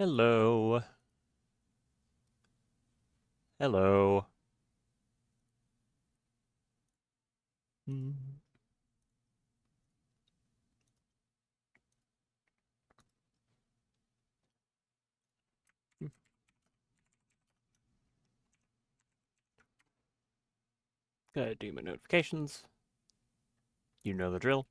Hello. Hello. Mm. Gotta do my notifications. You know the drill.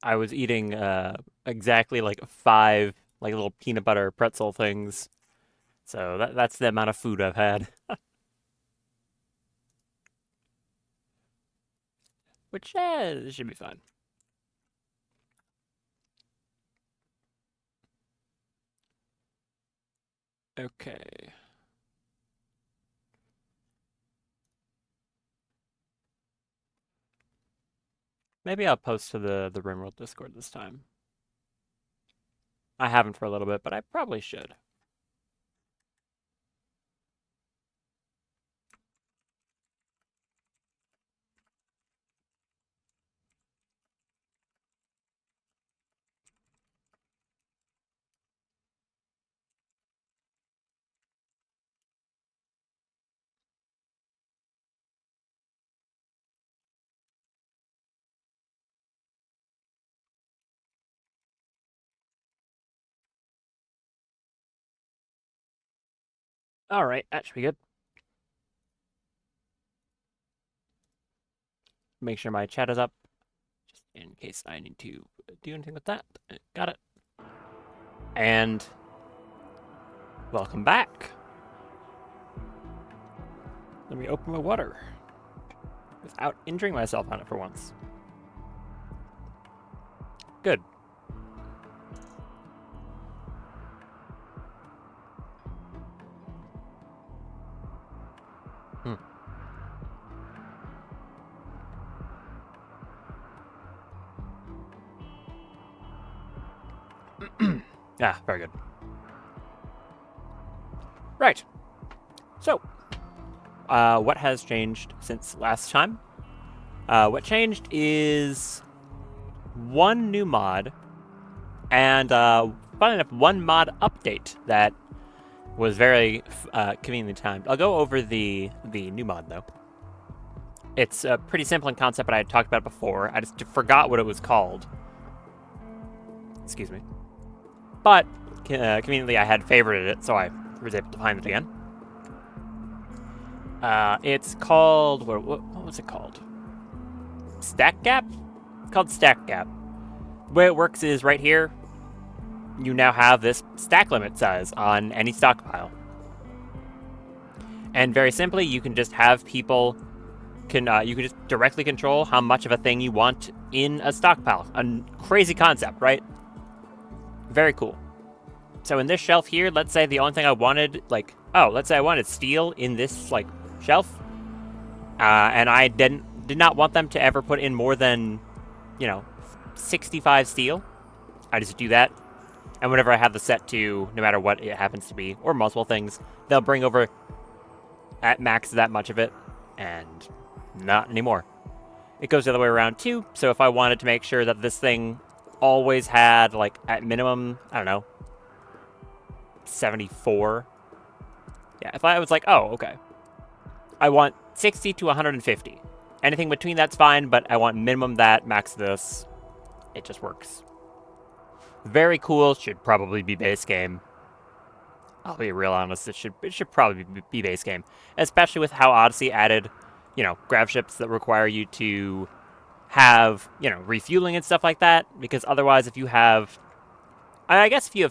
I was eating exactly like five like little peanut butter pretzel things. So that's the amount of food I've had. Which should be fine. Okay. Maybe I'll post to the Rimworld Discord this time. I haven't for a little bit, but I probably should. All right, that should be good. Make sure my chat is up, just in case I need to do anything with that. Got it. And welcome back. Let me open my water without injuring myself on it for once. Good. Hmm. Ah, very good. Right. So, what has changed since last time? What changed is one new mod and, funny enough, one mod update that was very conveniently timed. I'll go over the new mod though. It's pretty simple in concept, but I had talked about it before. I just forgot what it was called. Excuse me. But conveniently, I had favorited it, so I was able to find it again. It's called what was it called? Stack Gap? It's called Stack Gap. The way it works is right here. You now have this stack limit size on any stockpile, and very simply, you can just have people you can just directly control how much of a thing you want in a stockpile. A crazy concept, right? Very cool. So in this shelf here, let's say the only thing I wanted, let's say I wanted steel in this shelf, and I did not want them to ever put in more than, 65 steel. I just do that, and whenever I have the set to, no matter what it happens to be, or multiple things, they'll bring over at max that much of it, and not anymore. It goes the other way around too. So if I wanted to make sure that this thing always had at minimum, I don't know, 74. Yeah, if I was like, oh, okay, I want 60 to 150. Anything between that's fine, but I want minimum that, max this. It just works. Very cool. Should probably be base game. I'll be real honest. It should probably be base game, especially with how Odyssey added, grav ships that require you to have, refueling and stuff like that. Because otherwise, if you have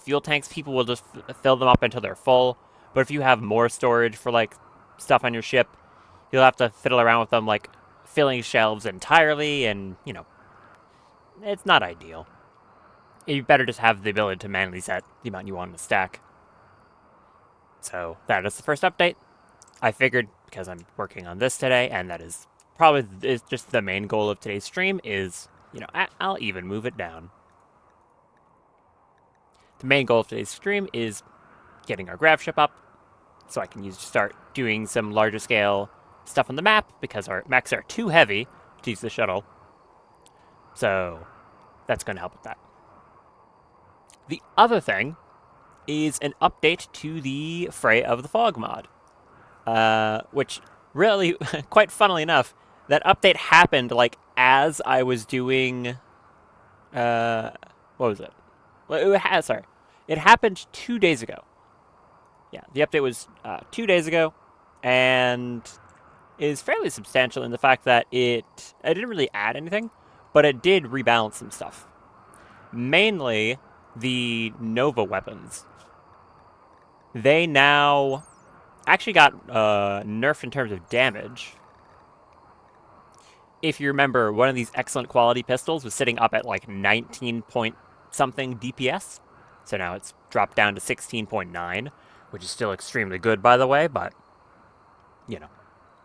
fuel tanks, people will just fill them up until they're full. But if you have more storage for stuff on your ship, you'll have to fiddle around with them, filling shelves entirely, and it's not ideal. You better just have the ability to manually set the amount you want in the stack. So that is the first update. I figured because I'm working on this today, and that is probably is just the main goal of today's stream is, I'll even move it down. The main goal of today's stream is getting our grav ship up, so I can start doing some larger scale stuff on the map, because our mechs are too heavy to use the shuttle. So that's going to help with that. The other thing is an update to the Fray of the Fog mod, which really, quite funnily enough, that update happened like as I was doing, what was it? Well, sorry, it happened 2 days ago. Yeah, the update was 2 days ago, and is fairly substantial in the fact that it didn't really add anything, but it did rebalance some stuff. Mainly the Nova weapons. They now actually got nerfed in terms of damage. If you remember, one of these excellent quality pistols was sitting up at like 19 point something DPS. So now it's dropped down to 16.9, which is still extremely good, by the way, but, you know,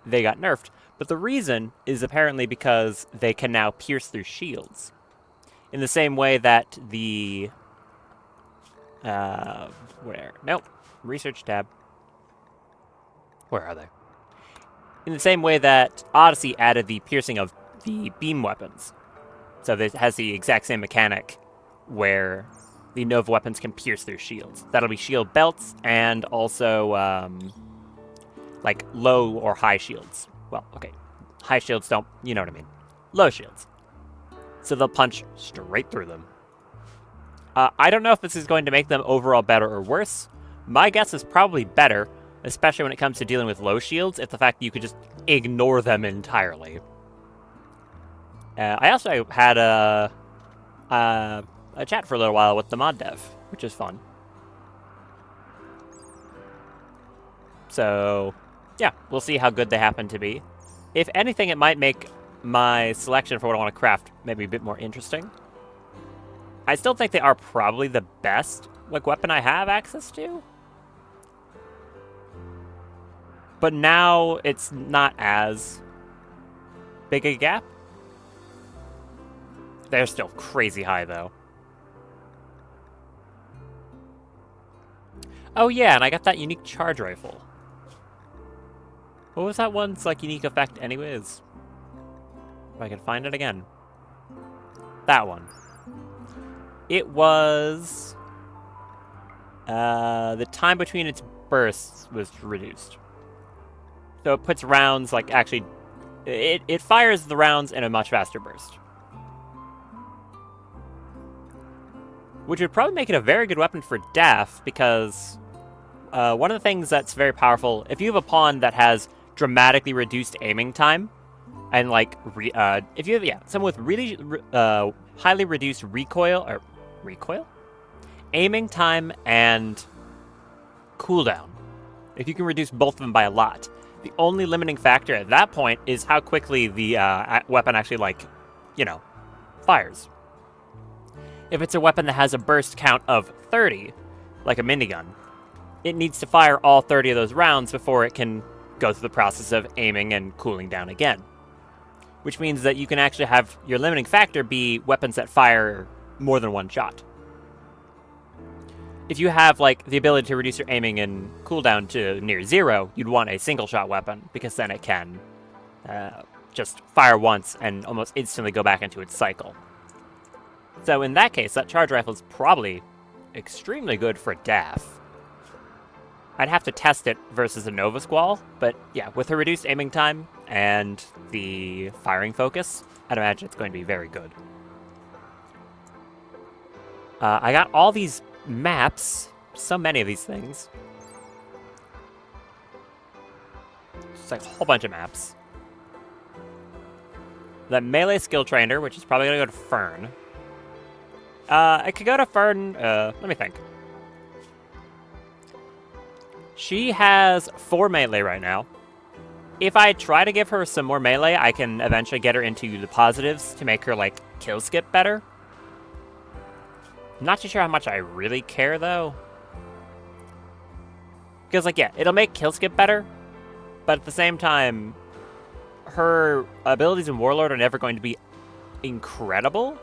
they got nerfed. But the reason is apparently because they can now pierce through shields. In the same way that the... Nope. Research tab. Where are they? In the same way that Odyssey added the piercing of the beam weapons. So it has the exact same mechanic where the Nova weapons can pierce through shields. That'll be shield belts and also, like, low or high shields. Well, okay. High shields don't, you know what I mean. Low shields. So they'll punch straight through them. I don't know if this is going to make them overall better or worse. My guess is probably better, especially when it comes to dealing with low shields, if the fact that you could just ignore them entirely. I also had a chat for a little while with the mod dev, which is fun. So, yeah, we'll see how good they happen to be. If anything, it might make my selection for what I want to craft maybe a bit more interesting. I still think they are probably the best weapon I have access to. But now it's not as big a gap. They're still crazy high, though. Oh yeah, and I got that unique charge rifle. What was that one's like unique effect anyways? If I can find it again. That one. It was... the time between its bursts was reduced. So it puts rounds, like, actually... It fires the rounds in a much faster burst. Which would probably make it a very good weapon for Daff, because... one of the things that's very powerful... If you have a pawn that has dramatically reduced aiming time... And, like, if you have, someone with really highly reduced recoil... Recoil? Aiming time and cooldown. If you can reduce both of them by a lot. The only limiting factor at that point is how quickly the weapon actually, like, you know, fires. If it's a weapon that has a burst count of 30, like a minigun, it needs to fire all 30 of those rounds before it can go through the process of aiming and cooling down again. Which means that you can actually have your limiting factor be weapons that fire more than one shot. If you have, like, the ability to reduce your aiming and cooldown to near 0, you'd want a single-shot weapon, because then it can just fire once and almost instantly go back into its cycle. So in that case, that charge rifle is probably extremely good for Daff. I'd have to test it versus a Nova Squall, but yeah, with the reduced aiming time and the firing focus, I'd imagine it's going to be very good. I got all these maps, so many of these things. Just like a whole bunch of maps. The melee skill trainer, which is probably going to go to Fern. I could go to Fern, let me think. She has 4 melee right now. If I try to give her some more melee, I can eventually get her into the positives to make her, like, kill skip better. Not too sure how much I really care, though. Because, like, yeah, it'll make kill skip better, but at the same time, her abilities in Warlord are never going to be incredible.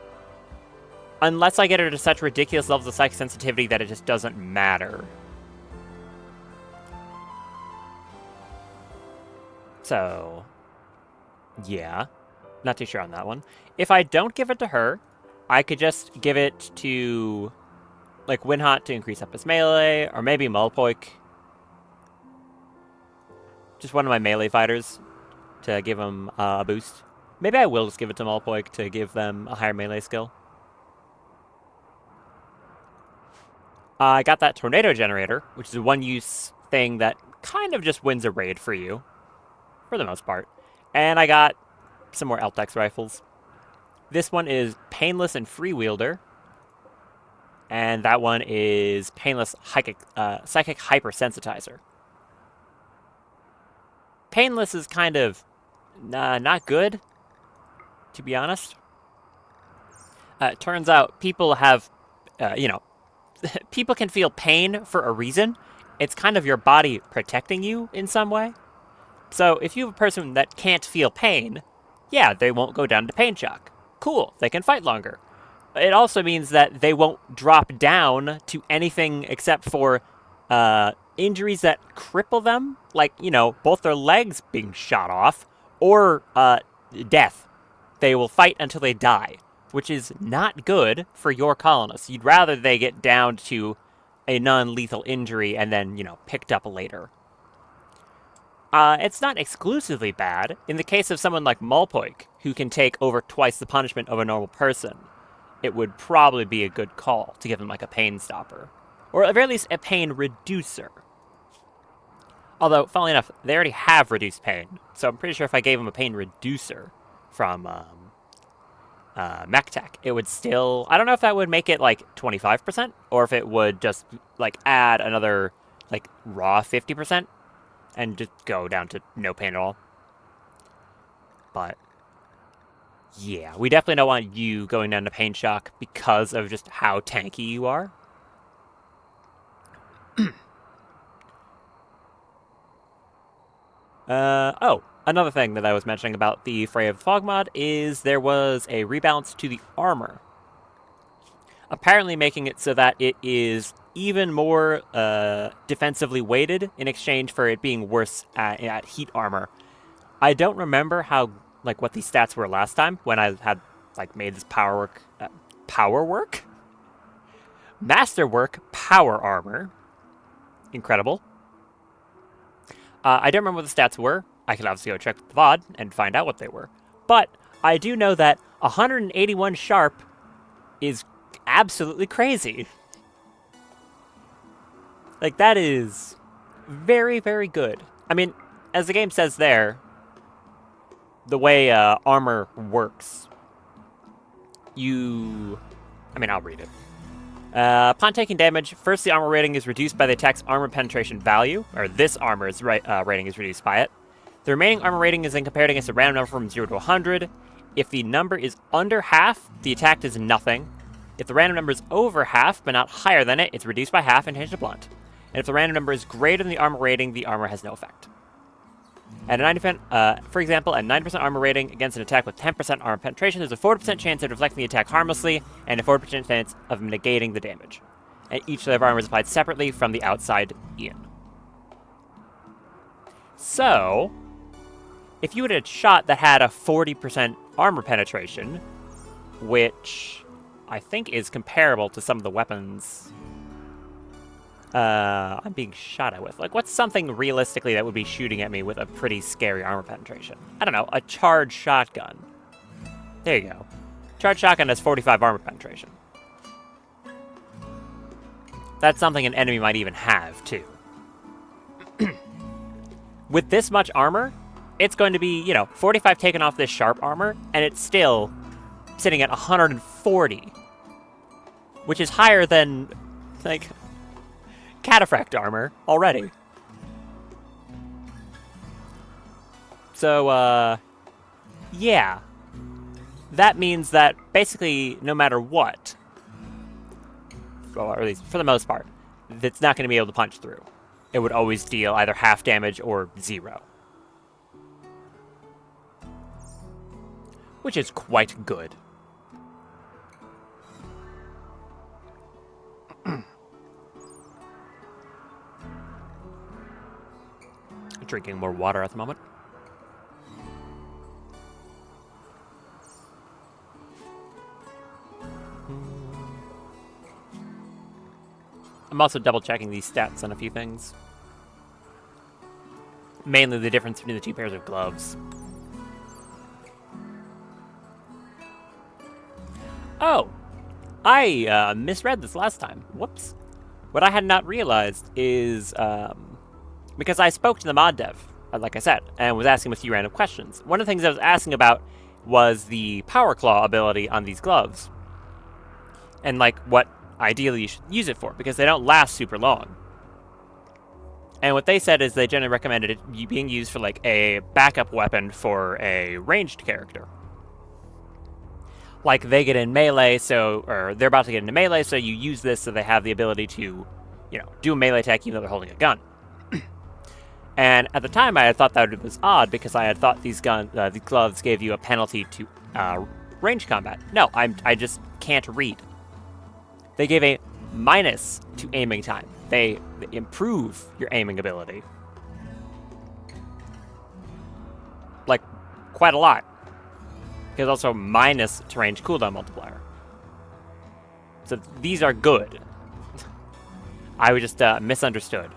Unless I get her to such ridiculous levels of psych sensitivity that it just doesn't matter. So, yeah. Not too sure on that one. If I don't give it to her, I could just give it to, like, Winhot to increase up his melee, or maybe Mulpoik. Just one of my melee fighters to give him a boost. Maybe I will just give it to Mulpoik to give them a higher melee skill. I got that Tornado Generator, which is a one-use thing that kind of just wins a raid for you, for the most part. And I got some more Eltex rifles. This one is Painless and Freewielder, and that one is Painless Psychic Hypersensitizer. Painless is kind of not good, to be honest. It turns out people have, people can feel pain for a reason. It's kind of your body protecting you in some way. So if you have a person that can't feel pain, yeah, they won't go down to pain shock. Cool, they can fight longer. It also means that they won't drop down to anything except for injuries that cripple them, like, both their legs being shot off, or death. They will fight until they die, which is not good for your colonists. You'd rather they get down to a non-lethal injury and then, picked up later. It's not exclusively bad. In the case of someone like Mulpoik, who can take over twice the punishment of a normal person, it would probably be a good call to give them like a pain stopper. Or at the very least, a pain reducer. Although, funnily enough, they already have reduced pain, so I'm pretty sure if I gave them a pain reducer from MechTech, it would still... I don't know if that would make it like 25%, or if it would just like add another like raw 50%, and just go down to no pain at all. But yeah, we definitely don't want you going down to pain shock because of just how tanky you are. Another thing that I was mentioning about the Fray of the Fog mod is there was a rebalance to the armor. Apparently making it so that it is even more defensively weighted in exchange for it being worse at heat armor. I don't remember what these stats were last time when I had made this Masterwork power armor. Incredible. I don't remember what the stats were. I could obviously go check the VOD and find out what they were. But I do know that 181 sharp is absolutely crazy. That is very, very good. I mean, as the game says there, the way armor works, I'll read it. Upon taking damage, first the armor rating is reduced by the attack's armor penetration value, or this armor's rating is reduced by it. The remaining armor rating is then compared against a random number from 0 to 100. If the number is under half, the attack does nothing. If the random number is over half, but not higher than it, it's reduced by half and changed to blunt. And if the random number is greater than the armor rating, the armor has no effect. At a 90%, for example, a 9% armor rating against an attack with 10% armor penetration, there's a 40% chance of deflecting the attack harmlessly, and a 40% chance of negating the damage. And each layer of armor is applied separately from the outside in. So, if you had a shot that had a 40% armor penetration, which I think is comparable to some of the weapons I'm being shot at with. What's something realistically that would be shooting at me with a pretty scary armor penetration? I don't know, a charged shotgun. There you go. Charged shotgun has 45 armor penetration. That's something an enemy might even have, too. With this much armor, it's going to be, 45 taken off this sharp armor, and it's still sitting at 140. Which is higher than, cataphract armor already. So, yeah. That means that basically, no matter what, or at least for the most part, it's not going to be able to punch through. It would always deal either half damage or 0. Which is quite good. Drinking more water at the moment. I'm also double-checking these stats on a few things. Mainly the difference between the two pairs of gloves. Oh! I misread this last time. Whoops. What I had not realized is, because I spoke to the mod dev, like I said, and was asking him a few random questions. One of the things I was asking about was the Power Claw ability on these gloves. And, like, what ideally you should use it for, because they don't last super long. And what they said is they generally recommended it being used for, like, a backup weapon for a ranged character. Like, they get in melee, or they're about to get into melee, so you use this so they have the ability to, do a melee attack even though they're holding a gun. And at the time, I had thought that was odd because I had thought these gloves gave you a penalty to range combat. No, I just can't read. They gave a minus to aiming time. They improve your aiming ability. Like, quite a lot. Because also minus to range cooldown multiplier. So these are good. I was just misunderstood.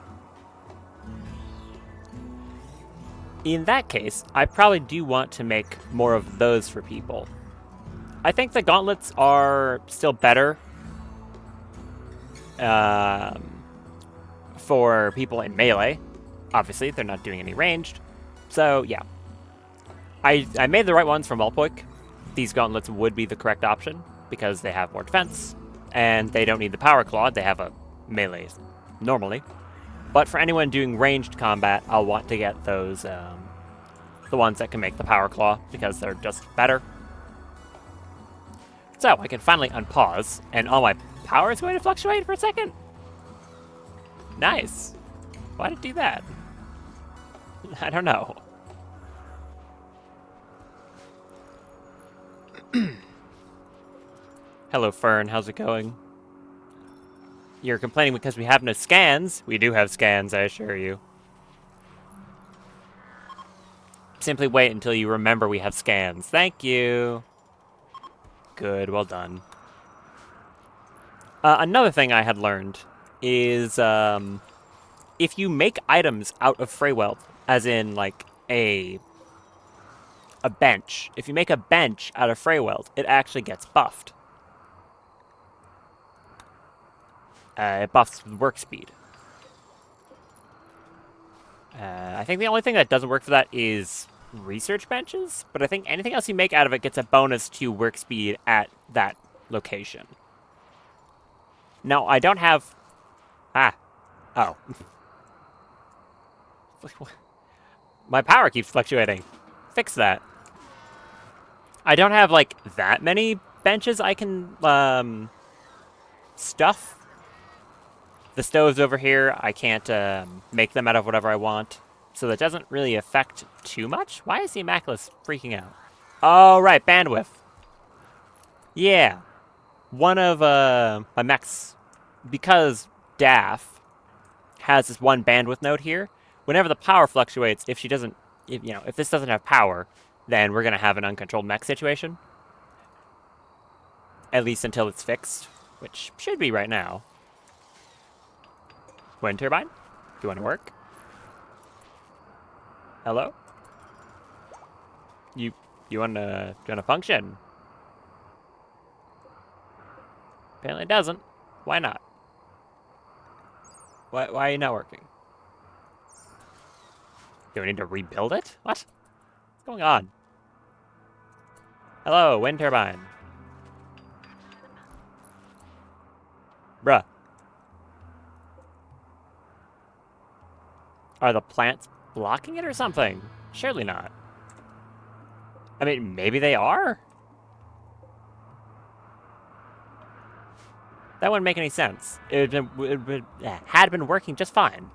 In that case, I probably do want to make more of those for people. I think the gauntlets are still better for people in melee. Obviously, they're not doing any ranged. So, yeah. I made the right ones from Malpoik. These gauntlets would be the correct option because they have more defense, and they don't need the Power Claw. They have a melee normally. But for anyone doing ranged combat, I'll want to get those, the ones that can make the Power Claw, because they're just better. So, I can finally unpause, and all my power is going to fluctuate for a second? Nice. Why did it do that? I don't know. Hello, Fern. How's it going? You're complaining because we have no scans. We do have scans, I assure you. Simply wait until you remember we have scans. Thank you. Good, well done. Another thing I had learned is if you make items out of Freyweld, as in like a bench, if you make a bench out of Freyweld, it actually gets buffed. It buffs work speed. I think the only thing that doesn't work for that is research benches, but I think anything else you make out of it gets a bonus to work speed at that location. Now, I don't have... Oh. My power keeps fluctuating. Fix that. I don't have, like, that many benches I can, stuff. The stoves over here, I can't make them out of whatever I want. So that doesn't really affect too much. Why is the Immaculus freaking out? Oh, right, bandwidth. Yeah. One of my mechs, because DAF has this one bandwidth node here, whenever the power fluctuates, if this doesn't have power, then we're going to have an uncontrolled mech situation. At least until it's fixed, which should be right now. Wind turbine? Do you want to work? Hello? You want to function? Apparently it doesn't. Why not? Why are you not working? Do we need to rebuild it? What? What's going on? Hello, wind turbine. Bruh. Are the plants blocking it or something? Surely not. I mean, maybe they are? That wouldn't make any sense. It had been working just fine.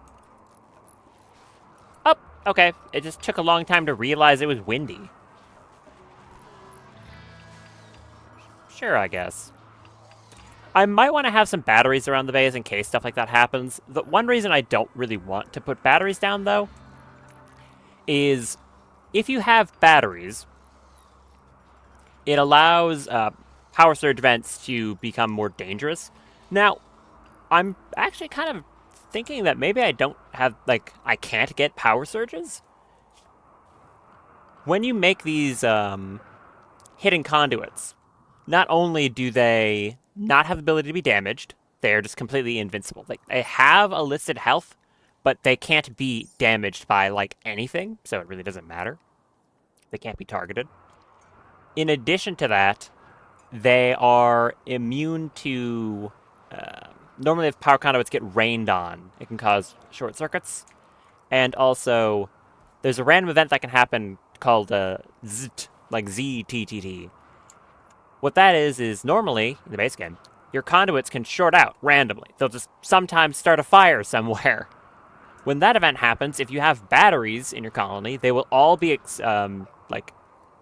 Oh, okay. It just took a long time to realize it was windy. Sure, I guess. I might want to have some batteries around the base in case stuff like that happens. The one reason I don't really want to put batteries down, though, is if you have batteries, it allows power surge vents to become more dangerous. Now, I'm actually kind of thinking that maybe I don't have, like, I can't get power surges. When you make these hidden conduits, not only do they not have the ability to be damaged, they're just completely invincible. Like, they have a listed health, but they can't be damaged by, like, anything, so it really doesn't matter. They can't be targeted. In addition to that, they are immune to. Normally, if power conduits get rained on, it can cause short circuits. And also, there's a random event that can happen called ZT, like ZTTT. What that is normally, in the base game, your conduits can short out randomly. They'll just sometimes start a fire somewhere. When that event happens, if you have batteries in your colony, they will all be,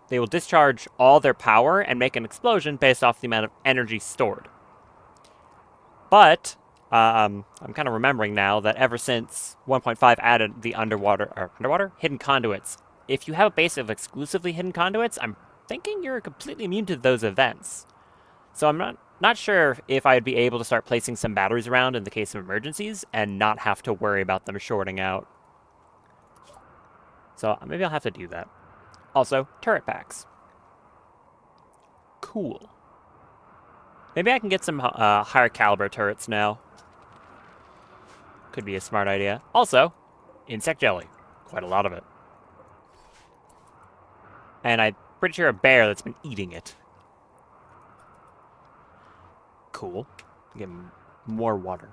they will discharge all their power and make an explosion based off the amount of energy stored. But I'm kind of remembering now that ever since 1.5 added the underwater hidden conduits, if you have a base of exclusively hidden conduits, I'm thinking you're completely immune to those events. So I'm not sure if I'd be able to start placing some batteries around in the case of emergencies and not have to worry about them shorting out. So maybe I'll have to do that. Also, turret packs. Cool. Maybe I can get some higher caliber turrets now. Could be a smart idea. Also, insect jelly. Quite a lot of it. And I'm pretty sure a bear that's been eating it. Cool. Get more water.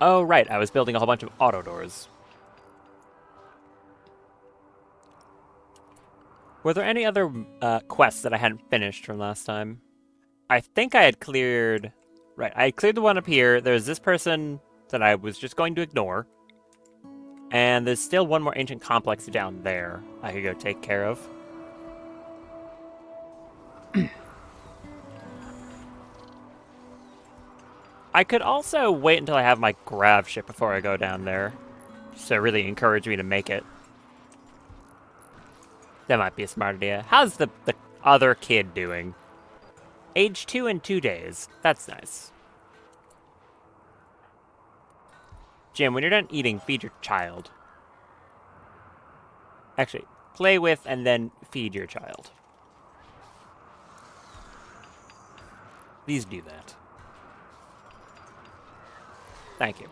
Oh, right. I was building a whole bunch of auto doors. Were there any other quests that I hadn't finished from last time? I think I had cleared... Right, I cleared the one up here. There's this person that I was just going to ignore. And there's still one more ancient complex down there I could go take care of. I could also wait until I have my grav ship before I go down there. So really encourage me to make it. That might be a smart idea. How's the other kid doing? Age 2 in 2 days. That's nice. Jim, when you're done eating, feed your child. Actually, play with and then feed your child. Please do that. Thank you.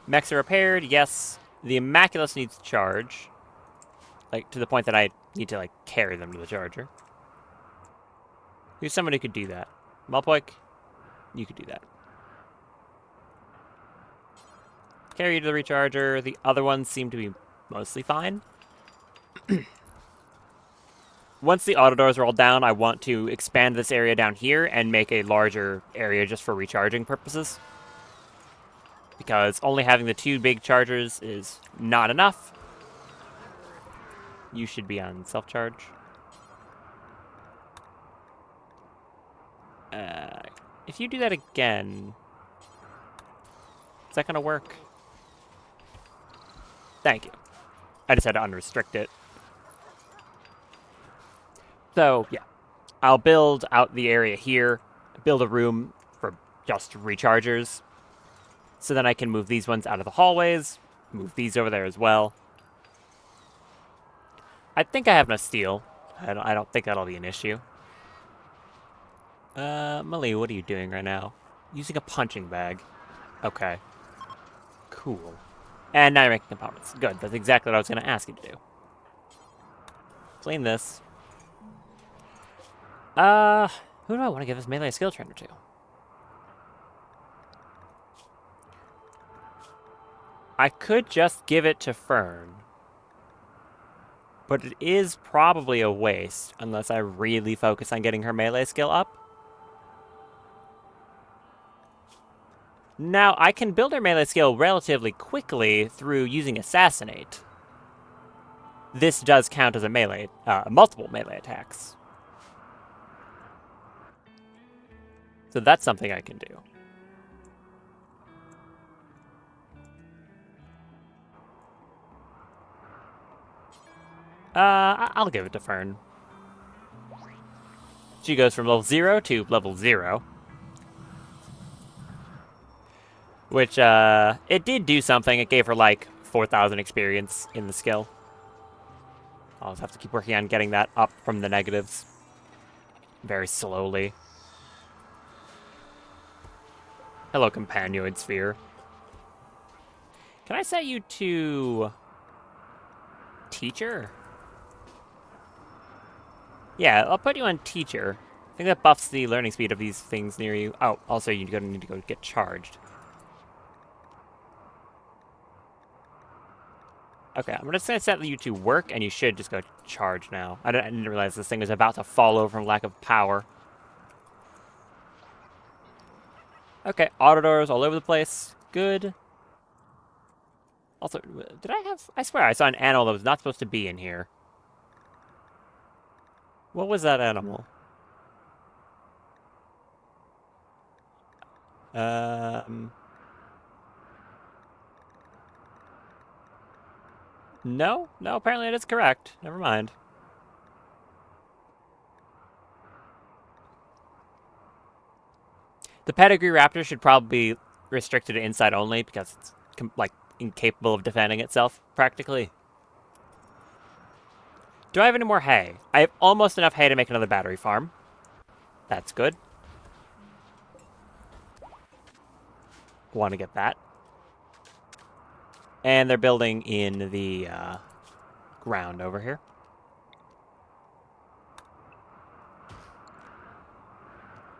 Mechs are repaired, yes. The Immaculus needs to charge. Like, to the point that I need to, like, carry them to the charger. Who's someone who could do that? Malpoik, you could do that. Carry you to the recharger. The other ones seem to be mostly fine. Once the auto doors are all down, I want to expand this area down here and make a larger area just for recharging purposes. Because only having the 2 big chargers is not enough. You should be on self-charge. If you do that again... Is that going to work? Thank you. I just had to unrestrict it. So, yeah. I'll build out the area here. Build a room for just rechargers. So then I can move these ones out of the hallways. Move these over there as well. I think I have enough steel. I don't think that'll be an issue. Molly, what are you doing right now? Using a punching bag. Okay. Cool. And now you're making components. Good, that's exactly what I was going to ask you to do. Clean this. Who do I want to give this melee skill trainer to? I could just give it to Fern. But it is probably a waste, unless I really focus on getting her melee skill up. Now, I can build her melee skill relatively quickly through using Assassinate. This does count as a melee, multiple melee attacks. So that's something I can do. I'll give it to Fern. She goes from level 0 to level 0. Which, it did do something. It gave her, like, 4,000 experience in the skill. I'll just have to keep working on getting that up from the negatives. Very slowly. Hello, Companion Sphere. Can I set you to... Teacher? Yeah, I'll put you on Teacher. I think that buffs the learning speed of these things near you. Oh, also you're going to need to go get charged. Okay, I'm just going to set you to work, and you should just go charge now. I didn't realize this thing was about to fall over from lack of power. Okay, auto doors all over the place. Good. Also, did I have... I swear I saw an animal that was not supposed to be in here. What was that animal? No? No, apparently it is correct. Never mind. The pedigree raptor should probably be restricted to inside only because it's, like, incapable of defending itself, practically. Do I have any more hay? I have almost enough hay to make another battery farm. That's good. Want to get that. And they're building in the ground over here.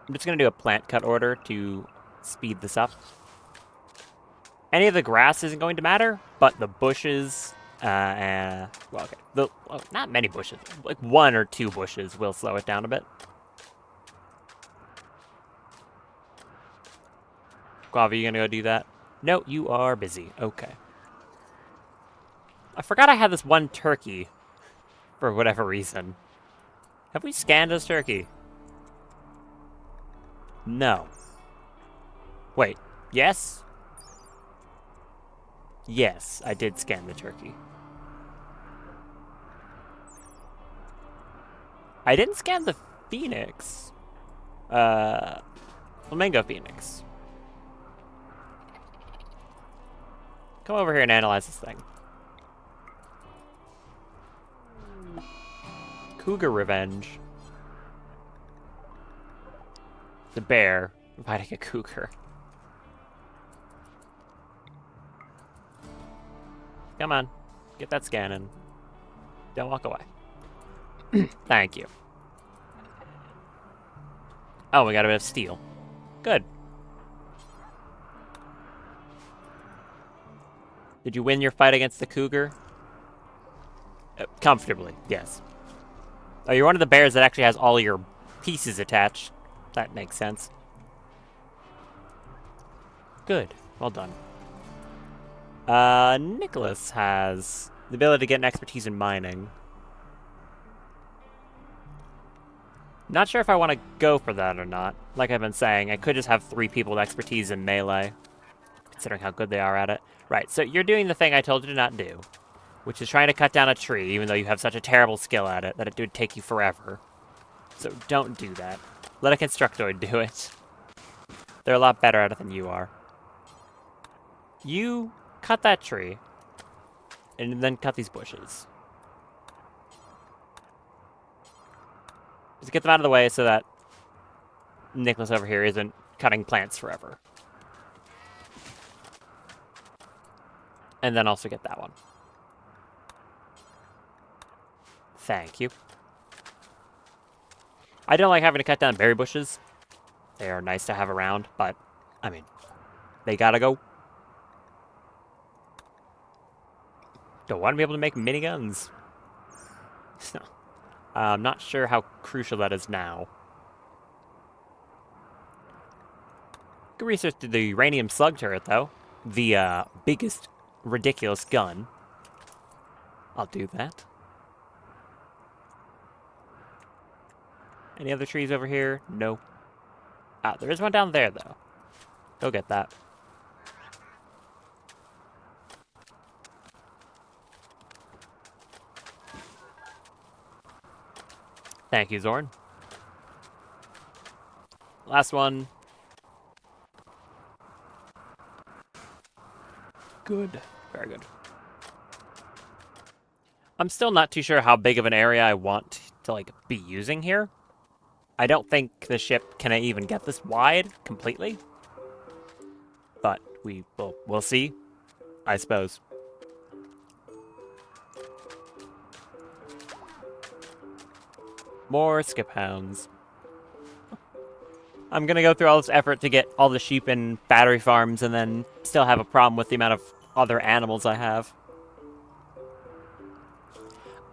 I'm just going to do a plant cut order to speed this up. Any of the grass isn't going to matter, but the bushes, well, okay. Well, not many bushes. Like 1 or 2 bushes will slow it down a bit. Guava, you going to go do that? No, you are busy. Okay. I forgot I had this one turkey for whatever reason. Have we scanned this turkey? No. Wait, yes? Yes, I did scan the turkey. I didn't scan the phoenix. Flamingo phoenix. Come over here and analyze this thing. Cougar revenge. The bear fighting a cougar. Come on, get that scanning. Don't walk away. Thank you. Oh, we got a bit of steel. Good. Did you win your fight against the cougar? Comfortably, yes. Oh, you're one of the bears that actually has all your pieces attached. That makes sense. Good. Well done. Nicholas has the ability to get an expertise in mining. Not sure if I want to go for that or not. Like I've been saying, I could just have 3 people with expertise in melee, considering how good they are at it. Right, so you're doing the thing I told you to not do, which is trying to cut down a tree, even though you have such a terrible skill at it that it would take you forever. So don't do that. Let a Constructoid do it. They're a lot better at it than you are. You cut that tree, and then cut these bushes. Just get them out of the way so that Nicholas over here isn't cutting plants forever. And then also get that one. Thank you. I don't like having to cut down berry bushes. They are nice to have around, but, I mean, they gotta go. Don't want to be able to make miniguns. So, I'm not sure how crucial that is now. Good research to the uranium slug turret, though. The biggest ridiculous gun. I'll do that. Any other trees over here? No. Ah, there is one down there, though. Go get that. Thank you, Zorn. Last one. Good. Very good. I'm still not too sure how big of an area I want to, like, be using here. I don't think the ship can even get this wide completely. But we'll see, I suppose. More skip hounds. I'm gonna go through all this effort to get all the sheep in battery farms and then still have a problem with the amount of other animals I have.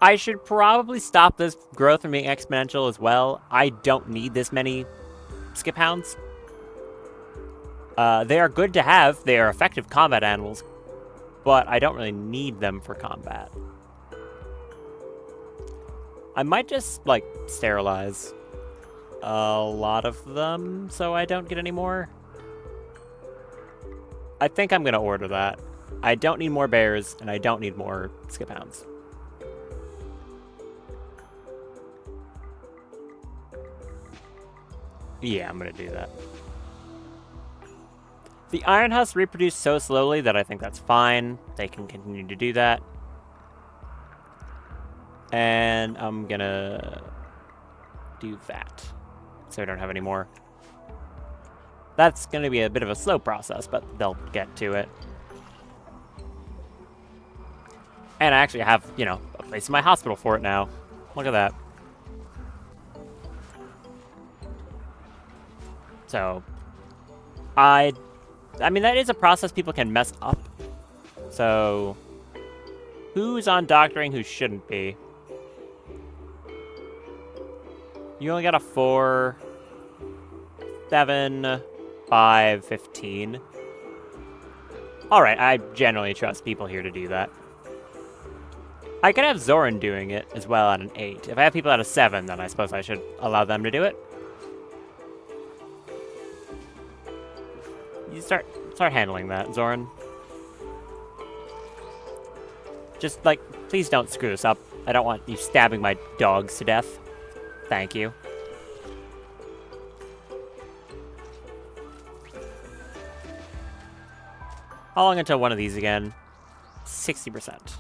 I should probably stop this growth from being exponential as well. I don't need this many skip hounds. They are good to have. They are effective combat animals, but I don't really need them for combat. I might just, like, sterilize a lot of them so I don't get any more. I think I'm going to order that. I don't need more bears, and I don't need more skip hounds. Yeah, I'm going to do that. The Iron Husk reproduce so slowly that I think that's fine. They can continue to do that. And I'm going to do that. So I don't have any more. That's going to be a bit of a slow process, but they'll get to it. And I actually have, you know, a place in my hospital for it now. Look at that. So, I mean, that is a process people can mess up. So, who's on doctoring who shouldn't be? You only got a 4, 7, 5, 15. Alright, I generally trust people here to do that. I could have Zoran doing it as well at an 8. If I have people at a 7, then I suppose I should allow them to do it. You start handling that, Zoran. Just, like, please don't screw this up. I don't want you stabbing my dogs to death. Thank you. How long until one of these again? 60%.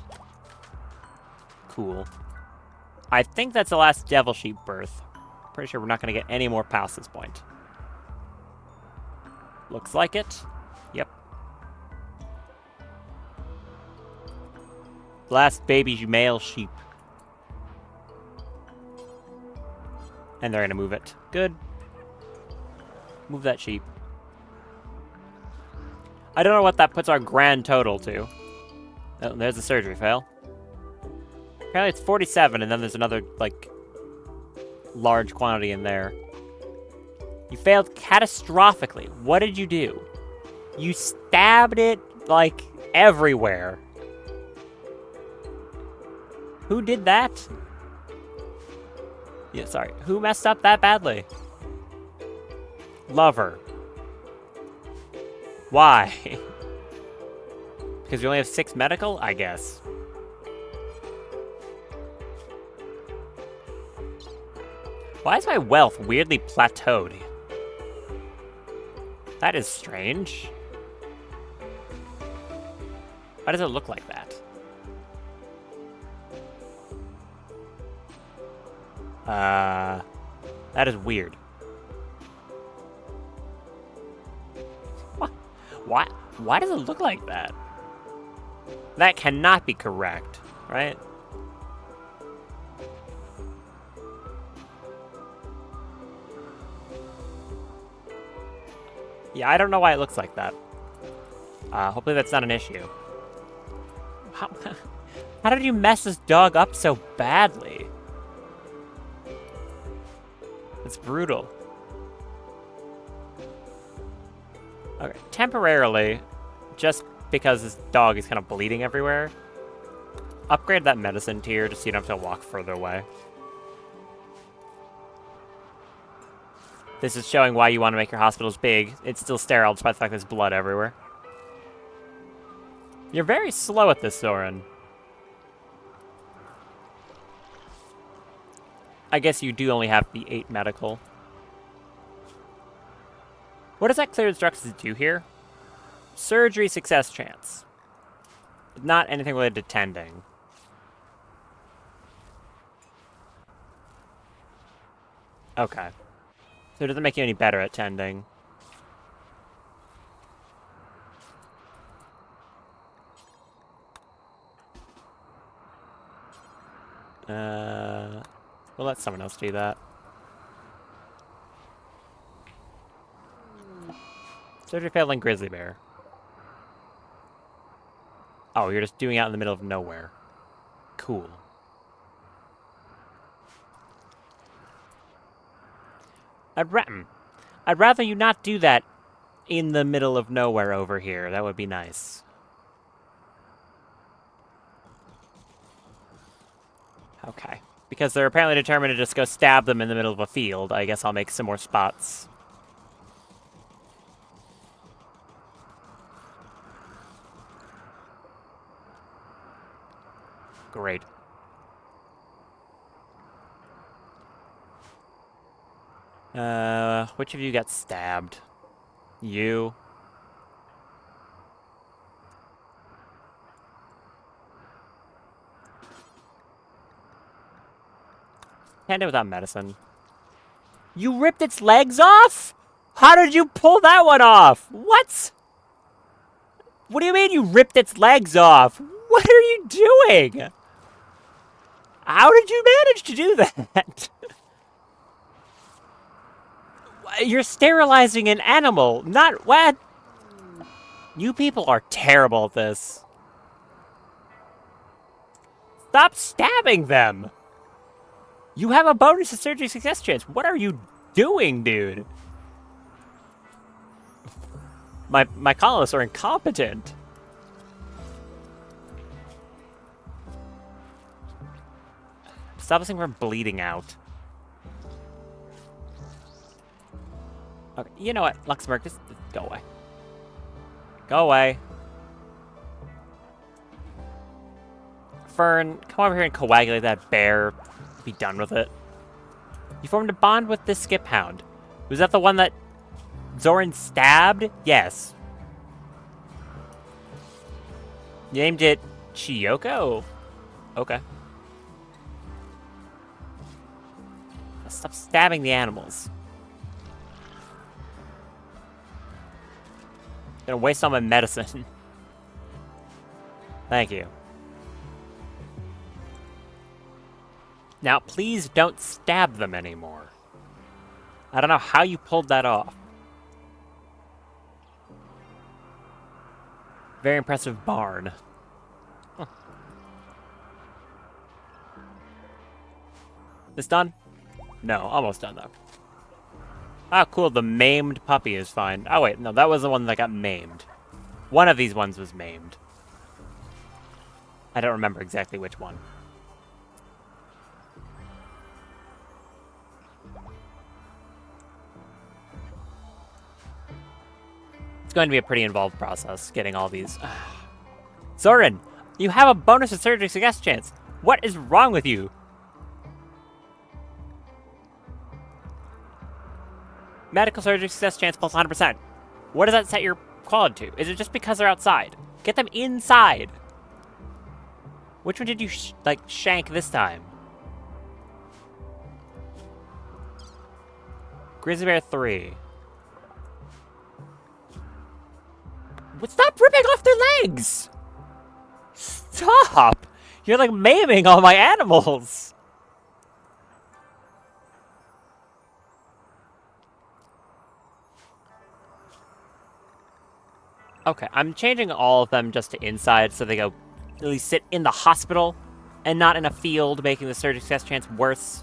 Cool. I think that's the last Devil Sheep birth. Pretty sure we're not going to get any more past this point. Looks like it. Yep. Last baby male sheep. And they're going to move it. Good. Move that sheep. I don't know what that puts our grand total to. Oh, there's the surgery fail. Apparently it's 47, and then there's another, like, large quantity in there. You failed catastrophically. What did you do? You stabbed it, like, everywhere. Who did that? Yeah, sorry. Who messed up that badly? Lover. Why? Because we only have 6 medical? I guess. Why is my wealth weirdly plateaued? That is strange. Why does it look like that? That is weird. What? Why does it look like that? That cannot be correct, right? Yeah, I don't know why it looks like that. Hopefully that's not an issue. How did you mess this dog up so badly? It's brutal. Okay, temporarily, just because this dog is kind of bleeding everywhere, upgrade that medicine tier just so you don't have to walk further away. This is showing why you want to make your hospitals big. It's still sterile despite the fact there's blood everywhere. You're very slow at this, Zoran. I guess you do only have the 8 medical. What does that clear instructions do here? Surgery success chance. Not anything related to tending. Okay. So it doesn't make you any better at tending. We'll let someone else do that. Surgery failed in Grizzly Bear. Oh, you're just doing it out in the middle of nowhere. Cool. I'd rather you not do that in the middle of nowhere over here. That would be nice. Okay. Because they're apparently determined to just go stab them in the middle of a field. I guess I'll make some more spots. Great. Which of you got stabbed? You? Can't do without medicine. You ripped its legs off? How did you pull that one off? What? What do you mean you ripped its legs off? What are you doing? How did you manage to do that? You're sterilizing an animal, not what? You people are terrible at this. Stop stabbing them! You have a bonus to surgery success chance. What are you doing, dude? My colonists are incompetent. Stop this thing from bleeding out. Okay, you know what, Luxembourg, just go away. Go away. Fern, come over here and coagulate that bear. Be done with it. You formed a bond with this skip hound. Was that the one that Zoran stabbed? Yes. You named it Chiyoko? Okay. Stop stabbing the animals. Gonna waste all my medicine. Thank you. Now, please don't stab them anymore. I don't know how you pulled that off. Very impressive barn. Huh. This done? No, almost done, though. Ah, cool, the maimed puppy is fine. Oh, wait, no, that was the one that got maimed. One of these ones was maimed. I don't remember exactly which one. It's going to be a pretty involved process, getting all these. Zoran, you have a bonus to surgery success chance. What is wrong with you? Medical surgery success chance plus 100%. What does that set your quality to? Is it just because they're outside? Get them inside. Which one did you, shank this time? Grizzly Bear 3. Stop ripping off their legs! Stop! You're like maiming all my animals! Okay, I'm changing all of them just to inside so they go at least sit in the hospital and not in a field, making the surgery success chance worse.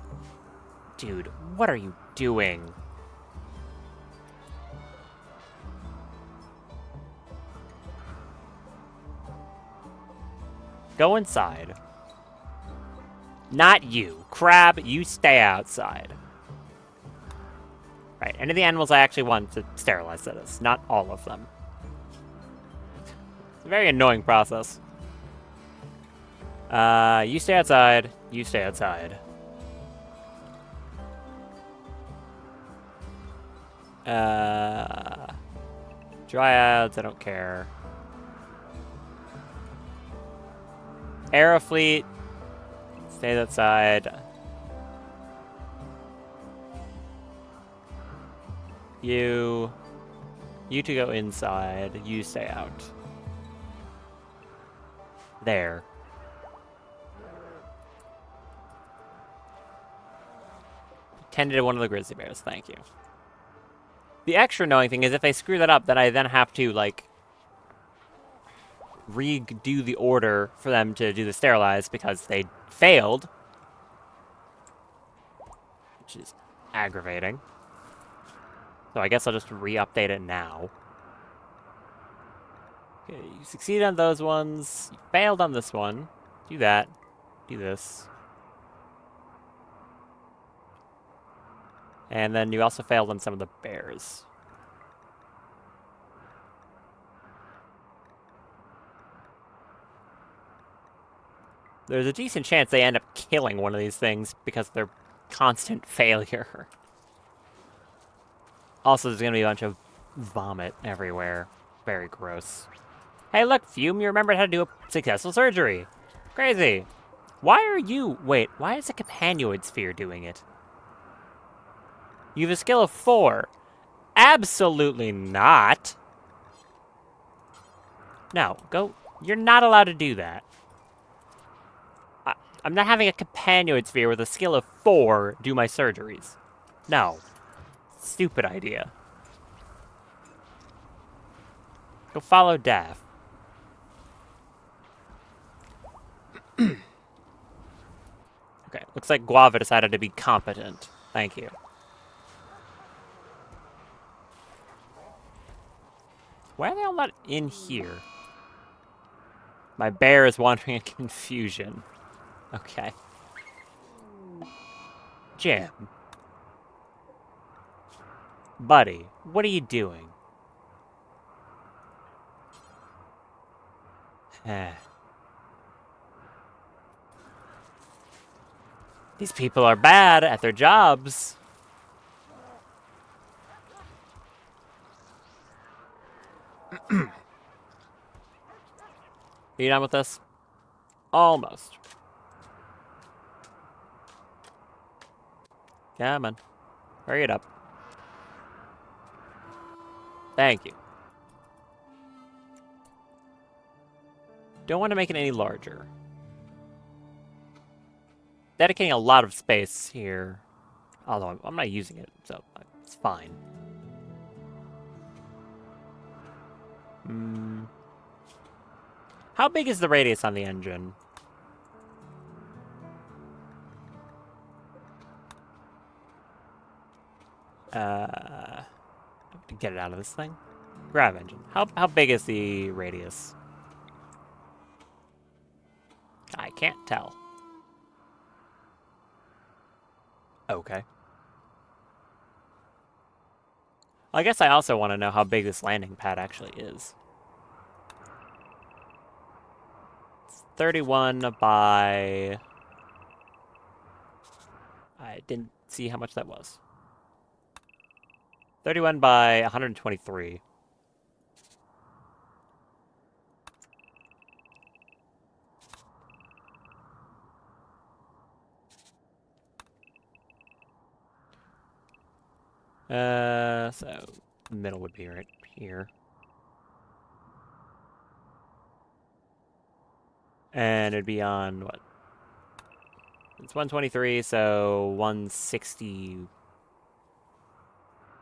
Dude, what are you doing? Go inside. Not you. Crab, you stay outside. Right, any of the animals I actually want to sterilize, that is. Not all of them. It's a very annoying process. You stay outside. You stay outside. Dryads, I don't care. Aerofleet, stay that side. You to go inside. You stay out. There. Tended to one of the grizzly bears. Thank you. The extra annoying thing is if they screw that up, then I then have to, like, redo the order for them to do the sterilize because they failed. Which is aggravating. So I guess I'll just re-update it now. Okay, you succeeded on those ones. You failed on this one. Do that. Do this. And then you also failed on some of the bears. There's a decent chance they end up killing one of these things because of their constant failure. Also, there's going to be a bunch of vomit everywhere. Very gross. Hey, look, Fume, you remembered how to do a successful surgery. Crazy. Why are you... Wait, why is a companion sphere doing it? You have a skill of 4. Absolutely not. No, go... You're not allowed to do that. I'm not having a companion sphere with a skill of 4 do my surgeries. No. Stupid idea. Go follow Daff. Okay, looks like Guava decided to be competent. Thank you. Why are they all not in here? My bear is wandering in confusion. Okay. Jim. Buddy, what are you doing? These people are bad at their jobs. Are you done with this? Almost. Come on. Hurry it up. Thank you. Don't want to make it any larger. Dedicating a lot of space here. Although I'm not using it, so it's fine. How big is the radius on the engine? To get it out of this thing. Grav engine. How big is the radius? I can't tell. Okay. I guess I also want to know how big this landing pad actually is. It's 31 by... I didn't see how much that was. 31 by 123. So the middle would be right here. And it'd be on what? It's 123, so 160.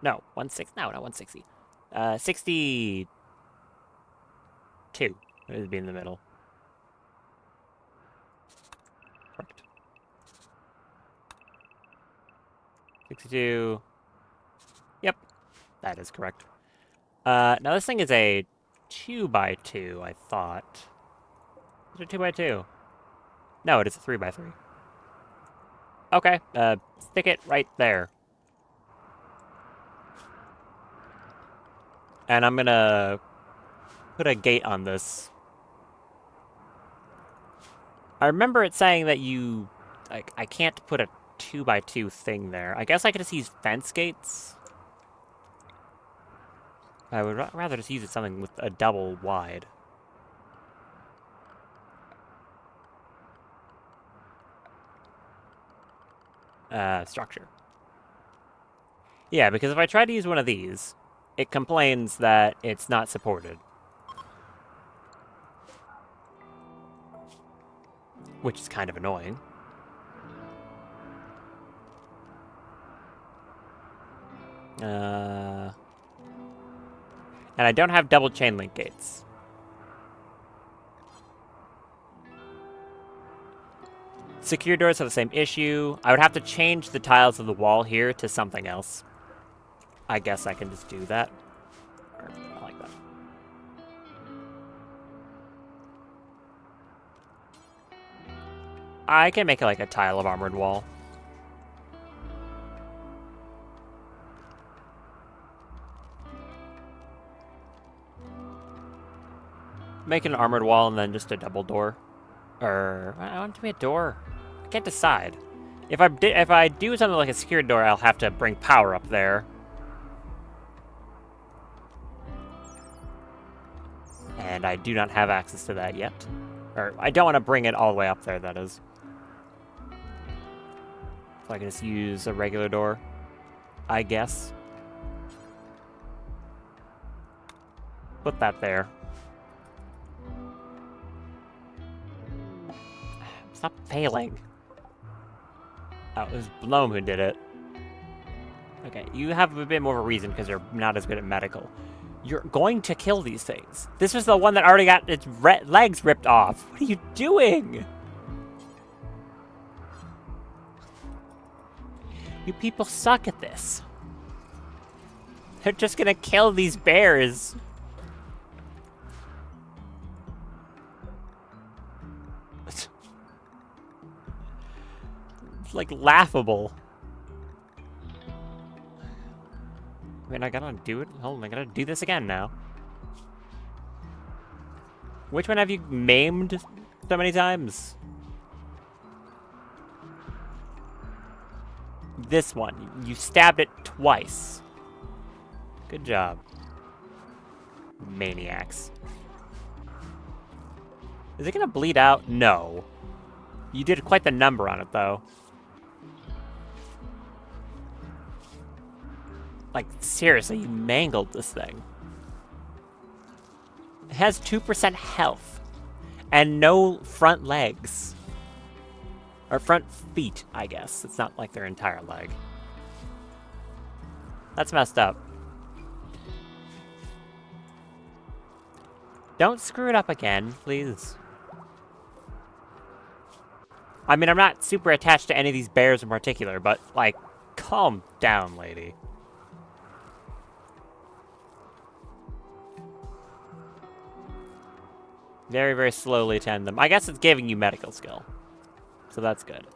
No, 16. No, not 160. 62. It would be in the middle. Correct. 62. Yep, that is correct. Now this thing is a 2x2, I thought. Is it a 2x2? No, it is a 3x3. Okay, stick it right there. And I'm gonna put a gate on this. I remember it saying that you, like, I can't put a 2x2 thing there. I guess I could just use fence gates. I would rather just use it something with a double wide. Structure. Yeah, because if I try to use one of these, it complains that it's not supported. Which is kind of annoying. And I don't have double chain link gates. Secure doors have the same issue. I would have to change the tiles of the wall here to something else. I guess I can just do that. Or, I like that. I can make it like a tile of armored wall. Make an armored wall and then just a double door. Or, I want it to be a door. I can't decide. If I do something like a secured door, I'll have to bring power up there. And I do not have access to that yet. Or, I don't want to bring it all the way up there, that is. So I can just use a regular door, I guess. Put that there. Stop failing. Oh, it was Bloom who did it. Okay, you have a bit more of a reason because you're not as good at medical. You're going to kill these things. This was the one that already got its legs ripped off. What are you doing? You people suck at this. They're just gonna kill these bears. It's like laughable. I mean, I gotta do it. Hold on, I gotta do this again now. Which one have you maimed so many times? This one. You stabbed it twice. Good job. Maniacs. Is it gonna bleed out? No. You did quite the number on it, though. Like, seriously, you mangled this thing. It has 2% health. And no front legs. Or front feet, I guess. It's not like their entire leg. That's messed up. Don't screw it up again, please. I mean, I'm not super attached to any of these bears in particular, but, like, calm down, lady. Very, very slowly tend them. I guess it's giving you medical skill. So that's good.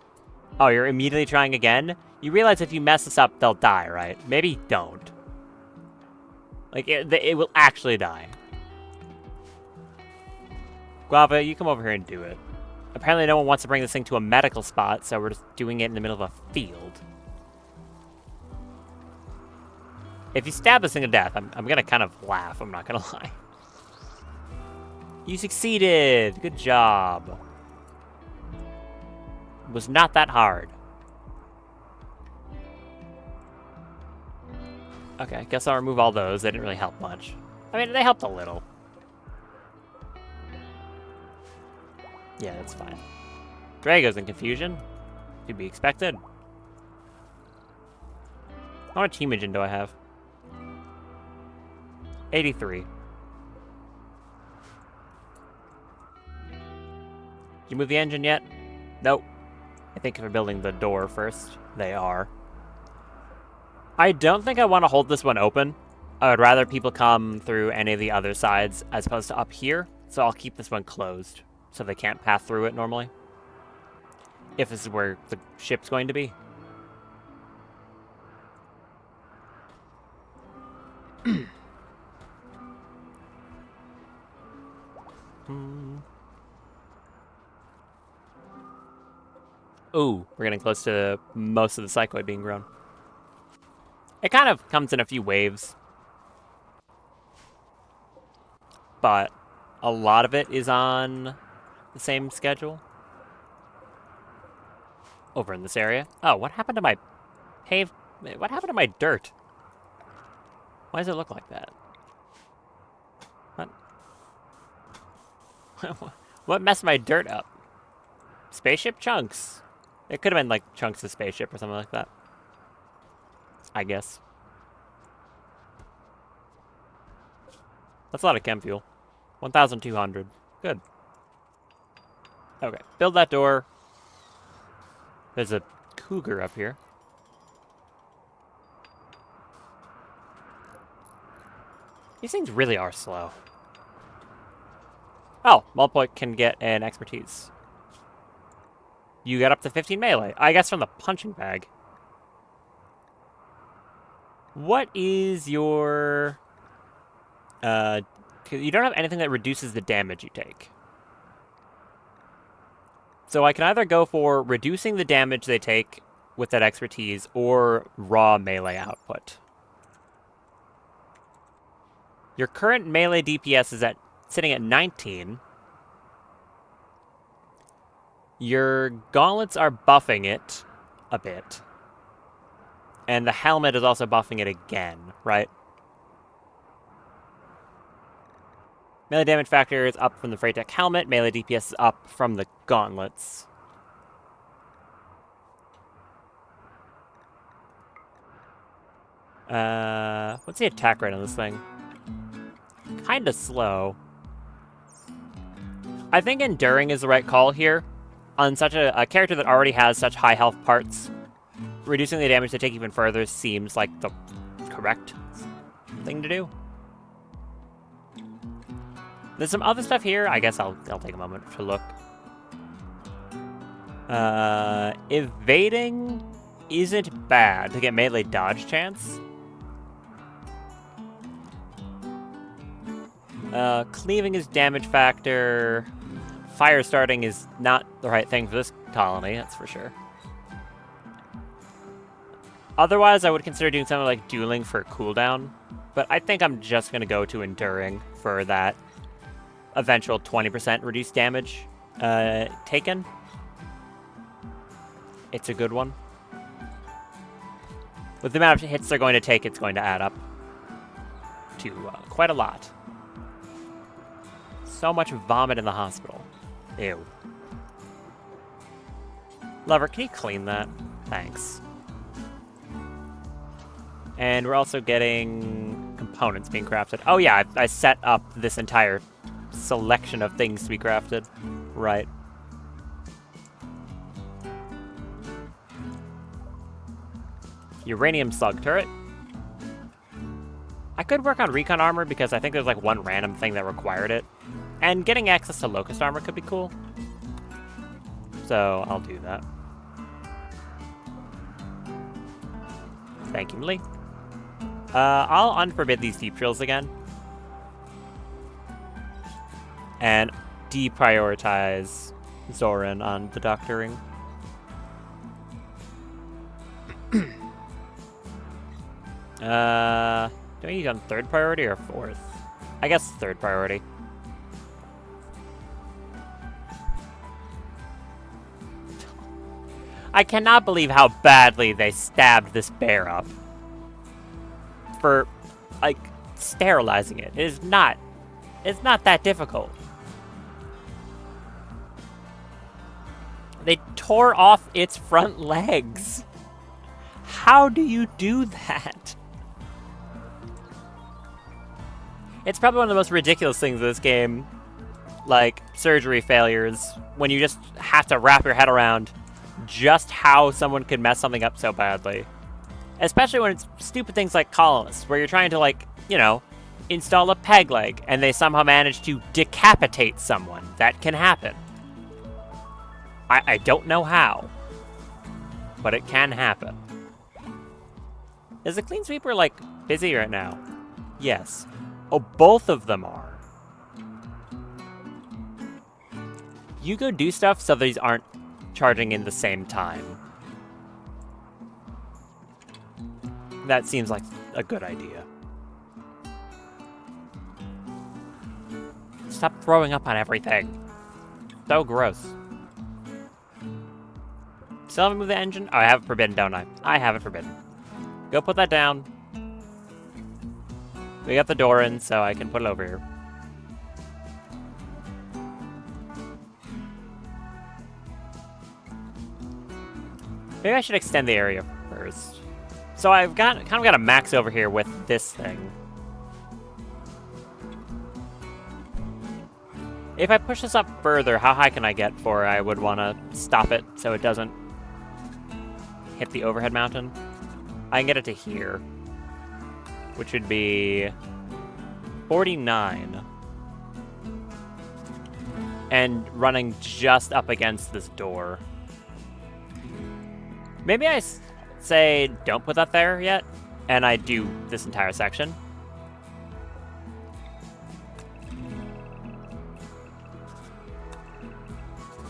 Oh, you're immediately trying again? You realize if you mess this up, they'll die, right? Maybe don't. Like, it will actually die. Guava, you come over here and do it. Apparently no one wants to bring this thing to a medical spot, so we're just doing it in the middle of a field. If you stab this thing to death, I'm gonna kind of laugh, I'm not gonna lie. You succeeded! Good job. It was not that hard. Okay, I guess I'll remove all those. They didn't really help much. I mean, they helped a little. Yeah, that's fine. Drago's in confusion. To be expected. How much Hemogen do I have? 83. Did you move the engine yet? Nope. I think they're building the door first. They are. I don't think I want to hold this one open. I would rather people come through any of the other sides as opposed to up here. So I'll keep this one closed so they can't pass through it normally. If this is where the ship's going to be. Ooh, we're getting close to most of the psychoid being grown. It kind of comes in a few waves. but a lot of it is on the same schedule. Over in this area. Oh, what happened to my paved... What happened to my dirt? Why does it look like that? What? What messed my dirt up? Spaceship chunks. It could have been like chunks of spaceship or something like that. I guess. That's a lot of chem fuel. 1,200. Good. Okay, build that door. There's a cougar up here. These things really are slow. Oh, Multiple can get an expertise. You got up to 15 melee. I guess from the punching bag. What is your... you don't have anything that reduces the damage you take. So I can either go for reducing the damage they take with that expertise or raw melee output. Your current melee DPS is sitting at 19. Your gauntlets are buffing it a bit. And the helmet is also buffing it again, right? Melee damage factor is up from the Freight Tech helmet. Melee DPS is up from the gauntlets. What's the attack rate on this thing? Kinda slow. I think enduring is the right call here. On such a character that already has such high health parts, reducing the damage they take even further seems like the correct thing to do. There's some other stuff here. I guess I'll take a moment to look. Evading isn't bad to get melee dodge chance. Cleaving is damage factor. Fire starting is not the right thing for this colony, that's for sure. Otherwise, I would consider doing something like dueling for cooldown, but I think I'm just going to go to enduring for that eventual 20% reduced damage taken. It's a good one. With the amount of hits they're going to take, it's going to add up to quite a lot. So much vomit in the hospital. Ew. Lover, can you clean that? Thanks. And we're also getting components being crafted. Oh yeah, I set up this entire selection of things to be crafted. Right. Uranium slug turret. I could work on recon armor because I think there's like one random thing that required it. And getting access to locust armor could be cool. So I'll do that. Thank you, Lee. I'll unforbid these deep drills again. And deprioritize Zoran on the doctoring. Do we use on third priority or fourth? I guess third priority. I cannot believe how badly they stabbed this bear up. For, like, sterilizing it. It's not that difficult. They tore off its front legs. How do you do that? It's probably one of the most ridiculous things in this game. Like, surgery failures. When you just have to wrap your head around just how someone could mess something up so badly. Especially when it's stupid things like colonists, where you're trying to, like, you know, install a peg leg, and they somehow manage to decapitate someone. That can happen. I don't know how, but it can happen. Is the clean sweeper, like, busy right now? Yes. Oh, both of them are. You go do stuff so these aren't charging in the same time. That seems like a good idea. stop throwing up on everything. So gross. Still haven't moved the engine? Oh, I have it forbidden, don't I? I have it forbidden. Go put that down. We got the door in, so I can put it over here. Maybe I should extend the area first. So I've kind of got a max over here with this thing. If I push this up further, how high can I get before I would want to stop it so it doesn't hit the overhead mountain? I can get it to here, which would be 49. And running just up against this door. Maybe I say don't put that there yet, and I do this entire section.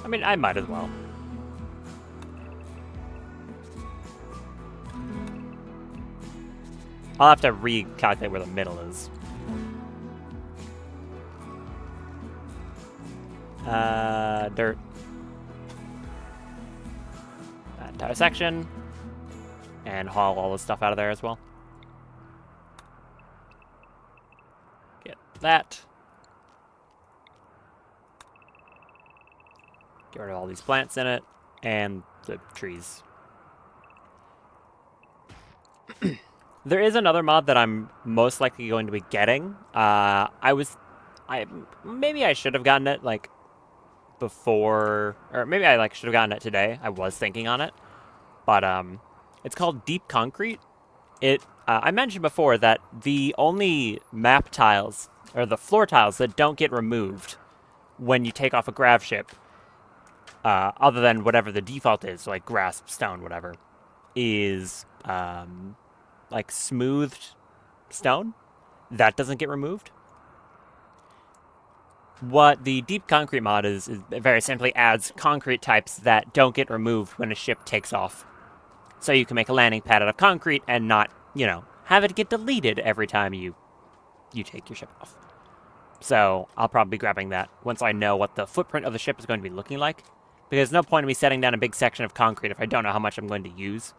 I mean, I might as well. I'll have to recalculate where the middle is. Dirt. That entire section. And haul all this stuff out of there as well. Get that. Get rid of all these plants in it. And the trees. There is another mod that I'm most likely going to be getting. Maybe I should have gotten it, like, before, or maybe I, like, should have gotten it today. I was thinking on it. But, it's called Deep Concrete. I mentioned before that the only map tiles, or the floor tiles that don't get removed when you take off a grav ship, other than whatever the default is, like grass, stone, whatever, is, like smoothed stone. That doesn't get removed. What the Deep Concrete mod is it very simply adds concrete types that don't get removed when a ship takes off. So you can make a landing pad out of concrete and not, have it get deleted every time you take your ship off. So I'll probably be grabbing that once I know what the footprint of the ship is going to be looking like. Because there's no point in me setting down a big section of concrete if I don't know how much I'm going to use.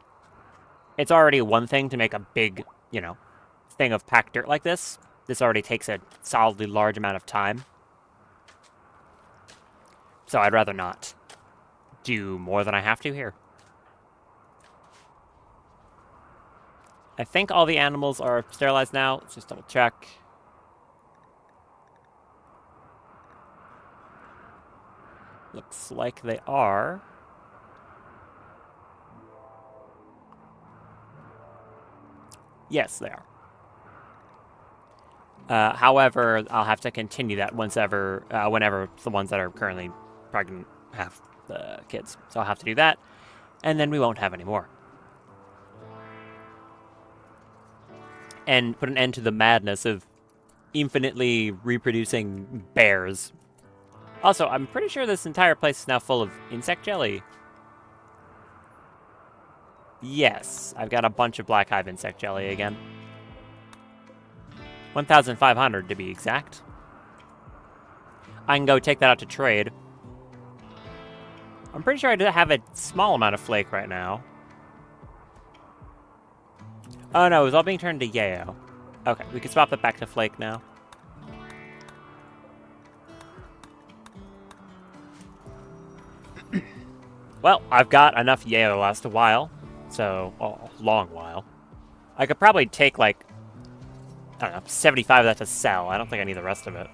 It's already one thing to make a big, thing of packed dirt like this. This already takes a solidly large amount of time. So I'd rather not do more than I have to here. I think all the animals are sterilized now. Let's just double check. Looks like they are. Yes, they are. However, I'll have to continue that whenever the ones that are currently pregnant have the kids. So I'll have to do that, and then we won't have any more. And put an end to the madness of infinitely reproducing bears. Also, I'm pretty sure this entire place is now full of insect jelly. Yes, I've got a bunch of black hive insect jelly again. 1,500 to be exact. I can go take that out to trade. I'm pretty sure I do have a small amount of flake right now. Oh no, it was all being turned to yayo. Okay, we can swap it back to flake now. Well, I've got enough yayo to last a while. So, a long while. I could probably take, like, I don't know, 75 of that to sell. I don't think I need the rest of it.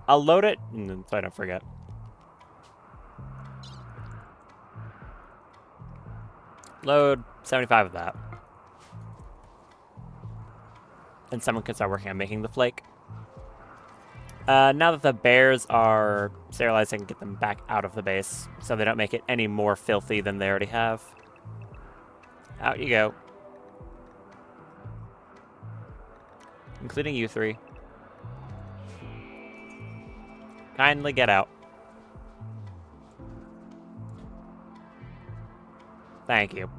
I'll load it, so I don't forget. Load 75 of that. And someone can start working on making the flake. Now that the bears are sterilized, I can get them back out of the base, so they don't make it any more filthy than they already have. Out you go. Including you three. Kindly get out. Thank you.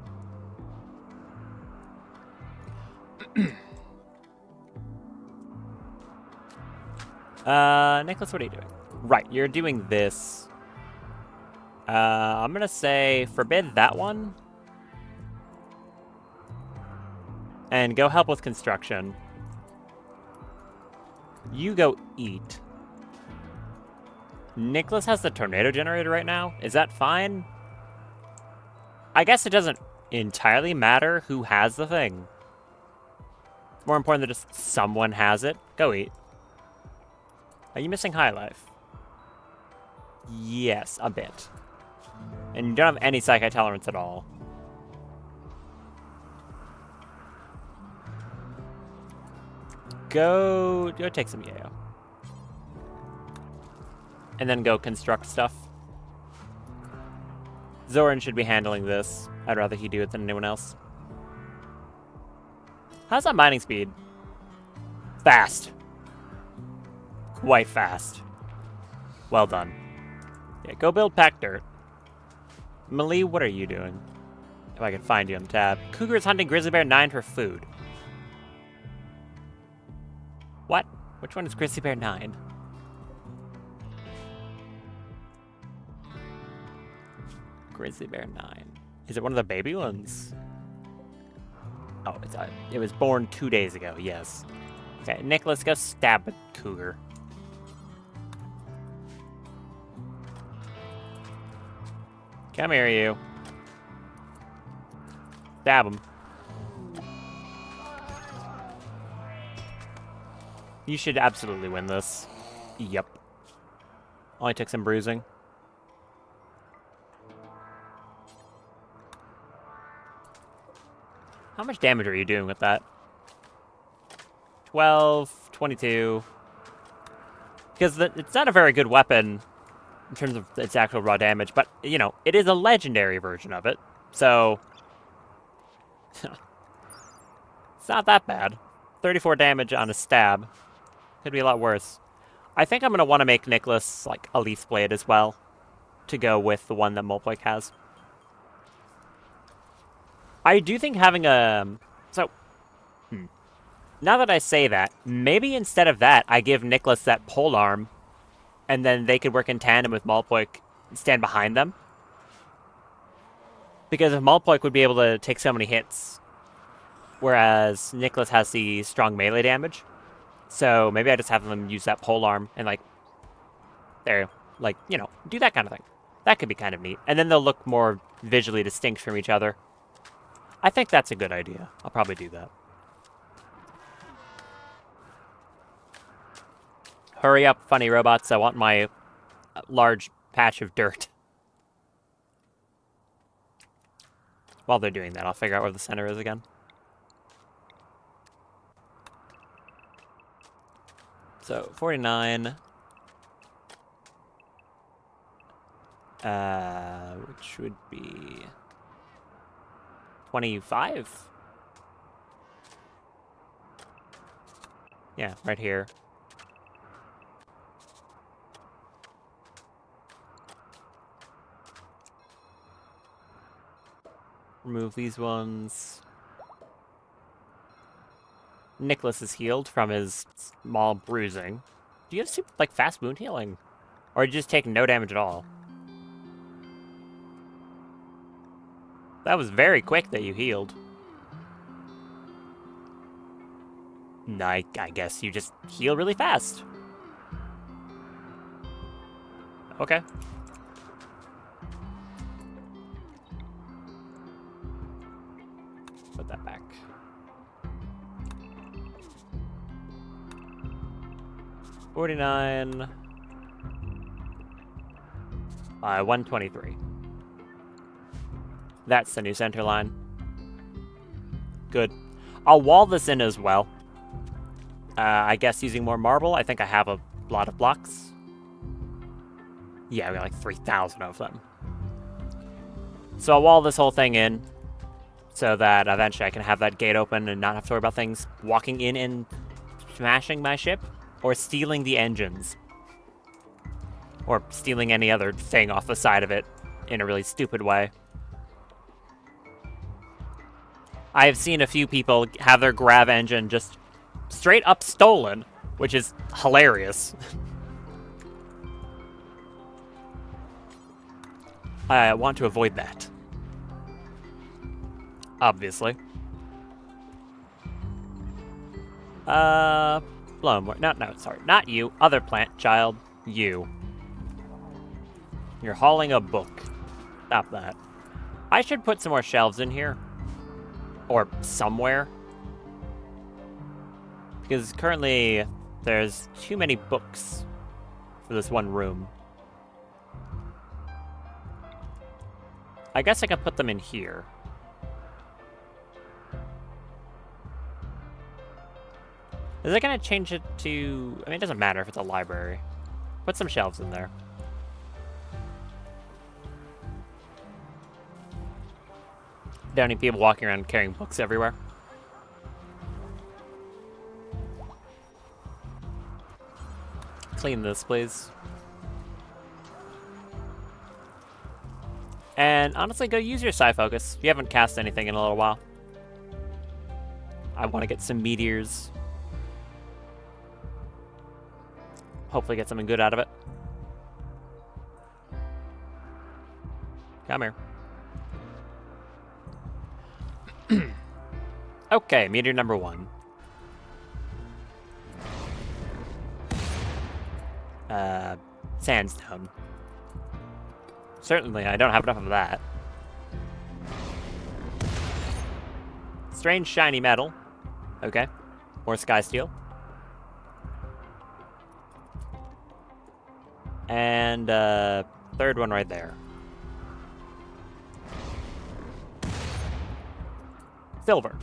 Nicholas, what are you doing? Right, you're doing this. I'm gonna say forbid that one. And go help with construction. You go eat. Nicholas has the tornado generator right now. Is that fine? I guess it doesn't entirely matter who has the thing. It's more important that just someone has it. Go eat. Are you missing high life? Yes, a bit. And you don't have any psychic tolerance at all. Go take some yayo. And then go construct stuff. Zoran should be handling this. I'd rather he do it than anyone else. How's that mining speed? Fast. Quite fast. Well done. Yeah, go build packed dirt. Malie, what are you doing? If I can find you on the tab. Cougar is hunting Grizzly Bear 9 for food. What? Which one is Grizzly Bear 9? Grizzly Bear 9. Is it one of the baby ones? Oh, it was born 2 days ago, yes. Okay, Nicholas, go stab a cougar. Come here, you. Stab him. You should absolutely win this. Yep. Only took some bruising. How much damage are you doing with that? 12, 22. Because it's not a very good weapon in terms of its actual raw damage, but, you know, it is a legendary version of it, so it's not that bad. 34 damage on a stab. Could be a lot worse. I think I'm going to want to make Nicholas, like, a Leaf Blade as well, to go with the one that Molpoik has. I do think having a... Now that I say that, maybe instead of that, I give Nicholas that pole arm, and then they could work in tandem with Molpoik and stand behind them. Because if Molpoik would be able to take so many hits, whereas Nicholas has the strong melee damage, so maybe I just have them use that pole arm and, like, there, like, you know, do that kind of thing. That could be kind of neat. And then they'll look more visually distinct from each other. I think that's a good idea. I'll probably do that. Hurry up, funny robots. I want my large patch of dirt. While they're doing that, I'll figure out where the center is again. So, 49. Which would be 25? Yeah, right here. Remove these ones. Nicholas is healed from his small bruising. Do you have super, like, fast wound healing? Or do you just take no damage at all? That was very quick that you healed. No, I guess you just heal really fast. Okay. Put that back. $49. 123. That's the new center line. Good. I'll wall this in as well. I guess using more marble. I think I have a lot of blocks. Yeah, we got like 3,000 of them. So I'll wall this whole thing in so that eventually I can have that gate open and not have to worry about things walking in and smashing my ship or stealing the engines. Or stealing any other thing off the side of it in a really stupid way. I have seen a few people have their grav engine just straight up stolen which is hilarious. I want to avoid that. Obviously. Blowmore. No, sorry. Not you. Other plant child. You. You're hauling a book. Stop that. I should put some more shelves in here. Or somewhere. Because currently, there's too many books for this one room. I guess I can put them in here. Is it going to change it to... I mean, it doesn't matter if it's a library. Put some shelves in there. Don't need people walking around carrying books everywhere. Clean this, please. And honestly, go use your Psi Focus. You haven't cast anything in a little while. I want to get some meteors. Hopefully get something good out of it. Come here. Okay, meteor number 1. Sandstone. Certainly, I don't have enough of that. Strange shiny metal. Okay. More sky steel. And, third one right there. Silver.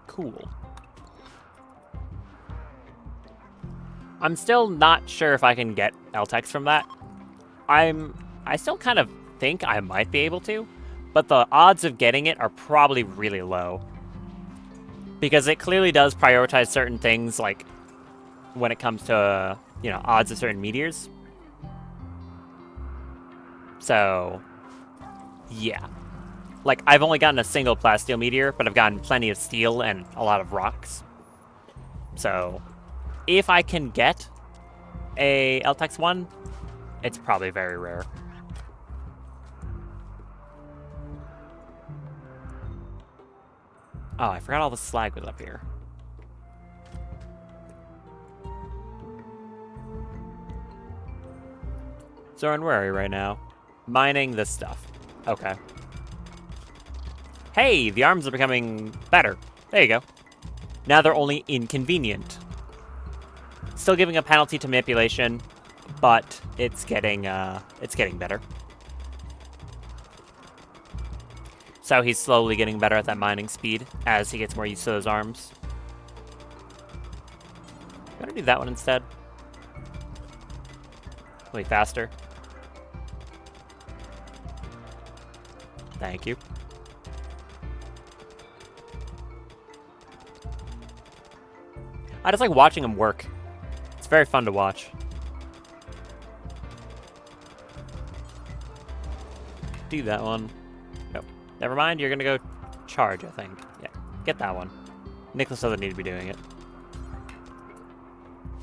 Cool. I'm still not sure if I can get LTEX from that. I still kind of think I might be able to, but the odds of getting it are probably really low. Because it clearly does prioritize certain things, like, when it comes to, you know, odds of certain meteors. So, yeah. Like, I've only gotten a single plasteel meteor, but I've gotten plenty of steel and a lot of rocks. So, if I can get a LTEX 1, it's probably very rare. Oh, I forgot all the slag was up here. Zoran, where are you right now? Mining this stuff. Okay. Hey, the arms are becoming better. There you go. Now they're only inconvenient. Still giving a penalty to manipulation, but it's getting better. So he's slowly getting better at that mining speed as he gets more used to those arms. I'm gonna do that one instead. Way faster. Thank you. I just like watching him work. It's very fun to watch. Do that one. Nope. Never mind, you're gonna go charge, I think. Yeah, get that one. Nicholas doesn't need to be doing it.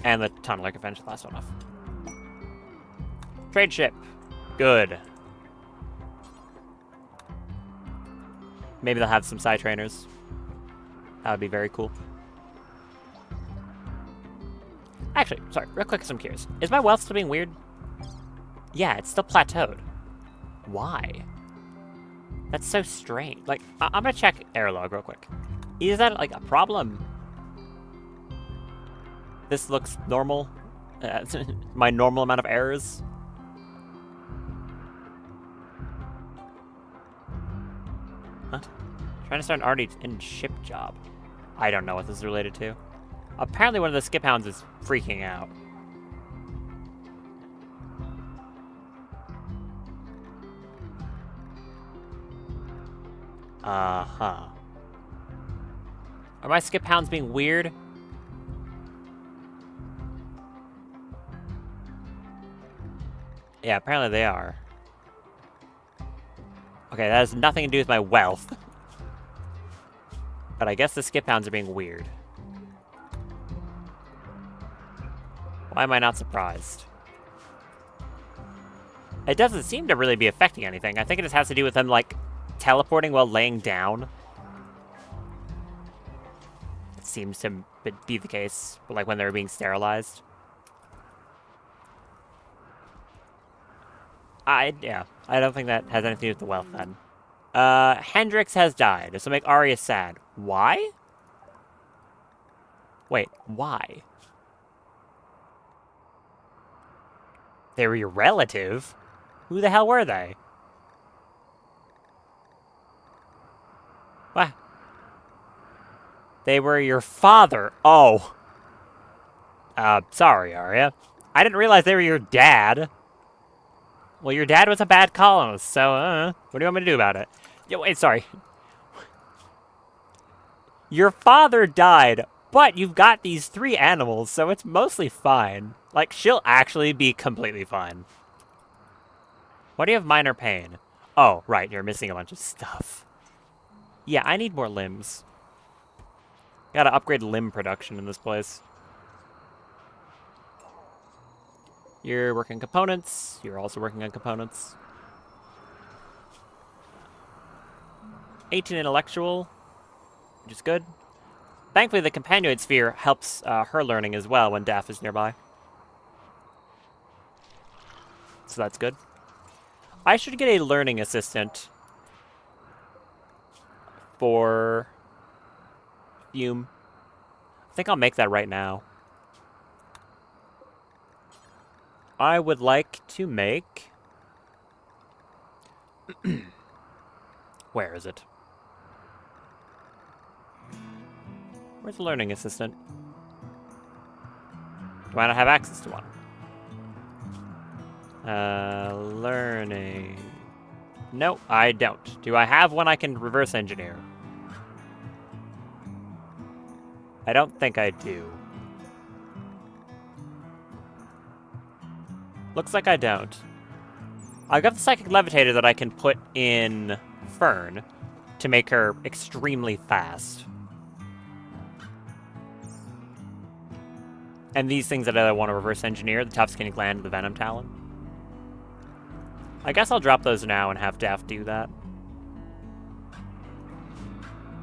And the tunneler can finish the last one off. Trade ship. Good. Maybe they'll have some Psi trainers. That would be very cool. Actually, sorry, real quick, 'cause I'm curious. Is my wealth still being weird? Yeah, it's still plateaued. Why? That's so strange. Like, I'm gonna check error log real quick. Is that, like, a problem? This looks normal. My normal amount of errors. What? Trying to start an already in ship job. I don't know what this is related to. Apparently one of the skip hounds is freaking out. Uh-huh. Are my skip hounds being weird? Yeah, apparently they are. Okay, that has nothing to do with my wealth. But I guess the skip hounds are being weird. Why am I not surprised? It doesn't seem to really be affecting anything. I think it just has to do with them, like, teleporting while laying down. It seems to be the case, like, when they were being sterilized. Yeah, I don't think that has anything to do with the wealth, then. Hendrix has died. This will make Arya sad. Why? Wait, why? They were your relative? Who the hell were they? What? They were your father. Oh. Sorry, Arya. I didn't realize they were your dad. Well, your dad was a bad colonist, so, what do you want me to do about it? Yo, wait, sorry. Your father died, but you've got these 3 animals, so it's mostly fine. Like, she'll actually be completely fine. Why do you have minor pain? Oh, right, you're missing a bunch of stuff. Yeah, I need more limbs. Gotta upgrade limb production in this place. You're working components. You're also working on components. 18 intellectual, which is good. Thankfully, the companion sphere helps her learning as well when Daff is nearby. So that's good. I should get a learning assistant for Fume. I think I'll make that right now. I would like to make... Where is it? Where's the learning assistant? Do I not have access to one? Learning... No, I don't. Do I have one I can reverse engineer? I don't think I do. Looks like I don't. I've got the Psychic Levitator that I can put in Fern to make her extremely fast. And these things that I want to reverse engineer, the Tough Skin Gland and the Venom Talon. I guess I'll drop those now and have Daff do that.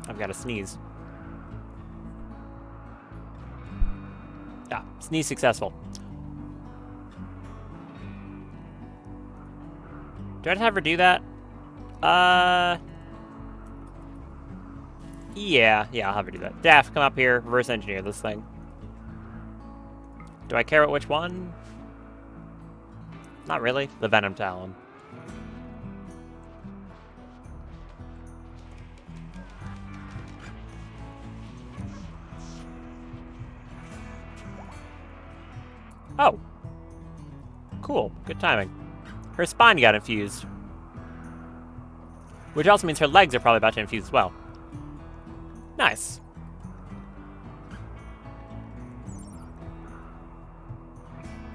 I've got to sneeze. Ah, sneeze successful. Do I have her do that? Yeah, I'll have her do that. Daff, come up here, reverse engineer this thing. Do I care about which one? Not really. The Venom Talon. Oh. Cool. Good timing. Her spine got infused. Which also means her legs are probably about to infuse as well. Nice.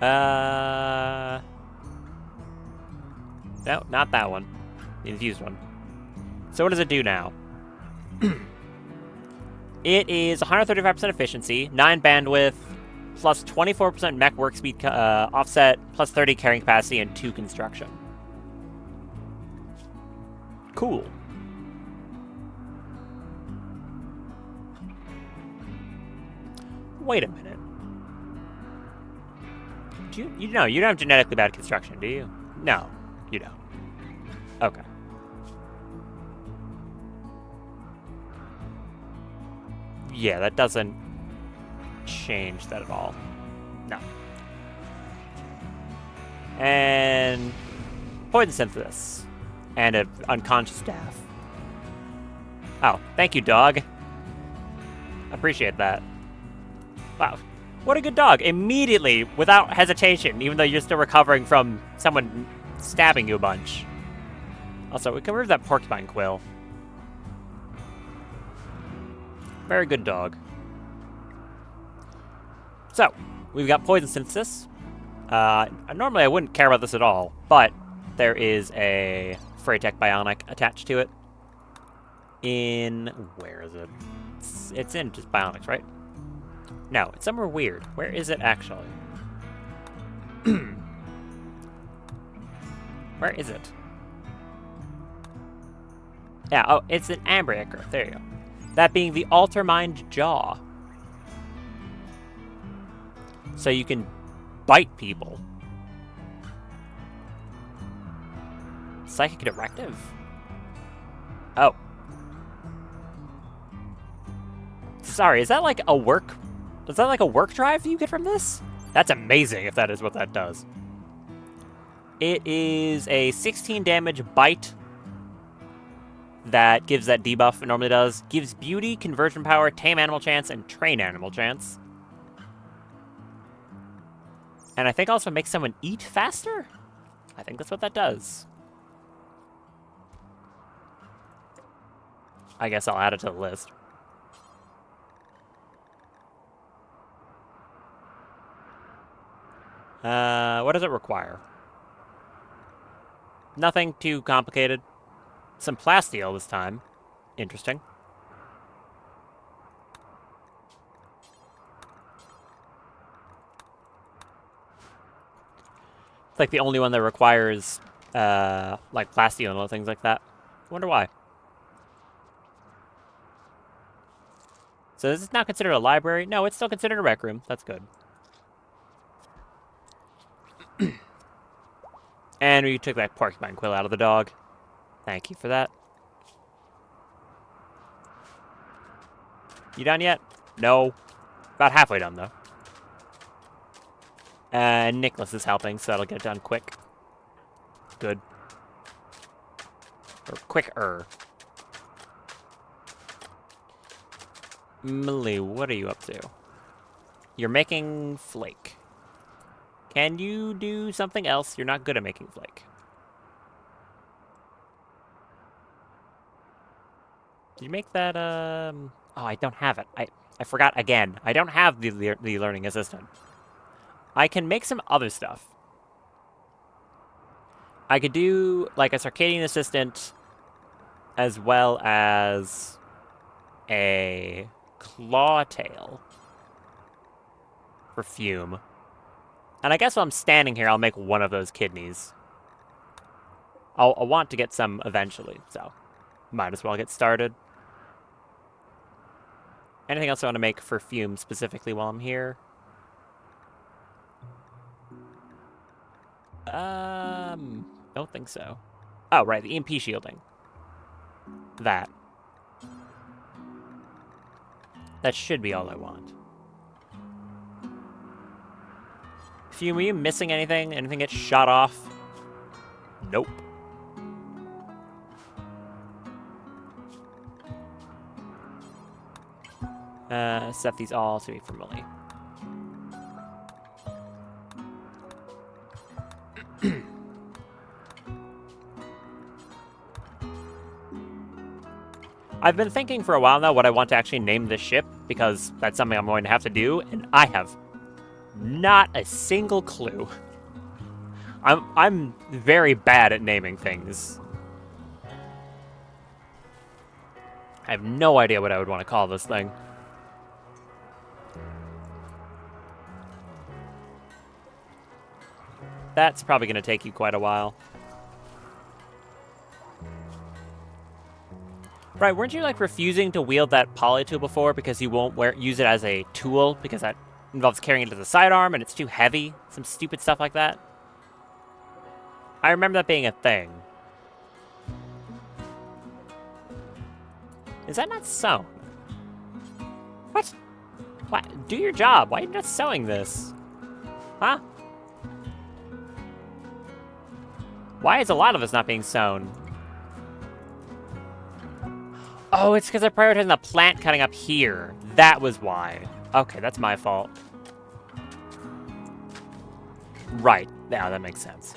No, not that one. The infused one. So what does it do now? It is 135% efficiency, 9 bandwidth, plus 24% mech work speed offset, plus 30 carrying capacity, and 2 construction. Cool. Wait a minute. You don't have genetically bad construction, do you? No, you don't. Okay. Yeah, that doesn't change that at all. No. And poison synthesis. And an unconscious Daff. Oh, thank you, dog. Appreciate that. Wow. What a good dog. Immediately, without hesitation, even though you're still recovering from someone stabbing you a bunch. Also, we can remove that porcupine quill. Very good dog. So, we've got poison synthesis. Normally I wouldn't care about this at all, but there is a Freytech Bionic attached to it. Where is it? It's in just Bionics, right? No, it's somewhere weird. Where is it actually? Where is it? Yeah, oh, it's an Ambriaker. There you go. That being the Altermind Jaw. So you can bite people. Psychic Directive? Oh. Sorry, is that like a work... Is that like a work drive you get from this? That's amazing if that is what that does. It is a 16 damage bite that gives that debuff it normally does. Gives beauty, conversion power, tame animal chance, and train animal chance. And I think also makes someone eat faster? I think that's what that does. I guess I'll add it to the list. What does it require? Nothing too complicated. Some plasteel this time. Interesting. It's like the only one that requires, like plasteel and other things like that. I wonder why. So this is not considered a library? No, it's still considered a rec room. That's good. And we took that porcupine quill out of the dog. Thank you for that. You done yet? No. About halfway done, though. Nicholas is helping, so that'll get it done quick. Good. Or quicker. Millie, what are you up to? You're making flake. Can you do something else? You're not good at making flake. Did you make that, Oh, I don't have it. I forgot again. I don't have the learning assistant. I can make some other stuff. I could do, like, a circadian assistant as well as a claw tail for Fume. And I guess while I'm standing here, I'll make one of those kidneys. I'll want to get some eventually, so might as well get started. Anything else I want to make for Fume specifically while I'm here? Don't think so. Oh, right, the EMP shielding. That should be all I want. Fume, were you missing anything? Anything get shot off? Nope. Set these all to be for Millie. I've been thinking for a while now what I want to actually name this ship, because that's something I'm going to have to do, and I have not a single clue. I'm very bad at naming things. I have no idea what I would want to call this thing. That's probably going to take you quite a while. Right, weren't you, like, refusing to wield that poly tool before because you won't use it as a tool because that involves carrying it as a sidearm and it's too heavy? Some stupid stuff like that? I remember that being a thing. Is that not sewn? What? What? Do your job. Why are you not sewing this? Huh? Why is a lot of this not being sewn? Oh, it's because they're prioritizing the plant cutting up here. That was why. Okay, that's my fault. Right. Yeah, that makes sense.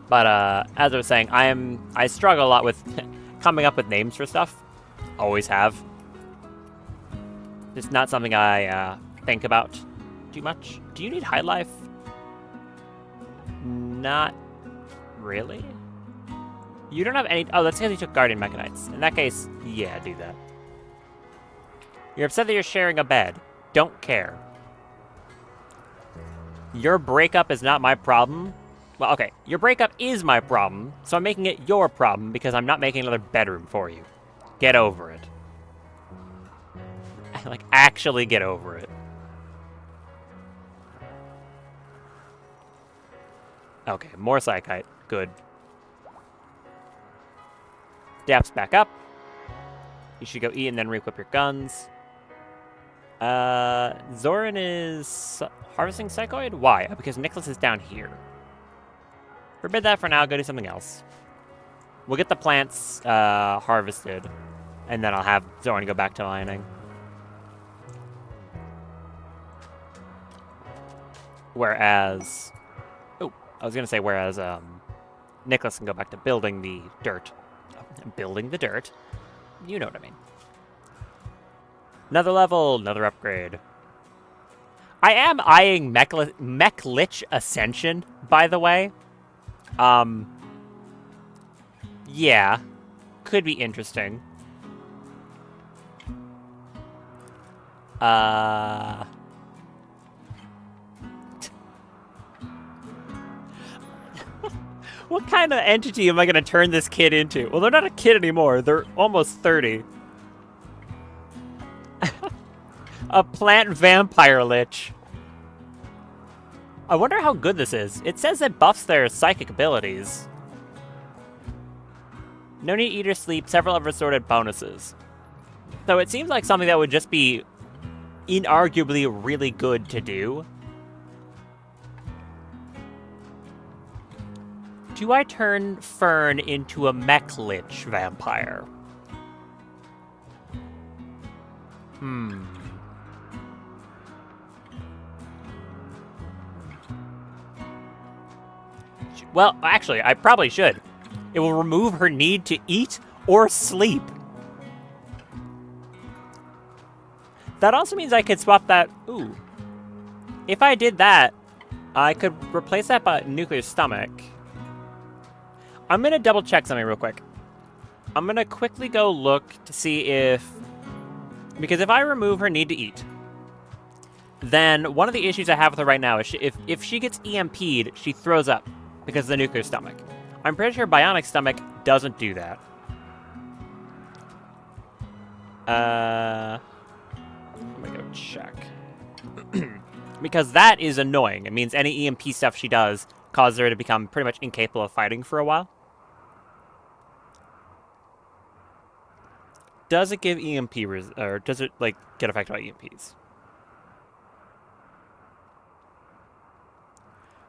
But, as I was saying, I struggle a lot with coming up with names for stuff. Always have. It's not something I, think about too much. Do you need high life? Not really. You don't have any... Oh, that's because you took Guardian Mechanites. In that case, yeah, do that. You're upset that you're sharing a bed. Don't care. Your breakup is not my problem. Well, okay, your breakup is my problem, so I'm making it your problem because I'm not making another bedroom for you. Get over it. Like, actually get over it. Okay, more Psychite. Good. Dap's back up. You should go eat and then re-equip your guns. Zoran is harvesting Psychoid? Why? Because Nicholas is down here. Forbid that for now, go do something else. We'll get the plants harvested, and then I'll have Zoran go back to mining. Whereas... Oh, I was going to say whereas Nicholas can go back to building the dirt. Building the dirt. You know what I mean. Another level, another upgrade. I am eyeing Mech Lich Ascension, by the way. Yeah. Could be interesting. What kind of entity am I going to turn this kid into? Well, they're not a kid anymore. They're almost 30. A plant vampire lich. I wonder how good this is. It says it buffs their psychic abilities. No need to eat or sleep, several other assorted bonuses. So it seems like something that would just be inarguably really good to do. Do I turn Fern into a Mech Lich vampire? Well, actually, I probably should. It will remove her need to eat or sleep. That also means I could swap that... Ooh. If I did that, I could replace that by nuclear stomach. I'm going to double check something real quick. I'm going to quickly go look to see if... Because if I remove her need to eat, then one of the issues I have with her right now is if she gets EMP'd, she throws up because of the nuclear stomach. I'm pretty sure bionic stomach doesn't do that. Let me go check. Because that is annoying. It means any EMP stuff she does causes her to become pretty much incapable of fighting for a while. Does it give EMP or does it like get affected by EMPs?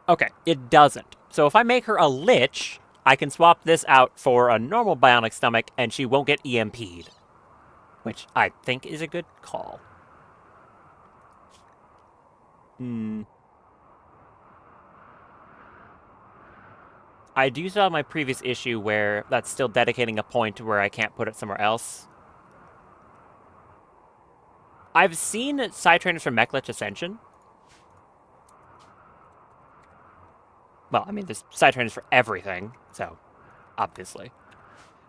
Okay, it doesn't. So if I make her a lich, I can swap this out for a normal bionic stomach and she won't get EMP'd. Which I think is a good call. I do still have my previous issue where that's still dedicating a point where I can't put it somewhere else. I've seen side trainers for Mech Lich Ascension. Well, I mean, there's side trainers for everything, so obviously.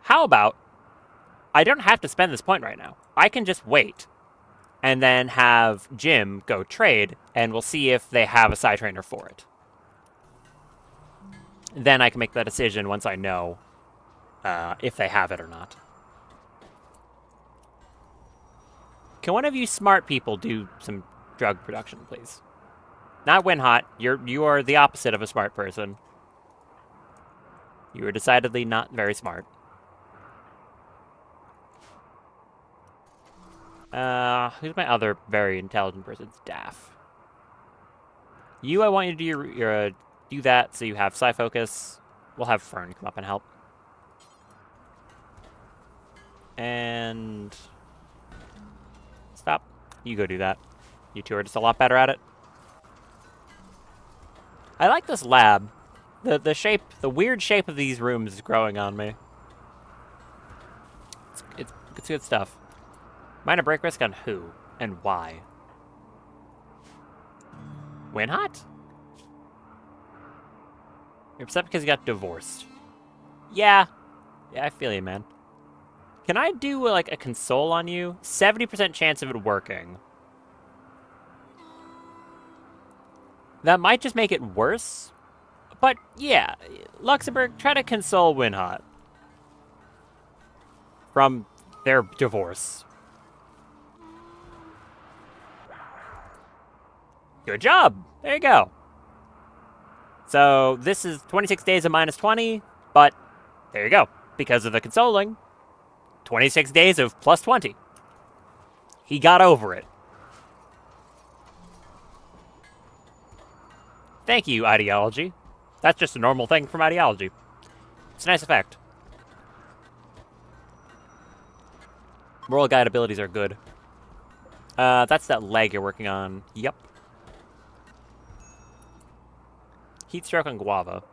How about I don't have to spend this point right now. I can just wait and then have Jim go trade, and we'll see if they have a side trainer for it. Then I can make that decision once I know if they have it or not. Can one of you smart people do some drug production, please? Not Winhot. You are the opposite of a smart person. You are decidedly not very smart. Who's my other very intelligent person? It's Daff. You, I want you to do do that so you have Psi Focus. We'll have Fern come up and help. And... Stop. You go do that. You two are just a lot better at it. I like this lab. The shape, the weird shape of these rooms is growing on me. It's good stuff. Minor break risk on who and why? Winhot? You're upset because you got divorced. Yeah. Yeah, I feel you, man. Can I do, like, a console on you? 70% chance of it working. That might just make it worse. But yeah, Luxembourg, try to console Winhot from their divorce. Good job. There you go. So this is 26 days of minus 20, but there you go. Because of the consoling, 26 days of plus 20. He got over it. Thank you, ideology. That's just a normal thing from ideology. It's a nice effect. Moral guide abilities are good. That's that leg you're working on. Yep. Heat stroke on guava.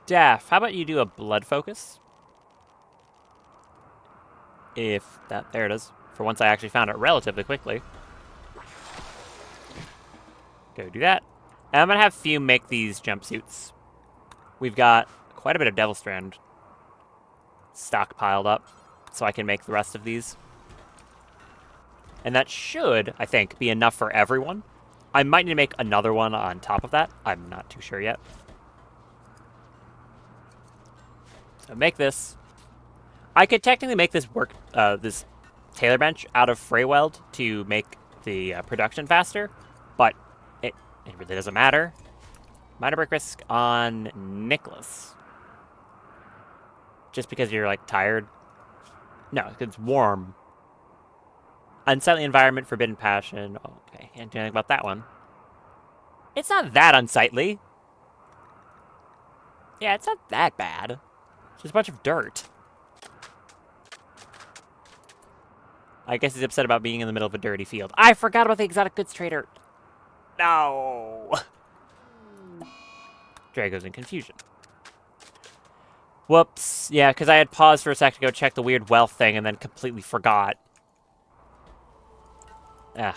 Daff, how about you do a blood focus? If that, there it is. For once I actually found it relatively quickly. Go do that. And I'm gonna have Fume make these jumpsuits. We've got quite a bit of Devil Strand stockpiled up, so I can make the rest of these. And that should, I think, be enough for everyone. I might need to make another one on top of that. I'm not too sure yet. So make this. I could technically make this work, this Tailor Bench out of Freyweld to make the production faster, but it really doesn't matter. Minor break risk on Nicholas. Just because you're, like, tired? No, it's warm. Unsightly environment, forbidden passion. Oh, okay, can't do anything about that one. It's not that unsightly. Yeah, it's not that bad. It's just a bunch of dirt. I guess he's upset about being in the middle of a dirty field. I forgot about the exotic goods trader. No. Drago's in confusion. Whoops. Yeah, because I had paused for a sec to go check the weird wealth thing and then completely forgot. Ugh.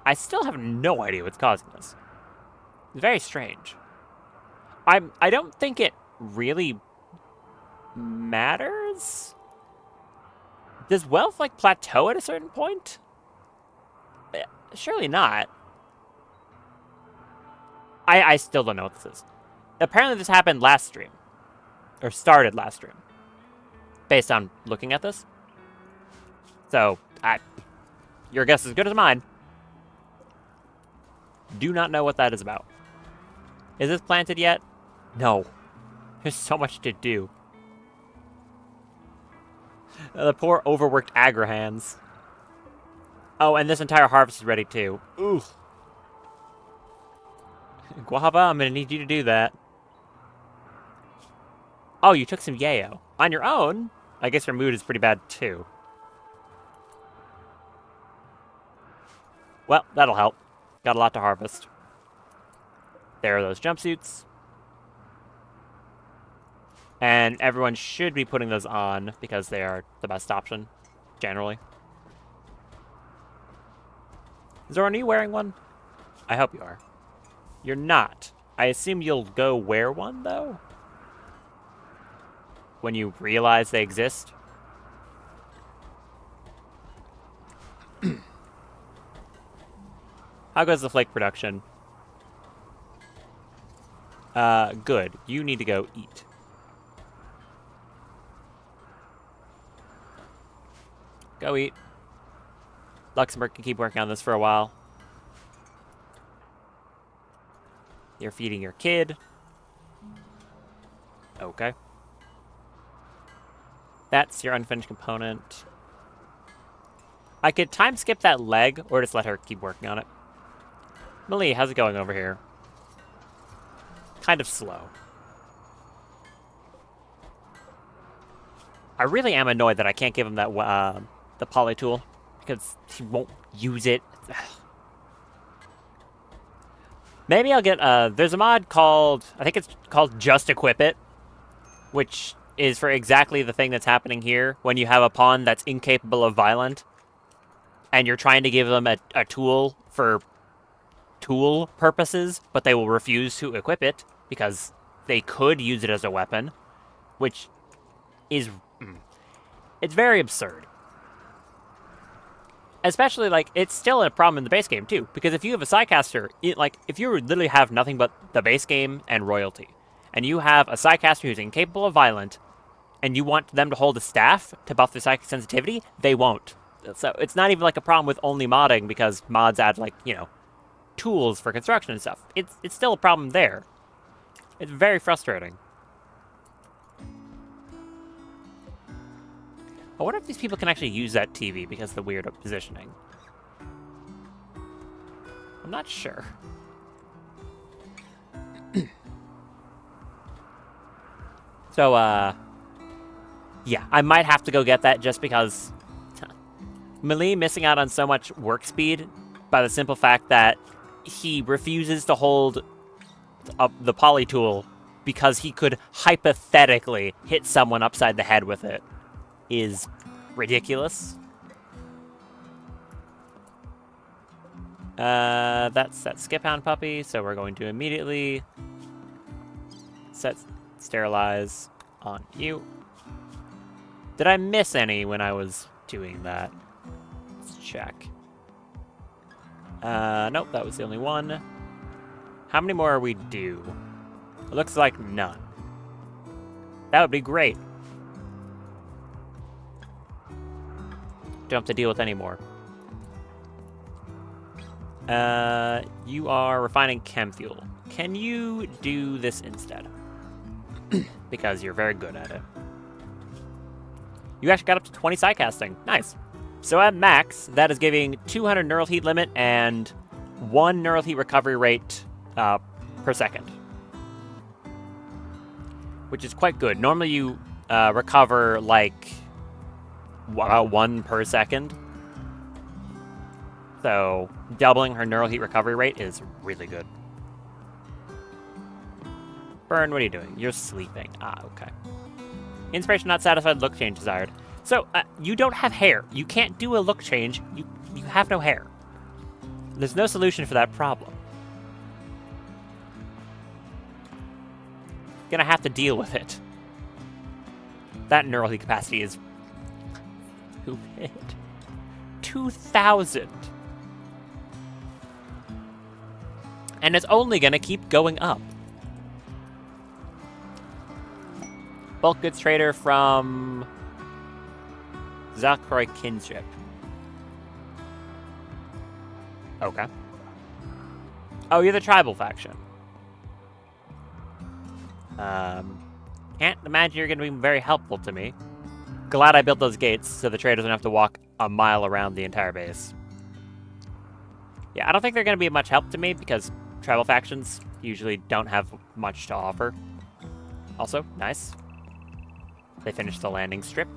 I still have no idea what's causing this. It's very strange. I don't think it really matters. Does wealth, like, plateau at a certain point? Surely not. I still don't know what this is. Apparently this happened last stream. Or started last stream. Based on looking at this. So, your guess is as good as mine. Do not know what that is about. Is this planted yet? No. There's so much to do. The poor overworked Agrahans. Oh, and this entire harvest is ready too. Ooh. Guava, I'm gonna need you to do that. Oh, you took some yayo. On your own? I guess your mood is pretty bad too. Well, that'll help. Got a lot to harvest. There are those jumpsuits. And everyone should be putting those on because they are the best option, generally. Zoran, are you wearing one? I hope you are. You're not. I assume you'll go wear one, though? When you realize they exist? How goes the flake production? Good. You need to go eat. Go eat. Luxembourg can keep working on this for a while. You're feeding your kid. Okay. That's your unfinished component. I could time skip that leg, or just let her keep working on it. Malie, how's it going over here? Kind of slow. I really am annoyed that I can't give him that the poly tool, because he won't use it. Maybe I'll get, there's a mod called, I think it's called Just Equip It, which is for exactly the thing that's happening here, when you have a pawn that's incapable of violent, and you're trying to give them a tool for tool purposes, but they will refuse to equip it, because they could use it as a weapon, which is, it's very absurd. Especially, like, it's still a problem in the base game, too. Because if you have a Psycaster, if you literally have nothing but the base game and royalty, and you have a Psycaster who's incapable of violent, and you want them to hold a staff to buff their psychic sensitivity, they won't. So it's not even, like, a problem with only modding, because mods add, like, you know, tools for construction and stuff. It's still a problem there. It's very frustrating. I wonder if these people can actually use that TV because of the weird positioning. I'm not sure. So, yeah, I might have to go get that just because Melee missing out on so much work speed by the simple fact that he refuses to hold up the poly tool because he could hypothetically hit someone upside the head with it is ridiculous. That's that skip hound puppy, so we're going to immediately set sterilize on you. Did I miss any when I was doing that? Let's check. Nope, that was the only one. How many more are we due? It looks like none. That would be great. Don't have to deal with any more. You are refining chem fuel. Can you do this instead? Because you're very good at it. You actually got up to 20 Psycasting. Nice. So at max, that is giving 200 neural heat limit and 1 neural heat recovery rate per second. Which is quite good. Normally you recover like 1 per second. So doubling her neural heat recovery rate is really good. Burn, what are you doing? You're sleeping. Ah, okay. Inspiration not satisfied, look change desired. So, you don't have hair. You can't do a look change. You have no hair. There's no solution for that problem. Gonna have to deal with it. That neural heat capacity is stupid. 2,000. And it's only gonna keep going up. Bulk goods trader from Zakroy Kinship. Okay. Oh, you're the tribal faction. Can't imagine you're going to be very helpful to me. Glad I built those gates so the traders don't have to walk a mile around the entire base. Yeah, I don't think they're going to be much help to me because tribal factions usually don't have much to offer. Also, nice. They finished the landing strip.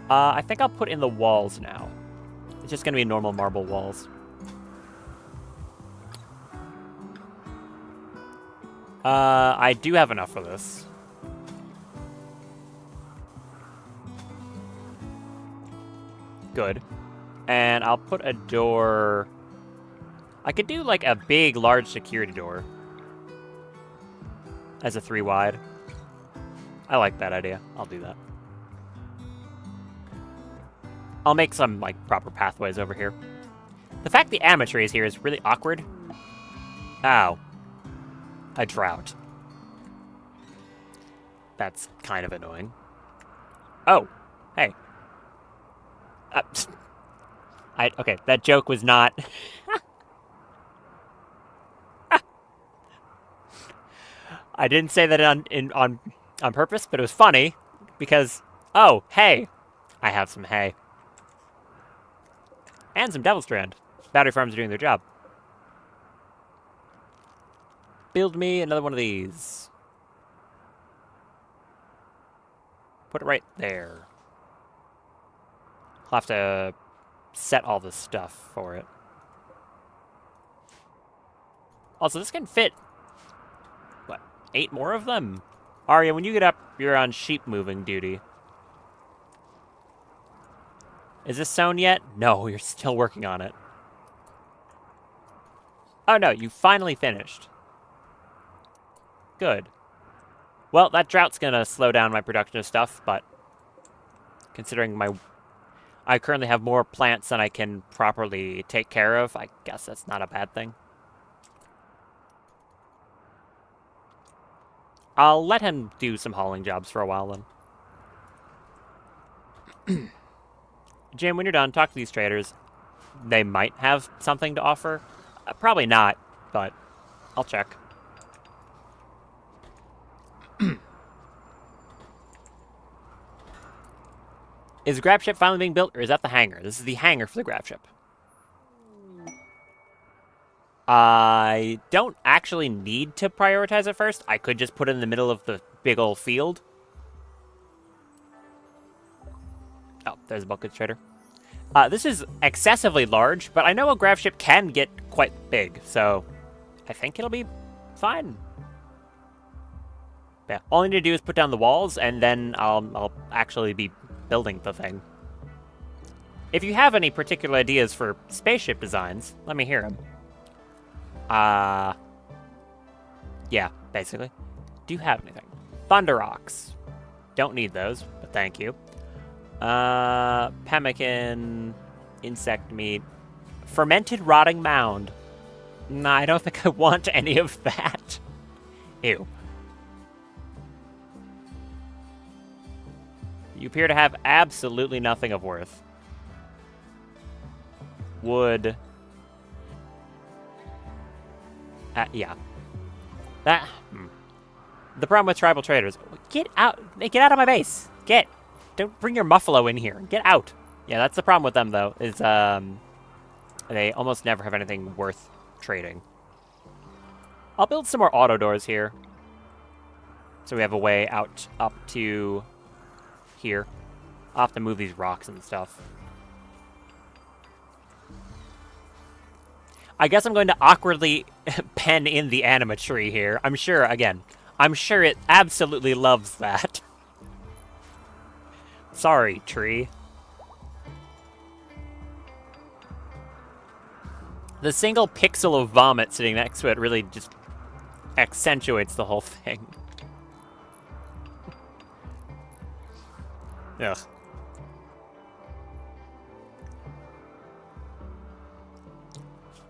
I think I'll put in the walls now. It's just going to be normal marble walls. I do have enough for this. Good. And I'll put a door... I could do, like, a big, large security door. As a 3 wide. I like that idea. I'll do that. I'll make some, like, proper pathways over here. The fact the amateur is here is really awkward. Ow. A drought. That's kind of annoying. Oh. Hey. Okay, that joke was not... I didn't say that on purpose, but it was funny because, oh, hay. I have some hay. And some Devil Strand. Battery farms are doing their job. Build me another one of these. Put it right there. I'll have to set all this stuff for it. Also, this can fit, what, 8 more of them? Arya, when you get up, you're on sheep moving duty. Is this sewn yet? No, you're still working on it. Oh no, you finally finished. Good. Well, that drought's gonna slow down my production of stuff, but considering my I currently have more plants than I can properly take care of. I guess that's not a bad thing. I'll let him do some hauling jobs for a while then. Jim, when you're done, talk to these traders. They might have something to offer. Probably not, but I'll check. Is the grab ship finally being built, or is that the hangar? This is the hangar for the grab ship. I don't actually need to prioritize it first. I could just put it in the middle of the big old field. Oh, there's a bulk goods trader. This is excessively large, but I know a grab ship can get quite big, so I think it'll be fine. Yeah, all I need to do is put down the walls, and then I'll actually be building the thing. If you have any particular ideas for spaceship designs, let me hear them. Yeah, basically. Do you have anything? Thunder Rocks. Don't need those, but thank you. Pemmican, insect meat, fermented rotting mound. Nah, I don't think I want any of that. Ew. You appear to have absolutely nothing of worth. Wood. Yeah. That. The problem with tribal traders. Get out. Get out of my base. Get. Don't bring your muffalo in here. Get out. Yeah, that's the problem with them, though, is they almost never have anything worth trading. I'll build some more auto doors here. So we have a way out up to here. I'll have to move these rocks and stuff. I guess I'm going to awkwardly pen in the anima tree here. I'm sure it absolutely loves that. Sorry, tree. The single pixel of vomit sitting next to it really just accentuates the whole thing. Ugh.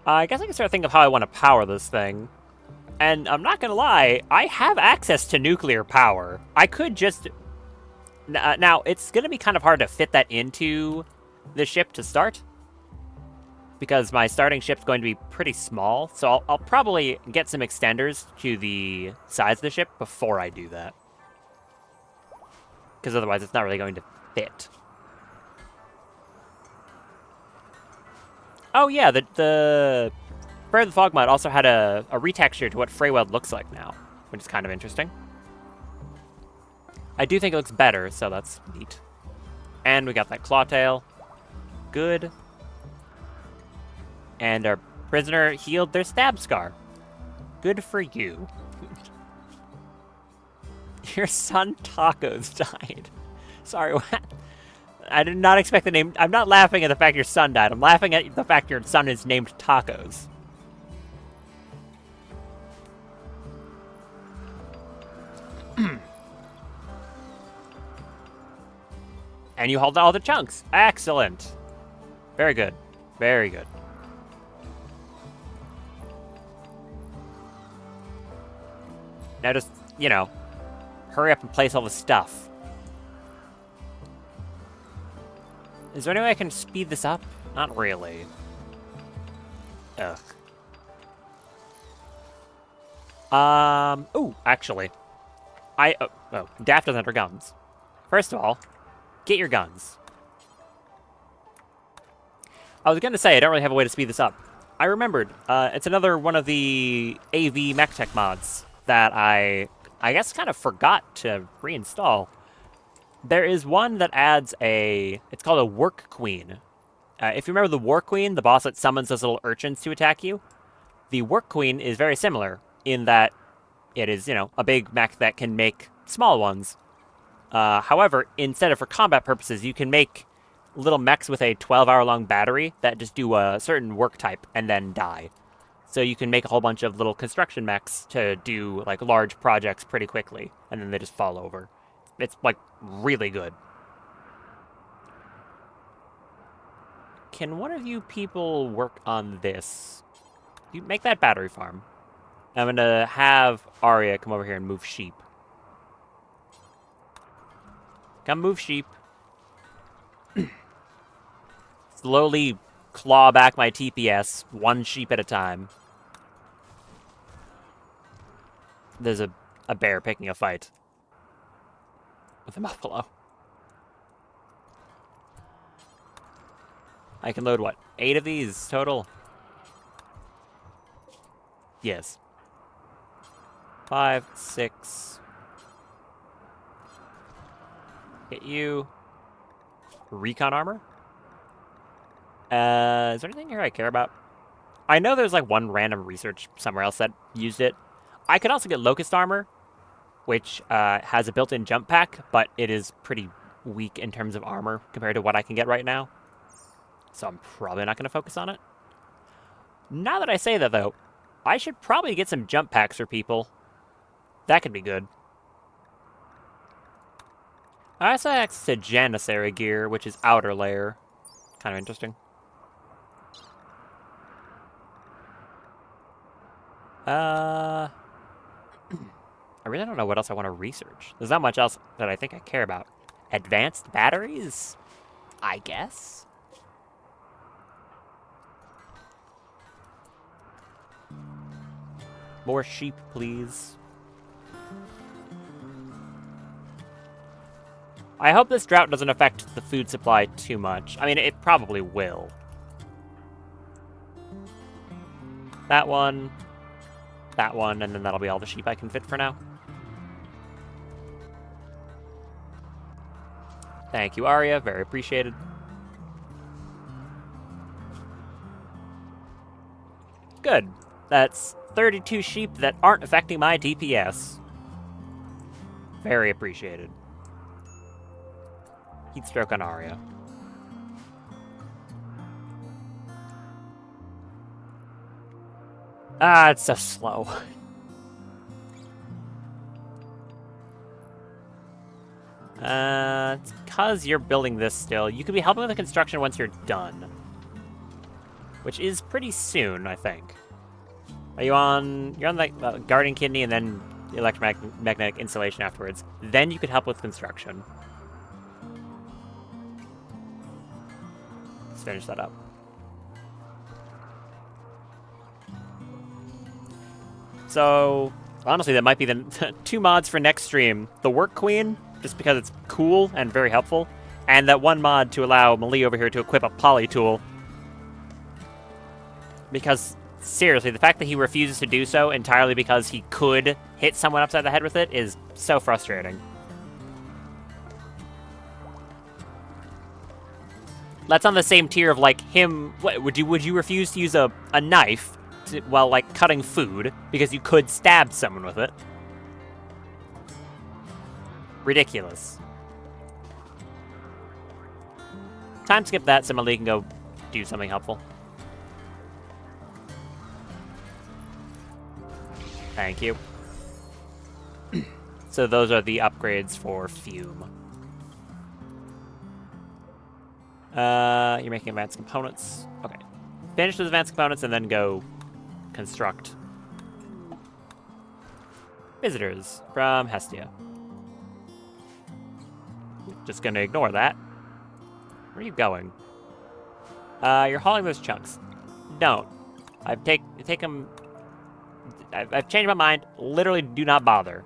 I guess I can start thinking of how I want to power this thing. And I'm not gonna lie, I have access to nuclear power. I could just... now, it's gonna be kind of hard to fit that into the ship to start. Because my starting ship's going to be pretty small. So I'll probably get some extenders to the size of the ship before I do that. Because otherwise it's not really going to fit. Oh yeah, the Prayer of the Fog mod also had a retexture to what Freyweld looks like now, which is kind of interesting. I do think it looks better, so that's neat. And we got that Clawtail. Good. And our prisoner healed their stab scar. Good for you. Your son Tacos died. Sorry, what? I did not expect the name. I'm not laughing at the fact your son died. I'm laughing at the fact your son is named Tacos. And you hauled all the chunks. Excellent. Very good. Very good. Now just, you know, hurry up and place all the stuff. Is there any way I can speed this up? Not really. Ugh. Ooh, actually. Daft doesn't have her guns. First of all, get your guns. I was gonna say, I don't really have a way to speed this up. I remembered, it's another one of the AV mech tech mods that I guess kind of forgot to reinstall. There is one that adds it's called a Work Queen. If you remember the War Queen, the boss that summons those little urchins to attack you, the Work Queen is very similar in that it is, you know, a big mech that can make small ones. However, instead of for combat purposes, you can make little mechs with a 12-hour-long battery that just do a certain work type and then die. So you can make a whole bunch of little construction mechs to do, like, large projects pretty quickly, and then they just fall over. It's, like, really good. Can one of you people work on this? You make that battery farm. I'm gonna have Arya come over here and move sheep. Come move sheep. Slowly claw back my TPS, one sheep at a time. There's a bear picking a fight with a buffalo. I can load, what, 8 of these total? Yes. 5, 6. Hit you. Recon armor? Is there anything here I care about? I know there's like one random research somewhere else that used it. I could also get Locust armor, which has a built-in jump pack, but it is pretty weak in terms of armor compared to what I can get right now. So I'm probably not going to focus on it. Now that I say that, though, I should probably get some jump packs for people. That could be good. I also have access to Janissary gear, which is outer layer. Kind of interesting. I really don't know what else I want to research. There's not much else that I think I care about. Advanced batteries? I guess? More sheep, please. I hope this drought doesn't affect the food supply too much. I mean, it probably will. That one, and then that'll be all the sheep I can fit for now. Thank you, Arya. Very appreciated. Good. That's 32 sheep that aren't affecting my DPS. Very appreciated. Heat stroke on Arya. Ah, it's so slow. It's because you're building this still. You could be helping with the construction once you're done. Which is pretty soon, I think. Are you on... You're on the guardian kidney and then the electromagnetic installation afterwards. Then you could help with construction. Let's finish that up. So, honestly, that might be the 2 mods for next stream. The Work Queen, just because it's cool and very helpful, and that 1 mod to allow Mali over here to equip a poly tool. Because, seriously, the fact that he refuses to do so entirely because he could hit someone upside the head with it is so frustrating. That's on the same tier of, like, him... What, would you refuse to use a knife while, like, cutting food because you could stab someone with it? Ridiculous. Time skip that so Mali can go do something helpful. Thank you. So those are the upgrades for Fume. You're making advanced components. Okay. Finish with advanced components and then go construct. Visitors from Hestia. Just gonna ignore that. Where are you going? You're hauling those chunks. Don't. I've changed my mind. Literally do not bother.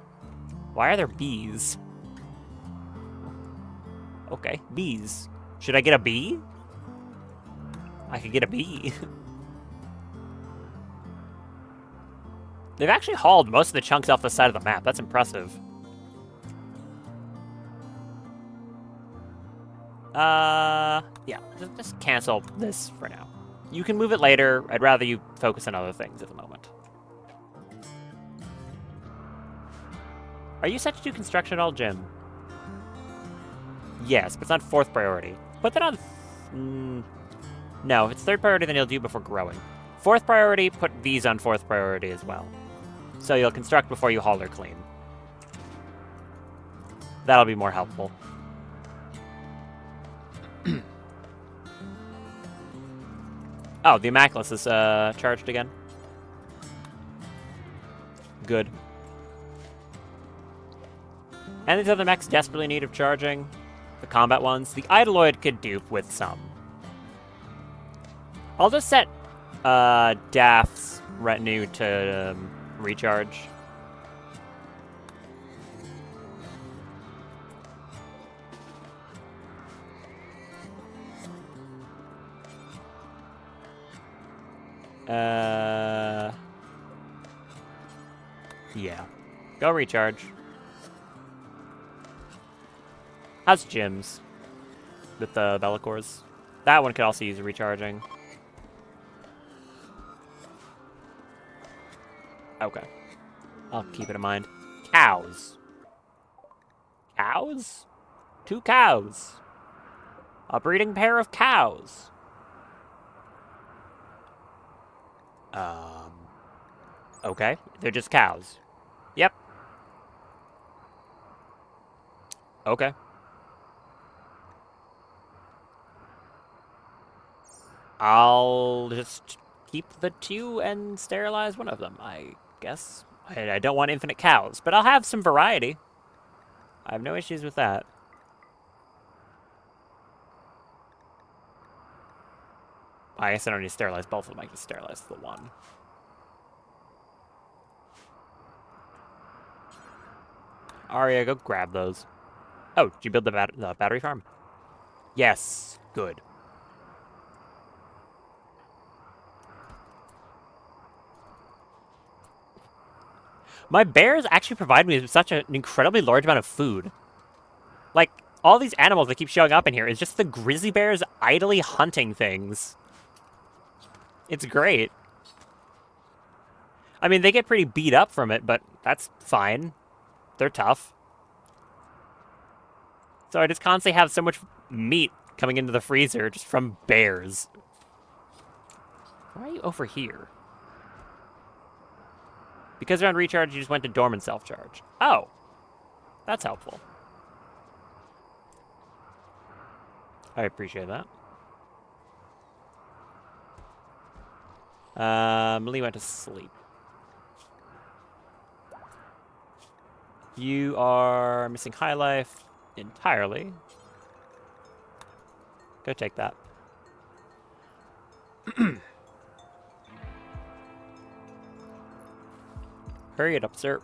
Why are there bees? Okay, bees. Should I get a bee? I could get a bee. They've actually hauled most of the chunks off the side of the map. That's impressive. Yeah, just cancel this for now. You can move it later. I'd rather you focus on other things at the moment. Are you set to do construction at all, Jim? Yes, but it's not 4th priority. Put that on... no, if it's 3rd priority, then you'll do before growing. 4th priority, put these on 4th priority as well. So you'll construct before you haul or clean. That'll be more helpful. Oh, the Immaculus is charged again. Good. And these other mechs desperately in need of charging. The combat ones. The Idoloid could dupe with some. I'll just set Daft's retinue to recharge. Yeah. Go recharge. How's Jim's? With the Bellicors? That one could also use recharging. Okay. I'll keep it in mind. Cows. Cows? 2 cows. A breeding pair of cows. Okay. They're just cows. Yep. Okay. I'll just keep the 2 and sterilize one of them, I guess. I don't want infinite cows, but I'll have some variety. I have no issues with that. I guess I don't need to sterilize both of them. I can sterilize the one. Arya, go grab those. Oh, did you build the battery farm? Yes. Good. My bears actually provide me with such an incredibly large amount of food. Like, all these animals that keep showing up in here is just the grizzly bears idly hunting things. It's great. I mean, they get pretty beat up from it, but that's fine. They're tough. So I just constantly have so much meat coming into the freezer just from bears. Why are you over here? Because they're on recharge, you just went to dormant self-charge. Oh. That's helpful. I appreciate that. Lee went to sleep. You are missing high life entirely. Go take that. Hurry it up, sir.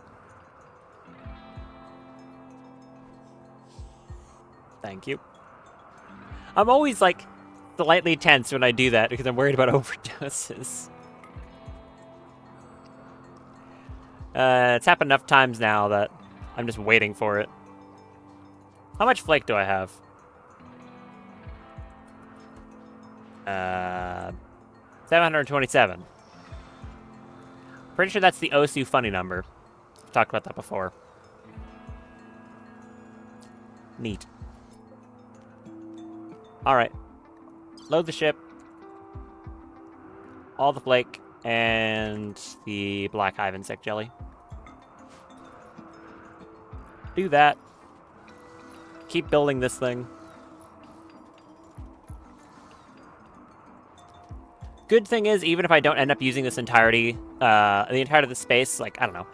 Thank you. I'm always, like, slightly tense when I do that because I'm worried about overdoses. It's happened enough times now that I'm just waiting for it. How much flake do I have? 727. Pretty sure that's the Osu funny number. I've talked about that before. Neat. Alright. Load the ship. All the flake. And the black hive insect jelly. Do that. Keep building this thing. Good thing is, even if I don't end up using this entirety, the entirety of the space, like, I don't know,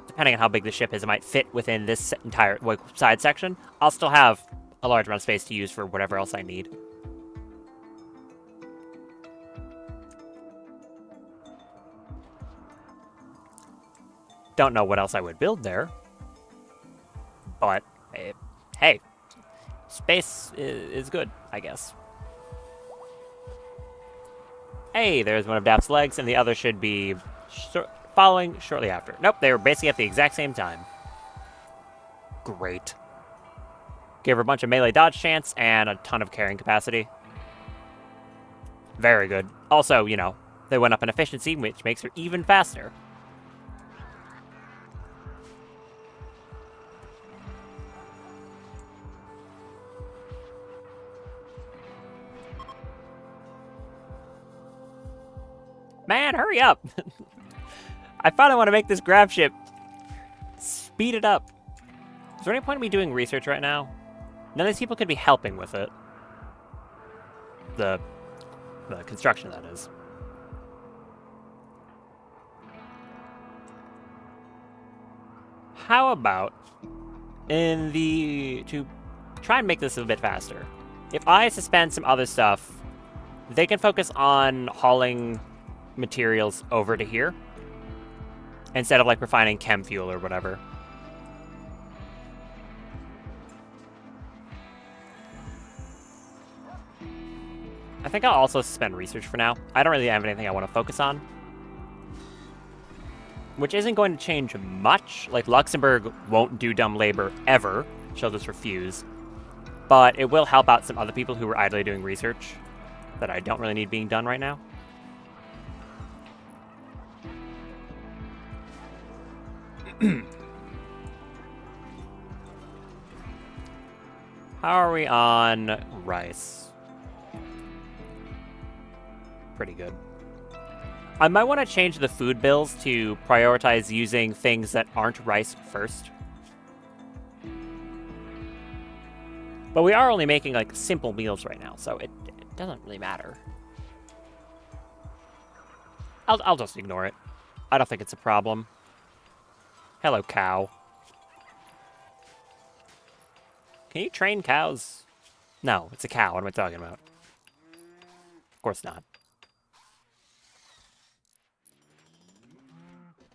depending on how big the ship is, it might fit within this entire side section. I'll still have a large amount of space to use for whatever else I need. Don't know what else I would build there. But, hey, space is good, I guess. Hey, there's one of Daft's legs, and the other should be following shortly after. Nope, they were basically at the exact same time. Great. Gave her a bunch of melee dodge chance and a ton of carrying capacity. Very good. Also, you know, they went up in efficiency, which makes her even faster. Man, hurry up! I finally want to make this grab ship. Speed it up. Is there any point in me doing research right now? None of these people could be helping with it. The construction, that is. How about to try and make this a bit faster, if I suspend some other stuff, they can focus on hauling materials over to here instead of like refining chem fuel or whatever. I think I'll also suspend research for now. I don't really have anything I want to focus on, which isn't going to change much. Like, Luxembourg won't do dumb labor ever. She'll just refuse. But it will help out some other people who are idly doing research that I don't really need being done right now. How are we on rice? Pretty good. I might want to change the food bills to prioritize using things that aren't rice first. But we are only making, like, simple meals right now, so it doesn't really matter. I'll just ignore it. I don't think it's a problem. Hello, cow. Can you train cows? No, it's a cow. What am I talking about? Of course not.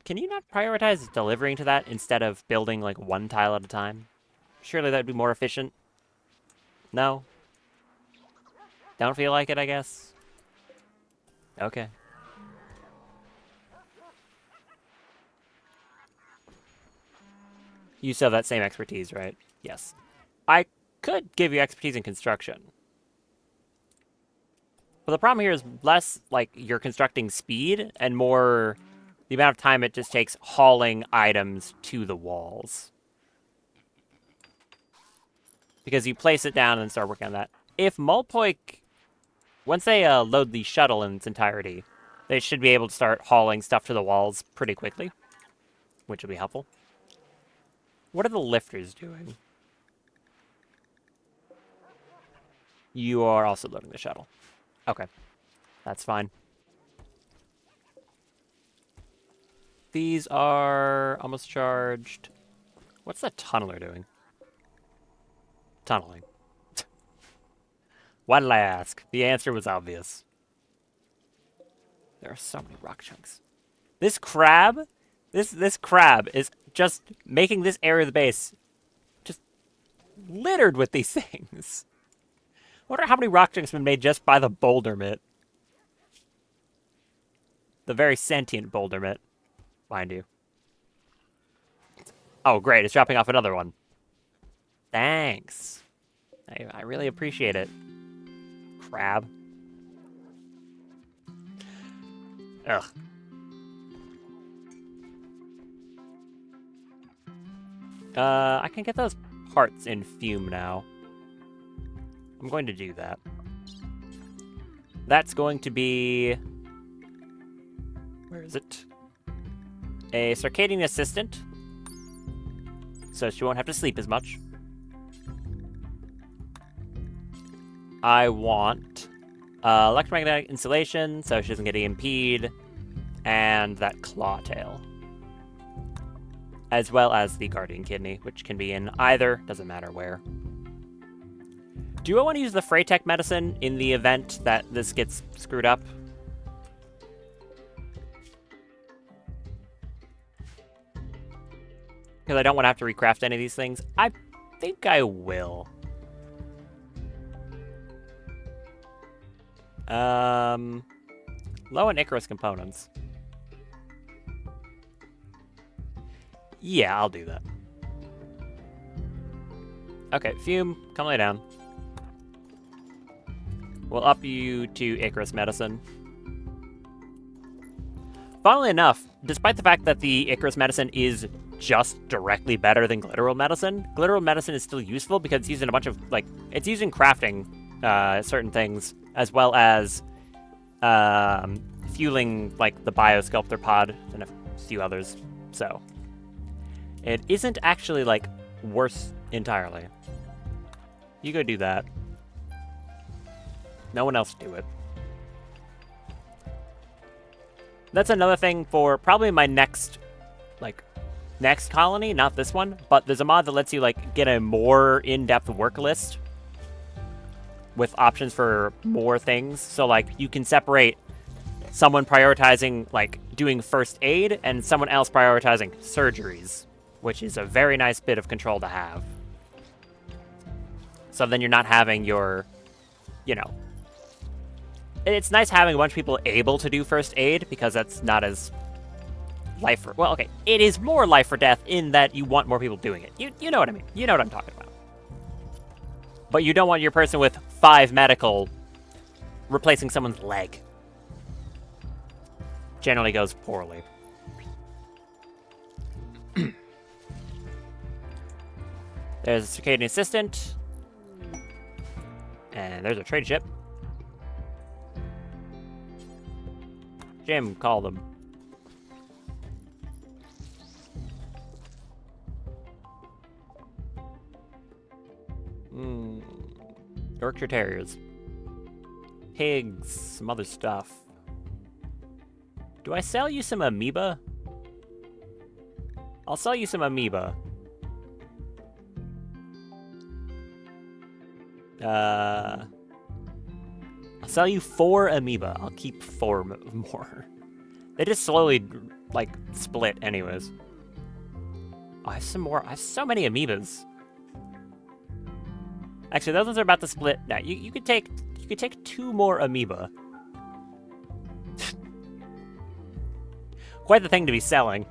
Can you not prioritize delivering to that instead of building, like, one tile at a time? Surely that would be more efficient. No? Don't feel like it, I guess? Okay. You still have that same expertise, right? Yes. I could give you expertise in construction. But the problem here is less, like, you're constructing speed and more the amount of time it just takes hauling items to the walls. Because you place it down and start working on that. If Mulpoik, once they load the shuttle in its entirety, they should be able to start hauling stuff to the walls pretty quickly, which will be helpful. What are the lifters doing? You are also loading the shuttle. Okay, that's fine. These are almost charged. What's the tunneler doing? Tunneling. Why did I ask? The answer was obvious. There are so many rock chunks. This crab, this crab is just making this area of the base just littered with these things. I wonder how many rock chunks have been made just by the boulder mitt. The very sentient boulder mitt, mind you. Oh, great. It's dropping off another one. Thanks. I really appreciate it. Crab. Ugh. I can get those parts in Fume now. I'm going to do that. That's going to be... Where is it? A circadian assistant. So she won't have to sleep as much. I want electromagnetic insulation, so she doesn't get EMP'd, and that claw tail. As well as the guardian kidney, which can be in either, doesn't matter where. Do I want to use the Freytech medicine in the event that this gets screwed up? Because I don't want to have to recraft any of these things. I think I will. Low on Icarus components. Yeah, I'll do that. Okay, Fume, come lay down. We'll up you to Icarus medicine. Funnily enough, despite the fact that the Icarus medicine is just directly better than Glitteral medicine is still useful because it's using a bunch of, like, it's using crafting certain things, as well as fueling, like, the Biosculptor pod and a few others, so it isn't actually, like, worse entirely. You go do that. No one else do it. That's another thing for probably my next, like, next colony, not this one, but there's a mod that lets you, like, get a more in-depth work list with options for more things. So, like, you can separate someone prioritizing, like, doing first aid and someone else prioritizing surgeries, which is a very nice bit of control to have. So then you're not having your, you know... It's nice having a bunch of people able to do first aid, because that's not as life or... Well, okay, it is more life or death in that you want more people doing it. You know what I mean. You know what I'm talking about. But you don't want your person with 5 medical replacing someone's leg. Generally goes poorly. There's a Circadian Assistant. And there's a trade ship. Jim, call them. Yorkshire Terriers. Pigs, some other stuff. Do I sell you some amoeba? I'll sell you some amoeba. I'll sell you 4 amoeba. I'll keep 4 more. They just slowly, like, split anyways. Oh, I have some more. I have so many amoebas. Actually, those ones are about to split. Now, you could take 2 more amoeba. Quite the thing to be selling.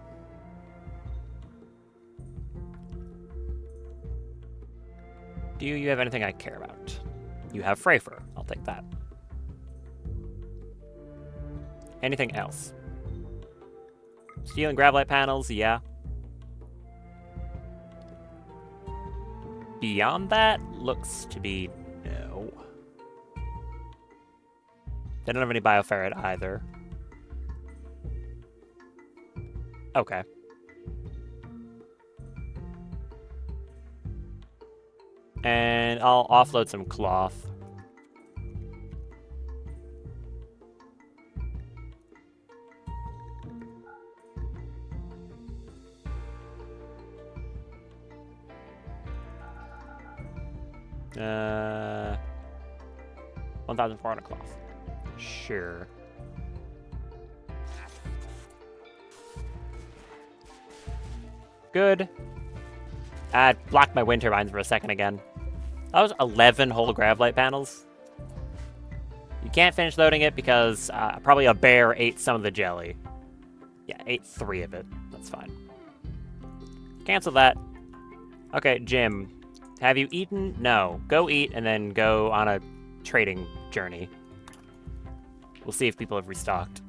Do you have anything I care about? You have Freyfer. I'll take that. Anything else? Steel and gravelite panels, yeah. Beyond that, looks to be no. They don't have any bioferret either. Okay. And I'll offload some cloth. Uh, 1,400 cloth. Sure. Good. Blocked my wind turbines for a second again. That was 11 whole gravelite panels. You can't finish loading it because probably a bear ate some of the jelly. Yeah, ate 3 of it. That's fine. Cancel that. Okay, Jim. Have you eaten? No. Go eat and then go on a trading journey. We'll see if people have restocked.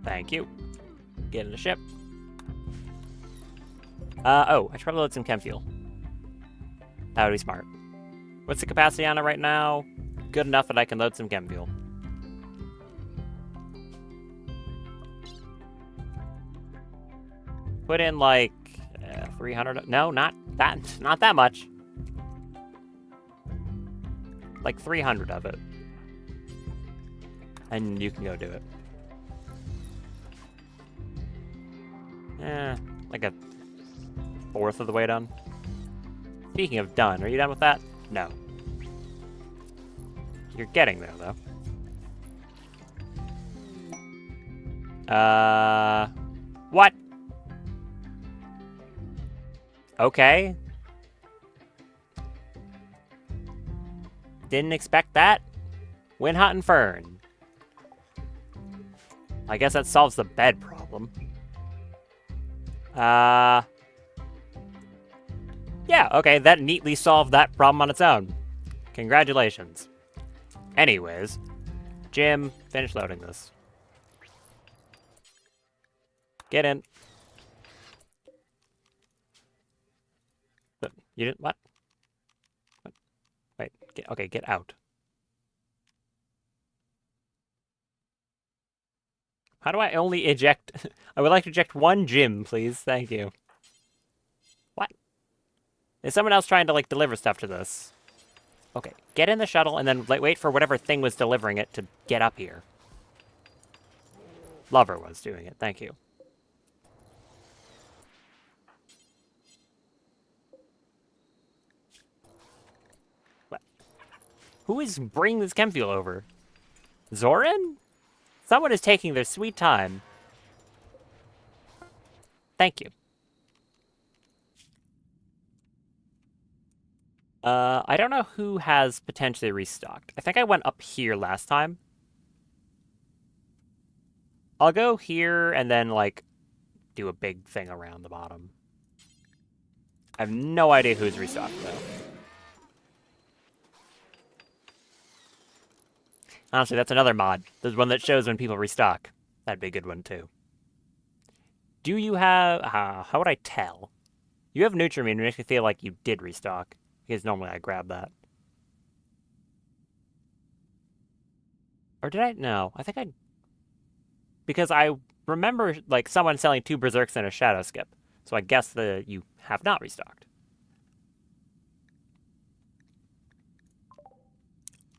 Thank you. Get in the ship. Oh, I should probably load some chem fuel. That would be smart. What's the capacity on it right now? Good enough that I can load some chem fuel. Put in like 300. No, not that much. Like 300 of it. And you can go do it. Like a 1/4 of the way done. Speaking of done, are you done with that? No. You're getting there, though. What? Okay. Didn't expect that. Wind, hot, and fern. I guess that solves the bed problem. Yeah, okay, that neatly solved that problem on its own. Congratulations. Anyways, Jim, finish loading this. Get in. You didn't, what? Wait, okay, get out. How do I only eject? I would like to eject 1 Jim, please. Thank you. What? Is someone else trying to, like, deliver stuff to this? Okay, get in the shuttle and then wait for whatever thing was delivering it to get up here. Lover was doing it. Thank you. What? Who is bringing this chem fuel over? Zoran? Someone is taking their sweet time. Thank you. I don't know who has potentially restocked. I think I went up here last time. I'll go here and then, like, do a big thing around the bottom. I have no idea who's restocked, though. Honestly, that's another mod. There's one that shows when people restock. That'd be a good one, too. Do you have... how would I tell? You have Nutrimine, it makes me feel like you did restock. Because normally I grab that. Or did I? No, I think I... Because I remember, like, someone selling 2 Berserks and a Shadow Skip. So I guess that you have not restocked.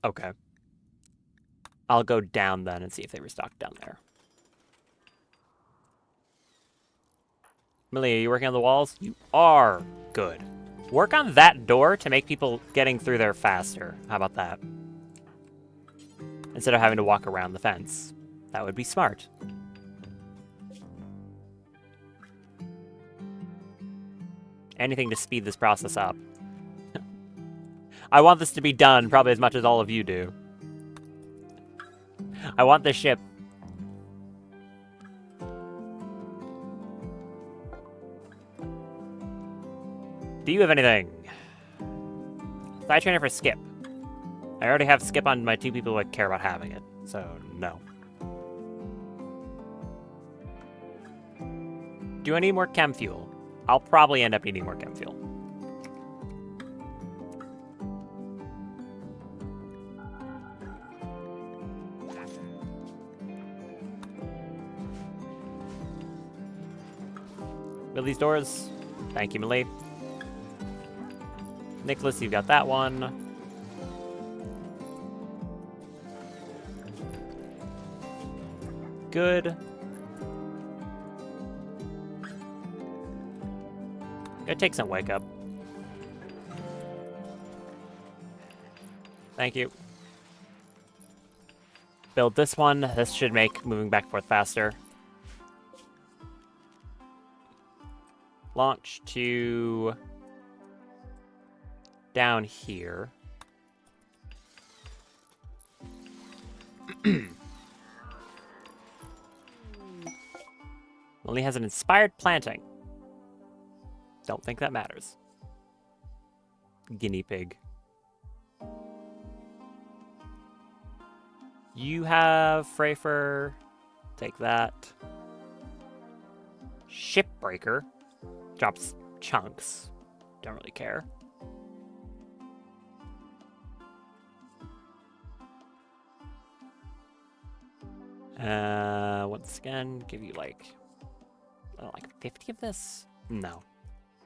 Okay. I'll go down then and see if they restocked down there. Millie, are you working on the walls? You are. Good. Work on that door to make people getting through there faster. How about that? Instead of having to walk around the fence. That would be smart. Anything to speed this process up. I want this to be done probably as much as all of you do. I want this ship. Do you have anything? Side trainer for Skip. I already have Skip on my 2 people that care about having it, so no. Do I need more chem fuel? I'll probably end up needing more chem fuel. Build these doors. Thank you, Millie. Nicholas, you've got that one. Good. Gonna take some wake up. Thank you. Build this one. This should make moving back and forth faster. Launch to down here. Only has an inspired planting. Don't think that matters. Guinea pig. You have Freyfer. Take that. Shipbreaker. Drops chunks. Don't really care. Once again, give you like 50 of this? No.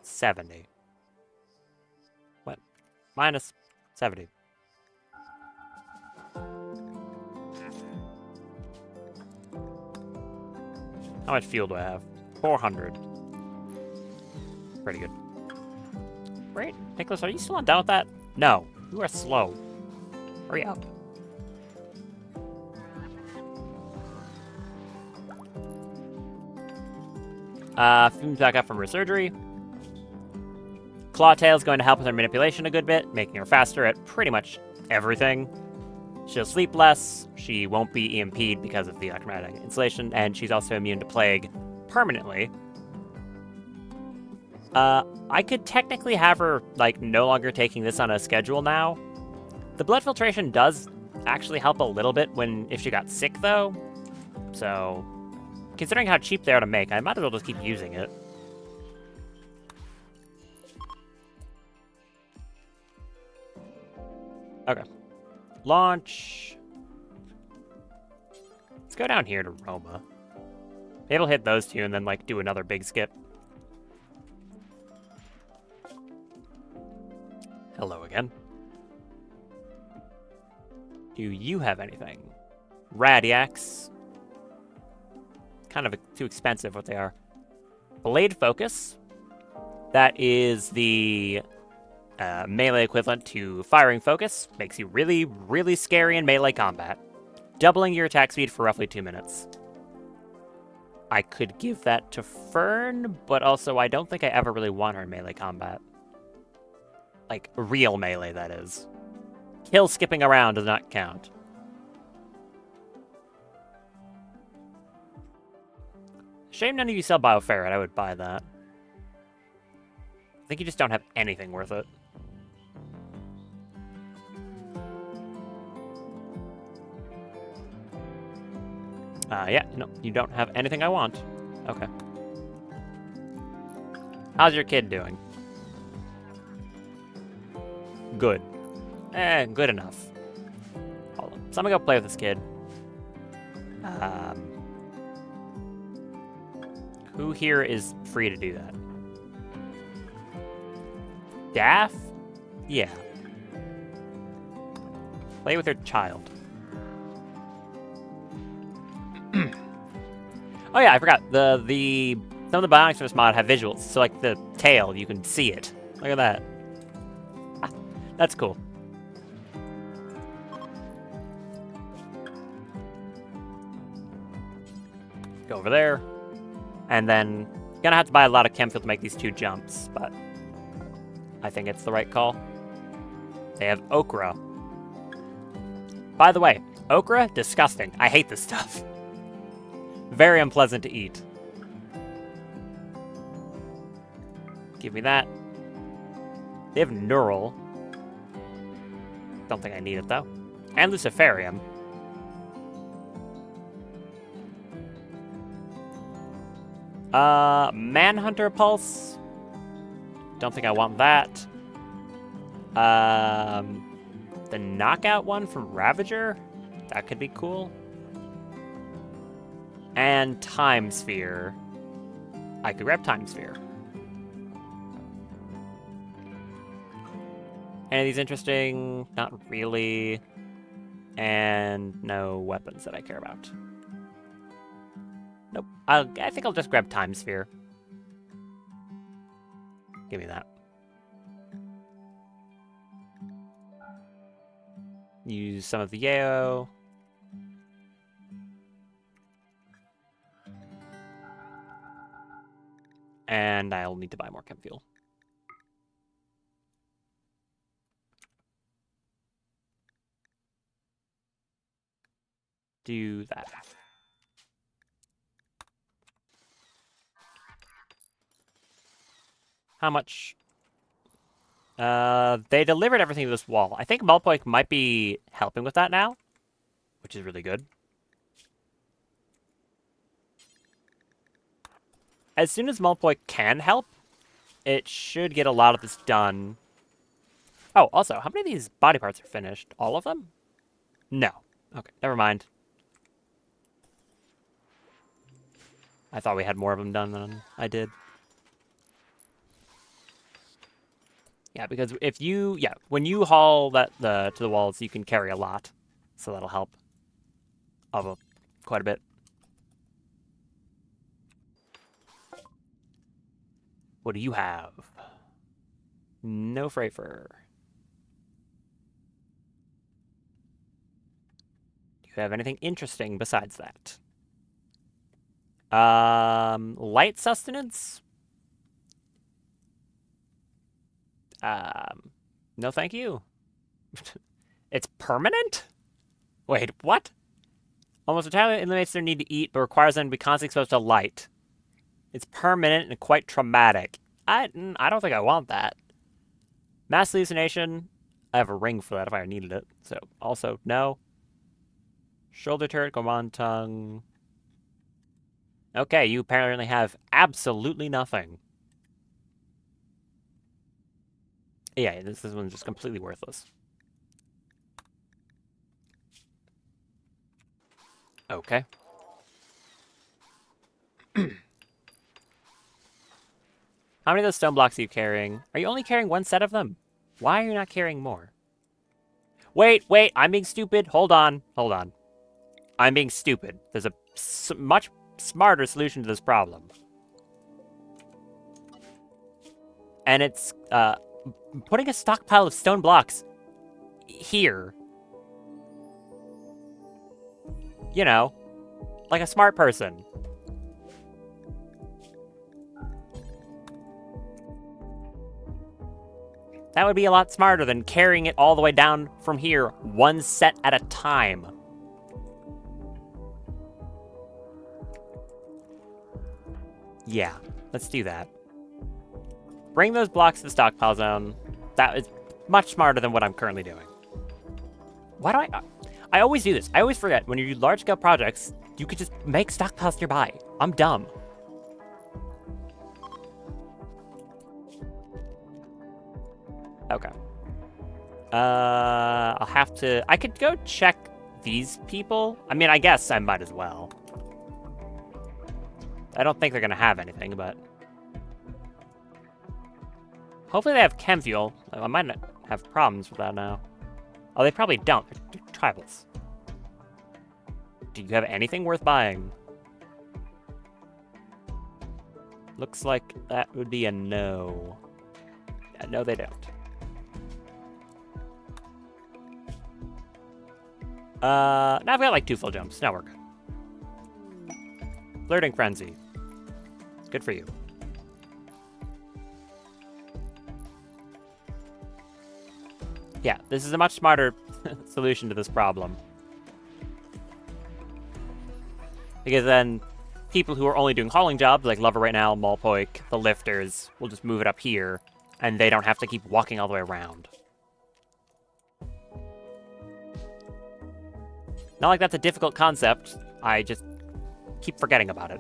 70. What? Minus 70. How much fuel do I have? 400. Pretty good. Great. Nicholas, are you still on down with that? No. You are slow. Hurry up. Fumes back up from her surgery. Clawtail's going to help with her manipulation a good bit, making her faster at pretty much everything. She'll sleep less, she won't be EMP'd because of the electromagnetic insulation, and she's also immune to plague permanently. I could technically have her, like, no longer taking this on a schedule now. The blood filtration does actually help a little bit if she got sick, though. So, considering how cheap they are to make, I might as well just keep using it. Okay. Launch. Let's go down here to Roma. Maybe it'll hit those 2 and then, like, do another big skip. Hello again. Do you have anything? Radiax. kind of too expensive what they are. Blade Focus. That is the melee equivalent to Firing Focus. Makes you really, really scary in melee combat. Doubling your attack speed for roughly 2 minutes. I could give that to Fern, but also I don't think I ever really want her in melee combat. Like, real melee, that is. Kill skipping around does not count. Shame none of you sell Bioferret, I would buy that. I think you just don't have anything worth it. Yeah, no, you don't have anything I want. Okay. How's your kid doing? Good. Good enough. Hold on. So I'm gonna go play with this kid. Who here is free to do that? Daff? Yeah. Play with her child. Oh yeah, I forgot. Some of the bionics for this mod have visuals. So like the tail, you can see it. Look at that. That's cool. Go over there. And then gonna have to buy a lot of chem fuel to make these 2 jumps, but I think it's the right call. They have okra. By the way, okra, disgusting. I hate this stuff. Very unpleasant to eat. Give me that. They have neural. Don't think I need it, though. And luciferium. Manhunter Pulse. Don't think I want that. The knockout one from Ravager. That could be cool. And Time Sphere. I could grab Time Sphere. Any of these interesting? Not really. And no weapons that I care about. Nope. I think I'll just grab Time Sphere. Give me that. Use some of the Yayo. And I'll need to buy more chem fuel. Do that. How much? They delivered everything to this wall. I think Mulpoik might be helping with that now, which is really good. As soon as Mulpoik can help, it should get a lot of this done. Oh, also, how many of these body parts are finished? All of them? No. Okay, never mind. I thought we had more of them done than I did. Yeah, because if you, when you haul that to the walls, you can carry a lot, so that'll help quite a bit. What do you have? No freight fur. Do you have anything interesting besides that? Light sustenance? No thank you. It's permanent? Wait, what? Almost entirely eliminates their need to eat, but requires them to be constantly exposed to light. It's permanent and quite traumatic. I don't think I want that. Mass hallucination. I have a ring for that if I needed it. So, also, no. Shoulder turret, command tongue. Okay, you apparently have absolutely nothing. Yeah, this one's just completely worthless. Okay. How many of those stone blocks are you carrying? Are you only carrying one set of them? Why are you not carrying more? Wait, I'm being stupid. Hold on. I'm being stupid. There's a much smarter solution to this problem. And it's putting a stockpile of stone blocks here. You know, like a smart person. That would be a lot smarter than carrying it all the way down from here, one set at a time. Yeah, let's do that. Bring those blocks to the stockpile zone. That is much smarter than what I'm currently doing. Why do I always do this. I always forget, when you do large-scale projects, you could just make stockpiles nearby. I'm dumb. Okay. I'll have to... I could go check these people. I mean, I guess I might as well. I don't think they're going to have anything, but... Hopefully they have chem fuel. I might not have problems with that now. Oh, they probably don't. They're tribals. Do you have anything worth buying? Looks like that would be a no. Yeah, no, they don't. Now I've got like 2 full jumps. Now we're good. Flirting frenzy. Good for you. Yeah, this is a much smarter solution to this problem. Because then people who are only doing hauling jobs, like Lover right now, Malpoik, the lifters, will just move it up here, and they don't have to keep walking all the way around. Not like that's a difficult concept, I just keep forgetting about it.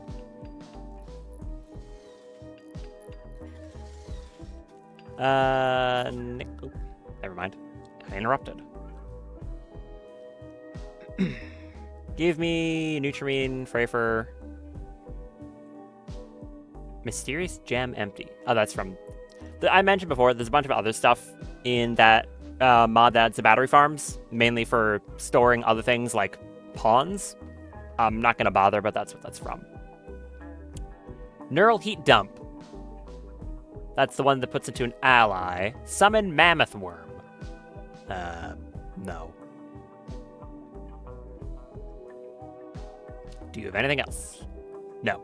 Oh, never mind. I interrupted. Give me Nutrimine, Frafer. Mysterious Gem Empty. Oh, that's from... I mentioned before, there's a bunch of other stuff in that mod that adds to battery farms, mainly for storing other things like pawns. I'm not going to bother, but that's what that's from. Neural Heat Dump. That's the one that puts into an ally. Summon Mammoth Worm. No. Do you have anything else? No.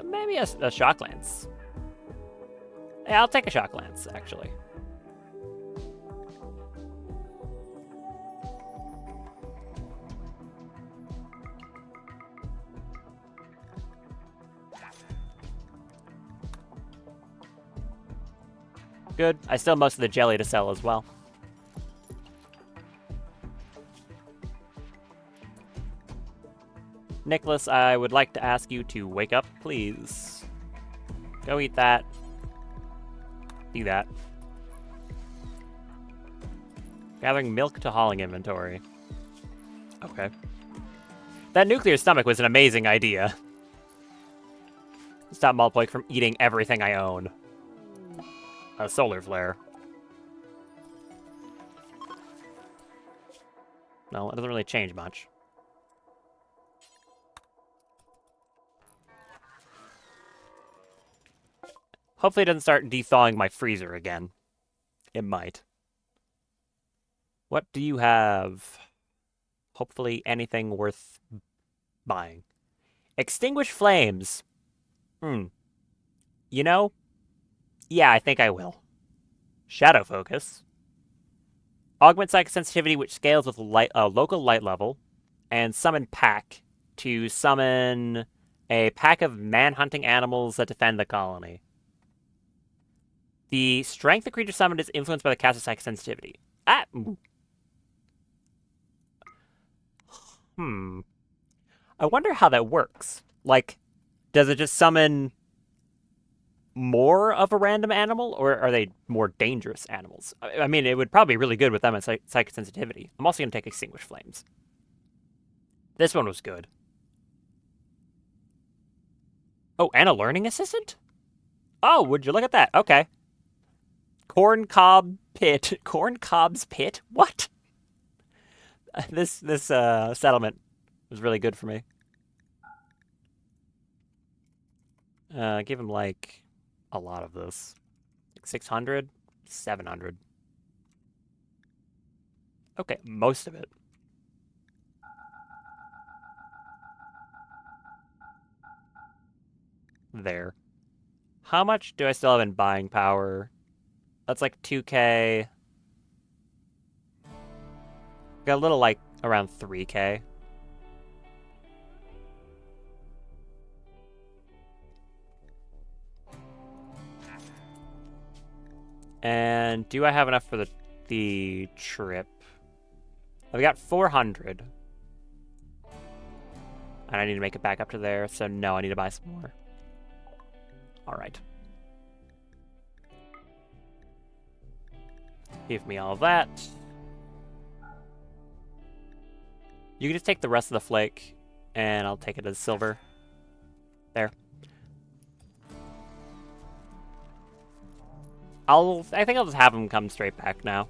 Maybe a Shock Lance. Yeah, I'll take a Shock Lance, actually. Good. I still have most of the jelly to sell as well. Nicholas, I would like to ask you to wake up, please. Go eat that. Do that. Gathering milk to hauling inventory. Okay. That nuclear stomach was an amazing idea. Stop Malpoik from eating everything I own. A solar flare. No, it doesn't really change much. Hopefully it doesn't start de-thawing my freezer again. It might. What do you have? Hopefully anything worth buying. Extinguish flames. You know? Yeah, I think I will. Shadow focus. Augment psychic sensitivity, which scales with local light level. And summon pack to summon a pack of man-hunting animals that defend the colony. The strength the creature summoned is influenced by the caster's psychic sensitivity. I wonder how that works. Like, does it just summon more of a random animal, or are they more dangerous animals? I mean, it would probably be really good with them at psychic sensitivity. I'm also going to take Extinguish Flames. This one was good. Oh, and a learning assistant? Oh, would you look at that? Okay. Corncob's Pit? What? This settlement was really good for me. Give him, like, a lot of this. Like 600? 700. Okay, most of it. There. How much do I still have in buying power? That's like 2K. Got a little, like, around 3K. And do I have enough for the trip? I've got 400. And I need to make it back up to there, so no, I need to buy some more. Alright. Give me all of that. You can just take the rest of the flake, and I'll take it as silver. There. I think I'll just have him come straight back now.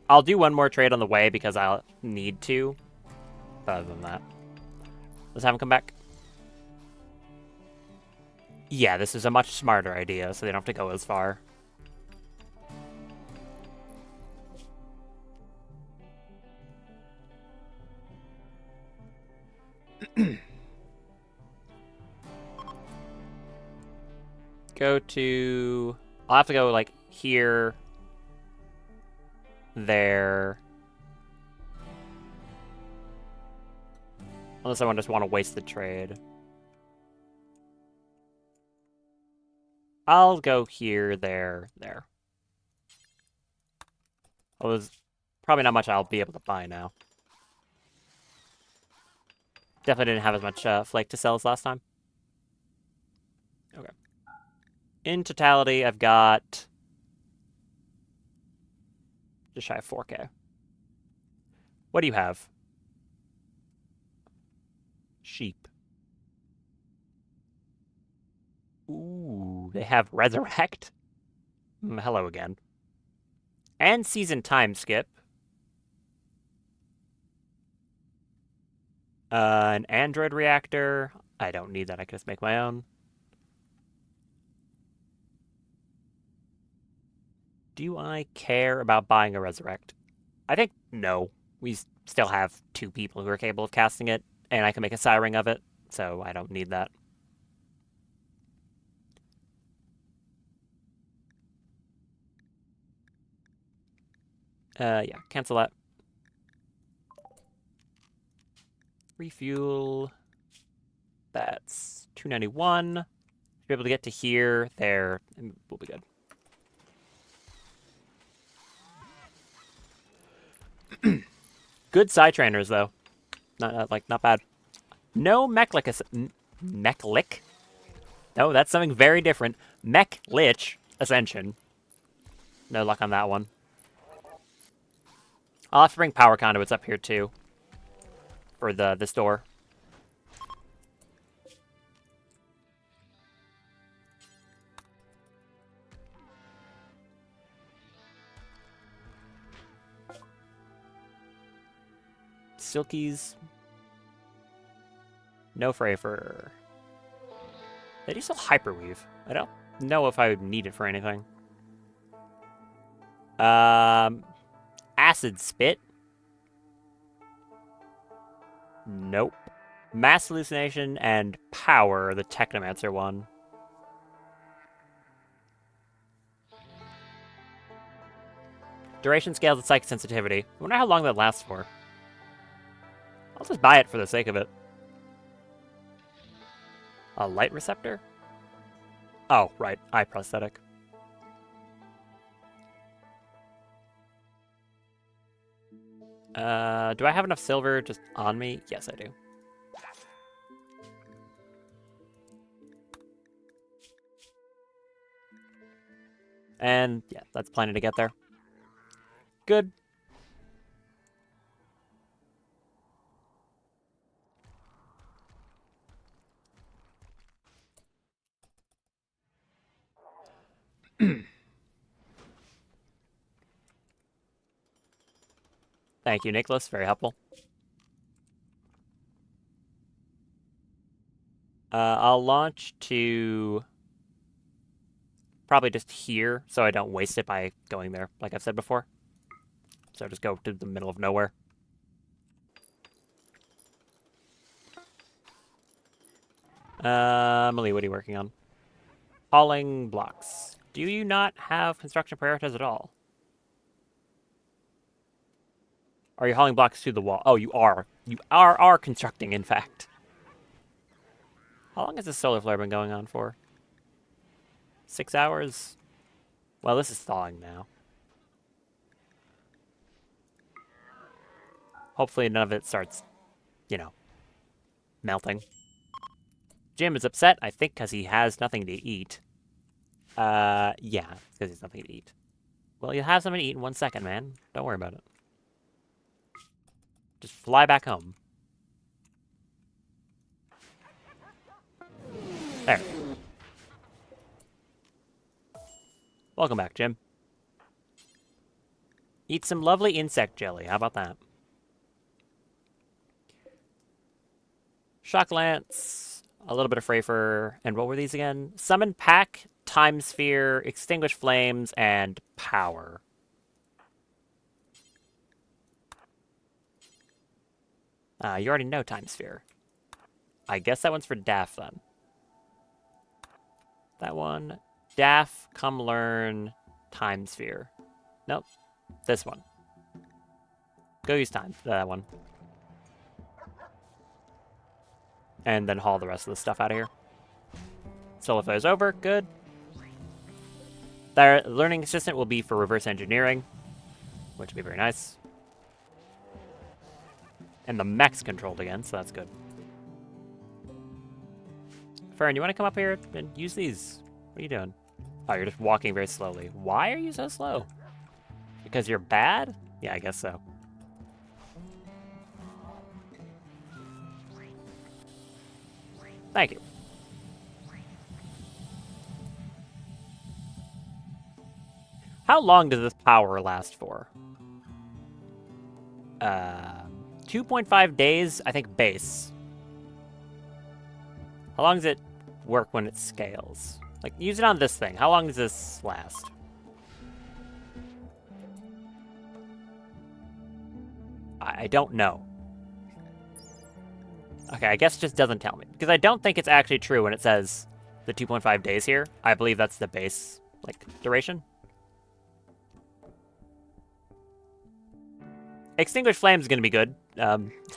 I'll do one more trade on the way because I'll need to. But other than that, let's have him come back. Yeah, this is a much smarter idea, so they don't have to go as far. Go to... I'll have to go, like, here, there. Unless I just want to waste the trade. I'll go here, there, there. Oh, there's probably not much I'll be able to buy now. Definitely didn't have as much flake to sell as last time. Okay. In totality, I've got just shy of 4K. What do you have? Sheep. Ooh, they have Resurrect. Hello again. And Season Time Skip. An Android Reactor. I don't need that. I can just make my own. Do I care about buying a Resurrect? I think no. We still have 2 people who are capable of casting it, and I can make a Siring of it, so I don't need that. Yeah, cancel that. Refuel. That's 291. Should be able to get to here, there, and we'll be good. Good side trainers, though. Not bad. No Mechlick? No, that's something very different. Mechlich Ascension. No luck on that one. I'll have to bring power conduits up here, too. For this door. Silkies. No Frafer. They do sell Hyperweave. I don't know if I would need it for anything. Acid Spit. Nope. Mass Hallucination and Power, the Technomancer one. Duration scales and psychic sensitivity. I wonder how long that lasts for. I'll just buy it for the sake of it. A light receptor? Oh, right. Eye prosthetic. Do I have enough silver just on me? Yes, I do. And, yeah, that's plenty to get there. Good. Thank you, Nicholas. Very helpful. I'll launch to probably just here so I don't waste it by going there, like I've said before. So just go to the middle of nowhere. Emily, what are you working on? Hauling blocks. Do you not have construction prioritized at all? Are you hauling blocks to the wall? Oh, you are. You are constructing, in fact. How long has this solar flare been going on for? 6 hours? Well, this is thawing now. Hopefully none of it starts, you know, melting. Jim is upset, I think, because he has nothing to eat. Yeah, because he's nothing to eat. Well, you'll have something to eat in 1 second, man. Don't worry about it. Just fly back home. There. Welcome back, Jim. Eat some lovely insect jelly. How about that? Shock Lance, a little bit of Frafer, and what were these again? Summon Pack, Time Sphere, Extinguish Flames, and Power. You already know Time Sphere. I guess that one's for Daff, then. That one. Daff, come learn Time Sphere. Nope. This one. Go use Time. That one. And then haul the rest of the stuff out of here. Solar flare's over. Good. Their learning assistant will be for reverse engineering, which will be very nice. And the mech's controlled again, so that's good. Fern, you want to come up here and use these? What are you doing? Oh, you're just walking very slowly. Why are you so slow? Because you're bad? Yeah, I guess so. Thank you. How long does this power last for? 2.5 days, I think, base. How long does it work when it scales? Like, use it on this thing. How long does this last? I don't know. Okay, I guess it just doesn't tell me. Because I don't think it's actually true when it says the 2.5 days here. I believe that's the base, like, duration. Extinguish Flame is going to be good,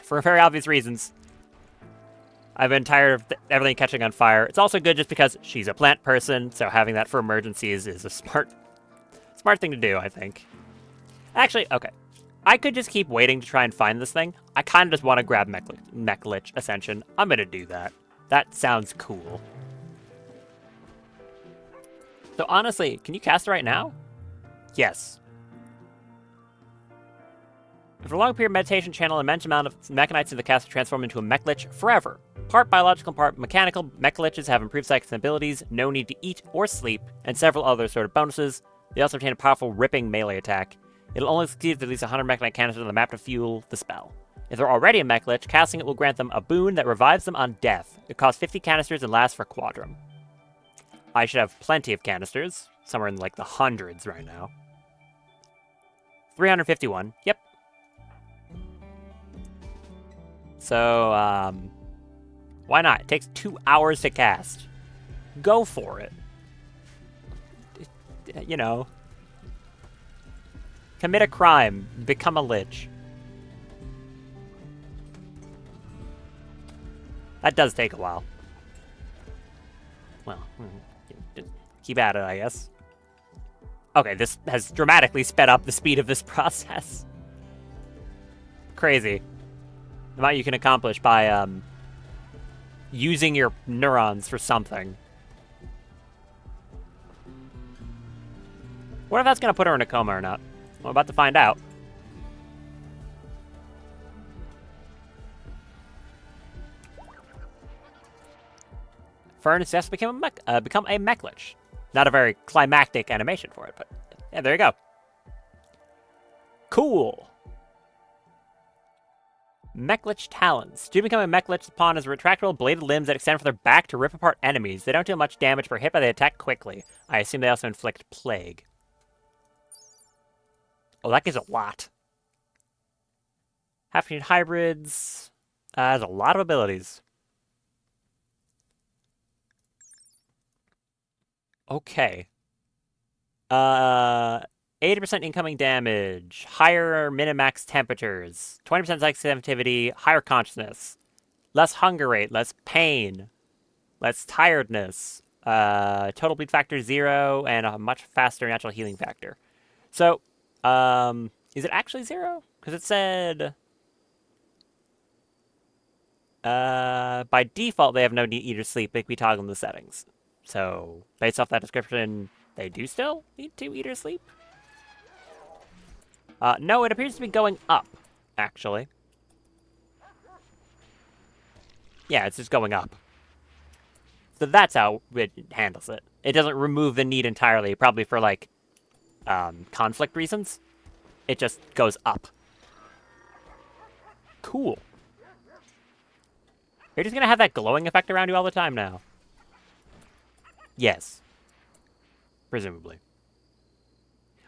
for very obvious reasons. I've been tired of everything catching on fire. It's also good just because she's a plant person, so having that for emergencies is a smart thing to do, I think. Actually, okay. I could just keep waiting to try and find this thing. I kind of just want to grab Mech-Lich Ascension. I'm going to do that. That sounds cool. So honestly, can you cast it right now? Yes. For a long period of meditation, channel an immense amount of mechanites in the cast to transform into a Mech-Lich forever. Part biological, part mechanical, Mech-Liches have improved psychic abilities, no need to eat or sleep, and several other sort of bonuses. They also obtain a powerful ripping melee attack. It'll only succeed if at least 100 Mech-Knight canisters on the map to fuel the spell. If they're already a Mech-Lich, casting it will grant them a boon that revives them on death. It costs 50 canisters and lasts for Quadrum. I should have plenty of canisters, somewhere in like the hundreds right now. 351, yep. So, why not? It takes 2 hours to cast. Go for it. You know. Commit a crime. Become a lich. That does take a while. Well, keep at it, I guess. Okay, this has dramatically sped up the speed of this process. Crazy. The amount you can accomplish by using your neurons for something. What if that's going to put her in a coma or not? We're about to find out. Fern has just become a Mech-Lich. Not a very climactic animation for it, but yeah, there you go. Cool. Mechlich talons. To become a Mechlich, the pawn has retractable bladed limbs that extend from their back to rip apart enemies. They don't deal much damage per hit, but they attack quickly. I assume they also inflict plague. Oh, that gives a lot. Half-unit hybrids. Has a lot of abilities. Okay. 80% incoming damage, higher min-max temperatures, 20% psychic sensitivity, higher consciousness, less hunger rate, less pain, less tiredness, total bleed factor 0, and a much faster natural healing factor. So, is it actually 0? Because it said... by default, they have no need to eat or sleep. They can be toggling the settings. So, based off that description, they do still need to eat or sleep? No, it appears to be going up, actually. Yeah, it's just going up. So that's how it handles it. It doesn't remove the need entirely, probably for, like, conflict reasons. It just goes up. Cool. You're just gonna have that glowing effect around you all the time now. Yes. Presumably.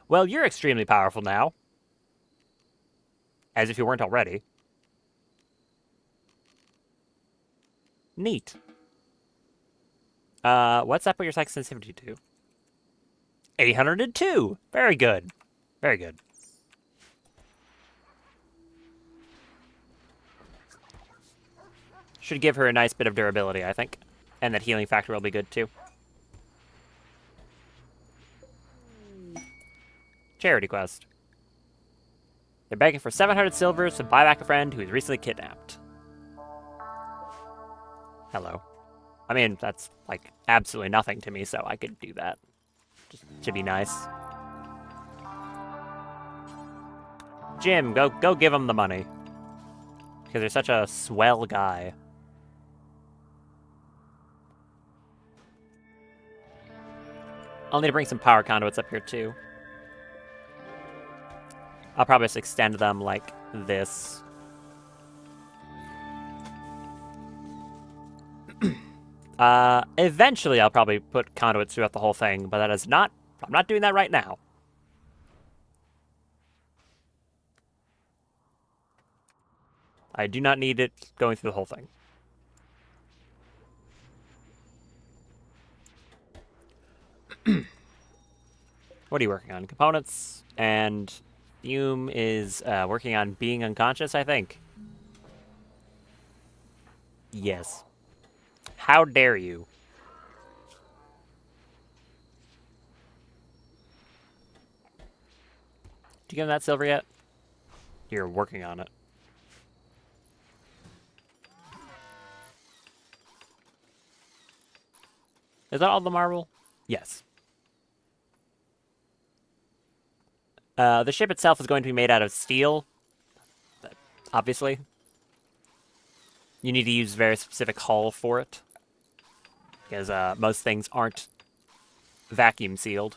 Well, you're extremely powerful now. As if you weren't already. Neat. What's that put your psychic sensitivity to? 802! Very good. Very good. Should give her a nice bit of durability, I think. And that healing factor will be good, too. Charity quest. They're begging for 700 silvers to buy back a friend who was recently kidnapped. Hello. I mean, that's, like, absolutely nothing to me, so I could do that. Just to be nice. Jim, go give him the money. Because you're such a swell guy. I'll need to bring some power conduits up here, too. I'll probably just extend them like this. Eventually I'll probably put conduits throughout the whole thing, but that is not... I'm not doing that right now. I do not need it going through the whole thing. What are you working on? Components, and Fume is working on being unconscious, I think. Yes. How dare you? Did you give him that silver yet? You're working on it. Is that all the marble? Yes. The ship itself is going to be made out of steel. Obviously. You need to use a very specific hull for it. Because most things aren't vacuum sealed.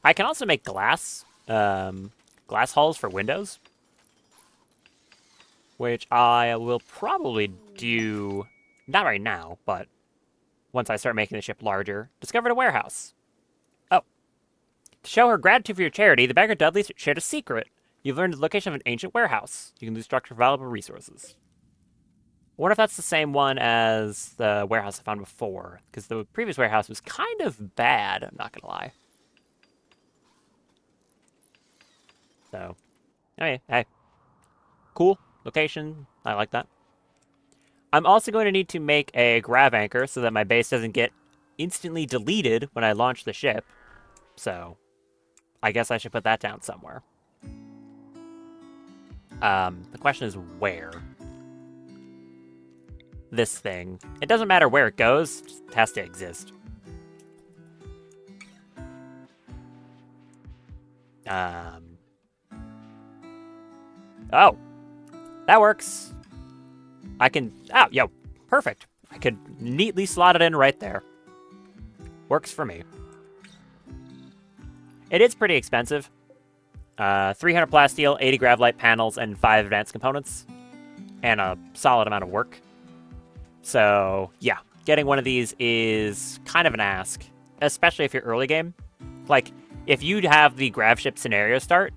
I can also make glass. Glass hulls for windows. Which I will probably do... Not right now, but once I start making the ship larger. Discovered a warehouse. Oh. To show her gratitude for your charity, the beggar Dudley shared a secret. You've learned the location of an ancient warehouse. You can lose structure valuable resources. I wonder if that's the same one as the warehouse I found before. Because the previous warehouse was kind of bad, I'm not gonna lie. So, hey. Cool. Location. I like that. I'm also going to need to make a grav anchor so that my base doesn't get instantly deleted when I launch the ship. So, I guess I should put that down somewhere. The question is where? This thing. It doesn't matter where it goes, it just has to exist. Oh. That works. I can... Oh, yo. Perfect. I could neatly slot it in right there. Works for me. It is pretty expensive. 300 plasteel, 80 gravlite panels, and 5 advanced components. And a solid amount of work. So, yeah. Getting one of these is kind of an ask. Especially if you're early game. Like, if you have the grav ship scenario start,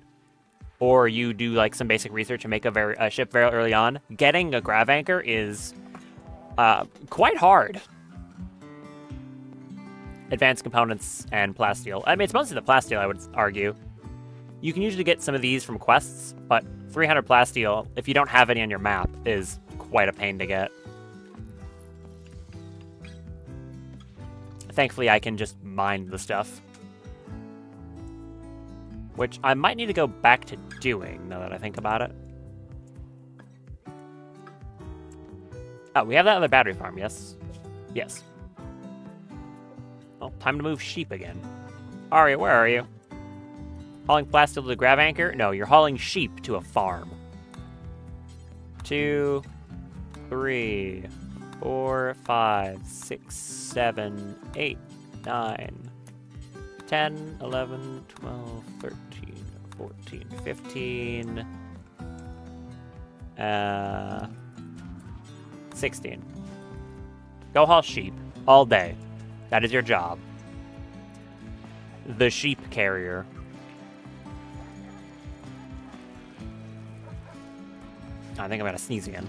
or you do like some basic research and make a ship very early on, getting a grav anchor is quite hard. Advanced components and plasteel. I mean, it's mostly the plasteel, I would argue. You can usually get some of these from quests, but 300 plasteel, if you don't have any on your map, is quite a pain to get. Thankfully, I can just mine the stuff. Which I might need to go back to doing, now that I think about it. Oh, we have that other battery farm, yes? Yes. Well, time to move sheep again. Aria, where are you? Hauling plasteel to the grav anchor? No, you're hauling sheep to a farm. 2, 3, 4, 5, 6, 7, 8, 9, 10, 11, 12, 13, 14, 15, 16. Go haul sheep all day. That is your job. The sheep carrier. I think I'm gonna sneeze again.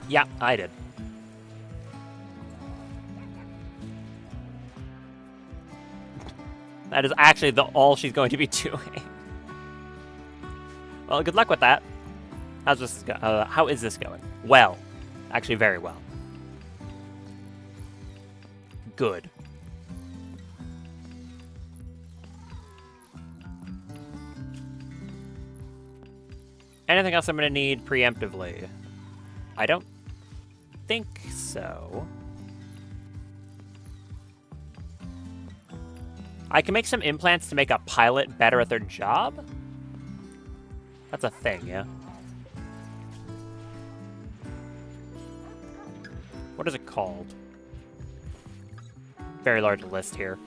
Yeah, I did. That is actually all she's going to be doing. Well, good luck with that. How is this going? Well. Actually, very well. Good. Anything else I'm going to need preemptively? I don't think so. I can make some implants to make a pilot better at their job? That's a thing, yeah. What is it called? Very large list here.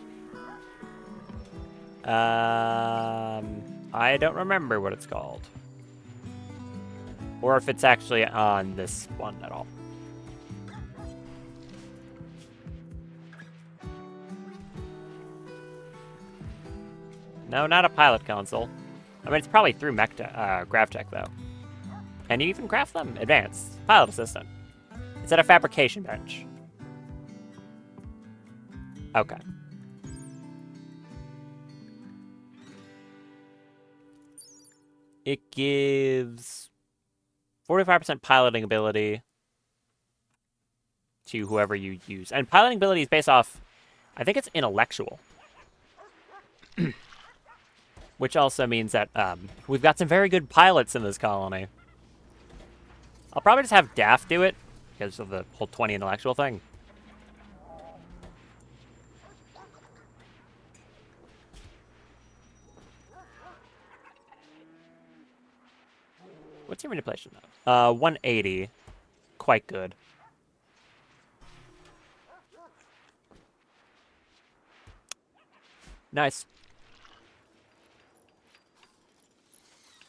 I don't remember what it's called. Or if it's actually on this one at all. No, not a pilot console. I mean, it's probably through GravTech, though. And you even craft them. Advanced. Pilot assistant. It's at a fabrication bench. Okay. It gives 45% piloting ability to whoever you use. And piloting ability is based off, I think it's intellectual. Which also means that we've got some very good pilots in this colony. I'll probably just have Daft do it, because of the whole 20 intellectual thing. What's your manipulation, though? 180. Quite good. Nice.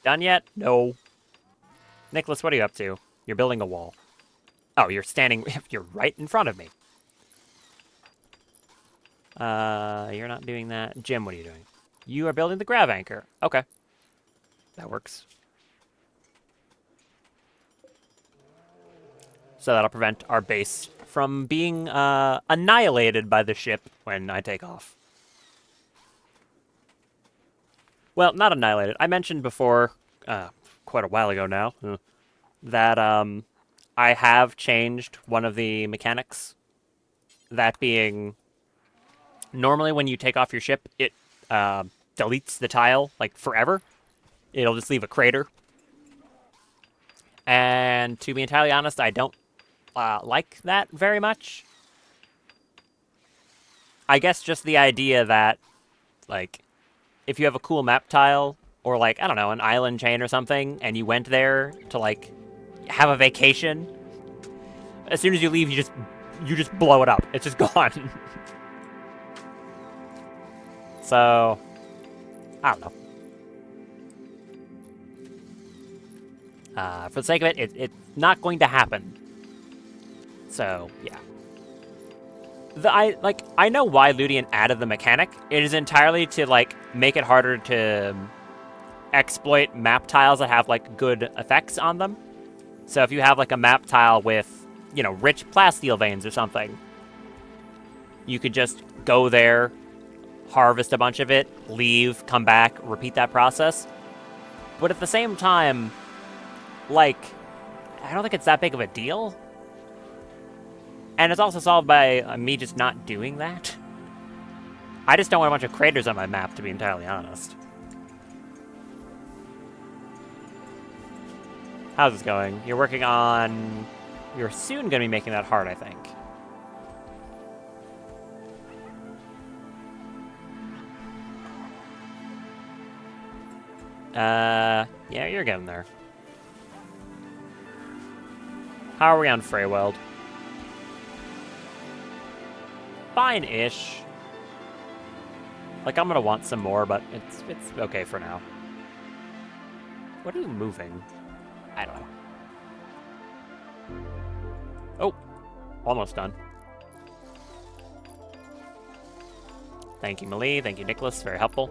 Done yet? No. Nicholas, what are you up to? You're building a wall. Oh, you're standing... You're right in front of me. You're not doing that. Jim, what are you doing? You are building the grav anchor. Okay. That works. So that'll prevent our base from being annihilated by the ship when I take off. Well, not annihilated. I mentioned before, quite a while ago now, that I have changed one of the mechanics. That being, normally when you take off your ship, it deletes the tile, like, forever. It'll just leave a crater. And to be entirely honest, I don't like that very much. I guess just the idea that, like, if you have a cool map tile, or, like, I don't know, an island chain or something, and you went there to, like, have a vacation, as soon as you leave, you just blow it up. It's just gone. So, I don't know. For the sake of it, it's not going to happen. So, yeah. I know why Ludian added the mechanic. It is entirely to, like, make it harder to exploit map tiles that have, like, good effects on them. So if you have, like, a map tile with, you know, rich plasteel veins or something, you could just go there, harvest a bunch of it, leave, come back, repeat that process. But at the same time, like, I don't think it's that big of a deal. And it's also solved by me just not doing that. I just don't want a bunch of craters on my map, to be entirely honest. How's this going? You're working on... You're soon going to be making that hard, I think. Yeah, you're getting there. How are we on Freyweld? Fine-ish. Like, I'm gonna want some more, but it's okay for now. What are you moving? I don't know. Oh, almost done. Thank you, Malie. Thank you, Nicholas. Very helpful.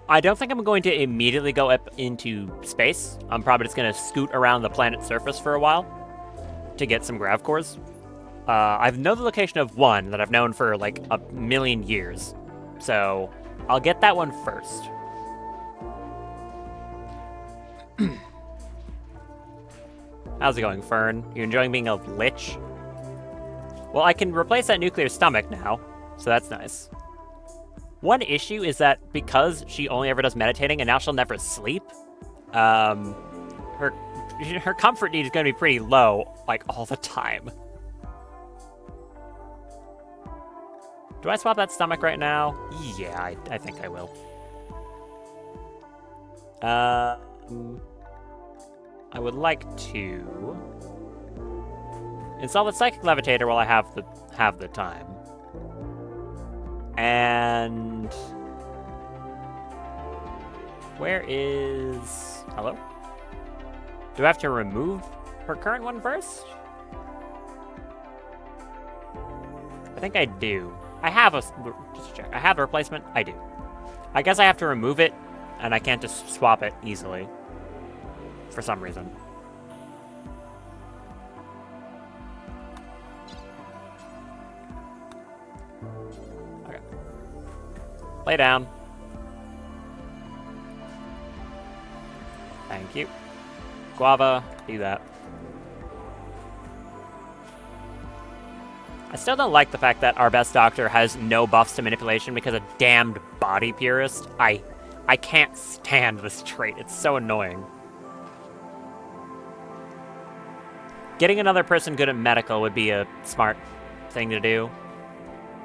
I don't think I'm going to immediately go up into space. I'm probably just going to scoot around the planet's surface for a while to get some grav cores. I know the location of one that I've known for like a million years, so I'll get that one first. How's it going, Fern? You enjoying being a lich? Well, I can replace that nuclear stomach now, so that's nice. One issue is that because she only ever does meditating and now she'll never sleep, her comfort need is going to be pretty low, like, all the time. Do I swap that stomach right now? Yeah, I think I will. I would like to install the psychic levitator while I have the time. And where is... Hello? Do I have to remove her current one first? I think I do. I have a... Just check. I have a replacement? I do. I guess I have to remove it, and I can't just swap it easily. For some reason. Okay. Lay down. Thank you. Guava, do that. I still don't like the fact that our best doctor has no buffs to manipulation because a damned body purist. I can't stand this trait. It's so annoying. Getting another person good at medical would be a smart thing to do.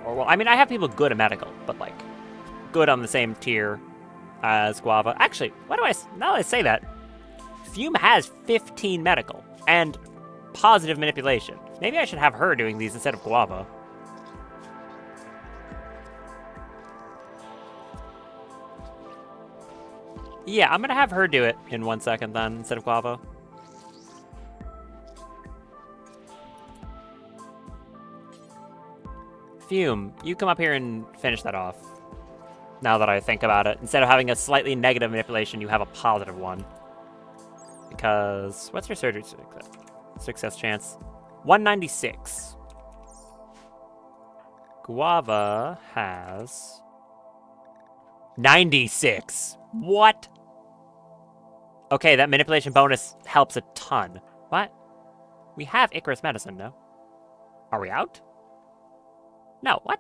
Or, well, I mean, I have people good at medical, but, like, good on the same tier as Guava. Actually, now that I say that, Fume has 15 medical and positive manipulation. Maybe I should have her doing these instead of Guava. Yeah, I'm gonna have her do it in 1 second then, instead of Guava. Fume, you come up here and finish that off. Now that I think about it. Instead of having a slightly negative manipulation, you have a positive one. Because, what's your surgery success chance? 196. Guava has 96. What? Okay, that manipulation bonus helps a ton. What? We have Icarus medicine, no? Are we out? No, what?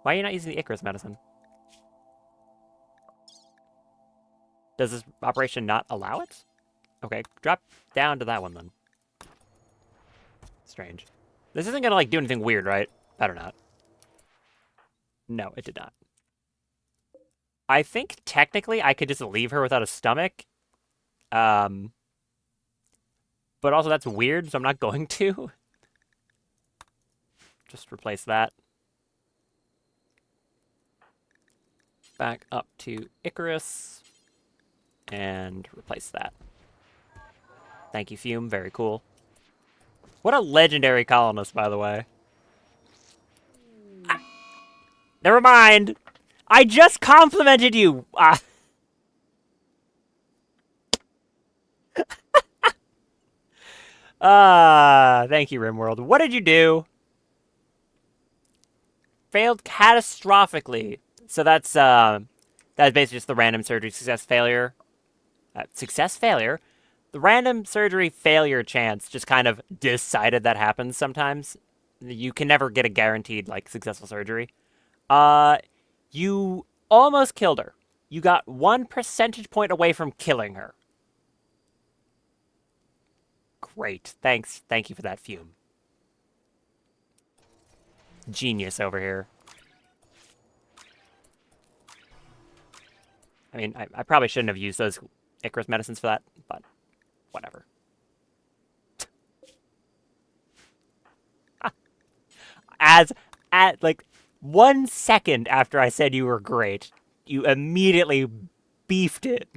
Why are you not using the Icarus medicine? Does this operation not allow it? Okay, drop down to that one then. Strange. This isn't gonna, like, do anything weird, right? Better not. No, it did not. I think technically I could just leave her without a stomach. Um, but also that's weird, so I'm not going to. Just replace that. Back up to Icarus. And replace that. Thank you, Fume. Very cool. What a legendary colonist, by the way. Ah, never mind. I just complimented you. Thank you, Rimworld. What did you do? Failed catastrophically. So that's basically just the random surgery success failure. Success failure? The random surgery failure chance just kind of decided that happens sometimes. You can never get a guaranteed, like, successful surgery. You almost killed her. You got 1 percentage point away from killing her. Great. Thanks. Thank you for that, Fume. Genius over here. I mean, I probably shouldn't have used those Icarus medicines for that, but whatever. At like 1 second after I said you were great, you immediately beefed it.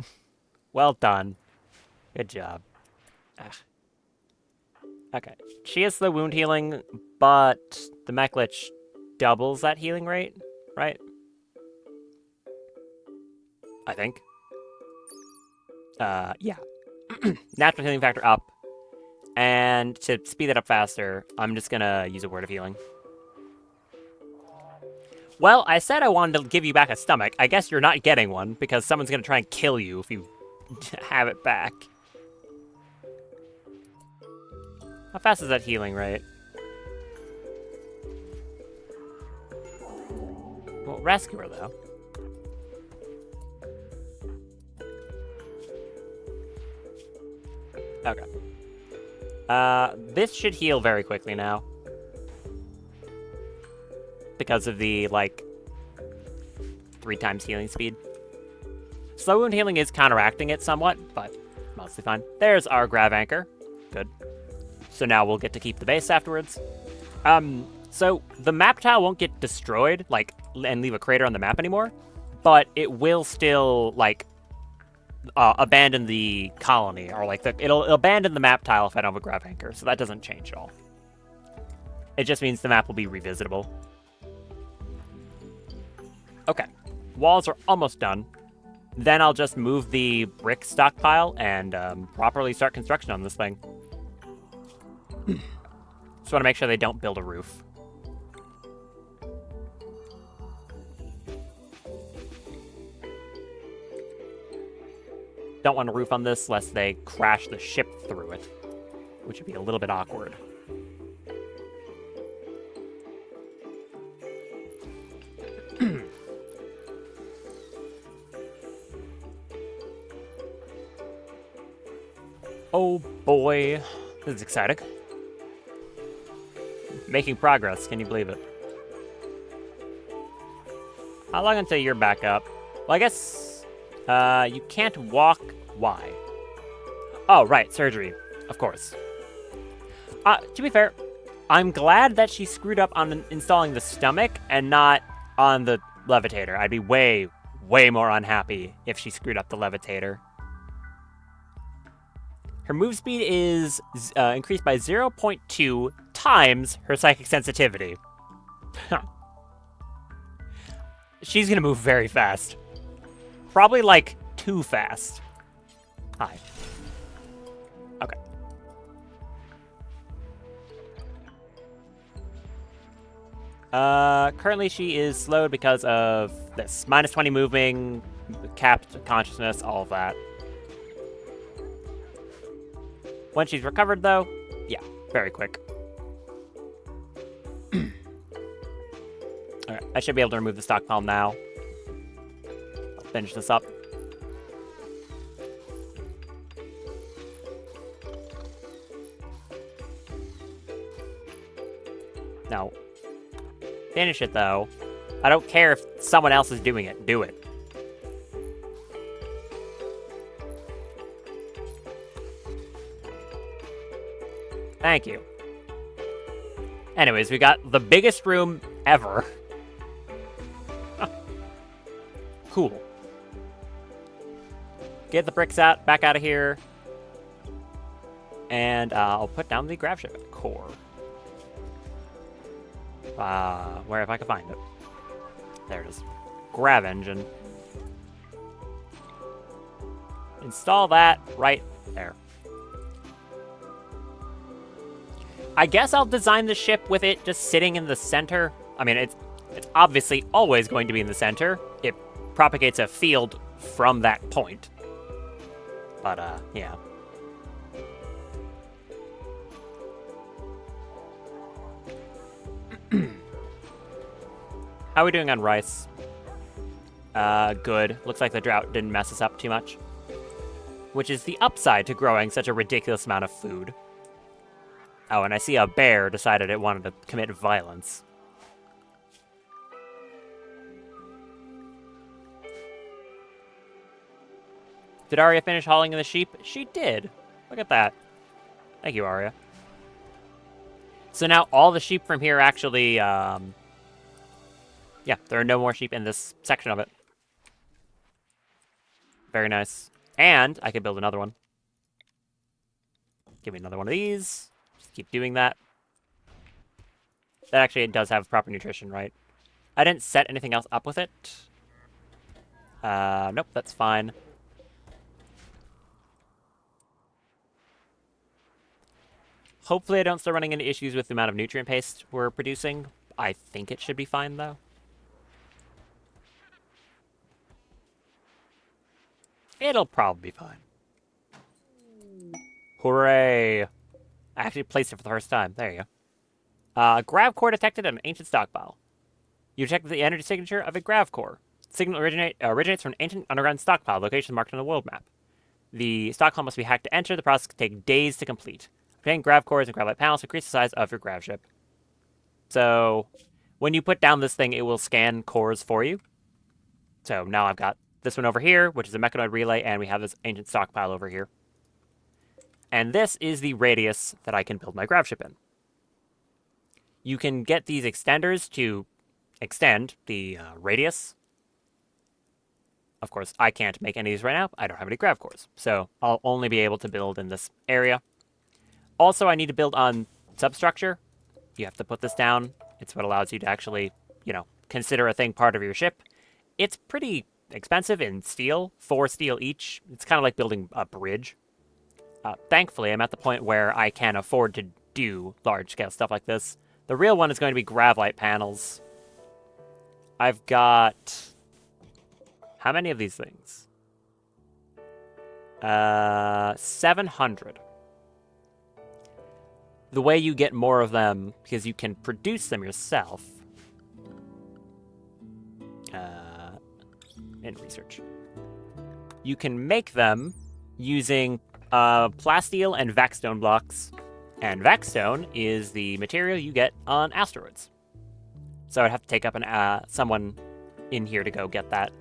Well done. Good job. Ugh. Okay. She has the wound healing, but the mech lich doubles that healing rate, right? I think. Yeah. Natural healing factor up. And to speed it up faster, I'm just gonna use a word of healing. Well, I said I wanted to give you back a stomach. I guess you're not getting one, because someone's gonna try and kill you if you have it back. How fast is that healing rate? Well, rescue her, though. Okay. This should heal very quickly now. Because of the, like, 3 times healing speed. Slow wound healing is counteracting it somewhat, but mostly fine. There's our grav anchor. Good. So now we'll get to keep the base afterwards. So the map tile won't get destroyed, like, and leave a crater on the map anymore, but it will still, like, abandon the colony, or like it'll abandon the map tile if I don't have a grav anchor, so that doesn't change at all. It just means the map will be revisitable. Okay, walls are almost done. Then I'll just move the brick stockpile and properly start construction on this thing. Just want to make sure they don't build a roof. Don't want a roof on this lest they crash the ship through it, which would be a little bit awkward. Oh boy, this is exciting. Making progress, can you believe it? How long until you're back up? Well, I guess you can't walk. Why? Oh, right, surgery. Of course. To be fair, I'm glad that she screwed up on installing the stomach and not on the levitator. I'd be way, way more unhappy if she screwed up the levitator. Her move speed is increased by 0.2 times her psychic sensitivity. She's gonna move very fast. Probably, like, too fast. Hi. Okay. Currently she is slowed because of this. Minus 20 moving, capped consciousness, all of that. When she's recovered, though, yeah, very quick. Alright, I should be able to remove the stockpile now. I'll finish this up. No. Finish it, though. I don't care if someone else is doing it. Do it. Thank you. Anyways, we got the biggest room ever. Cool. Get the bricks back out of here. And I'll put down the grav ship core. Where if I can find it. There it is. Grav engine. Install that right there. I guess I'll design the ship with it just sitting in the center. I mean, it's obviously always going to be in the center. It propagates a field from that point. But, yeah. How are we doing on rice? Good. Looks like the drought didn't mess us up too much. Which is the upside to growing such a ridiculous amount of food. Oh, and I see a bear decided it wanted to commit violence. Did Arya finish hauling in the sheep? She did. Look at that. Thank you, Arya. So now all the sheep from here actually, yeah, there are no more sheep in this section of it. Very nice. And I could build another one. Give me another one of these. Just keep doing that. That actually does have proper nutrition, right? I didn't set anything else up with it. Nope, that's fine. Hopefully I don't start running into issues with the amount of nutrient paste we're producing. I think it should be fine, though. It'll probably be fine. Hooray! I actually placed it for the first time. There you go. Grav core detected in an ancient stockpile. You detected the energy signature of a grav core. Signal originates from an ancient underground stockpile, location marked on the world map. The stockpile must be hacked to enter. The process can take days to complete. Obtaining grav cores and grav light panels increase the size of your grav ship. So, when you put down this thing, it will scan cores for you. So now I've got this one over here, which is a mechanoid relay, and we have this ancient stockpile over here. And this is the radius that I can build my grav ship in. You can get these extenders to extend the radius. Of course, I can't make any of these right now. I don't have any grav cores, so I'll only be able to build in this area. Also, I need to build on substructure. You have to put this down. It's what allows you to actually, you know, consider a thing part of your ship. It's pretty expensive in steel, 4 steel each. It's kind of like building a bridge. Thankfully, I'm at the point where I can afford to do large-scale stuff like this. The real one is going to be grav light panels. I've got... how many of these things? 700. The way you get more of them, because you can produce them yourself... in research. You can make them using plasteel and vaxstone blocks. And vaxstone is the material you get on asteroids. So I'd have to take up someone in here to go get that.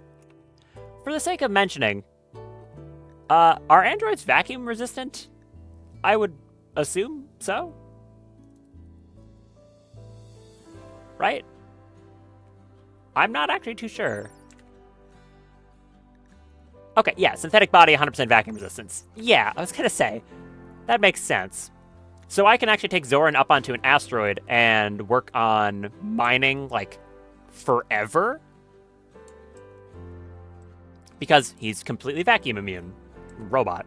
For the sake of mentioning, are androids vacuum resistant? I would assume so. Right? I'm not actually too sure. Okay, yeah, synthetic body, 100% vacuum resistance. Yeah, I was gonna say, that makes sense. So I can actually take Zoran up onto an asteroid and work on mining, like, forever? Because he's completely vacuum immune. Robot.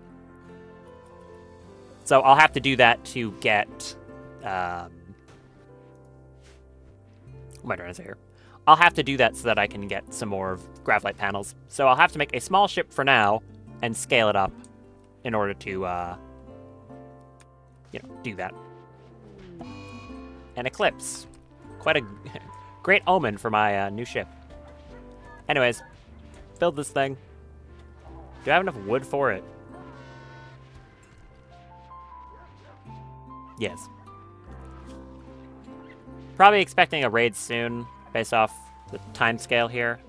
So I'll have to do that to get, what am I trying to say here? I'll have to do that so that I can get some more grav light panels. So I'll have to make a small ship for now and scale it up in order to, you know, do that. An eclipse. Quite a great omen for my new ship. Anyways, build this thing. Do I have enough wood for it? Yes. Probably expecting a raid soon. Based off the time scale here.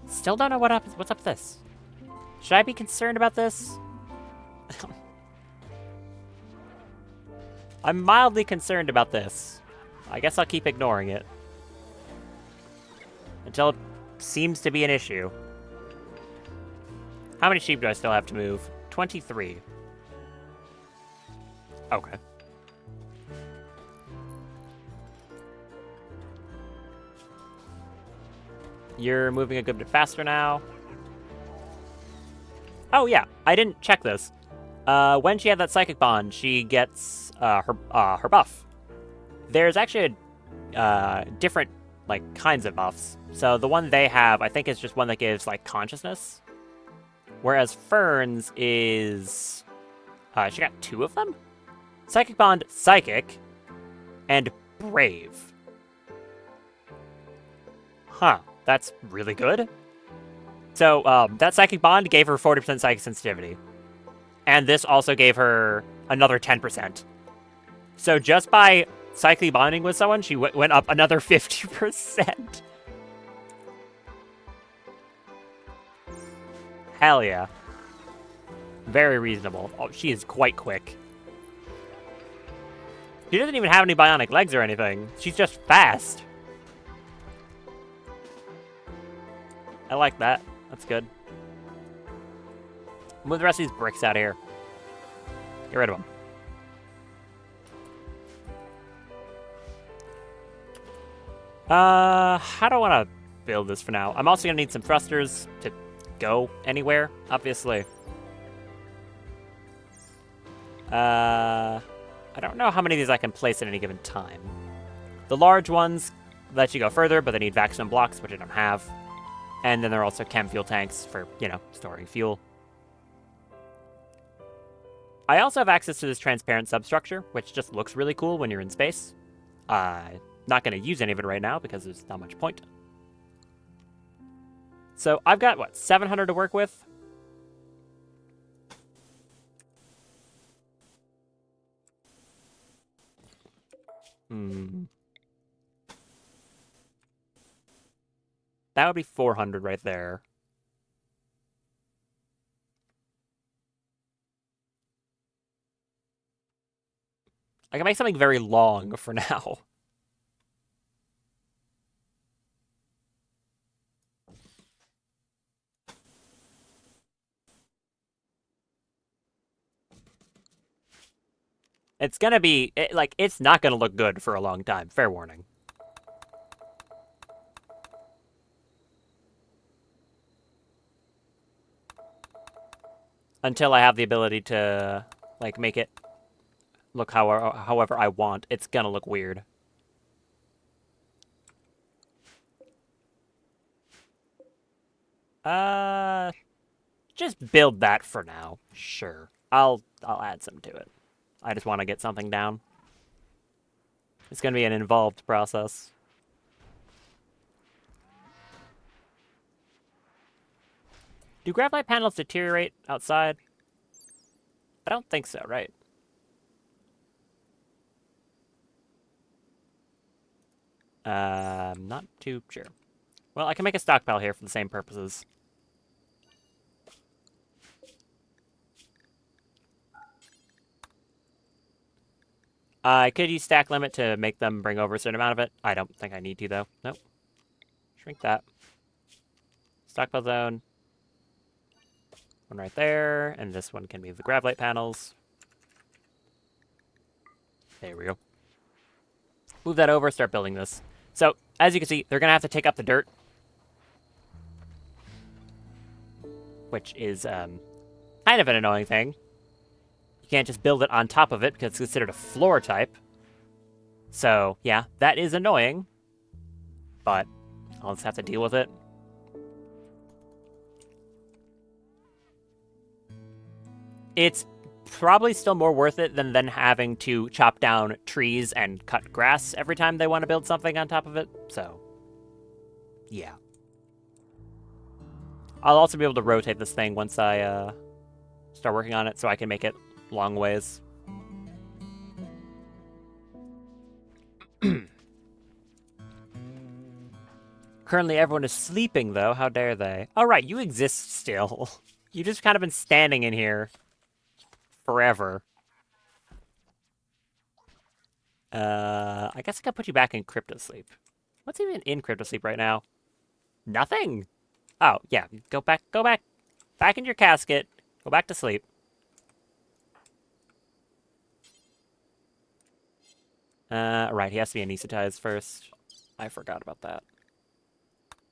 Still don't know what's up with this. Should I be concerned about this? I'm mildly concerned about this. I guess I'll keep ignoring it. Until it seems to be an issue. How many sheep do I still have to move? 23. Okay. You're moving a good bit faster now. Oh yeah, I didn't check this. When she had that psychic bond, she gets her buff. There's actually different like kinds of buffs. So the one they have, I think, is just one that gives like consciousness, whereas Fern's is she got 2 of them. Psychic bond, psychic, and brave. Huh, that's really good. So that psychic bond gave her 40% psychic sensitivity. And this also gave her another 10%. So just by psychically bonding with someone, she went up another 50%. Hell yeah. Very reasonable. Oh, she is quite quick. She doesn't even have any bionic legs or anything. She's just fast. I like that. That's good. Move the rest of these bricks out of here. Get rid of them. How do I want to build this for now? I'm also going to need some thrusters to go anywhere, obviously. I don't know how many of these I can place at any given time. The large ones let you go further, but they need vacuum blocks, which I don't have. And then there are also chem fuel tanks for, you know, storing fuel. I also have access to this transparent substructure, which just looks really cool when you're in space. Not going to use any of it right now because there's not much point. So I've got, what, 700 to work with? That would be 400 right there. I can make something very long for now. It's gonna be, it's not gonna look good for a long time. Fair warning. Until I have the ability to, like, make it look however I want, it's gonna look weird. Just build that for now. Sure. I'll add some to it. I just want to get something down. It's gonna be an involved process. Do graphite panels deteriorate outside? I don't think so, right? Not too sure. Well, I can make a stockpile here for the same purposes. I could use stack limit to make them bring over a certain amount of it. I don't think I need to, though. Nope. Shrink that. Stockpile zone. One right there, and this one can be the gravite panels. There we go. Move that over, start building this. So, as you can see, they're going to have to take up the dirt. Which is kind of an annoying thing. You can't just build it on top of it because it's considered a floor type. So, yeah, that is annoying. But I'll just have to deal with it. It's probably still more worth it than having to chop down trees and cut grass every time they want to build something on top of it. So, yeah. I'll also be able to rotate this thing once I start working on it so I can make it long ways. Currently, everyone is sleeping, though. How dare they? Oh, right, you exist still. You've just kind of been standing in here forever. I guess I can put you back in crypto sleep. What's even in crypto sleep right now? Nothing. Oh, yeah. Go back. Go back. Back in your casket. Go back to sleep. Right. He has to be anesthetized first. I forgot about that.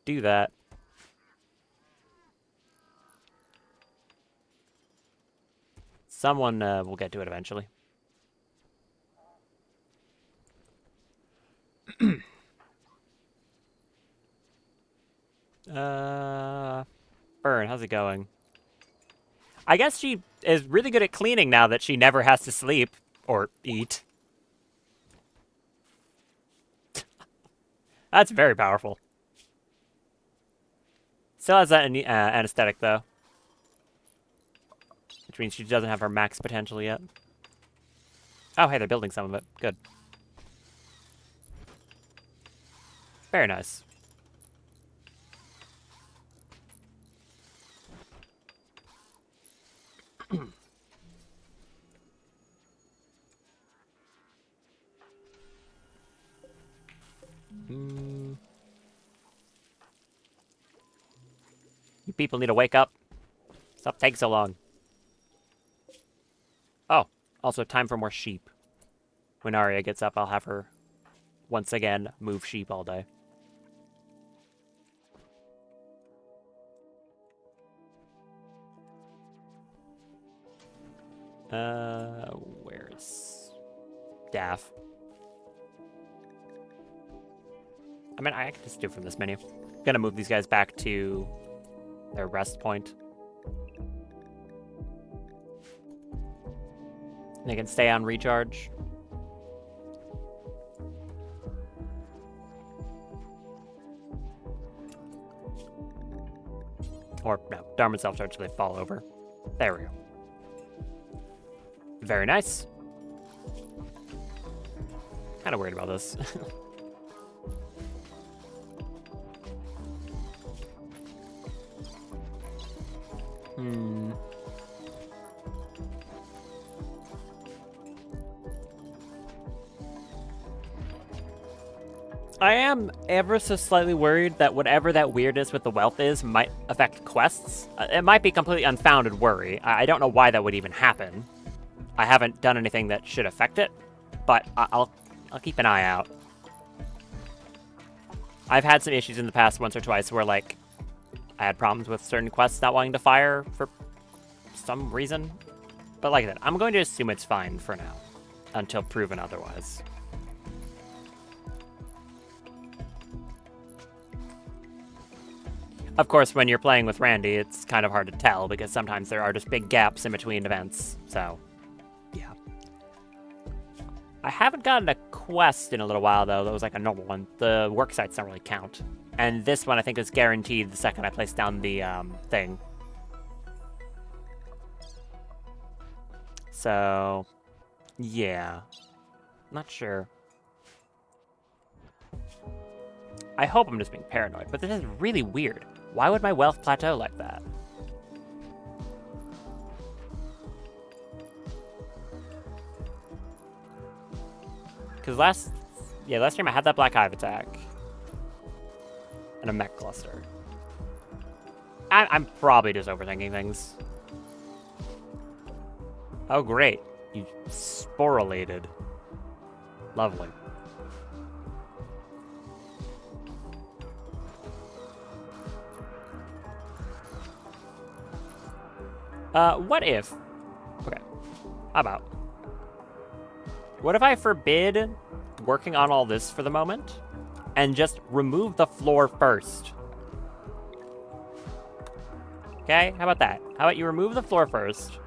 Do that. Someone will get to it eventually. Fern, how's it going? I guess she is really good at cleaning now that she never has to sleep or eat. That's very powerful. Still has that anesthetic, though. Which means she doesn't have her max potential yet. Oh, hey, they're building some of it. Good. Very nice. You people need to wake up. Stop taking so long. Oh, also time for more sheep. When Arya gets up, I'll have her once again move sheep all day. Where's Daff? I mean, I can just do it from this menu. Gonna move these guys back to their rest point. They can stay on recharge. Or, no, Dharma self-charge so they fall over. There we go. Very nice. Kind of worried about this. I am ever so slightly worried that whatever that weirdness with the wealth is might affect quests. It might be completely unfounded worry. I don't know why that would even happen. I haven't done anything that should affect it, but I'll keep an eye out. I've had some issues in the past once or twice where, like, I had problems with certain quests not wanting to fire for some reason. But like that, I'm going to assume it's fine for now, until proven otherwise. Of course, when you're playing with Randy, it's kind of hard to tell because sometimes there are just big gaps in between events, so yeah. I haven't gotten a quest in a little while, though. That was like a normal one. The work sites don't really count. And this one, I think, is guaranteed the second I place down the thing. So, yeah. Not sure. I hope I'm just being paranoid, but this is really weird. Why would my wealth plateau like that? Because last time I had that Black Hive attack. And a mech cluster. I'm probably just overthinking things. Oh, great. You sporulated. Lovely. What if... Okay. How about... What if I forbid working on all this for the moment? And just remove the floor first? Okay, how about that? How about you remove the floor first?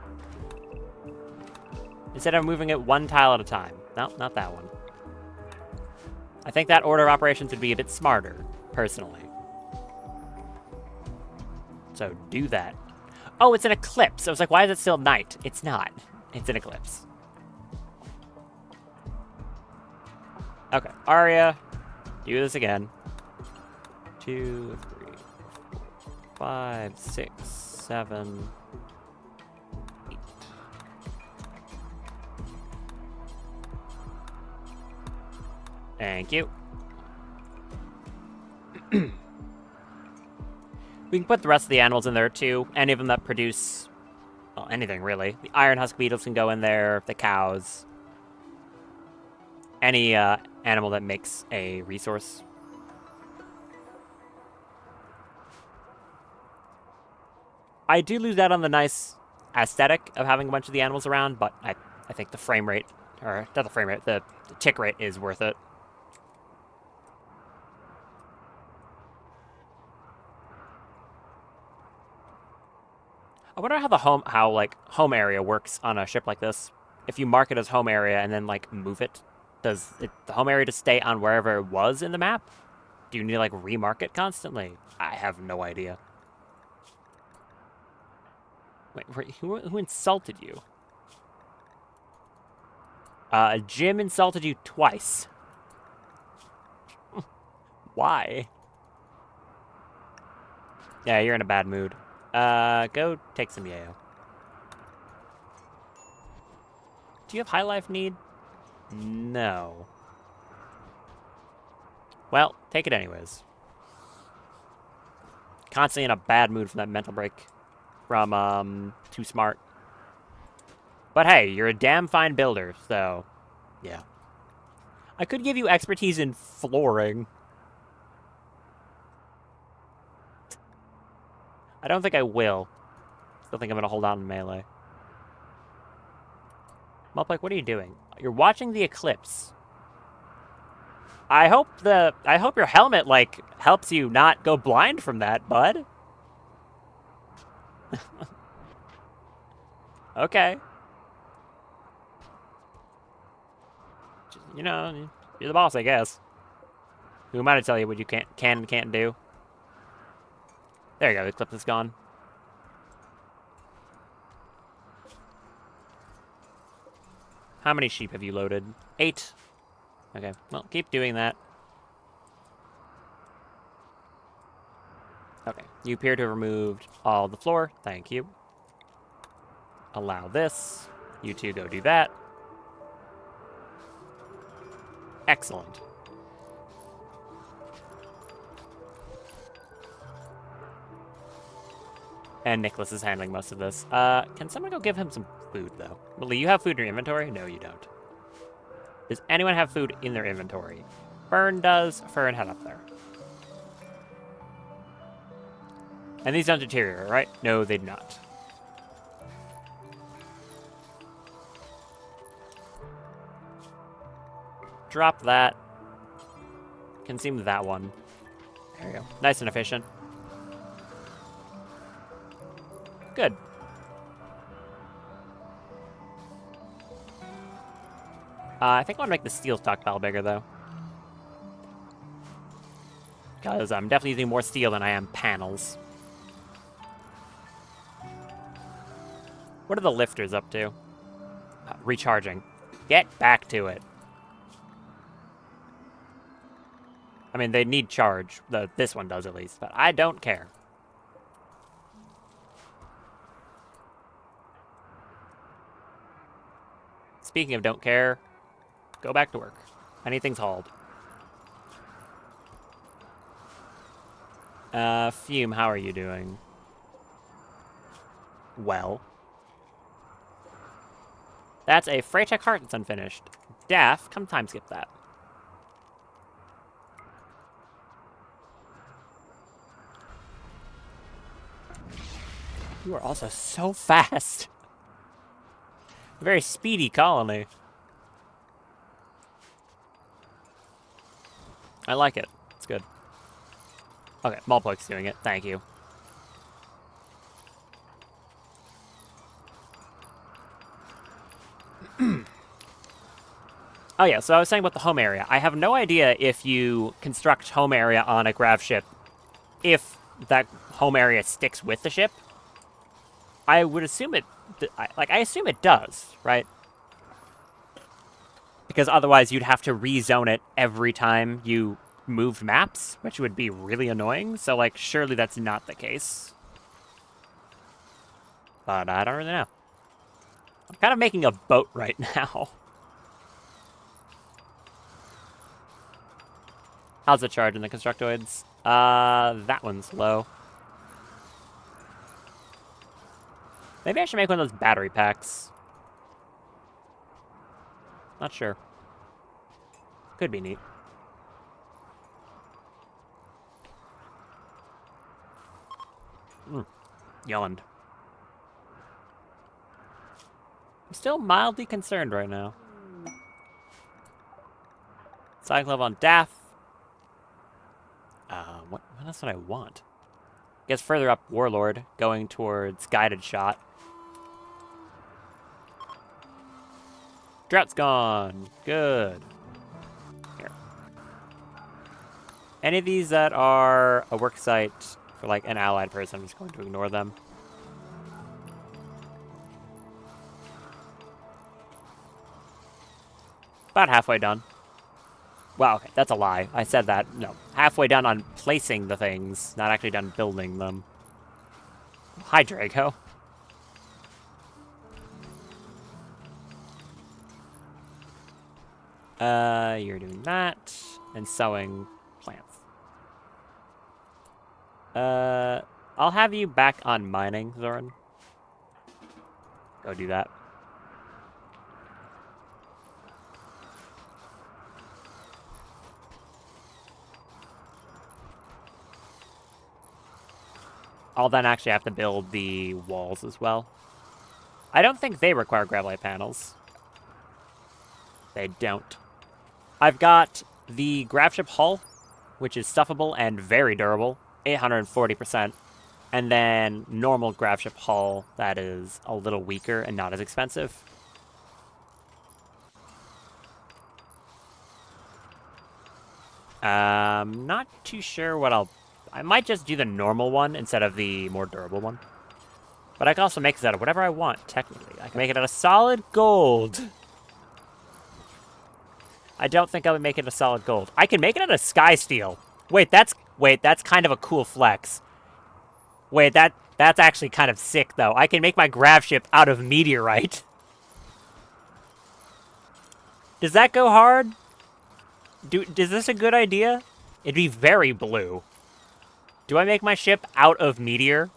Instead of moving it one tile at a time. No, not that one. I think that order of operations would be a bit smarter, personally. So do that. Oh, it's an eclipse. I was like, why is it still night? It's not. It's an eclipse. Okay, Arya, do this again. 2, 3, 4, 5, 6, 7, 8. Thank you. We can put the rest of the animals in there too. Any of them that produce, well, anything really. The iron husk beetles can go in there. The cows. Any animal that makes a resource. I do lose out on the nice aesthetic of having a bunch of the animals around, but I think the frame rate, or not the frame rate, the tick rate is worth it. I wonder how home area works on a ship like this. If you mark it as home area and then like move it, does the home area just stay on wherever it was in the map? Do you need to like remark it constantly? I have no idea. Wait, who insulted you? Jim insulted you twice. Why? Yeah, you're in a bad mood. Go take some yayo. Do you have high life need? No. Well, take it anyways. Constantly in a bad mood from that mental break. From, Too Smart. But hey, you're a damn fine builder, so, yeah. I could give you expertise in flooring. I don't think I will. Still think I'm gonna hold on to melee. Mulpike, what are you doing? You're watching the eclipse. I hope your helmet, like, helps you not go blind from that, bud. Okay. You know, you're the boss, I guess. Who am I to tell you what you can and can't do? There you go, the eclipse is gone. How many sheep have you loaded? 8. Okay, well, keep doing that. Okay, you appear to have removed all the floor. Thank you. Allow this. You two go do that. Excellent. And Nicholas is handling most of this. Can someone go give him some food, though? Lee, you have food in your inventory? No, you don't. Does anyone have food in their inventory? Fern does. Fern, head up there. And these don't deteriorate, right? No, they do not. Drop that. Consume that one. There you go. Nice and efficient. Good. I think I want to make the steel stockpile bigger, though. Because I'm definitely using more steel than I am panels. What are the lifters up to? Recharging. Get back to it. I mean, they need charge. This one does, at least. But I don't care. Speaking of don't care, go back to work. Anything's hauled. Fume, how are you doing? Well. That's a Freytech heart that's unfinished. Daff, come time skip that. You are also so fast. A very speedy colony. I like it. It's good. Okay, Mulpike's doing it. Thank you. Oh yeah, so I was saying about the home area. I have no idea if you construct home area on a grav ship, if that home area sticks with the ship. I would assume it, I assume it does, right? Because otherwise you'd have to rezone it every time you moved maps, which would be really annoying. So, like, surely that's not the case. But I don't really know. I'm kind of making a boat right now. How's it charging the constructoids? That one's low. Maybe I should make one of those battery packs. Not sure. Could be neat. Yawned. I'm still mildly concerned right now. Cyclone on Daff. What else would I want? Guess further up, Warlord, going towards Guided Shot. Drought's gone. Good. Here. Any of these that are a work site for like an allied person, I'm just going to ignore them. About halfway done. Well, okay, that's a lie. I said that. No. Halfway done on placing the things, not actually done building them. Hi, Draco. You're doing that, and sowing plants. I'll have you back on mining, Zoran. Go do that. I'll then actually have to build the walls as well. I don't think they require gravelite panels. They don't. I've got the Gravship hull, which is stuffable and very durable, 840%. And then normal Gravship hull that is a little weaker and not as expensive. Not too sure what I might just do the normal one instead of the more durable one. But I can also make this out of whatever I want, technically. I can make it out of solid gold. I don't think I would make it a solid gold. I can make it out of sky steel. Wait, that's kind of a cool flex. Wait, that's actually kind of sick, though. I can make my Gravship out of meteorite. Does that go hard? Is this a good idea? It'd be very blue. Do I make my ship out of meteor?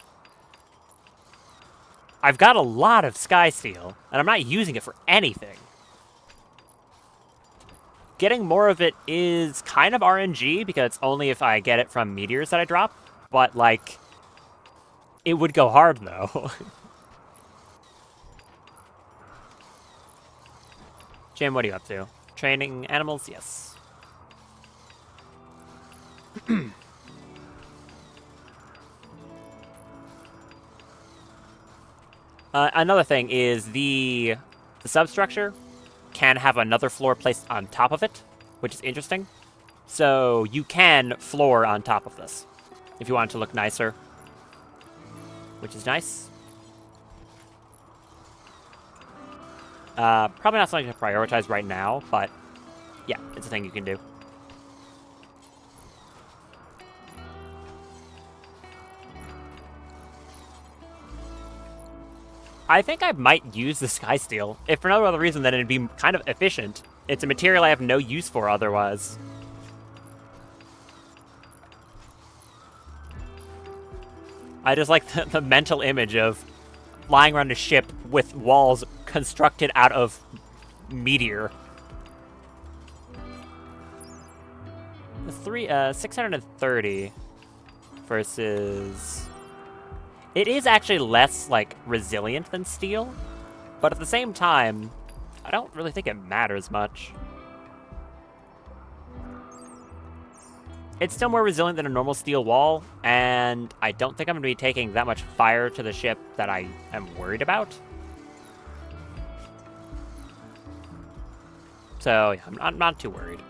I've got a lot of sky steel, and I'm not using it for anything. Getting more of it is kind of RNG, because it's only if I get it from meteors that I drop. But, like, it would go hard, though. Jim, what are you up to? Training animals? Yes. Another thing is the substructure can have another floor placed on top of it, which is interesting. So you can floor on top of this if you want it to look nicer, which is nice. Probably not something to prioritize right now, but yeah, it's a thing you can do. I think I might use the sky steel, if for no other reason than it'd be kind of efficient. It's a material I have no use for otherwise. I just like the mental image of flying around a ship with walls constructed out of meteor. 630 versus... It is actually less, like, resilient than steel, but at the same time, I don't really think it matters much. It's still more resilient than a normal steel wall, and I don't think I'm going to be taking that much fire to the ship that I am worried about. So, yeah, I'm not too worried.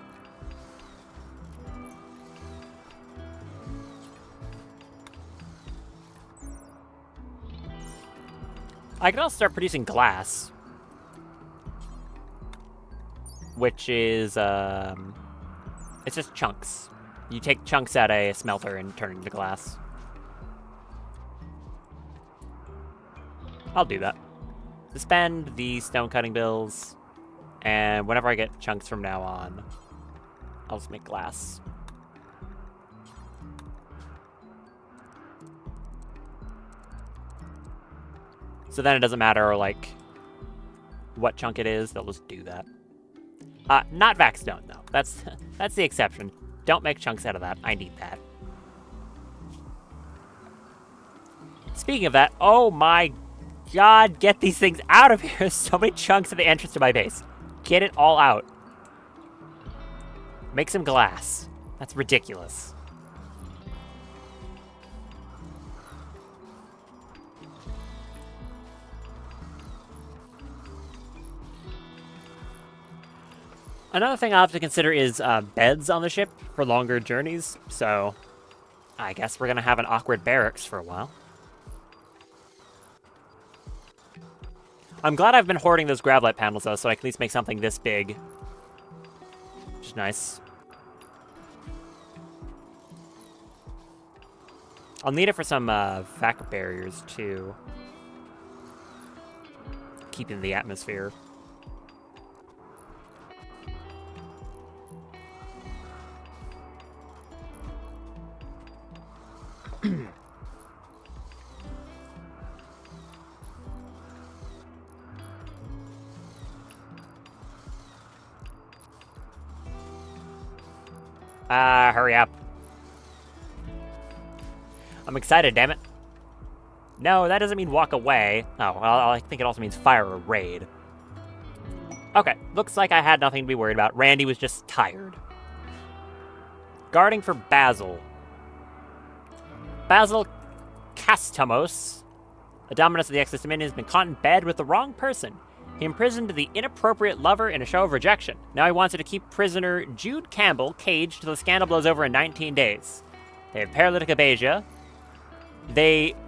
I can also start producing glass, which is, it's just chunks. You take chunks at a smelter and turn it into glass. I'll do that. Suspend the stone cutting bills, and whenever I get chunks from now on, I'll just make glass. So then it doesn't matter, like, what chunk it is. They'll just do that. Not vac stone, though. That's the exception. Don't make chunks out of that. I need that. Speaking of that, oh my god, get these things out of here. There's so many chunks at the entrance to my base. Get it all out. Make some glass. That's ridiculous. Another thing I'll have to consider is beds on the ship for longer journeys, so I guess we're gonna have an awkward barracks for a while. I'm glad I've been hoarding those gravlight panels, though, so I can at least make something this big. Which is nice. I'll need it for some vac barriers, too. Keeping the atmosphere. Hurry up. I'm excited, damn it. No, that doesn't mean walk away. Oh, well, I think it also means fire a raid. Okay, looks like I had nothing to be worried about. Randy was just tired. Guarding for Basil. Basil Castamos, a dominus of the Exodus Dominion, has been caught in bed with the wrong person. He imprisoned the inappropriate lover in a show of rejection. Now he wants her to keep prisoner Jude Campbell caged till the scandal blows over in 19 days. They have paralytic aphasia.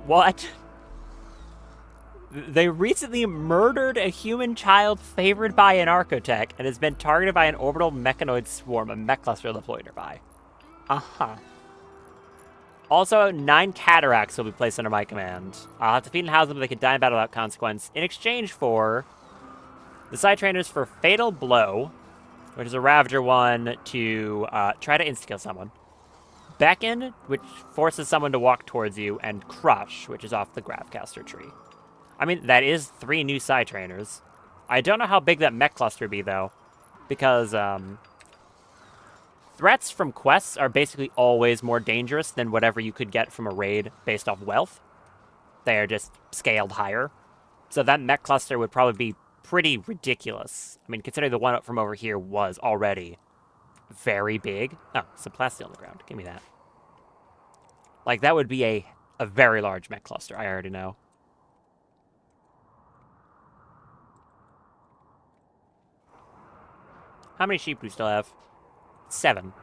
What? They recently murdered a human child favored by an architect and has been targeted by an orbital mechanoid swarm, a mech cluster deployed nearby. Uh-huh. Also, 9 cataracts will be placed under my command. I'll have to feed and house them, but they can die in battle without consequence. In exchange for the side trainers for Fatal Blow, which is a Ravager one to try to insta-kill someone. Beckon, which forces someone to walk towards you, and Crush, which is off the Gravcaster tree. I mean, that is 3 new side trainers. I don't know how big that mech cluster would be, though, because threats from quests are basically always more dangerous than whatever you could get from a raid based off wealth. They are just scaled higher. So that mech cluster would probably be pretty ridiculous. I mean, considering the one up from over here was already very big. Oh, some plastic on the ground. Give me that. Like, that would be a very large mech cluster, I already know. How many sheep do we still have? 7.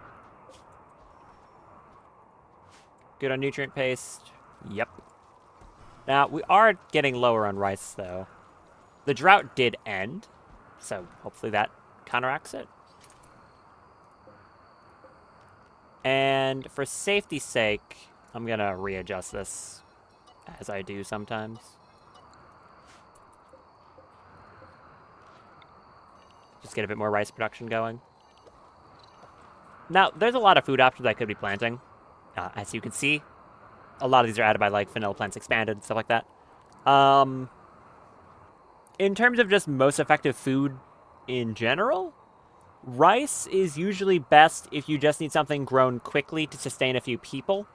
Good on nutrient paste. Yep. Now, we are getting lower on rice, though. The drought did end, so hopefully that counteracts it. And for safety's sake, I'm going to readjust this, as I do sometimes. Just get a bit more rice production going. Now, there's a lot of food options I could be planting. As you can see, a lot of these are added by, like, vanilla plants expanded and stuff like that. In terms of just most effective food in general, rice is usually best if you just need something grown quickly to sustain a few people.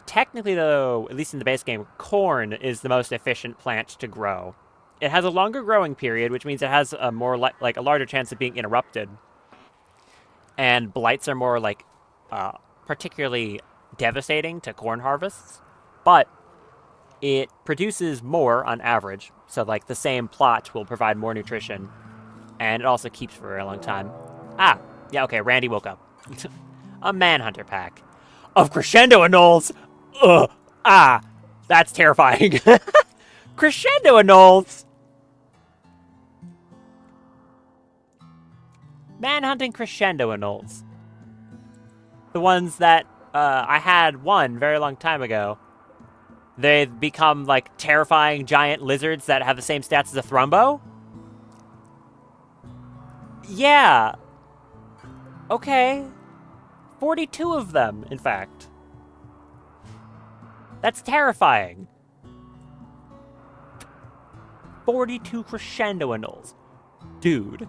Technically, though, at least in the base game, corn is the most efficient plant to grow. It has a longer growing period, which means it has a more like a larger chance of being interrupted. And blights are more like particularly devastating to corn harvests, but it produces more on average. So like the same plot will provide more nutrition, and it also keeps for a very long time. Ah, yeah, okay, Randy woke up. A Manhunter pack of Crescendo Anoles. Ugh, that's terrifying. Crescendo Anoles. Manhunting Crescendo Anoles. The ones that I had one very long time ago. They've become, like, terrifying giant lizards that have the same stats as a Thrumbo? Yeah. Okay. 42 of them, in fact. That's terrifying. 42 crescendo annulls. Dude.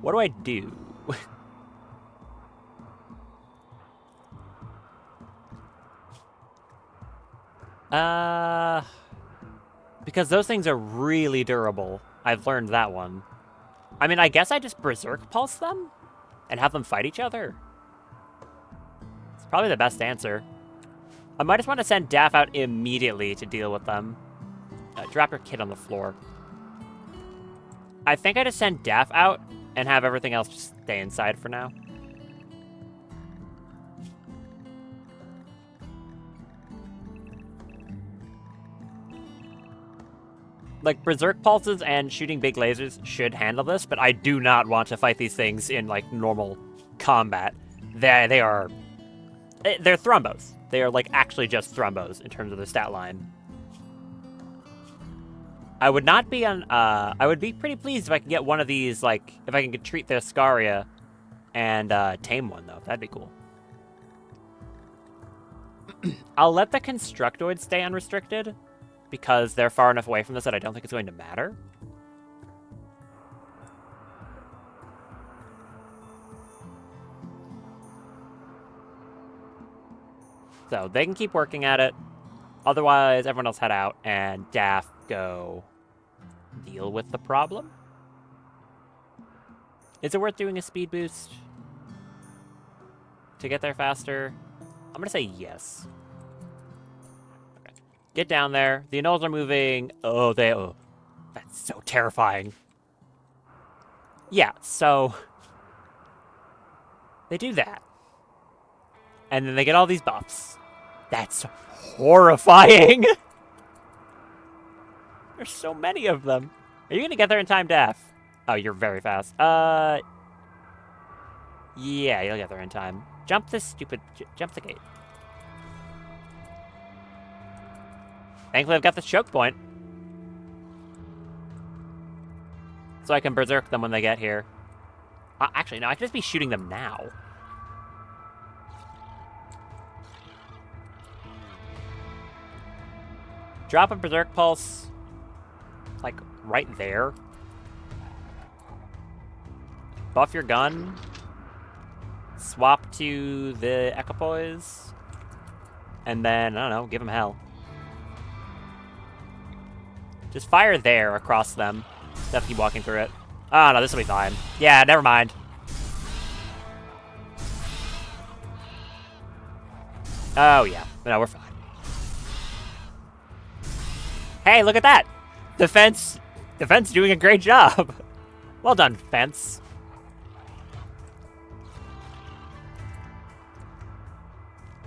What do I do? Because those things are really durable. I've learned that one. I mean, I guess I just Berserk Pulse them? And have them fight each other? It's probably the best answer. I might just want to send Daff out immediately to deal with them. Drop your kid on the floor. I think I just send Daff out and have everything else just stay inside for now. Like, Berserk Pulses and shooting big lasers should handle this, but I do not want to fight these things in, like, normal combat. They're Thrombos. They are, like, actually just Thrombos in terms of the stat line. I would not be on, I would be pretty pleased if I could get one of these, like, if I can treat their Scaria and, tame one, though. That'd be cool. I'll let the Constructoids stay unrestricted, because they're far enough away from this that I don't think it's going to matter. So they can keep working at it. Otherwise, everyone else head out, and Daff go deal with the problem. Is it worth doing a speed boost to get there faster? I'm going to say yes. Okay. Get down there. The annulls are moving. Oh, that's so terrifying. Yeah, so they do that. And then they get all these buffs. That's horrifying. There's so many of them. Are you going to get there in time, Daff? Oh, you're very fast. Yeah, you'll get there in time. Jump this stupid... Jump the gate. Thankfully, I've got this choke point. So I can berserk them when they get here. Actually, no, I could just be shooting them now. Drop a Berserk Pulse, like, right there. Buff your gun. Swap to the Equipoise. And then, I don't know, give them hell. Just fire there across them. Just keep walking through it. Oh, no, this will be fine. Yeah, never mind. Oh, yeah. No, we're fine. Hey, look at that! Defense doing a great job. Well done, Fence.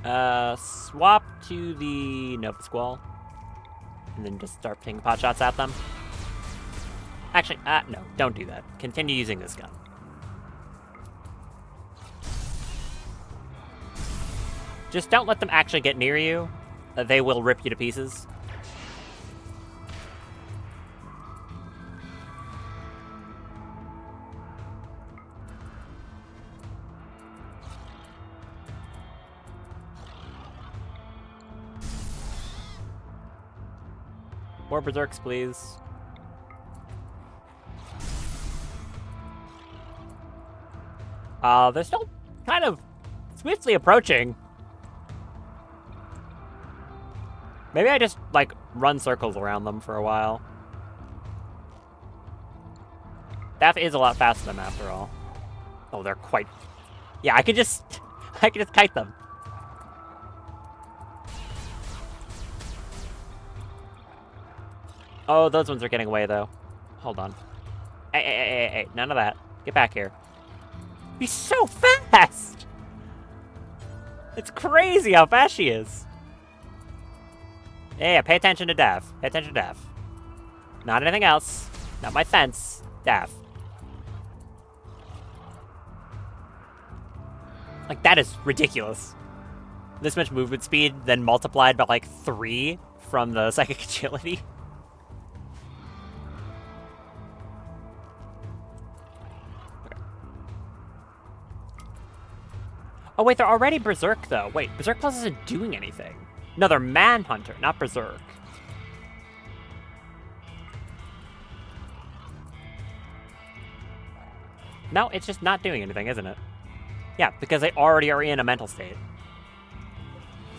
Swap to the Nova Squall. And then just start taking pot shots at them. Actually, no, don't do that. Continue using this gun. Just don't let them actually get near you. They will rip you to pieces. More Berserks, please. They're still kind of swiftly approaching. Maybe I just, like, run circles around them for a while. That is a lot faster than them, after all. Oh, they're quite... Yeah, I could just kite them. Oh, those ones are getting away, though. Hold on. Hey, none of that. Get back here. He's so fast! It's crazy how fast she is. Yeah, pay attention to Daff. Pay attention to Daff. Not anything else. Not my fence. Daff. Like, that is ridiculous. This much movement speed, then multiplied by, like, 3 from the psychic agility. Oh, wait, they're already Berserk, though. Wait, Berserk Plus isn't doing anything. No, they're Manhunter, not Berserk. No, it's just not doing anything, isn't it? Yeah, because they already are in a mental state.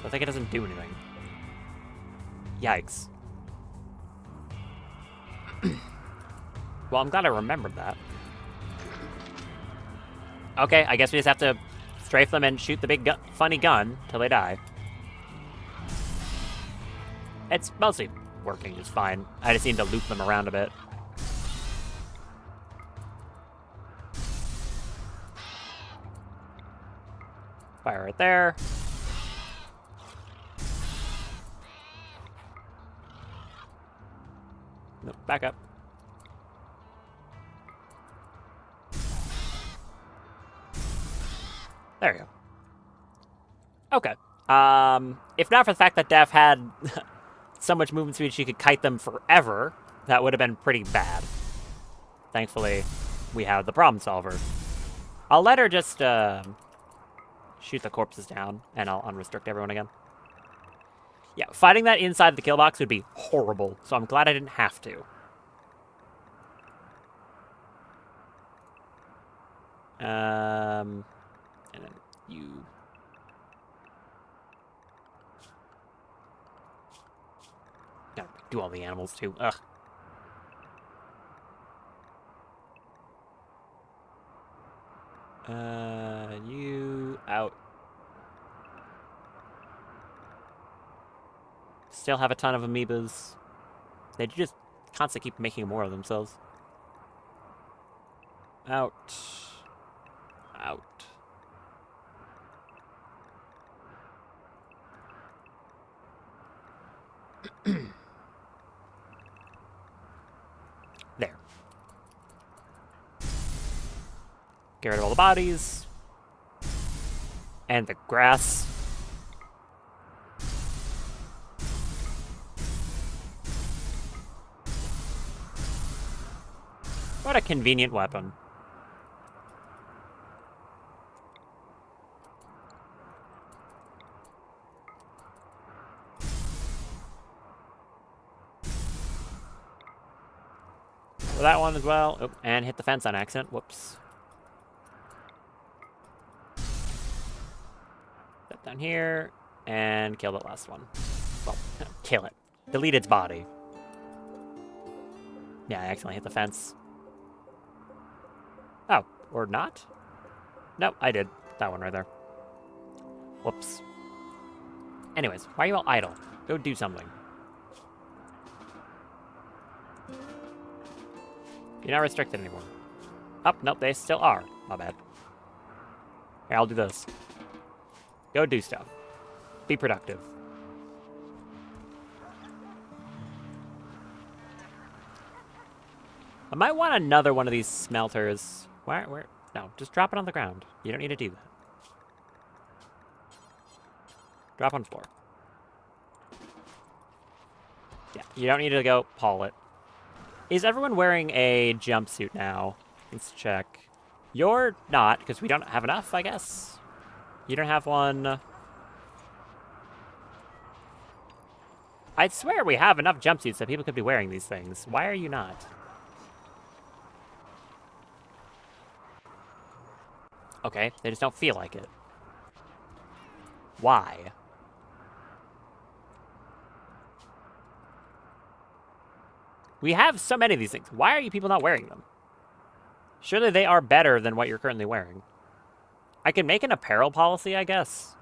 So I think it doesn't do anything. Yikes. Well, I'm glad I remembered that. Okay, I guess we just have to strafe them and shoot the big funny gun till they die. It's mostly working just fine. I just need to loop them around a bit. Fire right there. Nope, back up. There you go. Okay. If not for the fact that Daph had so much movement speed she could kite them forever, that would have been pretty bad. Thankfully, we have the problem solver. I'll let her just shoot the corpses down, and I'll unrestrict everyone again. Yeah, fighting that inside the kill box would be horrible, so I'm glad I didn't have to. And then you... Gotta do all the animals, too. Ugh. You out. Still have a ton of amoebas. They just constantly keep making more of themselves. Out. Out. There. Get rid of all the bodies. And the grass. What a convenient weapon. For that one as well. Oh, and hit the fence on accident. Whoops. Step down here and kill that last one. Well, kill it. Delete its body. Yeah, I accidentally hit the fence. Oh, or not? No, I did. That one right there. Whoops. Anyways, why are you all idle? Go do something. You're not restricted anymore. Oh, nope, they still are. My bad. Here, I'll do this. Go do stuff. Be productive. I might want another one of these smelters. Where? No, just drop it on the ground. You don't need to do that. Drop on the floor. Yeah, you don't need to go haul it. Is everyone wearing a jumpsuit now? Let's check. You're not, because we don't have enough, I guess. You don't have one. I swear we have enough jumpsuits that people could be wearing these things. Why are you not? Okay, they just don't feel like it. Why? We have so many of these things. Why are you people not wearing them? Surely they are better than what you're currently wearing. I can make an apparel policy, I guess.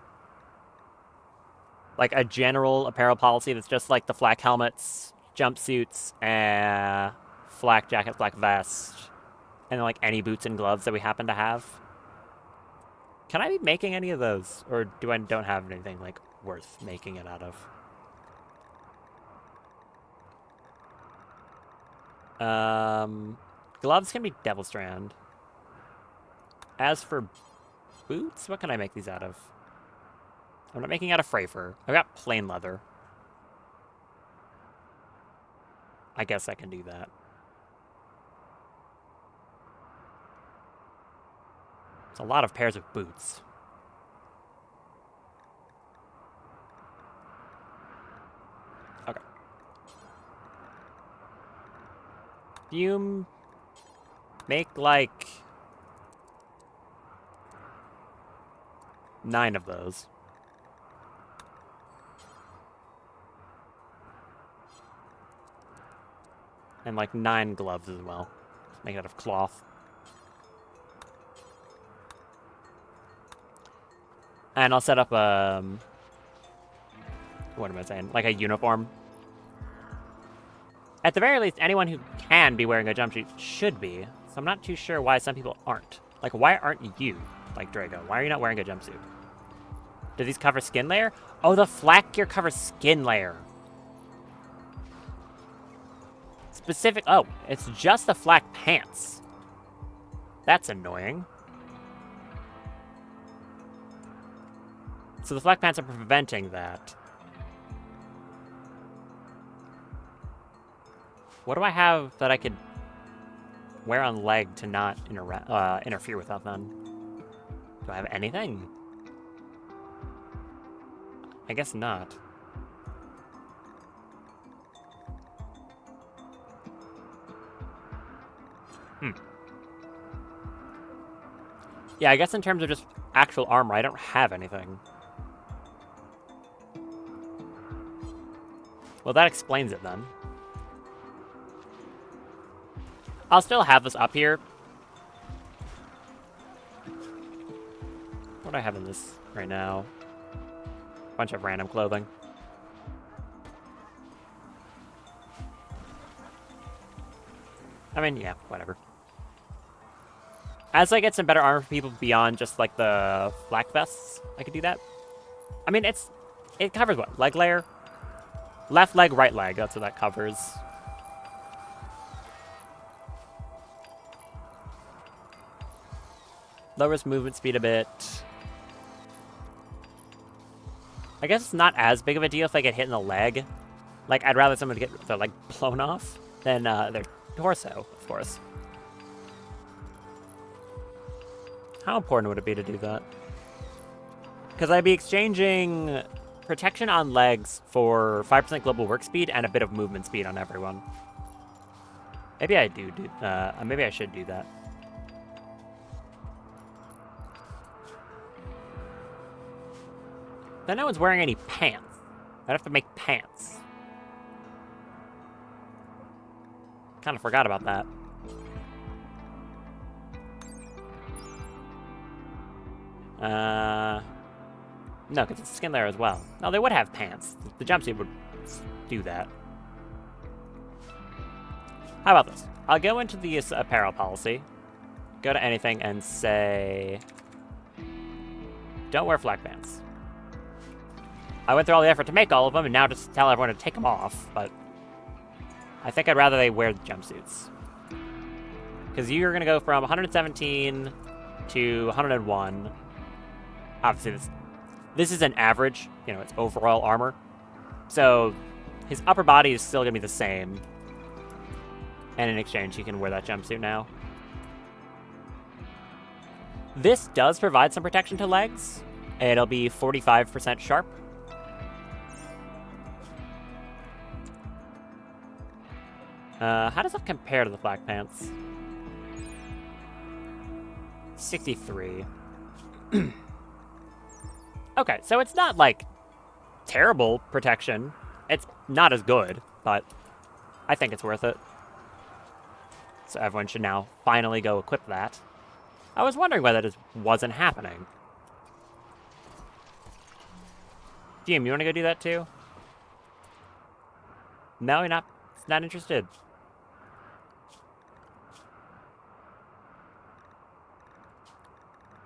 Like a general apparel policy that's just like the flak helmets, jumpsuits, flak jacket, flak vest, and then like any boots and gloves that we happen to have. Can I be making any of those? Or do I don't have anything like worth making it out of? Gloves can be Devil Strand. As for boots, what can I make these out of? I'm not making out of fray fur. I've got plain leather. I guess I can do that. It's a lot of pairs of boots. Okay. Do you make, like, 9 of those. And like 9 gloves as well. Make it out of cloth. And I'll set up a... what am I saying? Like a uniform. At the very least, anyone who can be wearing a jumpsuit should be. So I'm not too sure why some people aren't. Like, why aren't you, like Drago? Why are you not wearing a jumpsuit? Do these cover skin layer? Oh, the flak gear covers skin layer. Specific... oh, it's just the flak pants. That's annoying. So the flak pants are preventing that. What do I have that I could wear on leg to not interfere with that then? Do I have anything? I guess not. Yeah, I guess in terms of just actual armor, I don't have anything. Well, that explains it then. I'll still have this up here. What do I have in this right now? Bunch of random clothing. I mean, yeah, whatever. As I get some better armor for people beyond just like the flak vests, I could do that. I mean, it covers what? Leg layer? Left leg, right leg. That's what that covers. Lowers movement speed a bit. I guess it's not as big of a deal if they get hit in the leg. Like, I'd rather someone get their leg blown off than their torso, of course. How important would it be to do that? Because I'd be exchanging protection on legs for 5% global work speed and a bit of movement speed on everyone. Maybe I maybe I should do that. Then no one's wearing any pants. I'd have to make pants. Kind of forgot about that. No, because it's skin layer as well. No, they would have pants. The jumpsuit would do that. How about this? I'll go into the apparel policy, go to anything, and say, don't wear flak pants. I went through all the effort to make all of them, and now just tell everyone to take them off, but I think I'd rather they wear the jumpsuits. Because you're going to go from 117 to 101. Obviously, this is an average, you know, it's overall armor. So his upper body is still going to be the same. And in exchange, he can wear that jumpsuit now. This does provide some protection to legs. It'll be 45% sharp. How does that compare to the flak pants? 63. Okay, so it's not, like, terrible protection. It's not as good, but I think it's worth it. So everyone should now finally go equip that. I was wondering why that just wasn't happening. GM, you want to go do that too? No, you're not interested.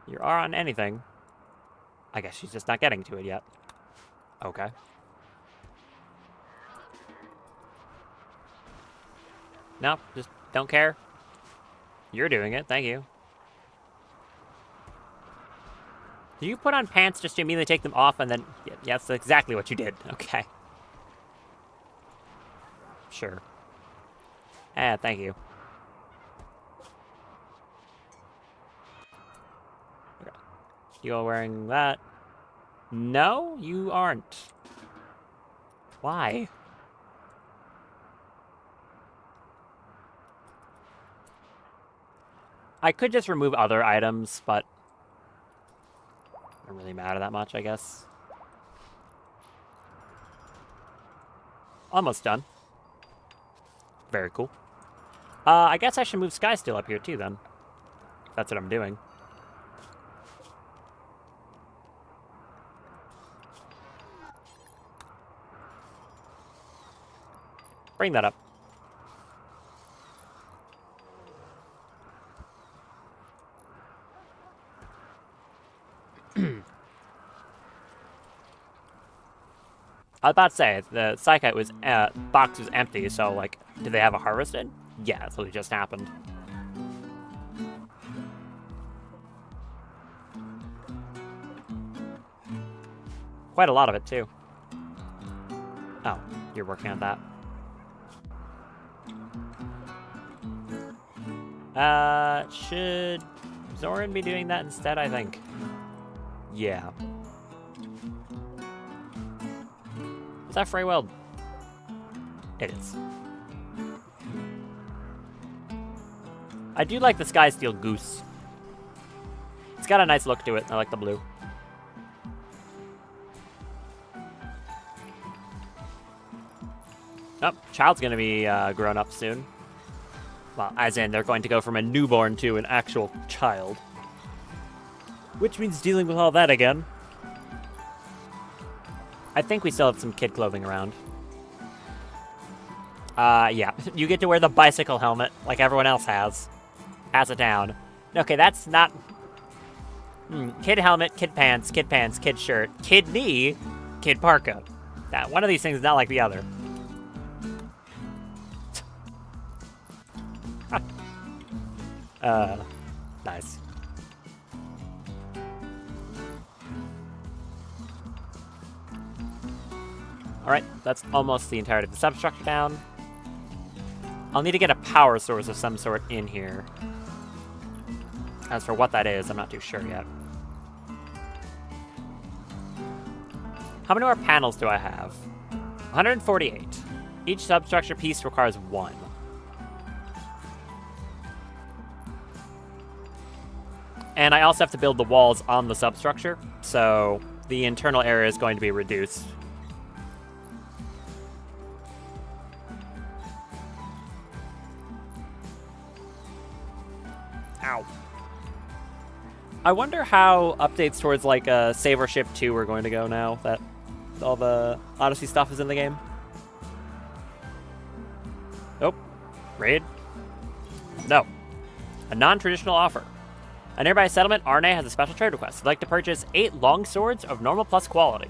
You are on anything. I guess she's just not getting to it yet. Okay. No, just don't care. You're doing it, thank you. Do you put on pants just to immediately take them off and then... Yeah, that's exactly what you did. Okay. Sure. Thank you. Okay. You all wearing that? No, you aren't. Why? I could just remove other items, but I don't really really matter that much, I guess. Almost done. Very cool. I guess I should move Skysteel up here too, then. That's what I'm doing. Bring that up. I was about to say, the Psychite was, box was empty, so, like, did they have a harvested? Yeah, that's what just happened. Quite a lot of it, too. Oh, you're working on that. Should Zoran be doing that instead, I think? Yeah. Is that Freyweld? It is. I do like the Skysteel Goose. It's got a nice look to it. I like the blue. Oh, child's gonna be grown up soon. Well, as in, they're going to go from a newborn to an actual child. Which means dealing with all that again. I think we still have some kid clothing around. Yeah. You get to wear the bicycle helmet like everyone else has. Pass it down. Okay, that's not... Kid helmet, kid pants, kid shirt, kid knee, kid parka. Now, one of these things is not like the other. Nice. Alright, that's almost the entirety of the substructure down. I'll need to get a power source of some sort in here. As for what that is, I'm not too sure yet. How many more panels do I have? 148. Each substructure piece requires 1. And I also have to build the walls on the substructure, so the internal area is going to be reduced. Ow. I wonder how updates towards, like, Save Our Ship 2 are going to go now that all the Odyssey stuff is in the game. Oh. Raid? No. A non-traditional offer. A nearby settlement, Arne, has a special trade request. I'd like to purchase 8 long swords of normal plus quality.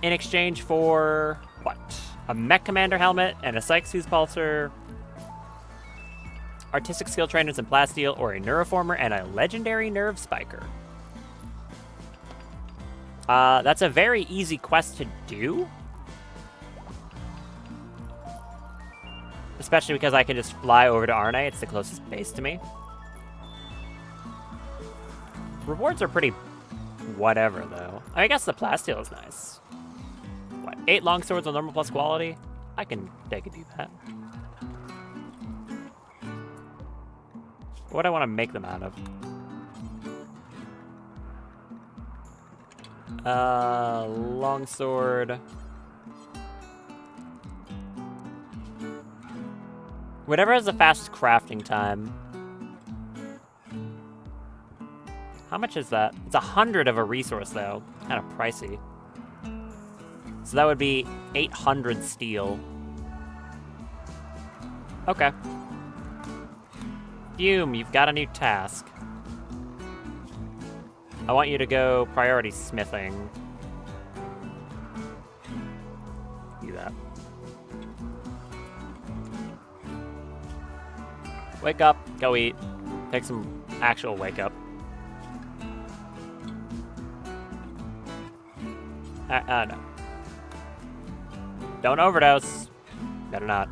In exchange for... what? A mech commander helmet and a psych fuse pulsar... artistic skill trainers in plasteel, or a neuroformer and a legendary nerve spiker. That's a very easy quest to do. Especially because I can just fly over to Arne. It's the closest base to me. Rewards are pretty whatever, though. I guess the plasteel is nice. What, 8 long swords on normal plus quality? I can do that. What do I want to make them out of? Longsword. Whatever has the fastest crafting time. How much is that? It's 100 of a resource, though. Kind of pricey. So that would be 800 steel. Okay. Fume, you've got a new task. I want you to go priority smithing. Do that. Wake up, go eat. Take some actual wake up. No. Don't overdose. Better not.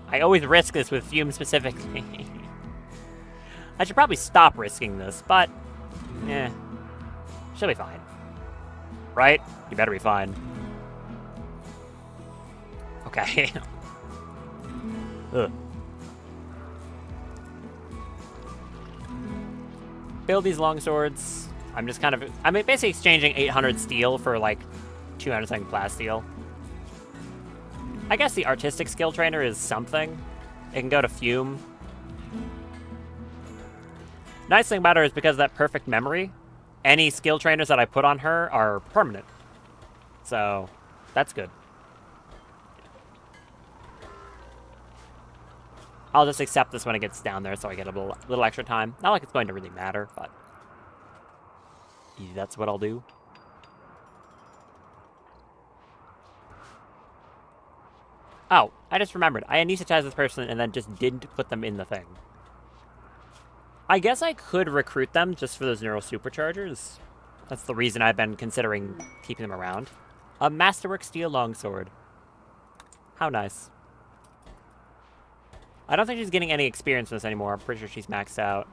I always risk this with Fume specifically. I should probably stop risking this, but... she'll be fine. Right? You better be fine. Okay. Ugh. build these longswords. I'm just kind of... I'm basically exchanging 800 steel for, like, 200 something plasteel. I guess the artistic skill trainer is something. It can go to fume. Nice thing about her is because of that perfect memory, any skill trainers that I put on her are permanent. So, that's good. I'll just accept this when it gets down there so I get a little extra time. Not like it's going to really matter, but that's what I'll do. Oh, I just remembered. I anesthetized this person and then just didn't put them in the thing. I guess I could recruit them just for those neural superchargers. That's the reason I've been considering keeping them around. A Masterwork Steel Longsword. How nice. I don't think she's getting any experience from this anymore. I'm pretty sure she's maxed out.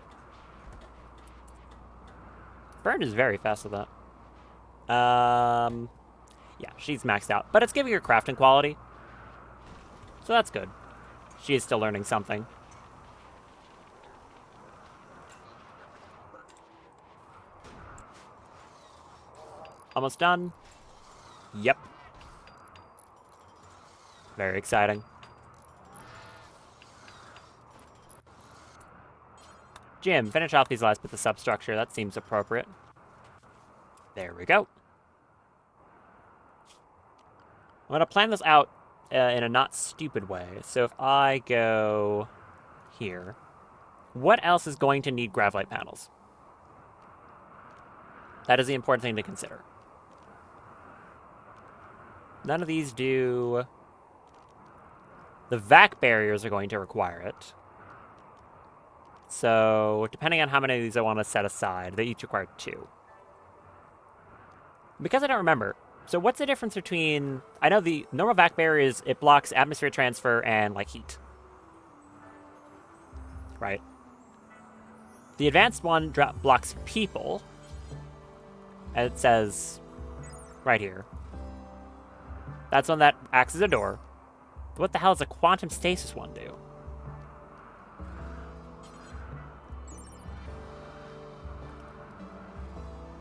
Burn is very fast with that. Yeah, she's maxed out. But it's giving her crafting quality. So that's good. She is still learning something. Almost done. Yep. Very exciting. Jim, finish off these last bits of substructure. That seems appropriate. There we go. I'm going to plan this out in a not stupid way. So if I go here, what else is going to need graphite panels? That is the important thing to consider. None of these do. The vac barriers are going to require it. So, depending on how many of these I want to set aside, they each require 2. Because I don't remember, so what's the difference between... I know the normal vac barrier is it blocks atmosphere transfer and, like, heat. Right? The advanced one blocks people. And it says right here. That's one that acts as a door. What the hell does a quantum stasis one do?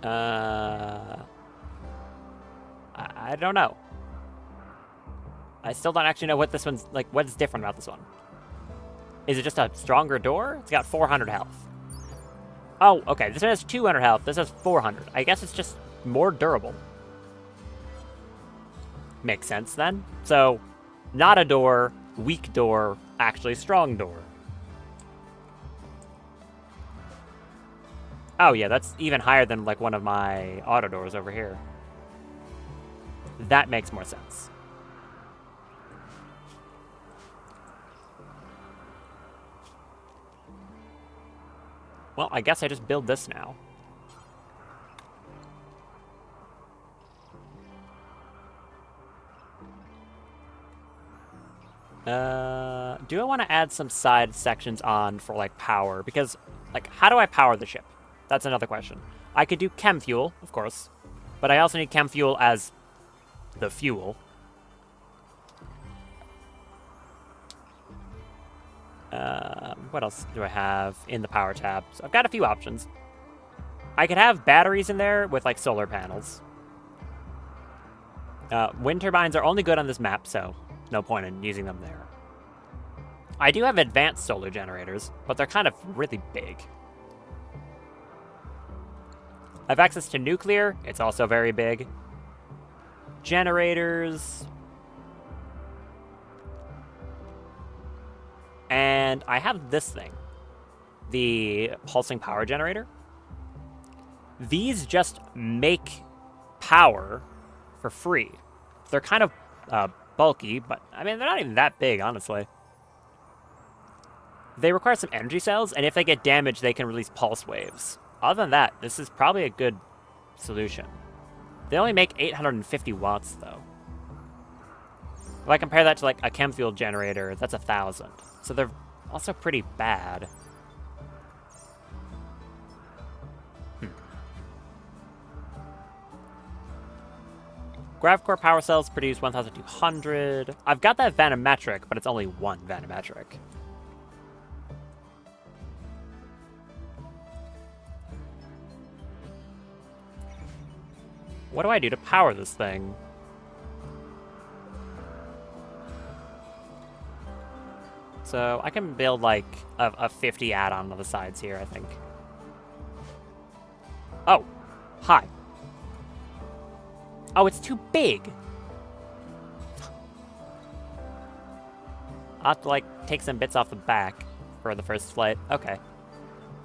I don't know. I still don't actually know what this one's, like, what is different about this one. Is it just a stronger door? It's got 400 health. Oh, okay, this one has 200 health, this has 400. I guess it's just more durable. Makes sense, then. So, not a door, weak door, actually strong door. Oh, yeah, that's even higher than, like, one of my auto doors over here. That makes more sense. Well, I guess I just build this now. Do I want to add some side sections on for, like, power? Because, like, how do I power the ship? That's another question. I could do chem fuel, of course, but I also need chem fuel as the fuel. What else do I have in the power tab? So I've got a few options. I could have batteries in there with, like, solar panels. Wind turbines are only good on this map, so no point in using them there. I do have advanced solar generators, but they're kind of really big. I have access to nuclear. It's also very big. Generators. And I have this thing. The pulsing power generator. These just make power for free. They're kind of bulky, but I mean, they're not even that big, honestly. They require some energy cells, and if they get damaged, they can release pulse waves. Other than that, this is probably a good solution. They only make 850 watts, though. If I compare that to, like, a chem fuel generator, that's 1,000. So they're also pretty bad. Gravcore power cells produce 1,200. I've got that vanometric, but it's only one vanometric. What do I do to power this thing? So I can build like a 50 add-on on the sides here, I think. Oh, hi. Oh, it's too big. I'll have to like take some bits off the back for the first flight. Okay.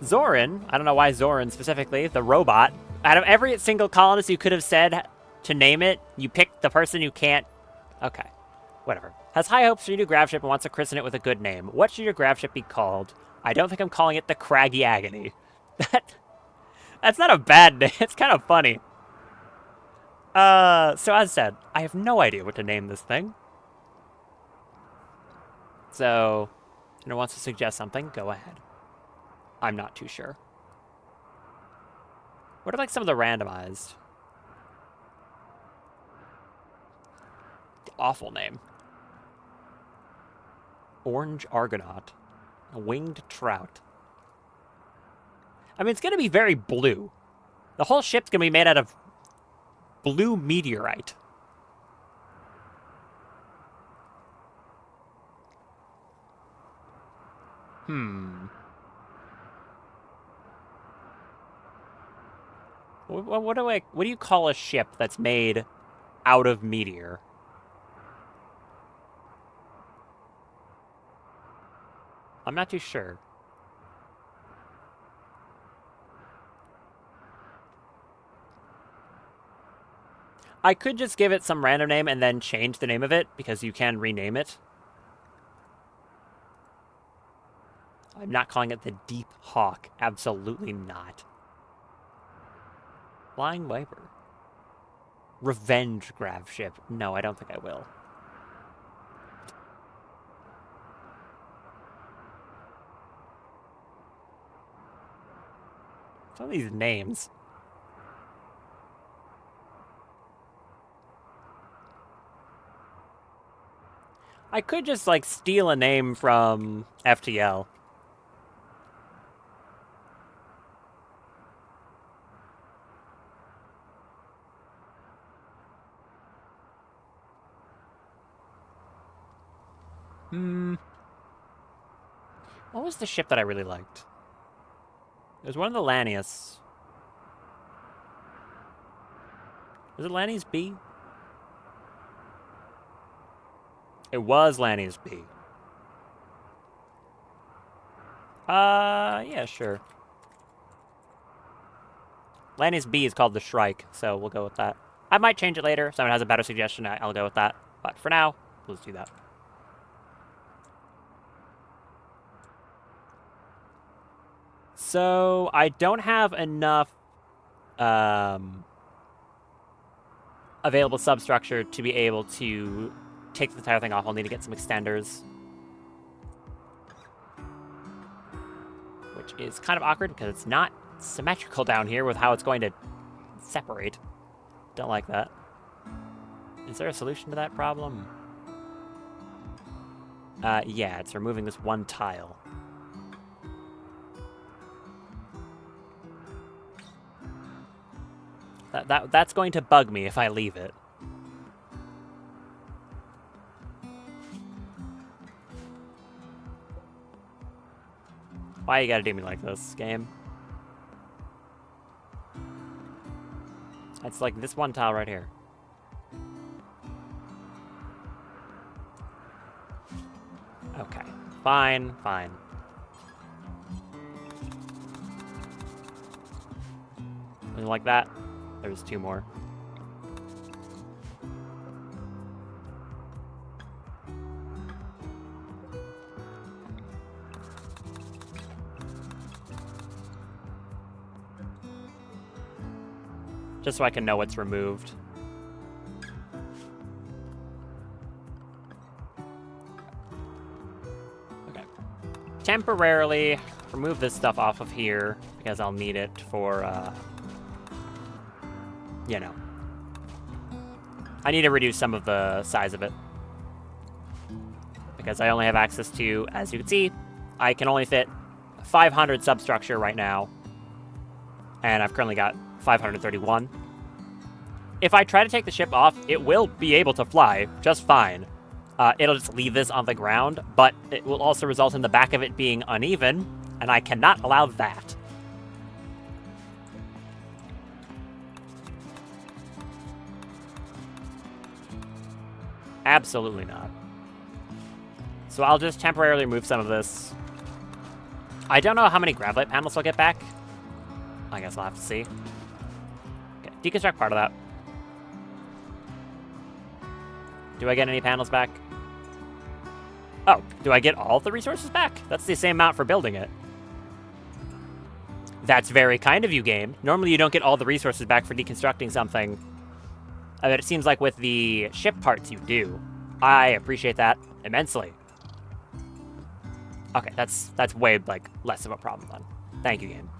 Zoran, I don't know why Zoran specifically, the robot. Out of every single colonist you could have said to name it, you picked the person you can't. Okay, whatever. Has high hopes for your new grav ship and wants to christen it with a good name. What should your grav ship be called? I don't think I'm calling it the Craggy Agony. That's not a bad name. It's kind of funny. So as said, I have no idea what to name this thing. So, if anyone wants to suggest something, go ahead. I'm not too sure. What are like some of the randomized? The awful name. Orange Argonaut. A winged trout. I mean, it's going to be very blue. The whole ship's going to be made out of blue meteorite. What do you call a ship that's made out of meteor? I'm not too sure. I could just give it some random name and then change the name of it, because you can rename it. I'm not calling it the Deep Hawk. Absolutely not. Flying Viper. Revenge grav ship. No, I don't think I will. Some of these names. I could just, like, steal a name from FTL. What was the ship that I really liked? It was one of the Lanius. Was it Lanny's B? It was Lanny's B. Yeah, sure. Lanny's B is called the Shrike, so we'll go with that. I might change it later. If someone has a better suggestion, I'll go with that. But for now, let's do that. So, I don't have enough available substructure to be able to take the entire thing off. I'll need to get some extenders. Which is kind of awkward because it's not symmetrical down here with how it's going to separate. Don't like that. Is there a solution to that problem? Yeah, it's removing this one tile. That's going to bug me if I leave it. Why you gotta do me like this, game? It's like this one tile right here. Okay. Fine, fine. Something like that. There's two more. Just so I can know what's removed. Okay. Temporarily remove this stuff off of here because I'll need it for, you know. I need to reduce some of the size of it. Because I only have access to, as you can see, I can only fit 500 substructure right now. And I've currently got 531. if I try to take the ship off, it will be able to fly just fine. It'll just leave this on the ground, but it will also result in the back of it being uneven, and I cannot allow that. Absolutely not. So I'll just temporarily move some of this. I don't know how many gravite panels I'll get back. I guess I'll have to see. Okay, deconstruct part of that. Do I get any panels back? Oh, do I get all of the resources back? That's the same amount for building it. That's very kind of you, game. Normally you don't get all the resources back for deconstructing something. I mean, it seems like with the ship parts you do. I appreciate that immensely. Okay, that's way, like, less of a problem then. Thank you, game.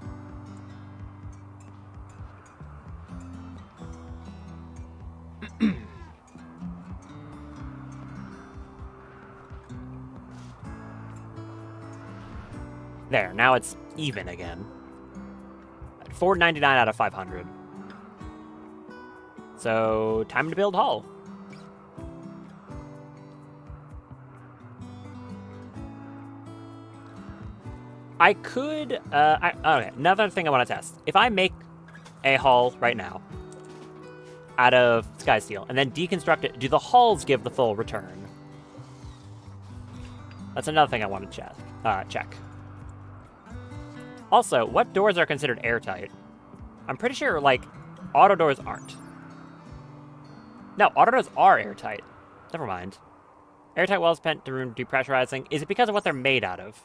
There, now it's even again. 499 out of 500. So, time to build hull. I could, okay, another thing I want to test. If I make a hull right now out of sky steel and then deconstruct it, do the hulls give the full return? That's another thing I want to check. Also, what doors are considered airtight? I'm pretty sure, like, auto doors aren't. No, auto doors are airtight. Never mind. Airtight walls spent through depressurizing. Is it because of what they're made out of?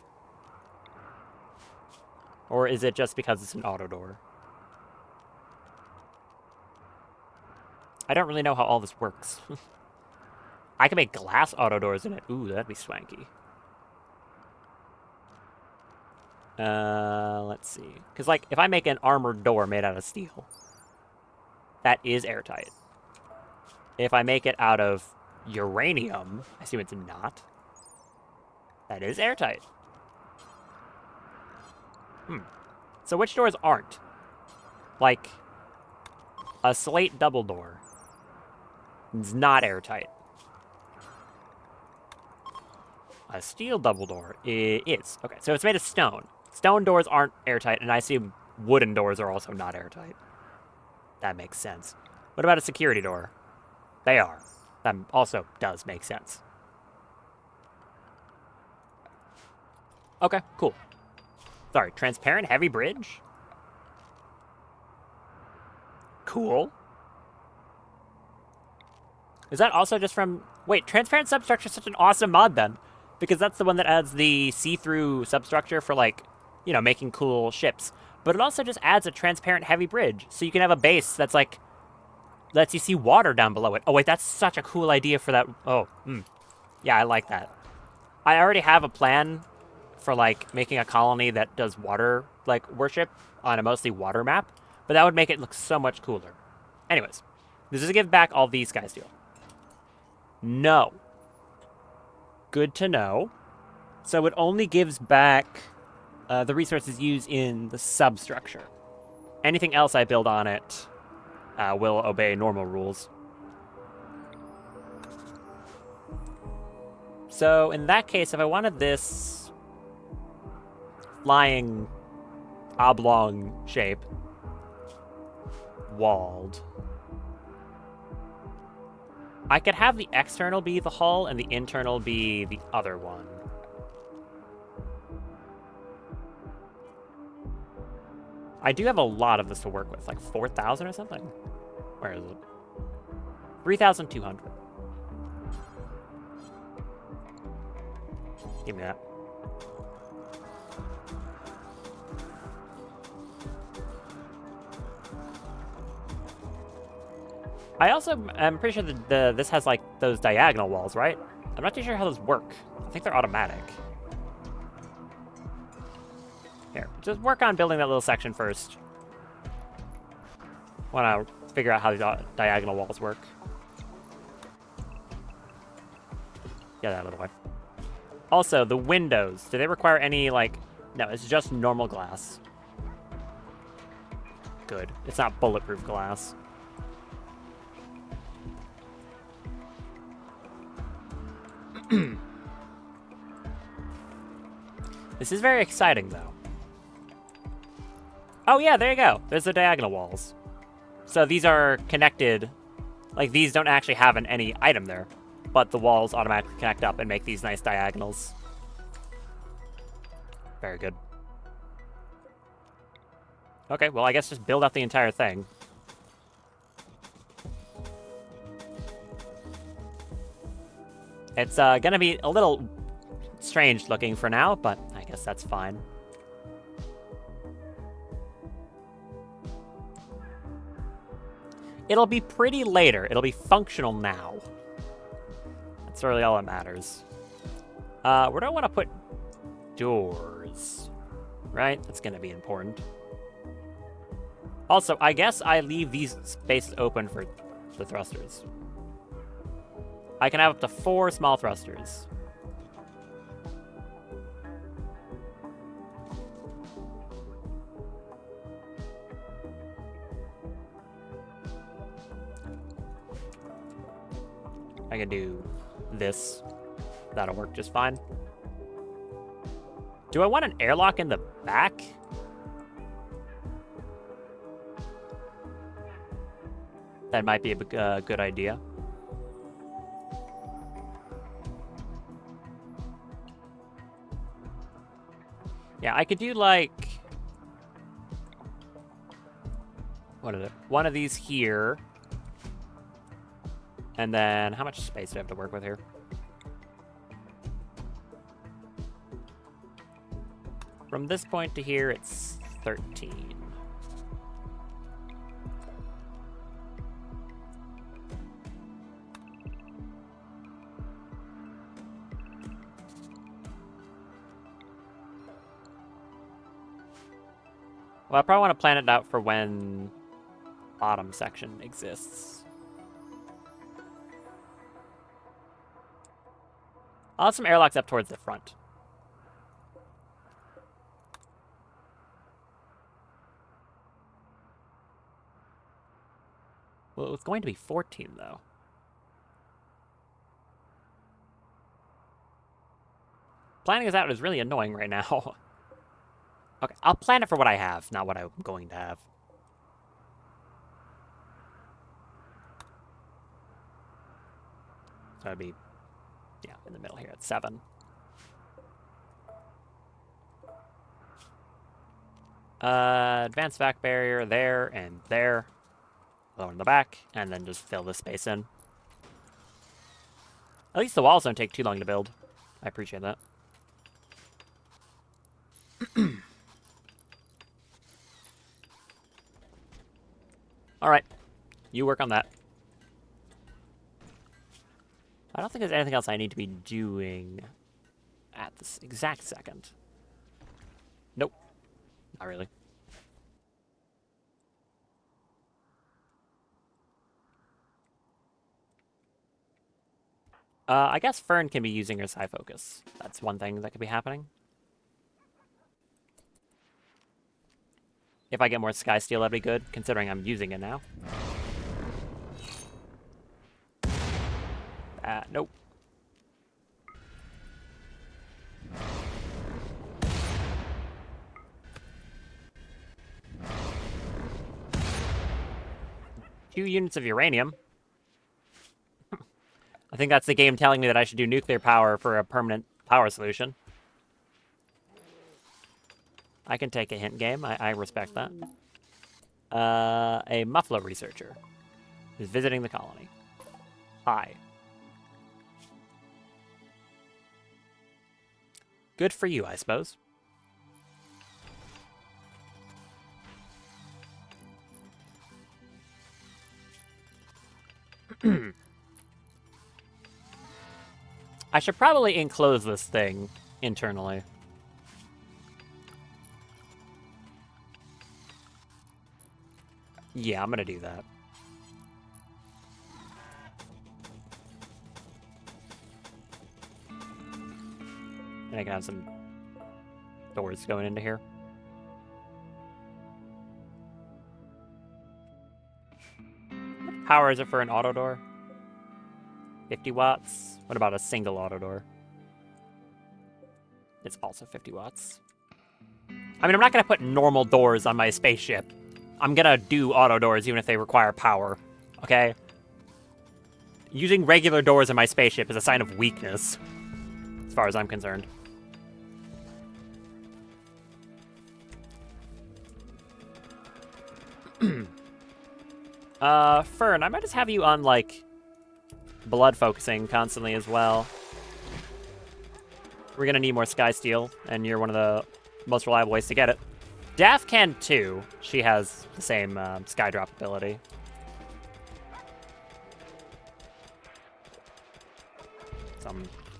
Or is it just because it's an auto door? I don't really know how all this works. I can make glass auto doors in it. Ooh, that'd be swanky. Let's see. Because, like, if I make an armored door made out of steel, that is airtight. If I make it out of uranium, I assume it's not. That is airtight. So which doors aren't? Like, a slate double door is not airtight. A steel double door is. Okay, so it's made of stone. Stone doors aren't airtight, and I assume wooden doors are also not airtight. That makes sense. What about a security door? They are. That also does make sense. Okay, cool. Sorry, transparent heavy bridge? Cool. Is that also just from... Wait, transparent substructure is such an awesome mod then. Because that's the one that adds the see-through substructure for, like, you know, making cool ships. But it also just adds a transparent heavy bridge. So you can have a base that's, like, lets you see water down below it. Oh, wait, that's such a cool idea for that. Oh, yeah, I like that. I already have a plan for, like, making a colony that does water, like, worship on a mostly water map. But that would make it look so much cooler. Anyways, does this give back all these sky steel? No. Good to know. So it only gives back the resources used in the substructure. Anything else I build on it will obey normal rules. So in that case, if I wanted this flying oblong shape walled, I could have the external be the hull and the internal be the other one. I do have a lot of this to work with, like 4,000 or something. Where is it? 3,200. Give me that. I also am pretty sure that this has, like, those diagonal walls, right? I'm not too sure how those work. I think they're automatic. Here, just work on building that little section first. Want to figure out how the diagonal walls work. Get that out of the way. Also, the windows. Do they require any, like... No, it's just normal glass. Good. It's not bulletproof glass. This is very exciting, though. Oh, yeah, there you go. There's the diagonal walls. So these are connected. Like, these don't actually have any item there, but the walls automatically connect up and make these nice diagonals. Very good. Okay, well, I guess just build out the entire thing. It's gonna be a little strange looking for now, but I guess that's fine. It'll be pretty later. It'll be functional now. That's really all that matters. Where do I want to put doors? Right? That's gonna be important. Also, I guess I leave these spaces open for the thrusters. I can have up to 4 small thrusters. I can do this. That'll work just fine. Do I want an airlock in the back? That might be a good idea. Yeah, I could do like... What is it? One of these here. And then, how much space do I have to work with here? From this point to here, it's 13. Well, I probably want to plan it out for when bottom section exists. I'll have some airlocks up towards the front. Well, it was going to be 14, though. Planning this out is really annoying right now. Okay, I'll plan it for what I have, not what I'm going to have. So it'd be, yeah, in the middle here at 7. Advanced vac barrier there and there. Lower in the back, and then just fill this space in. At least the walls don't take too long to build. I appreciate that. Alright. You work on that. I don't think there's anything else I need to be doing at this exact second. Nope. Not really. I guess Fern can be using her Psi Focus. That's one thing that could be happening. If I get more Sky Steel, that'd be good, considering I'm using it now. Nope. Two units of uranium. I think that's the game telling me that I should do nuclear power for a permanent power solution. I can take a hint game. I respect that. A muffler researcher is visiting the colony. Hi. Good for you, I suppose. I should probably enclose this thing internally. Yeah, I'm gonna do that. And I can have some doors going into here. What power is it for an auto door? 50 watts. What about a single auto door? It's also 50 watts. I mean, I'm not going to put normal doors on my spaceship. I'm going to do auto doors even if they require power, okay? Using regular doors in my spaceship is a sign of weakness, as far as I'm concerned. Fern, I might just have you on, like, blood focusing constantly as well. We're gonna need more Sky Steel, and you're one of the most reliable ways to get it. Daff can too. She has the same Sky Drop ability.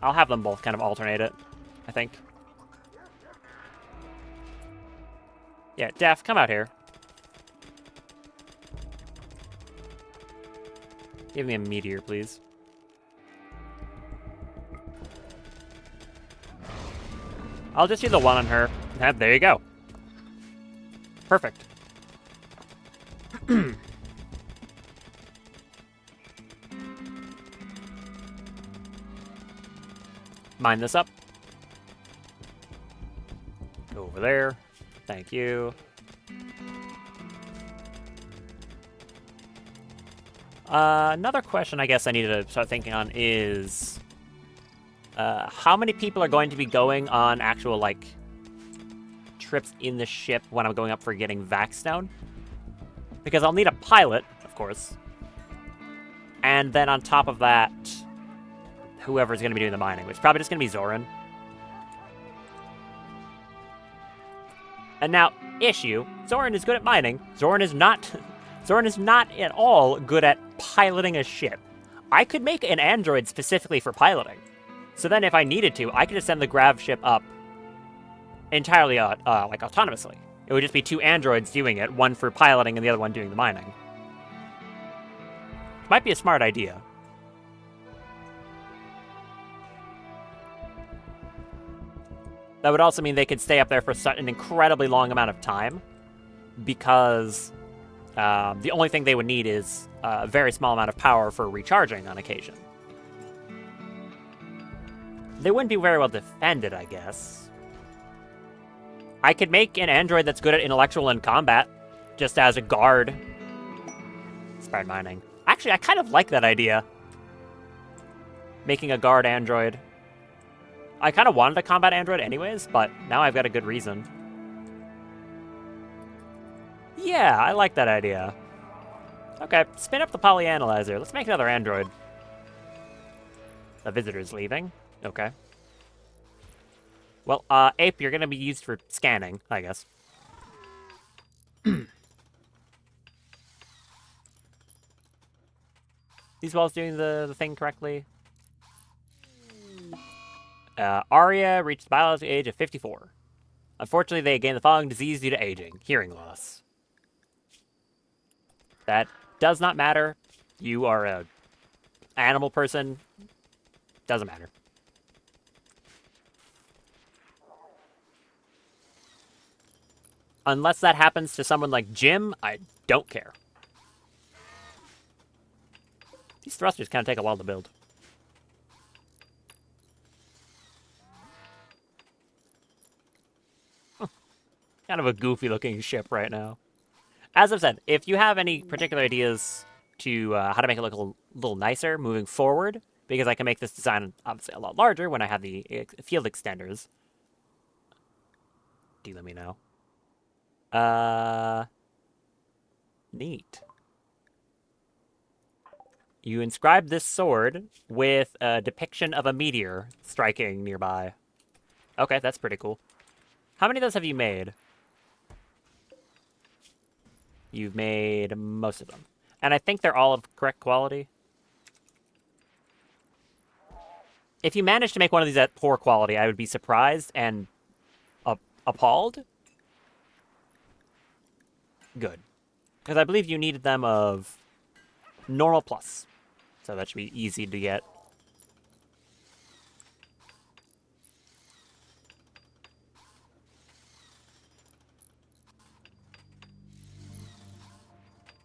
I'll have them both kind of alternate it, I think. Yeah, Daff, come out here. Give me a meteor, please. I'll just do the one on her. There you go. Perfect. Mine this up. Go over there. Thank you. Another question I guess I need to start thinking on is how many people are going to be going on actual, like, trips in the ship when I'm going up for getting Vaxstone? Because I'll need a pilot, of course. And then on top of that, whoever's going to be doing the mining, which is probably just going to be Zoran. And now, issue, Zoran is good at mining. Zoran is not at all good at piloting a ship. I could make an android specifically for piloting. So then if I needed to, I could just send the grav ship up entirely, like, autonomously. It would just be 2 androids doing it, one for piloting and the other one doing the mining. Might be a smart idea. That would also mean they could stay up there for an incredibly long amount of time, because the only thing they would need is a very small amount of power for recharging on occasion. They wouldn't be very well defended, I guess. I could make an android that's good at intellectual and combat, just as a guard. Inspired mining. Actually, I kind of like that idea. Making a guard android. I kind of wanted a combat android anyways, but now I've got a good reason. Yeah, I like that idea. Okay, spin up the polyanalyzer. Let's make another android. The visitor's leaving. Okay. Well, Ape, you're gonna be used for scanning, I guess. These walls doing the thing correctly? Arya reached the biological age of 54. Unfortunately, they gained the following disease due to aging. Hearing loss. That does not matter. You are a animal person. Doesn't matter. Unless that happens to someone like Jim, I don't care. These thrusters kind of take a while to build. Kind of a goofy-looking ship right now. As I've said, if you have any particular ideas to how to make it look a little nicer moving forward, because I can make this design obviously a lot larger when I have the field extenders, do let me know. Neat. You inscribe this sword with a depiction of a meteor striking nearby. Okay, that's pretty cool. How many of those have you made? You've made most of them. And I think they're all of correct quality. If you manage to make one of these at poor quality, I would be surprised and appalled. Good. Because I believe you needed them of normal plus. So that should be easy to get.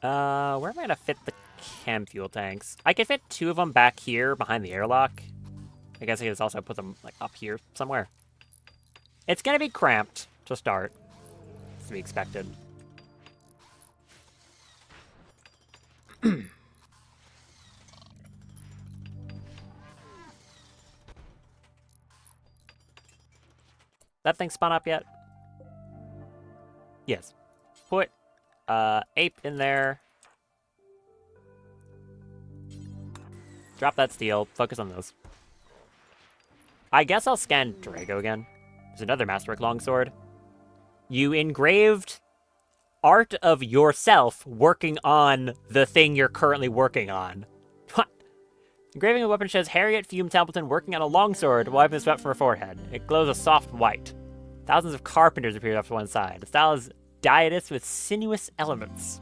Where am I going to fit the chem fuel tanks. I could fit 2 of them back here behind the airlock. I guess I could just also put them like up here somewhere. It's gonna be cramped to start. It's to be expected. That thing spun up yet? Yes. Put ape in there. Drop that steel. Focus on those. I guess I'll scan Drago again. There's another Masterwork Longsword. You engraved art of yourself working on the thing you're currently working on. What? Engraving a weapon shows Harriet Fume Templeton working on a longsword, wiping the sweat from her forehead. It glows a soft white. Thousands of carpenters appeared off to one side. The style is diatus with sinuous elements.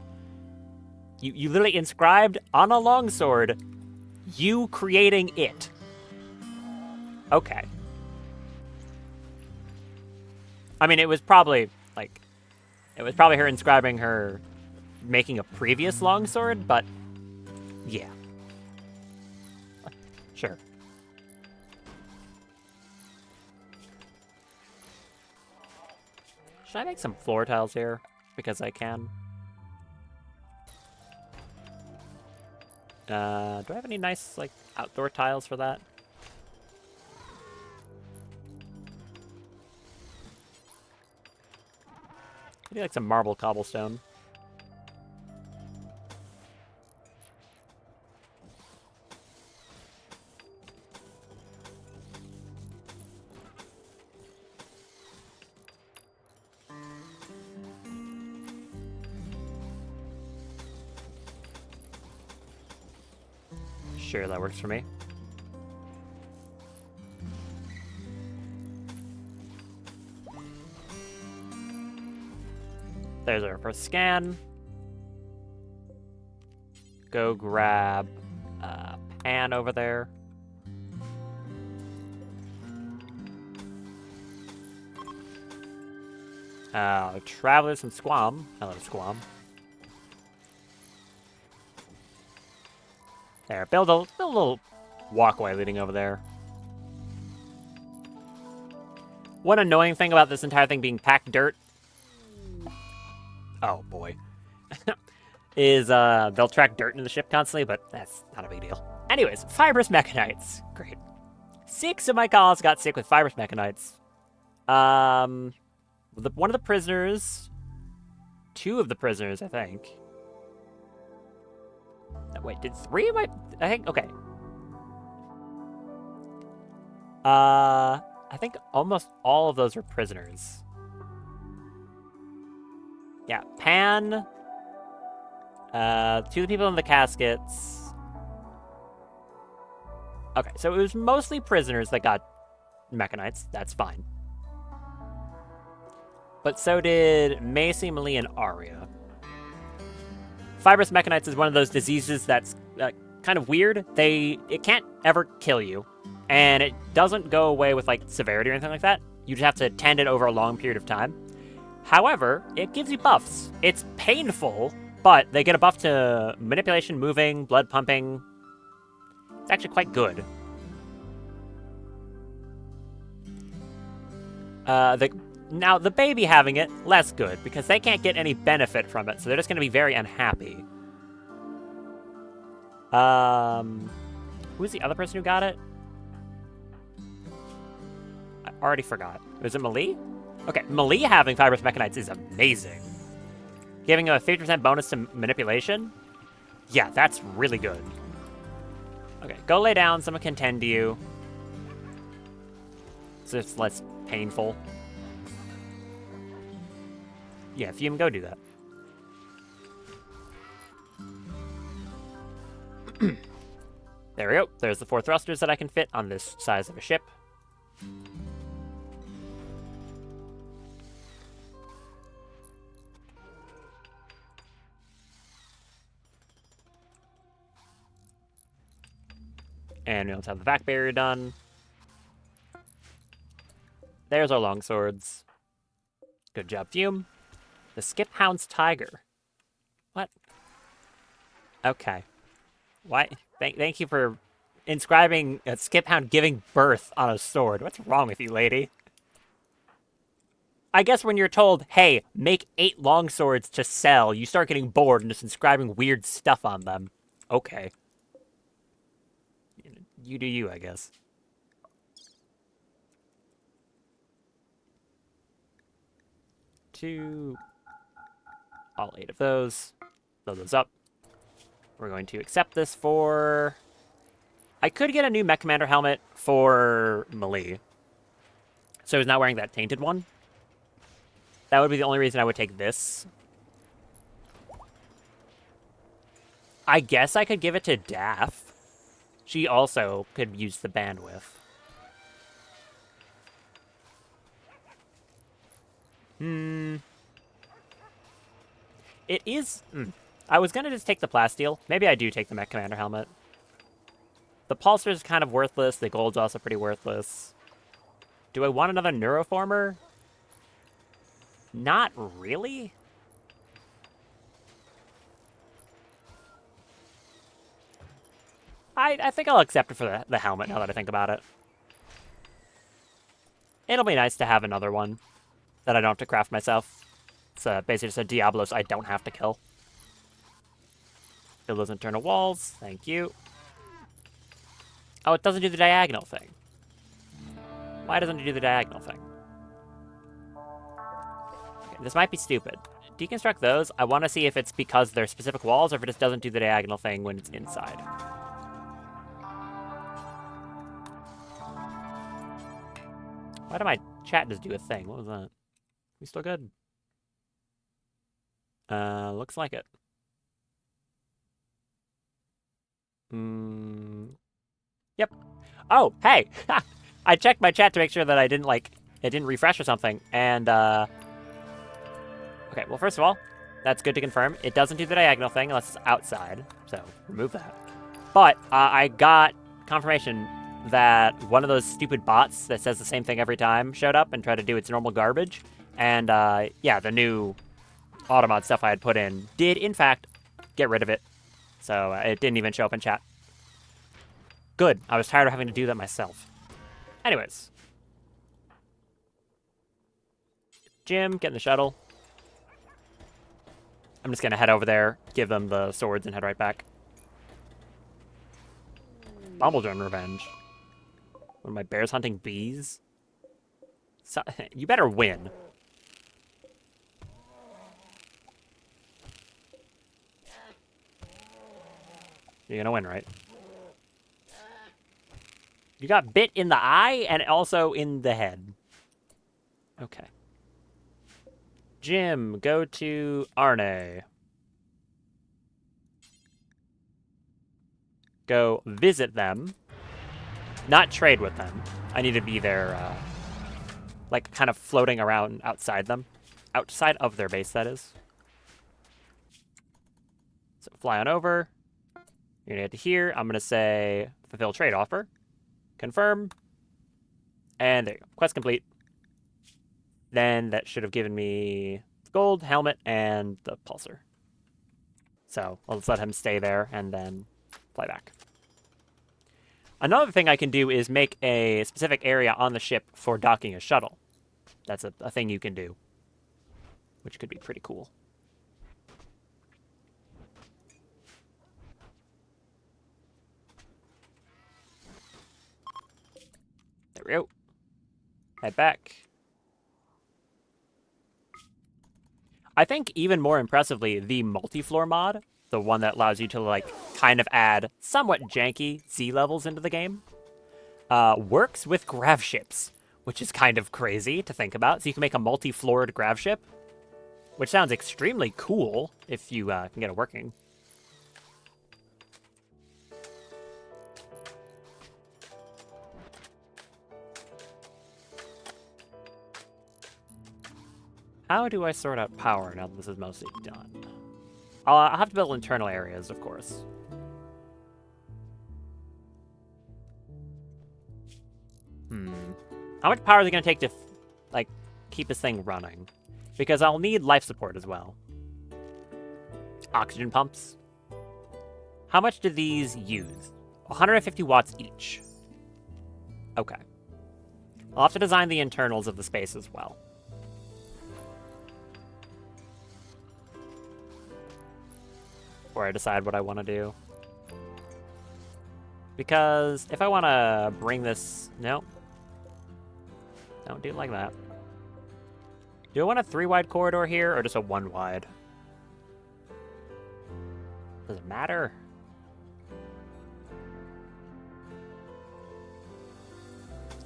You literally inscribed on a longsword, you creating it. Okay. I mean, it was probably her inscribing her making a previous longsword, but yeah. Sure. Should I make some floor tiles here? Because I can. Do I have any nice, like, outdoor tiles for that? Maybe like some marble cobblestone. Sure, that works for me. There's our first scan. Go grab a pan over there. Travelers from Squam. Hello, Squam. There, build a little walkway leading over there. One annoying thing about this entire thing being packed dirt, oh boy, is they'll track dirt into the ship constantly, but that's not a big deal. Anyways, fibrous mechanites. Great. 6 of my colonists got sick with fibrous mechanites. One of the prisoners, 2 of the prisoners, I think. Wait, did 3 of my... I think... Okay. I think almost all of those were prisoners. Yeah, Pan. 2 of the people in the caskets. Okay, so it was mostly prisoners that got mechanites. That's fine. But so did Macy, Malie, and Arya. Fibrous mechanites is one of those diseases that's kind of weird. It can't ever kill you, and it doesn't go away with like severity or anything like that. You just have to tend it over a long period of time. However, it gives you buffs. It's painful, but they get a buff to manipulation, moving, blood pumping. It's actually quite good. Now, the baby having it, less good, because they can't get any benefit from it, so they're just going to be very unhappy. Who's the other person who got it? I already forgot. Was it Malie? Okay, Malie having fibrous mechanites is amazing. Giving a 50% bonus to manipulation? Yeah, that's really good. Okay, go lay down, someone can tend to you. So it's less painful. Yeah, Fume, go do that. There we go. There's the 4 thrusters that I can fit on this size of a ship. And we also have the vac barrier done. There's our longswords. Good job, Fume. The Skip Hound's Tiger. What? Okay. Why? Thank you for inscribing a skip hound giving birth on a sword. What's wrong with you, lady? I guess when you're told, hey, make 8 long swords to sell, you start getting bored and just inscribing weird stuff on them. Okay. You do you, I guess. Two. All 8 of those. Load those up. We're going to accept this for... I could get a new Mech Commander helmet for Melee. So he's not wearing that tainted one. That would be the only reason I would take this. I guess I could give it to Daff. She also could use the bandwidth. It is... I was going to just take the plasteel. Maybe I do take the Mech Commander helmet. The Pulsar is kind of worthless. The gold's also pretty worthless. Do I want another Neuroformer? Not really. I think I'll accept it for the helmet now that I think about it. It'll be nice to have another one that I don't have to craft myself. It's basically just a Diablos I don't have to kill. Build those internal walls. Thank you. Oh, it doesn't do the diagonal thing. Why doesn't it do the diagonal thing? Okay, this might be stupid. Deconstruct those. I want to see if it's because they're specific walls or if it just doesn't do the diagonal thing when it's inside. Why did my chat just do a thing? What was that? We still good? Looks like it. Yep. Oh, hey! I checked my chat to make sure that I didn't, it didn't refresh or something, and, okay, well, first of all, that's good to confirm. It doesn't do the diagonal thing unless it's outside, so remove that. But, I got confirmation that one of those stupid bots that says the same thing every time showed up and tried to do its normal garbage, and, yeah, the new Automod stuff I had put in did, in fact, get rid of it. So it didn't even show up in chat. Good. I was tired of having to do that myself. Anyways. Jim, get in the shuttle. I'm just going to head over there, give them the swords, and head right back. Bumbledrone Revenge. What am I, bears hunting bees? So, you better win. You're gonna win, right? You got bit in the eye and also in the head. Okay. Jim, go to Arne. Go visit them. Not trade with them. I need to be there, kind of floating around outside them. Outside of their base, that is. So fly on over. You're going to get to here. I'm going to say fulfill trade offer. Confirm. And there you go. Quest complete. Then that should have given me gold, helmet, and the pulsar. So I'll just let him stay there and then fly back. Another thing I can do is make a specific area on the ship for docking a shuttle. That's a thing you can do, which could be pretty cool. There we go. Head back. I think even more impressively, the multi-floor mod, the one that allows you to kind of add somewhat janky Z levels into the game, works with grav ships, which is kind of crazy to think about. So you can make a multi-floored grav ship, which sounds extremely cool if you can get it working. How do I sort out power now that this is mostly done? I'll have to build internal areas, of course. How much power is it going to take to, keep this thing running? Because I'll need life support as well. Oxygen pumps. How much do these use? 150 watts each. Okay. I'll have to design the internals of the space as well. Before I decide what I want to do. Because if I want to bring this... No. Don't do it like that. Do I want a 3-wide corridor here, or just a 1-wide? Does it matter?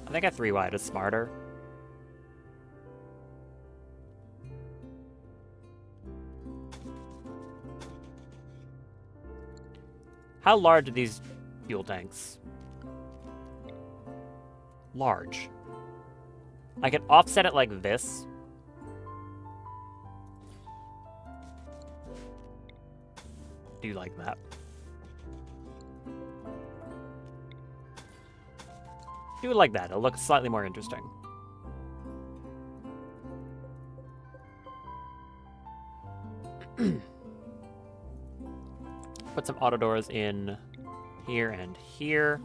I think a 3-wide is smarter. How large are these fuel tanks? Large. I could offset it like this. Do like that. Do it like that. It'll look slightly more interesting. Put some auto doors in here and here.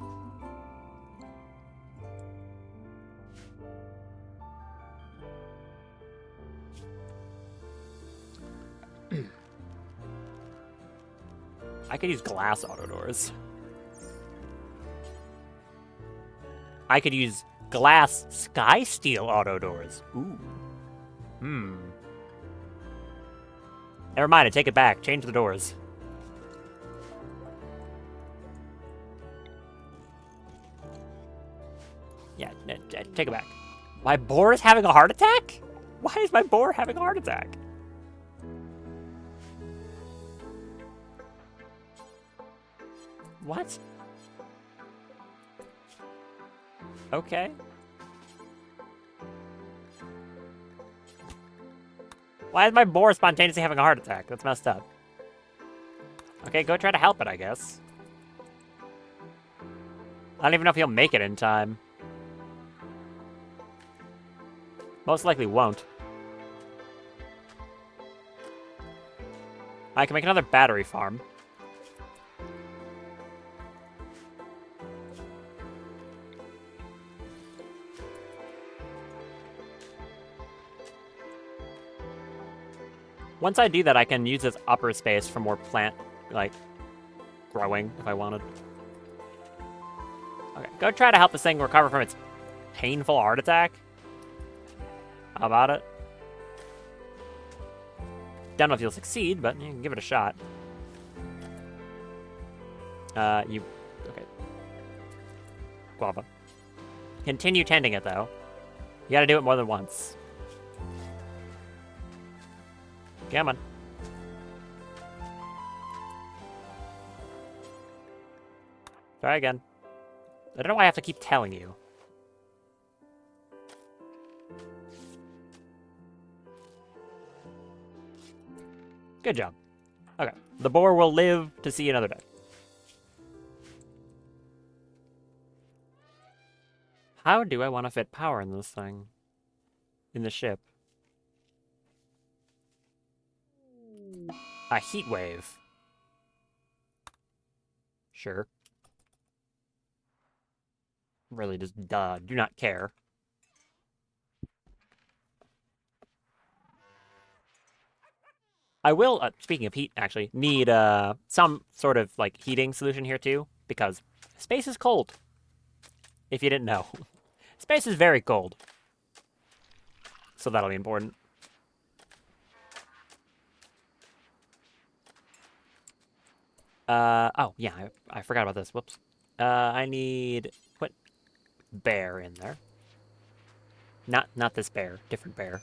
I could use glass auto doors. I could use glass sky steel auto doors. Ooh. Never mind, I take it back. Change the doors. Yeah, take it back. My boar is having a heart attack? Why is my boar having a heart attack? What? Okay. Why is my boar spontaneously having a heart attack? That's messed up. Okay, go try to help it, I guess. I don't even know if he'll make it in time. Most likely won't. I can make another battery farm. Once I do that, I can use this upper space for more plant, like, growing, if I wanted. Okay, go try to help this thing recover from its painful heart attack. How about it? Don't know if you'll succeed, but you can give it a shot. Okay. Guava. Continue tending it, though. You gotta do it more than once. Come on. Try again. I don't know why I have to keep telling you. Good job. Okay. The boar will live to see another day. How do I want to fit power in this thing? In the ship? A heat wave. Sure. Really just, do not care. I will, speaking of heat, actually, need some sort of, like, heating solution here, too, because space is cold. If you didn't know. Space is very cold. So that'll be important. Oh, yeah, I forgot about this. Whoops. I need... Put bear in there. Not this bear. Different bear.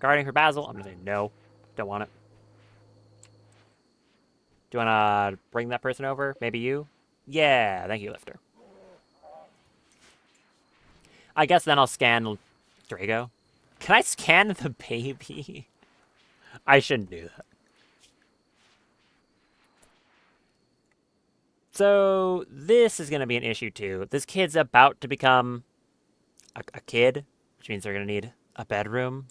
Guarding for Basil. I'm gonna say no. Don't want it. Do you wanna bring that person over? Maybe you? Yeah, thank you, Lifter. I guess then I'll scan Drago. Can I scan the baby? I shouldn't do that. So, this is going to be an issue, too. This kid's about to become a kid, which means they're going to need a bedroom.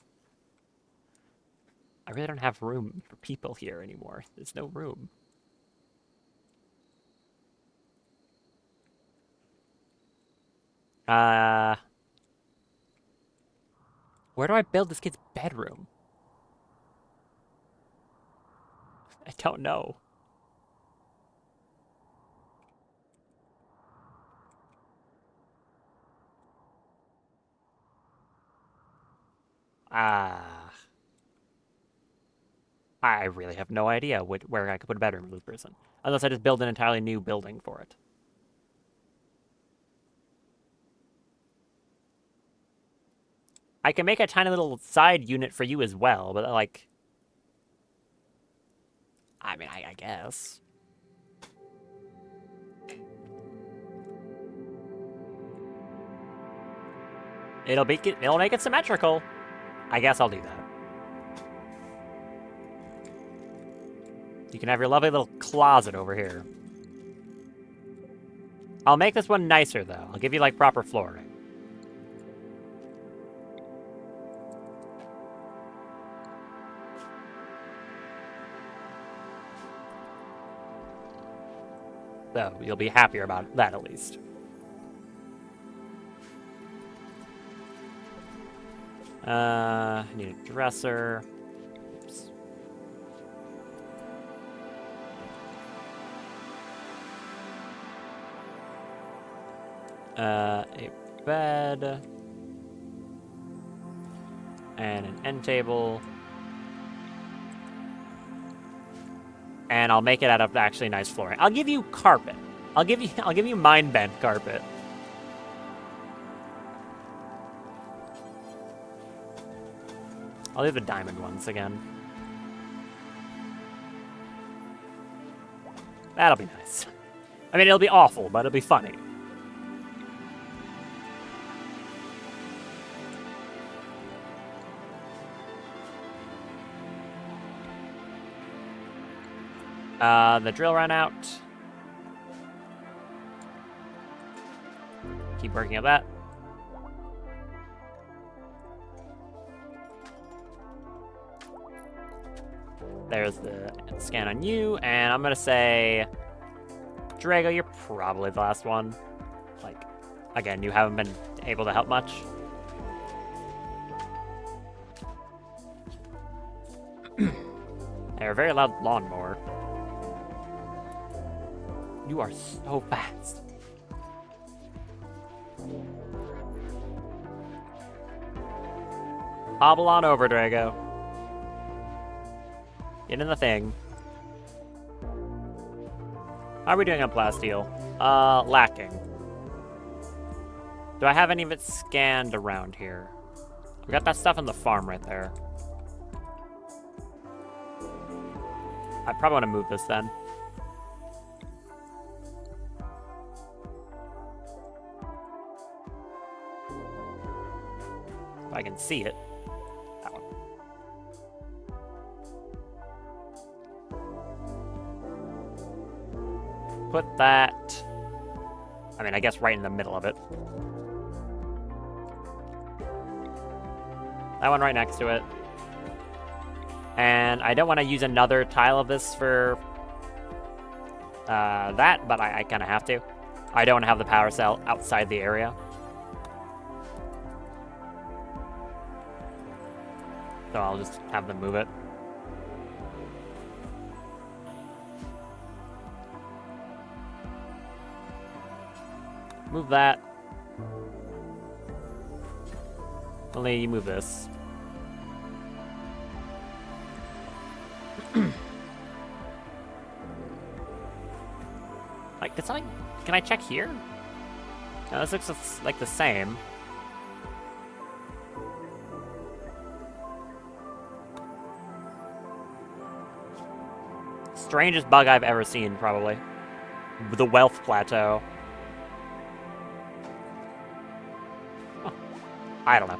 I really don't have room for people here anymore. There's no room. Where do I build this kid's bedroom? I don't know. I really have no idea where I could put a bedroom for this person. Unless I just build an entirely new building for it. I can make a tiny little side unit for you as well, but like... I mean, I guess. It'll make it symmetrical. I guess I'll do that. You can have your lovely little closet over here. I'll make this one nicer, though. I'll give you, like, proper flooring. So, you'll be happier about that, at least. I need a dresser. Oops. A bed. And an end table. And I'll make it out of actually nice flooring. I'll give you carpet. I'll give you mind bent carpet. I'll do the diamond ones again. That'll be nice. I mean, it'll be awful, but it'll be funny. The drill ran out. Keep working at that. There's the scan on you, and I'm gonna say, Drago, you're probably the last one. Like, again, you haven't been able to help much. They're a very loud lawnmower. You are so fast. Hobble on over, Drago. Get in the thing. How are we doing on plasteel? Lacking. Do I have any of it scanned around here? We got that stuff on the farm right there. I probably want to move this then. If I can see it. That one. Put that... I mean, I guess right in the middle of it. That one right next to it. And I don't want to use another tile of this for that, but I kind of have to. I don't have the power cell outside the area. So I'll just have them move it. Move that. Only you move this. Like, can I check here? No, this looks like the same. Strangest bug I've ever seen, probably. The wealth plateau. Oh, I don't know.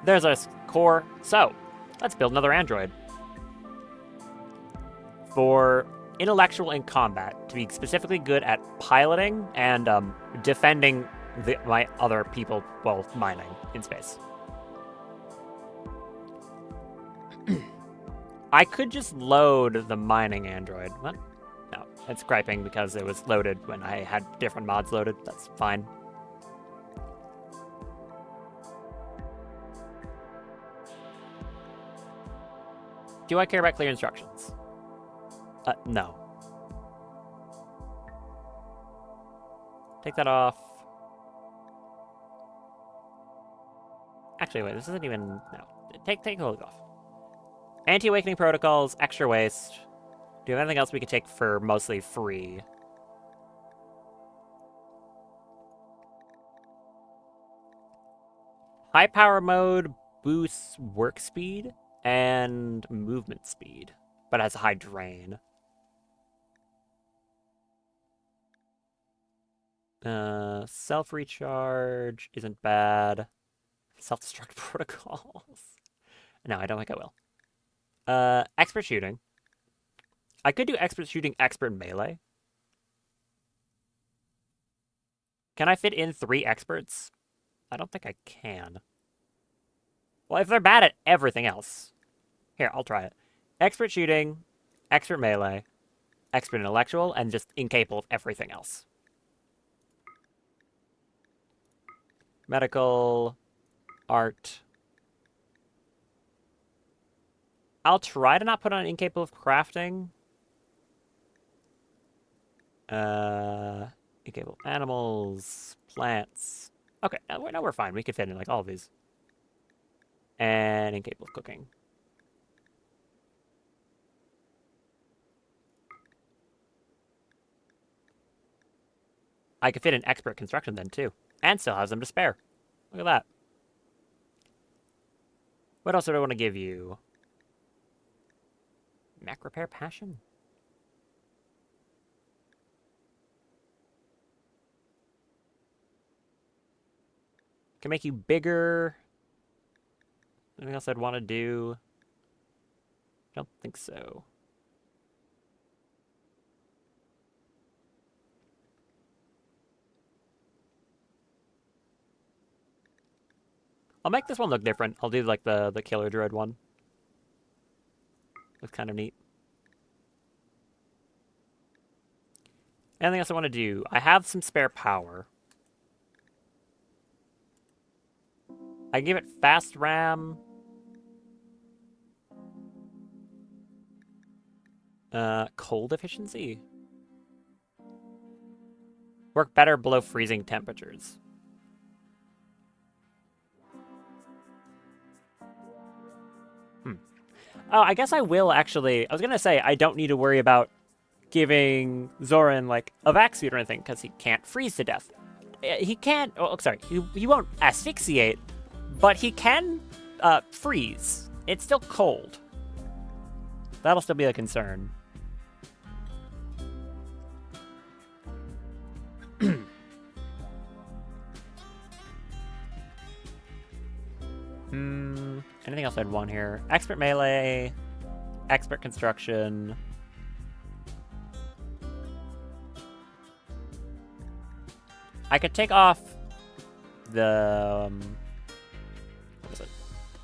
There's our core. So, let's build another android. For intellectual in combat, to be specifically good at piloting and defending my other people while mining in space. I could just load the mining android. What? No, it's griping because it was loaded when I had different mods loaded. That's fine. Do I care about clear instructions? No. Take that off. Actually, wait, this isn't even... No. Take a look off. Anti-awakening protocols, extra waste. Do you have anything else we could take for mostly free? High power mode boosts work speed and movement speed, but has a high drain. Self-recharge isn't bad. Self-destruct protocols. No, I don't think I will. Expert shooting. I could do expert shooting, expert melee. Can I fit in 3 experts? I don't think I can. Well, if they're bad at everything else. Here, I'll try it. Expert shooting, expert melee, expert intellectual, and just incapable of everything else. Medical, art. I'll try to not put on incapable of crafting. Incapable of animals, plants. Okay, no, we're fine. We can fit in like all of these. And incapable of cooking. I could fit in expert construction then too. And still has them to spare. Look at that. What else do I want to give you? Mech repair passion? Can make you bigger. Anything else I'd want to do? I don't think so. I'll make this one look different. I'll do like the killer droid one. Looks kind of neat. Anything else I want to do? I have some spare power. I give it fast RAM. Cold efficiency. Work better below freezing temperatures. Oh, I guess I will actually. I was gonna say I don't need to worry about giving Zoran like a vac suit or anything because he can't freeze to death. He can't. Oh, sorry. He won't asphyxiate, but he can freeze. It's still cold. That'll still be a concern. Anything else I'd want here? Expert melee, expert construction. I could take off the... what is it?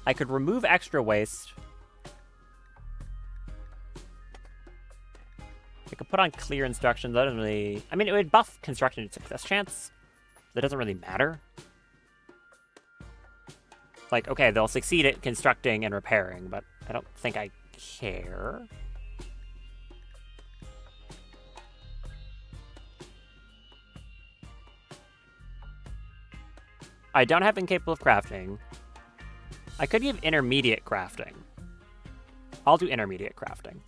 I could remove extra waste. I could put on clear instructions. That doesn't really... I mean, it would buff construction success chance. That doesn't really matter. Like, okay, they'll succeed at constructing and repairing, but I don't think I care. I don't have incapable of crafting. I could give intermediate crafting. I'll do intermediate crafting.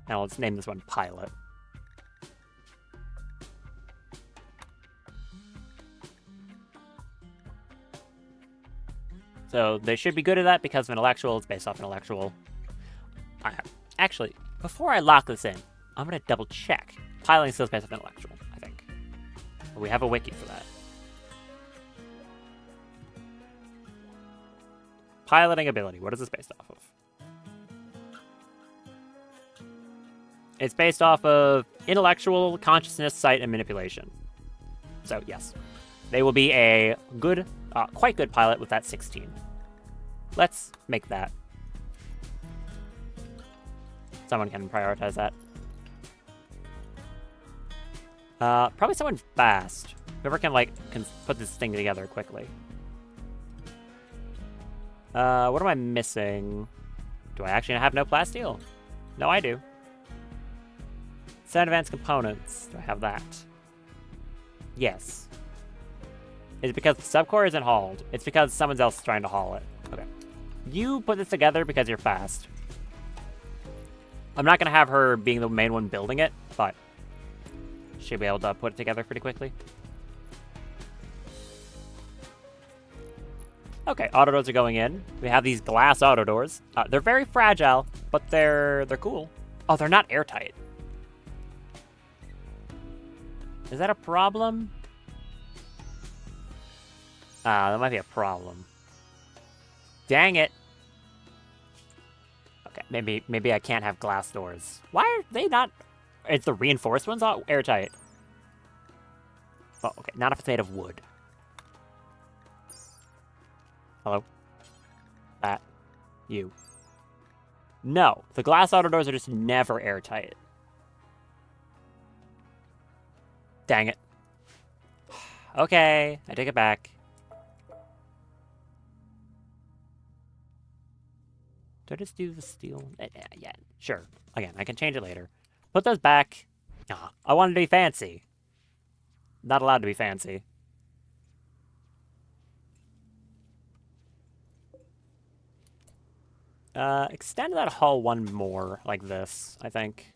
Now let's name this one pilot. So they should be good at that because of intellectual. It's based off intellectual. Actually, before I lock this in, I'm going to double check. Piloting still is based off intellectual, I think. We have a wiki for that. Piloting ability. What is this based off of? It's based off of intellectual, consciousness, sight, and manipulation. So, yes. They will be a good, quite good pilot with that 16. Let's make that. Someone can prioritize that. Probably someone fast. Whoever can, like, put this thing together quickly. What am I missing? Do I actually have no plasteel? No, I do. Set advanced components. Do I have that? Yes. Is it because the subcore isn't hauled? It's because someone else is trying to haul it. Okay. You put this together because you're fast. I'm not going to have her being the main one building it, but she'll be able to put it together pretty quickly. Okay, auto doors are going in. We have these glass auto doors. They're very fragile, but they're cool. Oh, they're not airtight. Is that a problem? That might be a problem. Dang it. Okay, maybe I can't have glass doors. Why are they not? It's the reinforced ones all airtight. Oh, okay, not if it's made of wood. Hello? That. You. No, the glass auto doors are just never airtight. Dang it. Okay, I take it back. Do I just do the steel? Yeah, sure. Again, I can change it later. Put those back. Oh, I wanted to be fancy. Not allowed to be fancy. Extend that hull one more, like this, I think.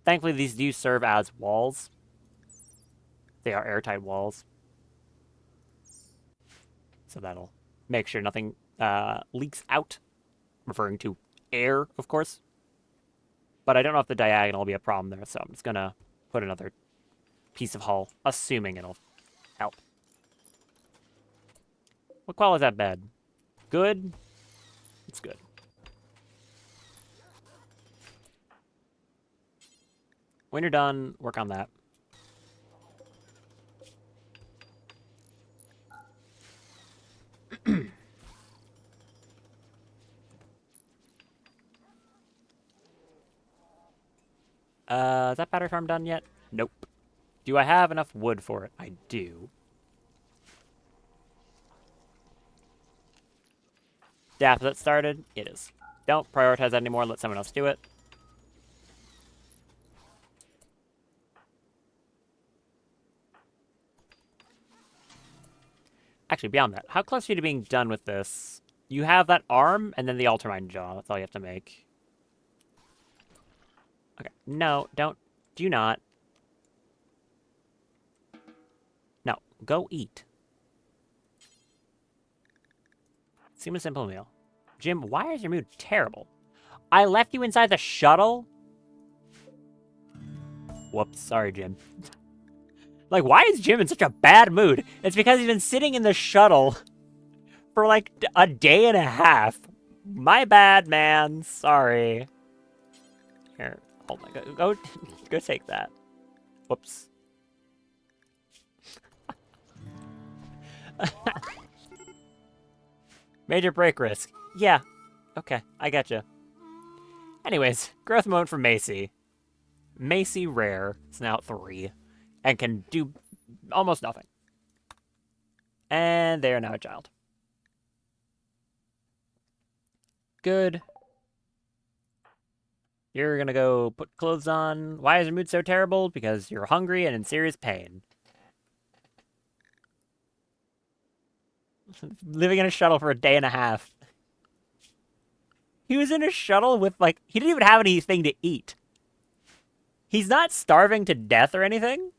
Thankfully, these do serve as walls. They are airtight walls. So that'll make sure nothing leaks out. Referring to air, of course. But I don't know if the diagonal will be a problem there, so I'm just gonna put another piece of hull, assuming it'll help. What quality is that bed? Good? It's good. When you're done, work on that. Is that battery farm done yet? Nope. Do I have enough wood for it? I do. Yeah, is that started? It is. Don't prioritize that anymore. Let someone else do it. Actually, beyond that, how close are you to being done with this? You have that arm and then the Ultramarine jaw. That's all you have to make. Okay. No, don't. Do not. No. Go eat. Seem a simple meal. Jim, why is your mood terrible? I left you inside the shuttle? Whoops. Sorry, Jim. Like, why is Jim in such a bad mood? It's because he's been sitting in the shuttle for like a day and a half. My bad, man. Sorry. Here, hold on. Go take that. Whoops. Major break risk. Yeah. Okay, I gotcha. Anyways, growth mode for Macy. Macy rare. It's now at 3. And can do almost nothing. And they are now a child. Good. You're gonna go put clothes on. Why is your mood so terrible? Because you're hungry and in serious pain. Living in a shuttle for a day and a half. He was in a shuttle with, like, he didn't even have anything to eat. He's not starving to death or anything.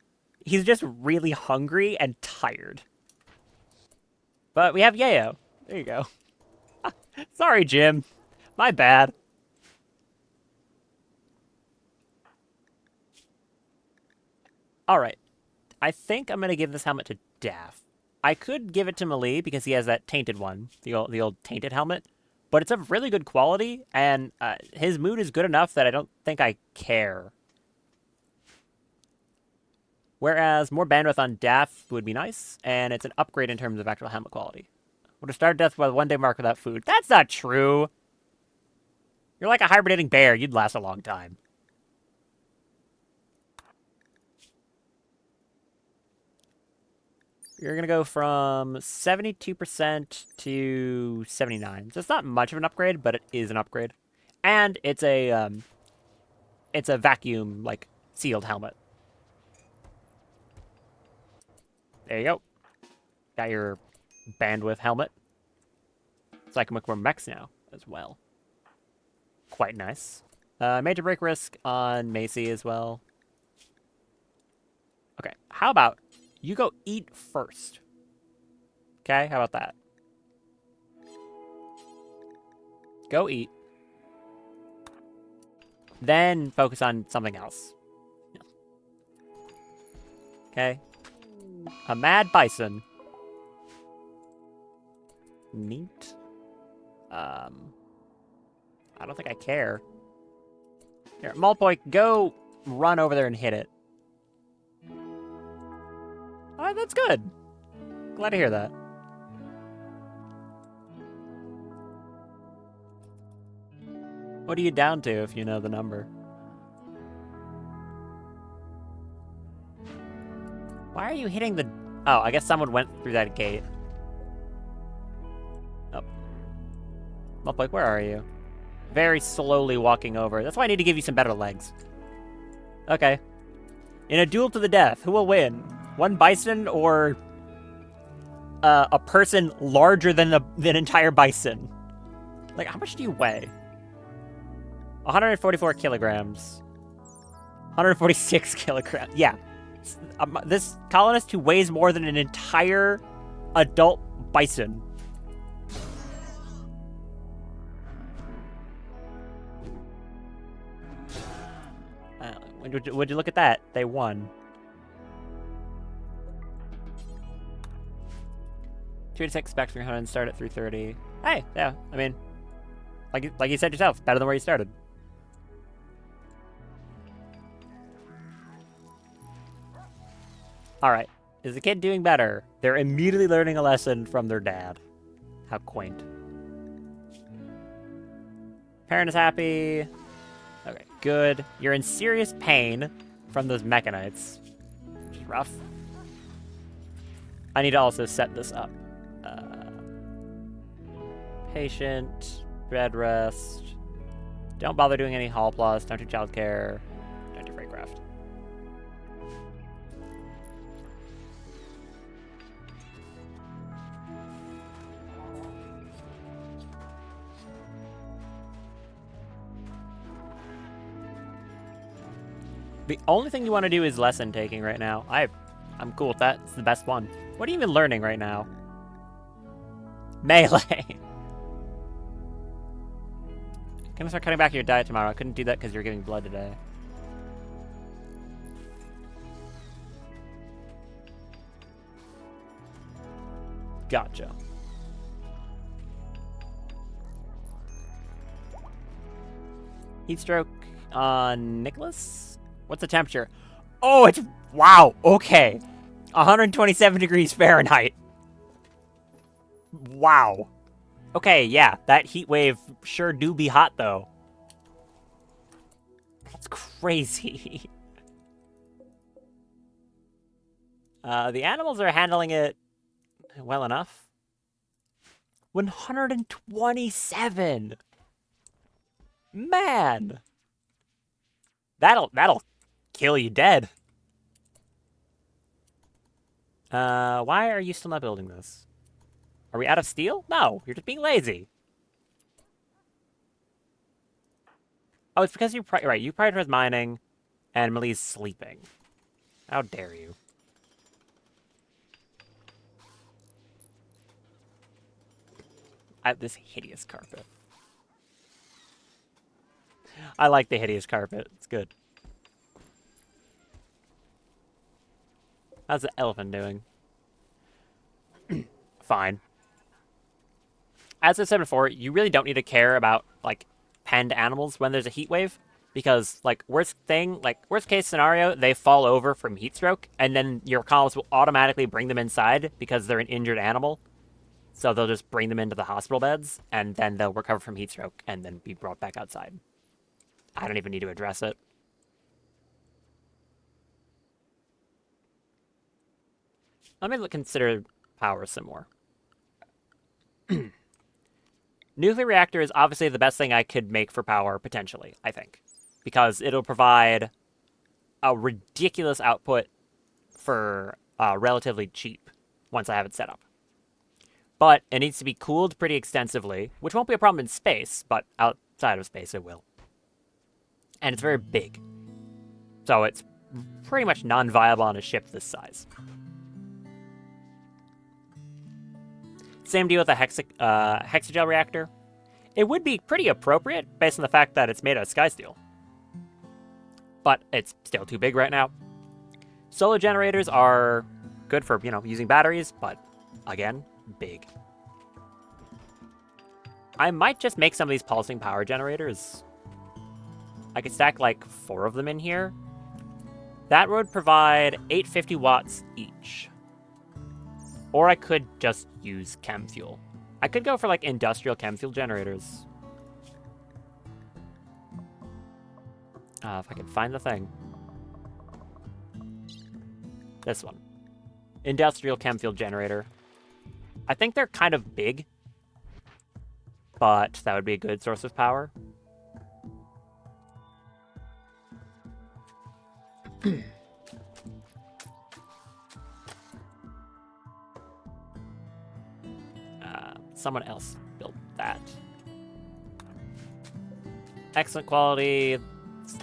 He's just really hungry and tired. But we have Yayo. There you go. Sorry, Jim. My bad. Alright. I think I'm going to give this helmet to Daff. I could give it to Malie because he has that tainted one. The old tainted helmet. But it's of really good quality, and his mood is good enough that I don't think I care. Whereas more bandwidth on Daff would be nice, and it's an upgrade in terms of actual helmet quality. Would have started death by the 1 day mark without food. That's not true! You're like a hibernating bear. You'd last a long time. You're going to go from 72% to 79. So it's not much of an upgrade, but it is an upgrade. And it's a vacuum, like, sealed helmet. There you go. Got your bandwidth helmet. So I can make more mechs now as well. Quite nice. Major break risk on Macy as well. Okay, how about you go eat first? Okay, how about that? Go eat. Then focus on something else. Okay. A mad bison. Neat. I don't think I care. Here, Malpoy, go run over there and hit it. Oh, that's good. Glad to hear that. What are you down to if you know the number? Why are you hitting the... Oh, I guess someone went through that gate. Oh. Malpoy, where are you? Very slowly walking over. That's why I need to give you some better legs. Okay. In a duel to the death, who will win? One bison or a person larger than an entire bison? Like, how much do you weigh? 144 kilograms. 146 kilograms. Yeah. This colonist who weighs more than an entire adult bison. Would you look at that? They won. 286 specs 300 start at 330. Hey, yeah, I mean, like you said yourself, better than where you started. All right, is the kid doing better? They're immediately learning a lesson from their dad. How quaint. Parent is happy. Okay, good. You're in serious pain from those mechanites, which is rough. I need to also set this up. Patient, bed rest. Don't bother doing any hall plus. Don't do childcare. Don't do freightcraft. The only thing you want to do is lesson taking right now. I'm cool with that. It's the best one. What are you even learning right now? Melee. Gonna start cutting back your diet tomorrow. I couldn't do that because you're giving blood today. Gotcha. Heat stroke on Nicholas? What's the temperature? Oh, it's... Wow, okay. 127 degrees Fahrenheit. Wow. Okay, yeah, that heat wave sure do be hot, though. That's crazy. The animals are handling it well enough. 127! Man! That'll kill you dead. Why are you still not building this? Are we out of steel? No, you're just being lazy. Oh, it's because you prioritize mining, and Millie's sleeping. How dare you? This hideous carpet. I like the hideous carpet. It's good. How's the elephant doing? Fine. As I said before, you really don't need to care about, like, penned animals when there's a heat wave. Because, like, worst case scenario, they fall over from heat stroke, and then your columns will automatically bring them inside because they're an injured animal. So they'll just bring them into the hospital beds, and then they'll recover from heat stroke, and then be brought back outside. I don't even need to address it. Let me consider power some more. Nuclear reactor is obviously the best thing I could make for power, potentially, I think. Because it'll provide a ridiculous output for relatively cheap once I have it set up. But it needs to be cooled pretty extensively, which won't be a problem in space, but outside of space it will. And it's very big. So it's pretty much non-viable on a ship this size. Same deal with a hexagel reactor. It would be pretty appropriate based on the fact that it's made out of sky steel. But it's still too big right now. Solar generators are good for, using batteries, but again, big. I might just make some of these pulsing power generators. I could stack like 4 of them in here. That would provide 850 watts each. Or I could just use chem fuel. I could go for like industrial chem fuel generators. If I can find the thing. This one. Industrial chem fuel generator. I think they're kind of big. But that would be a good source of power. Someone else built that. Excellent quality.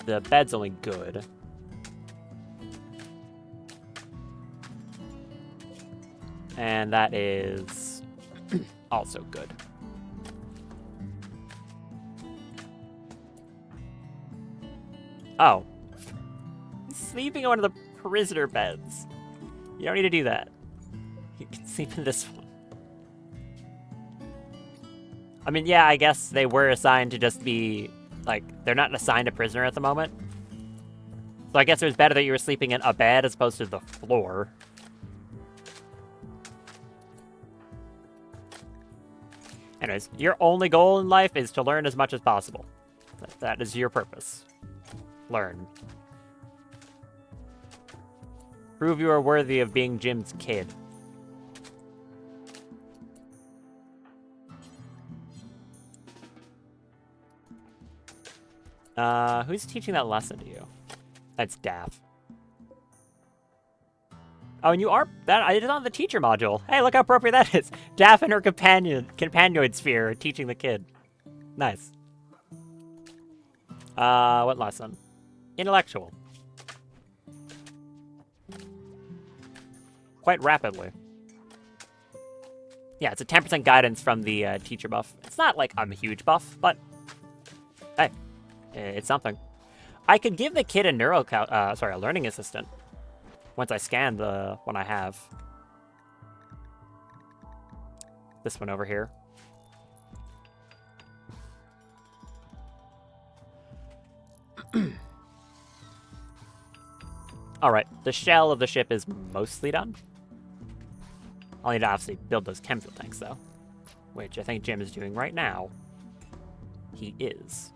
The bed's only good. And that is also good. Oh. He's sleeping on one of the prisoner beds. You don't need to do that. You can sleep in this one. I mean, yeah, I guess they were assigned to just be, like, they're not assigned a prisoner at the moment. So I guess it was better that you were sleeping in a bed as opposed to the floor. Anyways, your only goal in life is to learn as much as possible. That is your purpose. Learn. Prove you are worthy of being Jim's kid. Who's teaching that lesson to you? That's Daff. Oh, and you are that I did it on the teacher module. Hey, look how appropriate that is. Daff and her companion sphere are teaching the kid. Nice. What lesson? Intellectual. Quite rapidly. Yeah, it's a 10% guidance from the teacher buff. It's not like I'm a huge buff, but hey, it's something. I could give the kid a a learning assistant once I scan the one I have. This one over here. Alright, the shell of the ship is mostly done. I'll need to obviously build those chem fuel tanks, though. Which I think Jim is doing right now. He is.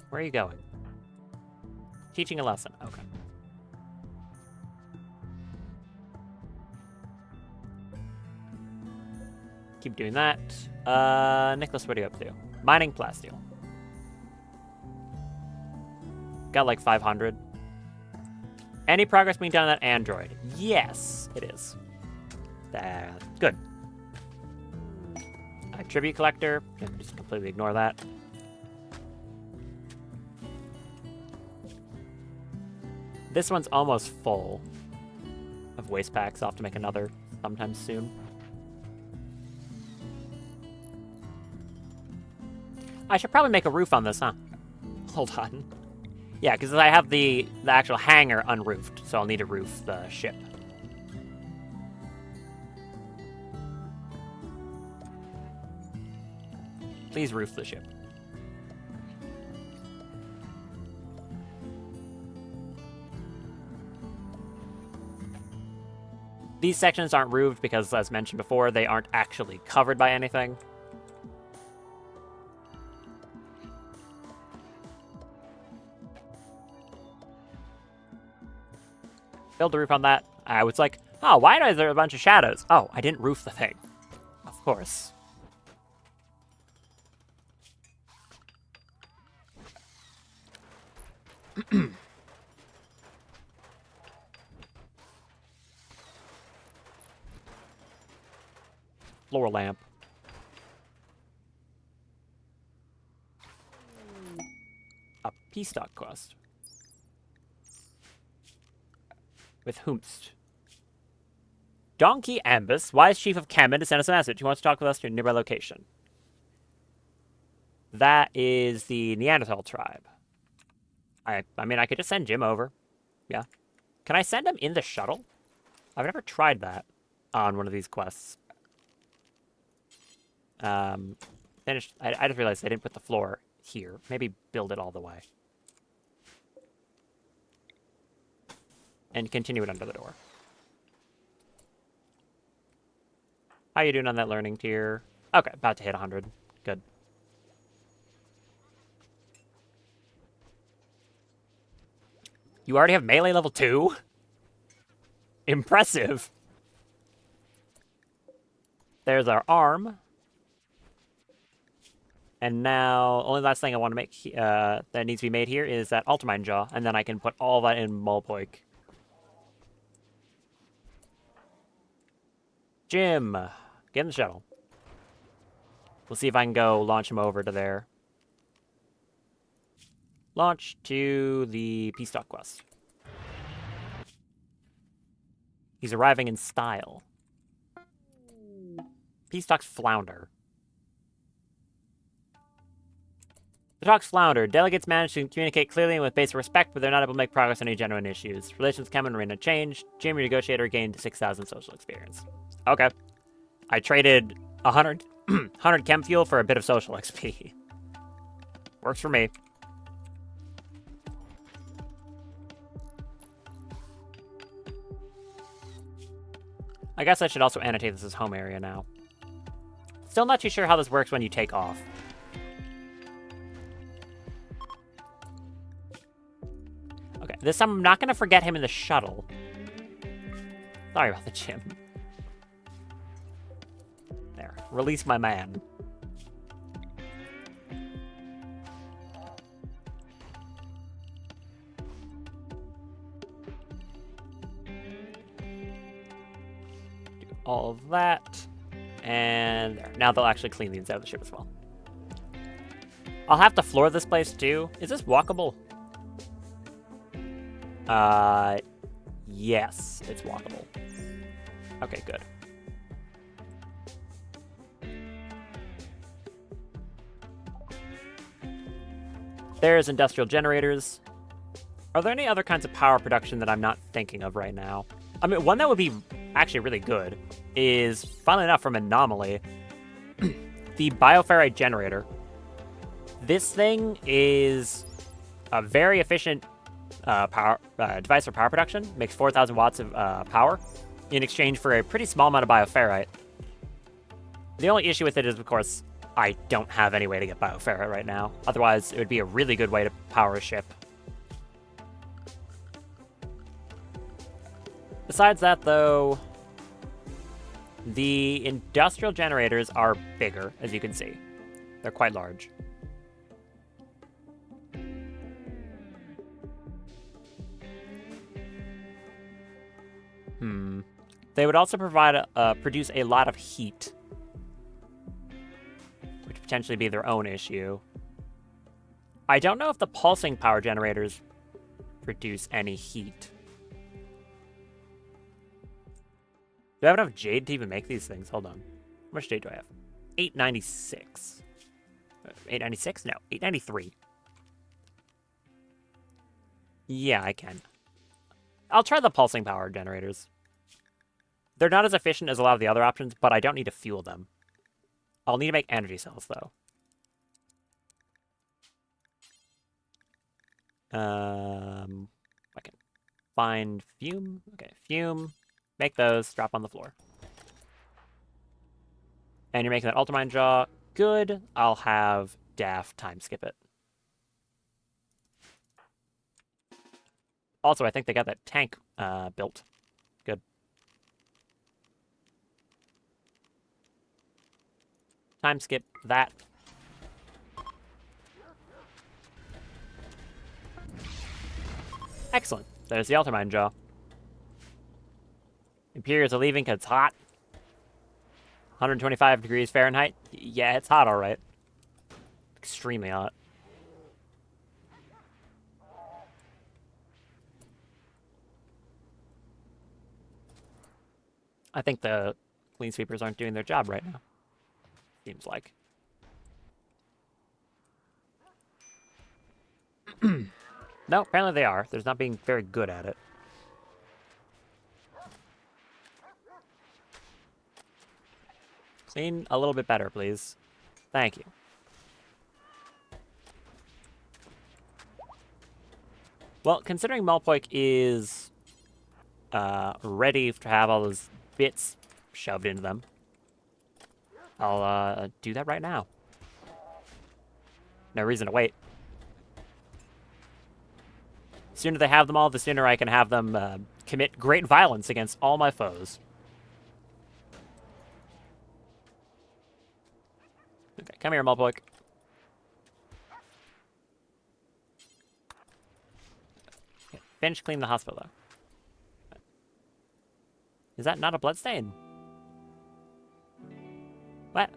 Where are you going? Teaching a lesson. Okay. Keep doing that. Nicholas, what are you up to? Mining plasteel. Got like 500. Any progress being done on that android? Yes, it is. Good. A tribute collector. Can just completely ignore that. This one's almost full of waste packs. I'll have to make another sometime soon. I should probably make a roof on this, huh? Hold on. Yeah, because I have the actual hangar unroofed, so I'll need to roof the ship. Please roof the ship. These sections aren't roofed because, as mentioned before, they aren't actually covered by anything. Build a roof on that. I was like, Oh, why is there a bunch of shadows? Oh, I didn't roof the thing. Of course. Floor lamp. A peace stock quest. With Whomst. Donkey Ambus, wise chief of Kamen, to send us a message. He wants to talk with us to a nearby location. That is the Neanderthal tribe. I mean, I could just send Jim over. Yeah. Can I send him in the shuttle? I've never tried that on one of these quests. I just realized I didn't put the floor here. Maybe build it all the way. And continue it under the door. How you doing on that learning tier? Okay, about to hit 100. Good. You already have melee level 2? Impressive. There's our arm. And now, only last thing I want to make that needs to be made here is that Ultimine Jaw, and then I can put all that in Mulpoik. Jim, get in the shuttle. We'll see if I can go launch him over to there. Launch to the Peace Talk quest. He's arriving in style. Peace Talks flounder. The talks flounder. Delegates manage to communicate clearly and with basic respect, but they're not able to make progress on any genuine issues. Relations with Kamen Arena changed. Jim, your negotiator, gained 6,000 social experience. Okay. I traded 100, 100 chem fuel for a bit of social XP. Works for me. I guess I should also annotate this as home area now. Still not too sure how this works when you take off. Okay, this time I'm not going to forget him in the shuttle. Sorry about the gym. There. Release my man. Do all of that. And there. Now they'll actually clean the inside of the ship as well. I'll have to floor this place too. Is this walkable? Yes, it's walkable. Okay, good. There's industrial generators. Are there any other kinds of power production that I'm not thinking of right now? I mean, one that would be actually really good is, funnily enough, from Anomaly, the bioferrite generator. This thing is a very efficient device for power production. Makes 4,000 watts of power in exchange for a pretty small amount of bioferrite. The only issue with it is, of course, I don't have any way to get bioferrite right now. Otherwise, it would be a really good way to power a ship. Besides that, though, the industrial generators are bigger, as you can see. They're quite large. They would also produce a lot of heat, which would potentially be their own issue. I don't know if the pulsing power generators produce any heat. Do I have enough jade to even make these things? Hold on. How much jade do I have? 896. 896? No, 893. Yeah, I can. I'll try the pulsing power generators. They're not as efficient as a lot of the other options, but I don't need to fuel them. I'll need to make energy cells, though. I can find fume. Okay, fume. Make those. Drop on the floor. And you're making that Ultimine Jaw. Good. I'll have Daft time skip it. Also, I think they got that tank built. Good. time skip that. Excellent. There's the Altermine Jaw. Imperials are leaving because it's hot. 125 degrees Fahrenheit. Yeah, it's hot, all right. Extremely hot. I think the clean sweepers aren't doing their job right now. Seems like. No, apparently they are. They're not being very good at it. Clean a little bit better, please. Thank you. Well, considering Malpoik is ready to have all those bits shoved into them, I'll do that right now. No reason to wait. The sooner they have them all, the sooner I can have them commit great violence against all my foes. Okay, come here, Malpoik. Okay, finish cleaning the hospital, though. Is that not a bloodstain? What?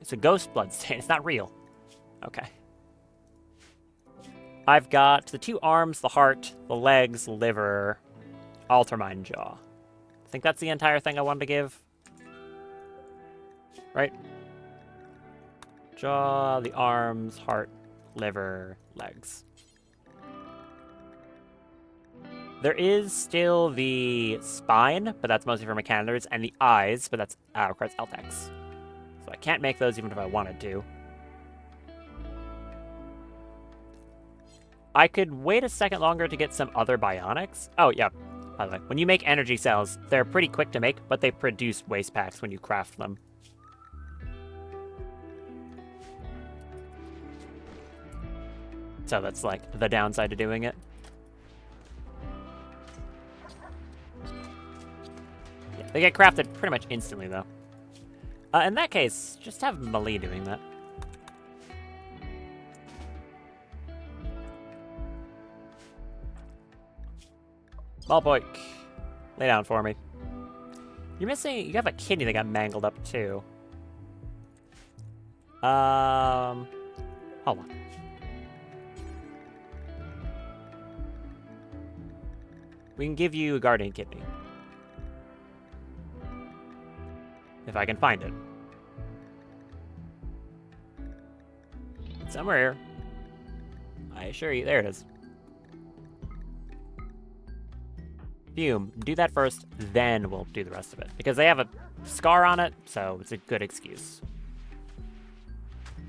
It's a ghost bloodstain. It's not real. Okay. I've got the 2 arms, the heart, the legs, liver, Altermine Jaw. I think that's the entire thing I wanted to give. Right? Jaw, the arms, heart, liver, legs. There is still the spine, but that's mostly for Mechanizers, and the eyes, but that's requires LTEX. So I can't make those even if I wanted to. I could wait a second longer to get some other bionics. Oh, yeah. By the way, when you make energy cells, they're pretty quick to make, but they produce waste packs when you craft them. So that's like the downside to doing it. Yeah, they get crafted pretty much instantly, though. In that case, just have Melee doing that. Malpoik, lay down for me. You're missing. You have a kidney that got mangled up too. Hold on. We can give you a guardian kidney. If I can find it. Somewhere here. I assure you, there it is. Fume, do that first, then we'll do the rest of it. Because they have a scar on it, so it's a good excuse.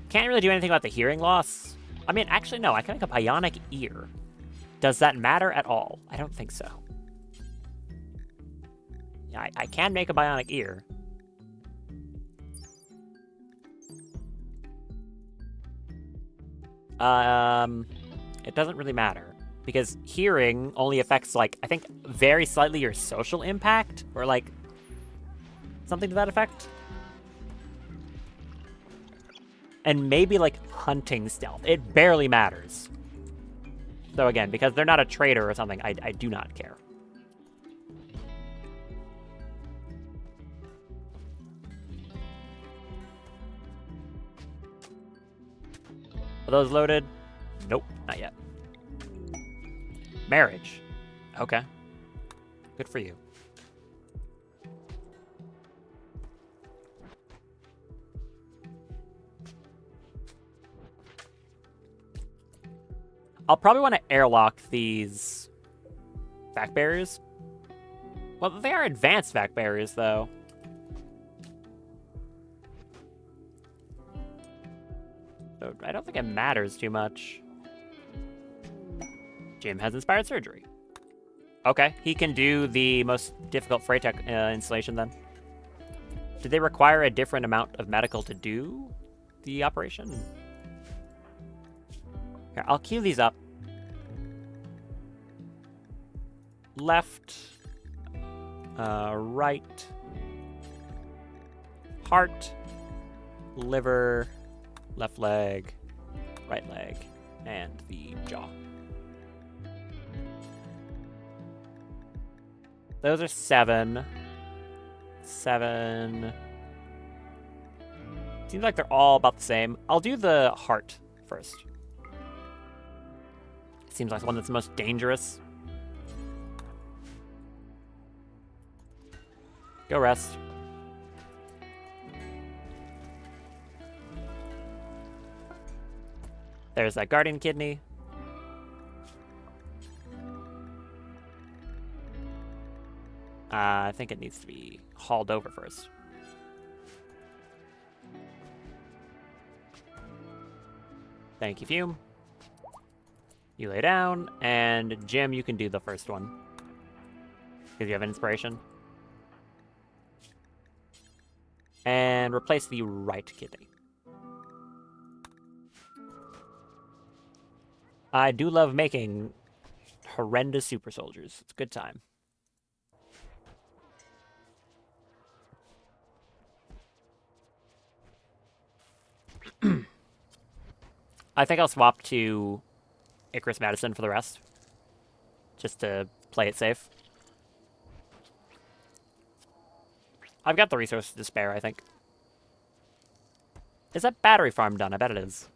Can't really do anything about the hearing loss. I mean, actually, no, I can make a bionic ear. Does that matter at all? I don't think so. Yeah, I can make a bionic ear. It doesn't really matter. Because hearing only affects, like, I think very slightly your social impact, or, like, something to that effect. And maybe, like, hunting stealth. It barely matters. So, again, because they're not a trader or something, I do not care. Are those loaded? Nope, not yet. Marriage. Okay. Good for you. I'll probably want to airlock these vac barriers. Well, they are advanced vac barriers, though. So I don't think it matters too much. Jim has inspired surgery. Okay, he can do the most difficult Freytech installation then. Did they require a different amount of medical to do the operation? Here, I'll queue these up. Left, right, heart, liver, left leg, right leg, and the jaw. Those are 7. 7. Seems like they're all about the same. I'll do the heart first. Seems like the one that's most dangerous. Go rest. There's that guardian kidney. I think it needs to be hauled over first. Thank you, Fume. You lay down, and Jim, you can do the first one. Because you have inspiration. And replace the right kidney. I do love making horrendous super soldiers. It's a good time. I think I'll swap to Icarus Madison for the rest. Just to play it safe. I've got the resources to spare, I think. Is that battery farm done? I bet it is.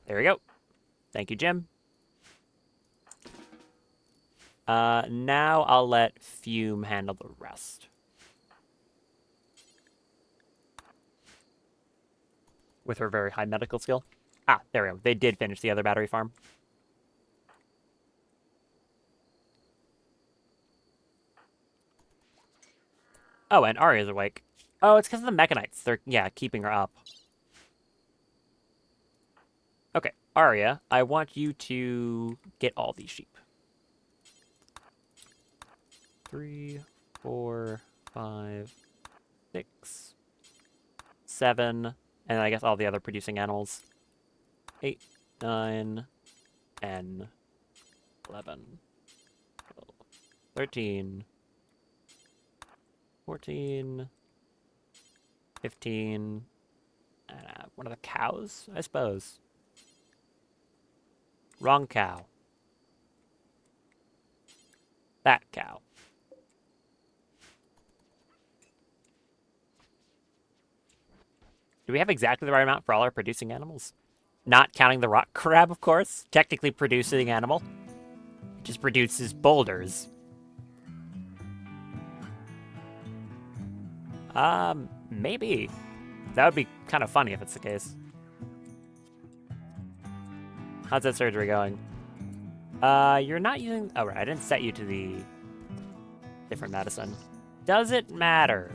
There we go. Thank you, Jim. Now I'll let Fume handle the rest. With her very high medical skill. Ah, there we go. They did finish the other battery farm. Oh, and Arya's awake. Oh, it's because of the Mechanites. They're, yeah, keeping her up. Okay, Arya, I want you to get all these sheep. 3, 4, 5, 6, 7, and I guess all the other producing animals. 8, 9, 10, 11, 12, 13, 14, 15, one of the cows, I suppose. Wrong cow. That cow. Do we have exactly the right amount for all our producing animals? Not counting the rock crab, of course. Technically producing animal. It just produces boulders. Maybe. That would be kind of funny if it's the case. How's that surgery going? You're not using... Oh, right, I didn't set you to the different medicine. Does it matter?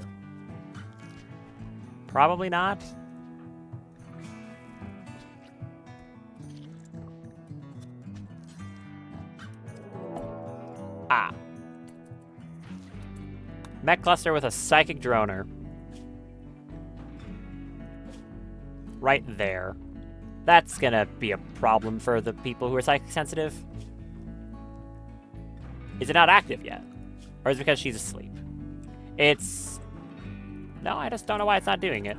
Probably not. Ah. Mech cluster with a psychic droner. Right there. That's gonna be a problem for the people who are psychic sensitive. Is it not active yet? Or is it because she's asleep? It's... No, I just don't know why it's not doing it.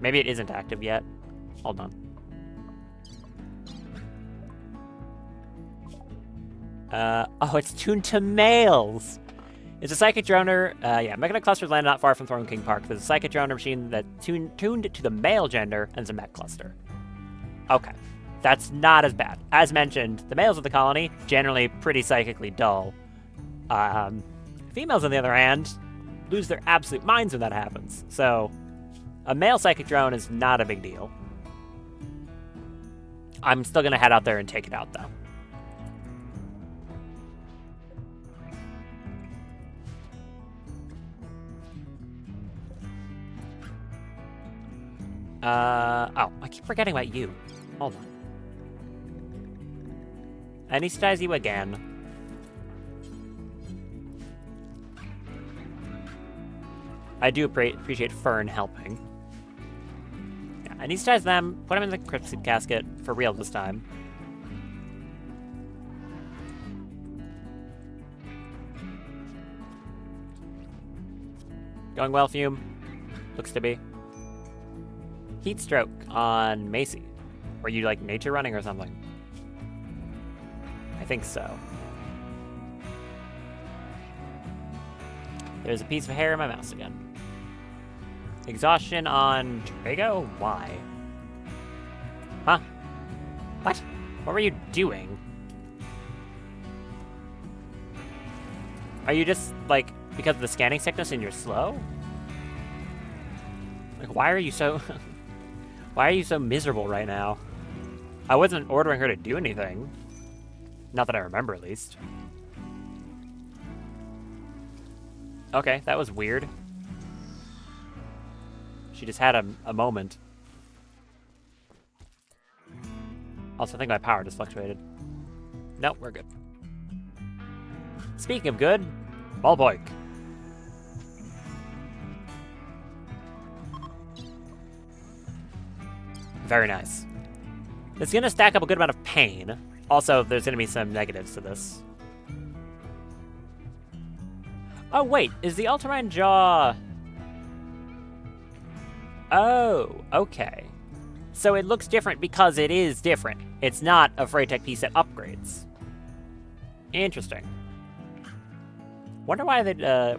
Maybe it isn't active yet. Hold on. Oh, it's tuned to males! It's a psychic droner. Yeah, Mechanic clusters land not far from Throne King Park. There's a psychic droner machine that tuned to the male gender, and it's a mech cluster. Okay. That's not as bad. As mentioned, the males of the colony, generally pretty psychically dull. Females, on the other hand, lose their absolute minds when that happens. So, a male psychic drone is not a big deal. I'm still going to head out there and take it out, though. Oh, I keep forgetting about you. Hold on. Anesthetize you again. I do appreciate Fern helping. Yeah, anesthetize them, put them in the cryptid casket, for real this time. Going well, Fume? looks to be. Heat stroke on Macy. Were you like nature running or something? I think so. There's a piece of hair in my mouse again. Exhaustion on Drago? Why? Huh? What? What were you doing? Are you just, like, because of the scanning sickness and you're slow? Like, why are you so... why are you so miserable right now? I wasn't ordering her to do anything. Not that I remember, at least. Okay, that was weird. She just had a moment. Also, I think my power just fluctuated. Nope, we're good. Speaking of good, Ballpoik. Very nice. It's going to stack up a good amount of pain. Also, there's going to be some negatives to this. Oh, wait. Is the Ultramarine Jaw... Oh, okay. So it looks different because it is different. It's not a Freytech piece that upgrades. Interesting. Wonder why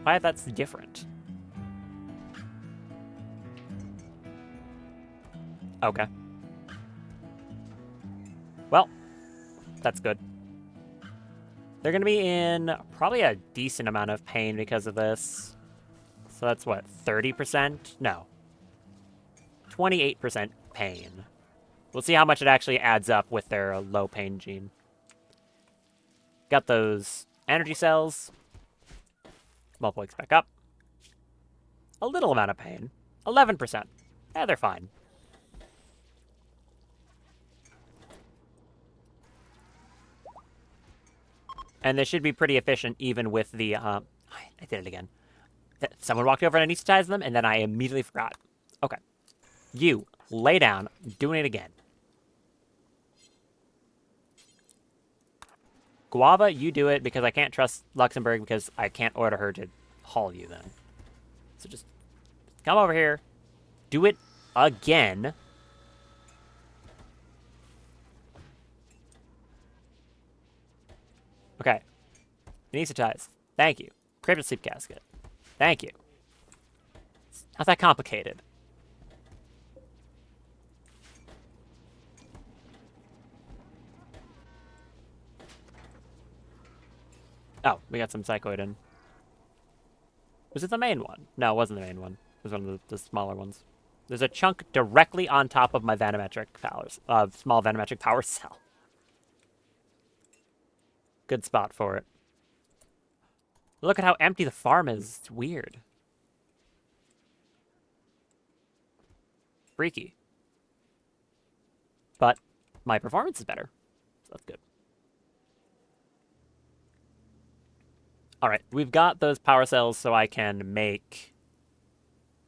why that's different. Okay. Well, that's good. They're going to be in probably a decent amount of pain because of this. So that's what, 30%? No. 28% pain. We'll see how much it actually adds up with their low pain gene. Got those energy cells. Multiplies back up. A little amount of pain. 11%. Yeah, they're fine. And they should be pretty efficient even with the, I did it again. Someone walked over and anesthetized them, and then I immediately forgot. Okay. You, lay down, doing it again. Guava, you do it because I can't trust Luxembourg because I can't order her to haul you then. So just come over here, do it again. Okay. Anesthetize. Thank you. Cryptic sleep casket. Thank you. It's not that complicated. Oh, we got some psychoid in. Was it the main one? No, it wasn't the main one. It was one of the smaller ones. There's a chunk directly on top of my venometric powers, small venometric power cell. Good spot for it. Look at how empty the farm is. It's weird. Freaky. But my performance is better. So that's good. Alright, we've got those power cells so I can make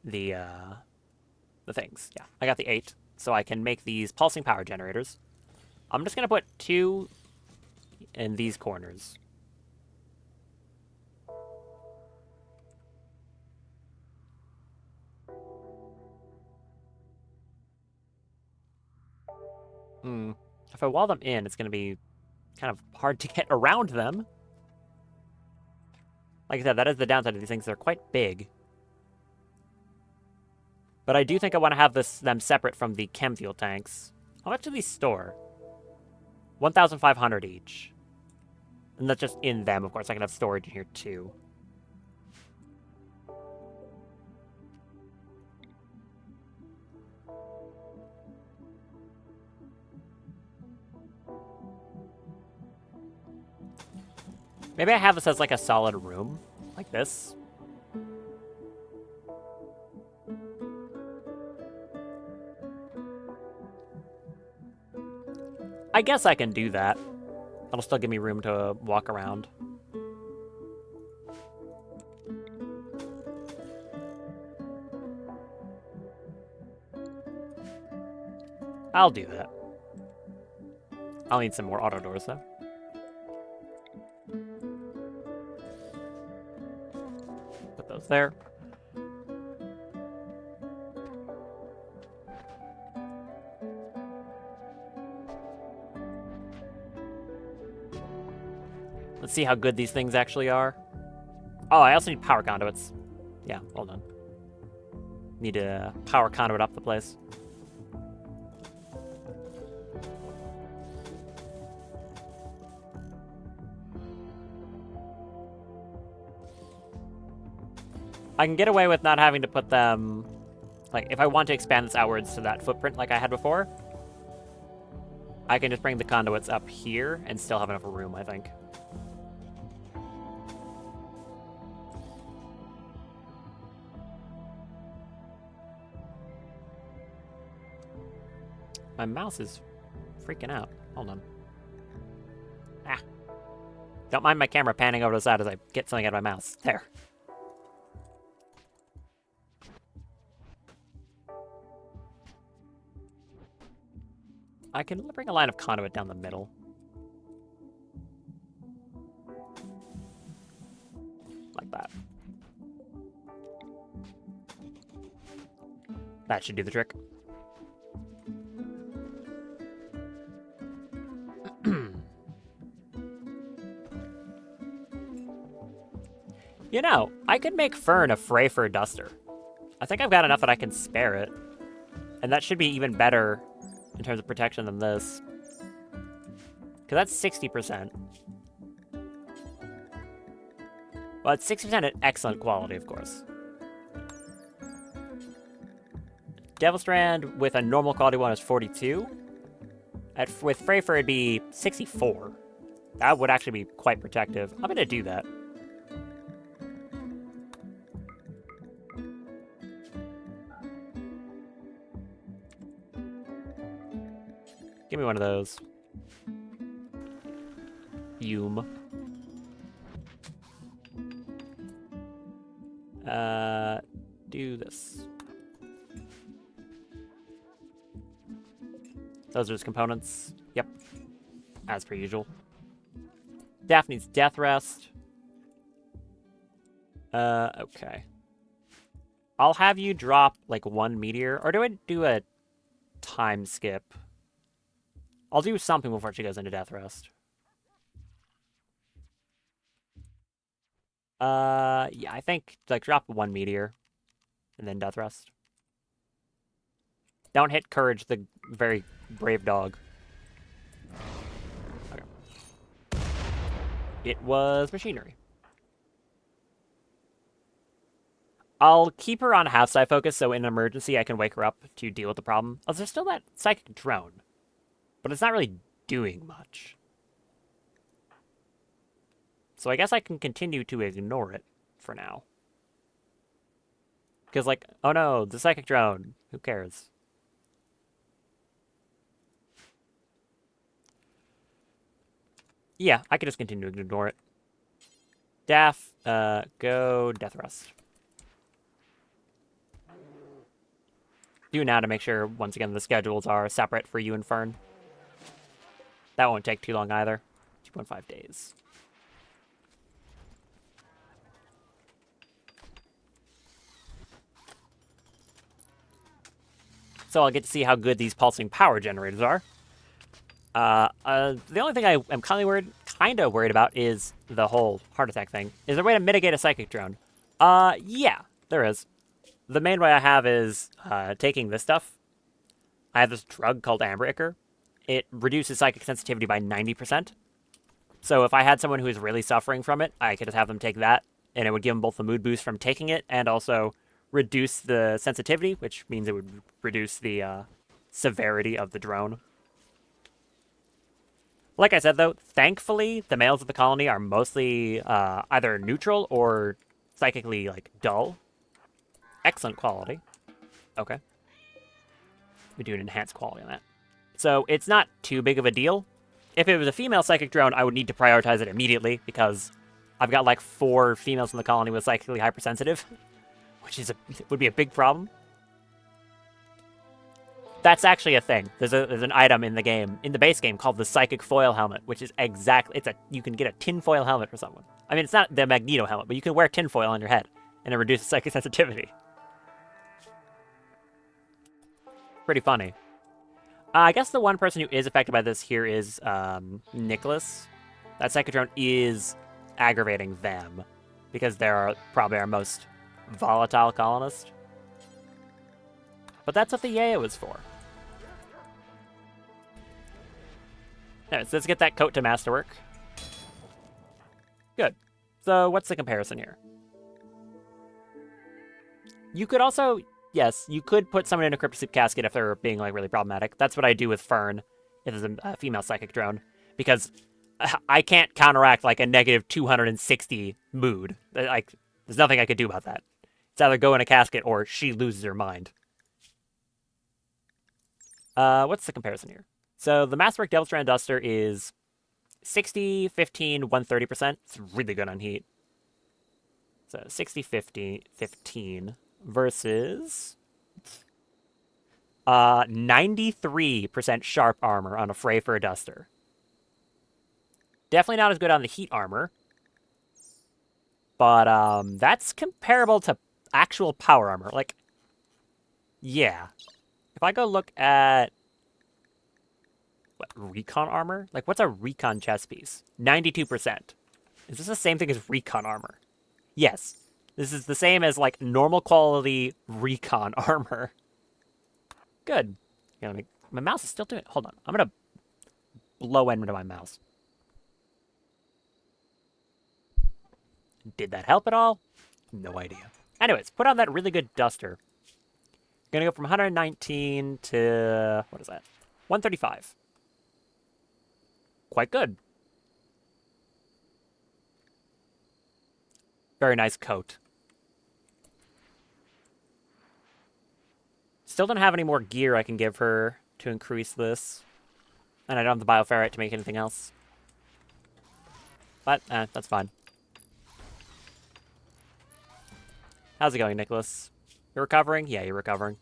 the things. Yeah, I got the 8, so I can make these pulsing power generators. I'm just going to put 2 in these corners. If I wall them in, it's going to be kind of hard to get around them. Like I said, that is the downside of these things. They're quite big. But I do think I want to have them separate from the chem fuel tanks. How much do these store? 1,500 each. And that's just in them, of course. I can have storage in here, too. Maybe I have this as like a solid room, like this. I guess I can do that. That'll still give me room to walk around. I'll do that. I'll need some more auto doors, though. Put those there. Let's see how good these things actually are. Oh, I also need power conduits. Yeah, hold on. Need to power conduit up the place. I can get away with not having to put them... Like, if I want to expand this outwards to that footprint like I had before, I can just bring the conduits up here and still have enough room, I think. My mouse is freaking out. Hold on. Ah. Don't mind my camera panning over to the side as I get something out of my mouse. There. I can bring a line of conduit down the middle. Like that. That should do the trick. You know, I could make Fern a Freyfur duster. I think I've got enough that I can spare it. And that should be even better in terms of protection than this. Because that's 60%. Well, it's 60% at excellent quality, of course. Devil Strand with a normal quality one is 42. With Freyfur, it'd be 64. That would actually be quite protective. I'm going to do that. Give me one of those. Fume. Do this. Those are his components. Yep. As per usual. Daphne's Death Rest. Okay. I'll have you drop, like, one meteor. Or do I do a time skip? I'll do something before she goes into Death Rest. Yeah, I think, like, drop one meteor. And then Death Rest. Don't hit Courage, the very brave dog. Okay. It was machinery. I'll keep her on half-side focus, so in an emergency I can wake her up to deal with the problem. Oh, there's still that psychic drone. But it's not really doing much. So I guess I can continue to ignore it for now. Because, like, oh no, the psychic drone. Who cares? Yeah, I can just continue to ignore it. Daff, go Death Rest. Do now to make sure, once again, the schedules are separate for you and Fern. That won't take too long either. 2.5 days. So I'll get to see how good these pulsing power generators are. The only thing I am kind of worried about is the whole heart attack thing. Is there a way to mitigate a psychic drone? Yeah, there is. The main way I have is taking this stuff. I have this drug called Amber Ichor. It reduces psychic sensitivity by 90%. So if I had someone who is really suffering from it, I could just have them take that, and it would give them both the mood boost from taking it and also reduce the sensitivity, which means it would reduce the severity of the drone. Like I said, though, thankfully, the males of the colony are mostly either neutral or psychically, like, dull. Excellent quality. Okay. We do an enhanced quality on that. So it's not too big of a deal. If it was a female psychic drone, I would need to prioritize it immediately because I've got like 4 females in the colony with psychically hypersensitive, which is would be a big problem. That's actually a thing. There's an item in the game, in the base game, called the Psychic Foil Helmet, which is exactly, you can get a tinfoil helmet for someone. I mean, it's not the Magneto helmet, but you can wear tinfoil on your head, and it reduces psychic sensitivity. Pretty funny. I guess the one person who is affected by this here is Nicholas. That Psychodrone is aggravating them because they're probably our most volatile colonist. But that's what the Yayo is for. Anyway, so let's get that coat to masterwork. Good. So what's the comparison here? You could also, yes, you could put someone in a cryptosleep casket if they're being like really problematic. That's what I do with Fern if it's a female psychic drone, because I can't counteract like a negative 260 mood. Like, there's nothing I could do about that. It's either go in a casket or she loses her mind. What's the comparison here? So the Masterwork Devil Strand Duster is 60, 15, 130%. It's really good on heat. So 60, 50, 15 versus 93% sharp armor on a Fray for a Duster. Definitely not as good on the heat armor. But that's comparable to actual power armor. Like, yeah. If I go look at what, recon armor? Like, what's a recon chest piece? 92%. Is this the same thing as recon armor? Yes. This is the same as, like, normal quality recon armor. Good. Yeah, my mouse is still doing it. Hold on. I'm gonna blow into my mouse. Did that help at all? No idea. Anyways, put on that really good duster. Gonna go from 119 to, what is that? 135. Quite good. Very nice coat. Still don't have any more gear I can give her to increase this. And I don't have the bioferrite to make anything else. But, that's fine. How's it going, Nicholas? You're recovering? Yeah, you're recovering.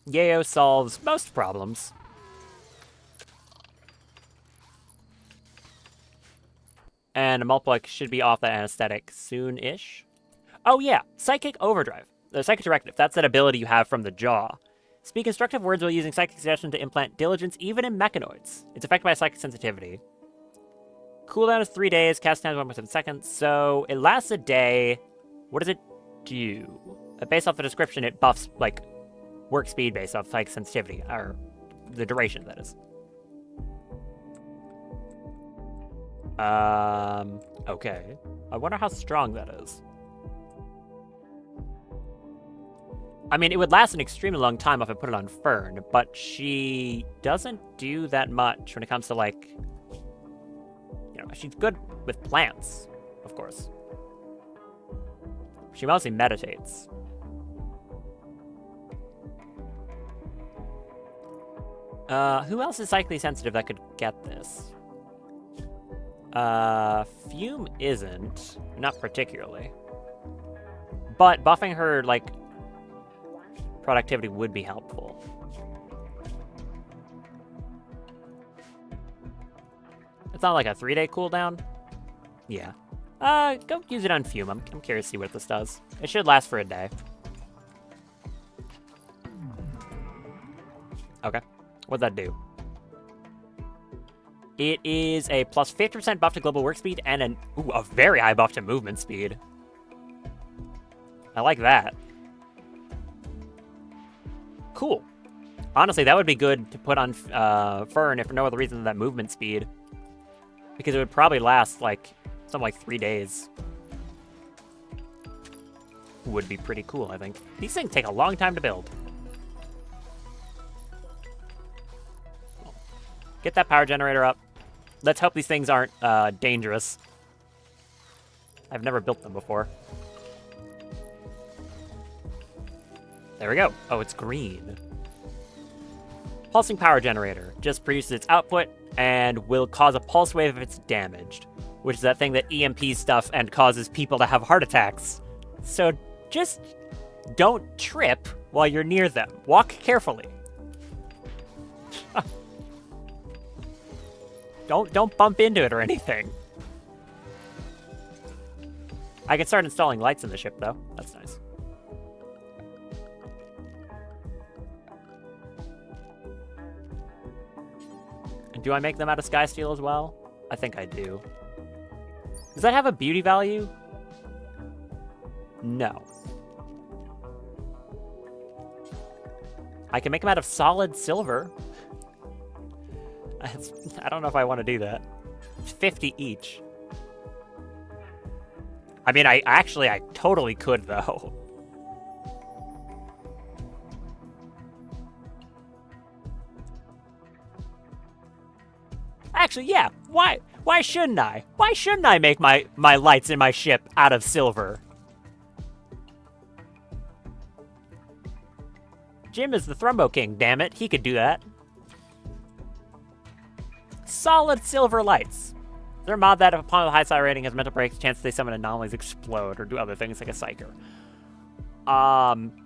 Yayo solves most problems. And Mulplic should be off that anesthetic soon-ish. Oh yeah, Psychic Overdrive. The Psychic Directive, that's that ability you have from the jaw. Speak instructive words while using Psychic Suggestion to implant diligence even in mechanoids. It's affected by Psychic Sensitivity. Cooldown is 3 days, cast time is 1.7 seconds, so it lasts a day. What does it do? Based off the description, it buffs, like, work speed based off Psychic Sensitivity, or the duration, that is. Okay. I wonder how strong that is. I mean, it would last an extremely long time if I put it on Fern, but she doesn't do that much when it comes to, like, you know, she's good with plants, of course. She mostly meditates. Who else is psychically sensitive that could get this? Fume isn't. Not particularly. But buffing her, like, productivity would be helpful. It's not like a 3-day cooldown? Yeah. Go use it on Fume. I'm curious to see what this does. It should last for a day. Okay. What'd that do? It is a plus 50% buff to global work speed and a very high buff to movement speed. I like that. Cool. Honestly, that would be good to put on Fern if for no other reason than that movement speed. Because it would probably last, like, something like 3 days. Would be pretty cool, I think. These things take a long time to build. Get that power generator up. Let's hope these things aren't dangerous. I've never built them before. There we go. Oh, it's green. Pulsing power generator just produces its output and will cause a pulse wave if it's damaged, which is that thing that EMPs stuff and causes people to have heart attacks. So just don't trip while you're near them. Walk carefully. Don't bump into it or anything. I can start installing lights in the ship, though. That's nice. Do I make them out of sky steel as well? I think I do. Does that have a beauty value? No. I can make them out of solid silver. I don't know if I want to do that. 50 each. I mean, I totally could, though. Actually, yeah. Why shouldn't I? Why shouldn't I make my lights in my ship out of silver? Jim is the Thrumbo King, damn it. He could do that. Solid silver lights. Is there a mod that, upon a high star rating, has mental breaks, chance they summon anomalies, explode, or do other things like a psyker?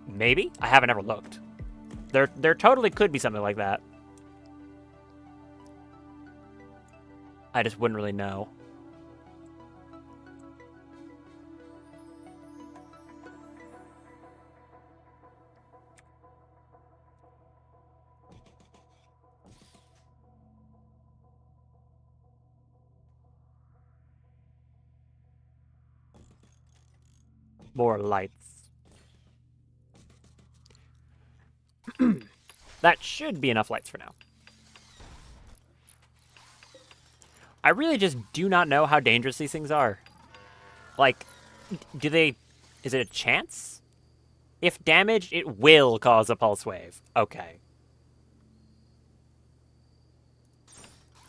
Maybe? I haven't ever looked. There totally could be something like that. I just wouldn't really know. More lights. That should be enough lights for now. I really just do not know how dangerous these things are. Like, is it a chance? If damaged, it will cause a pulse wave. Okay.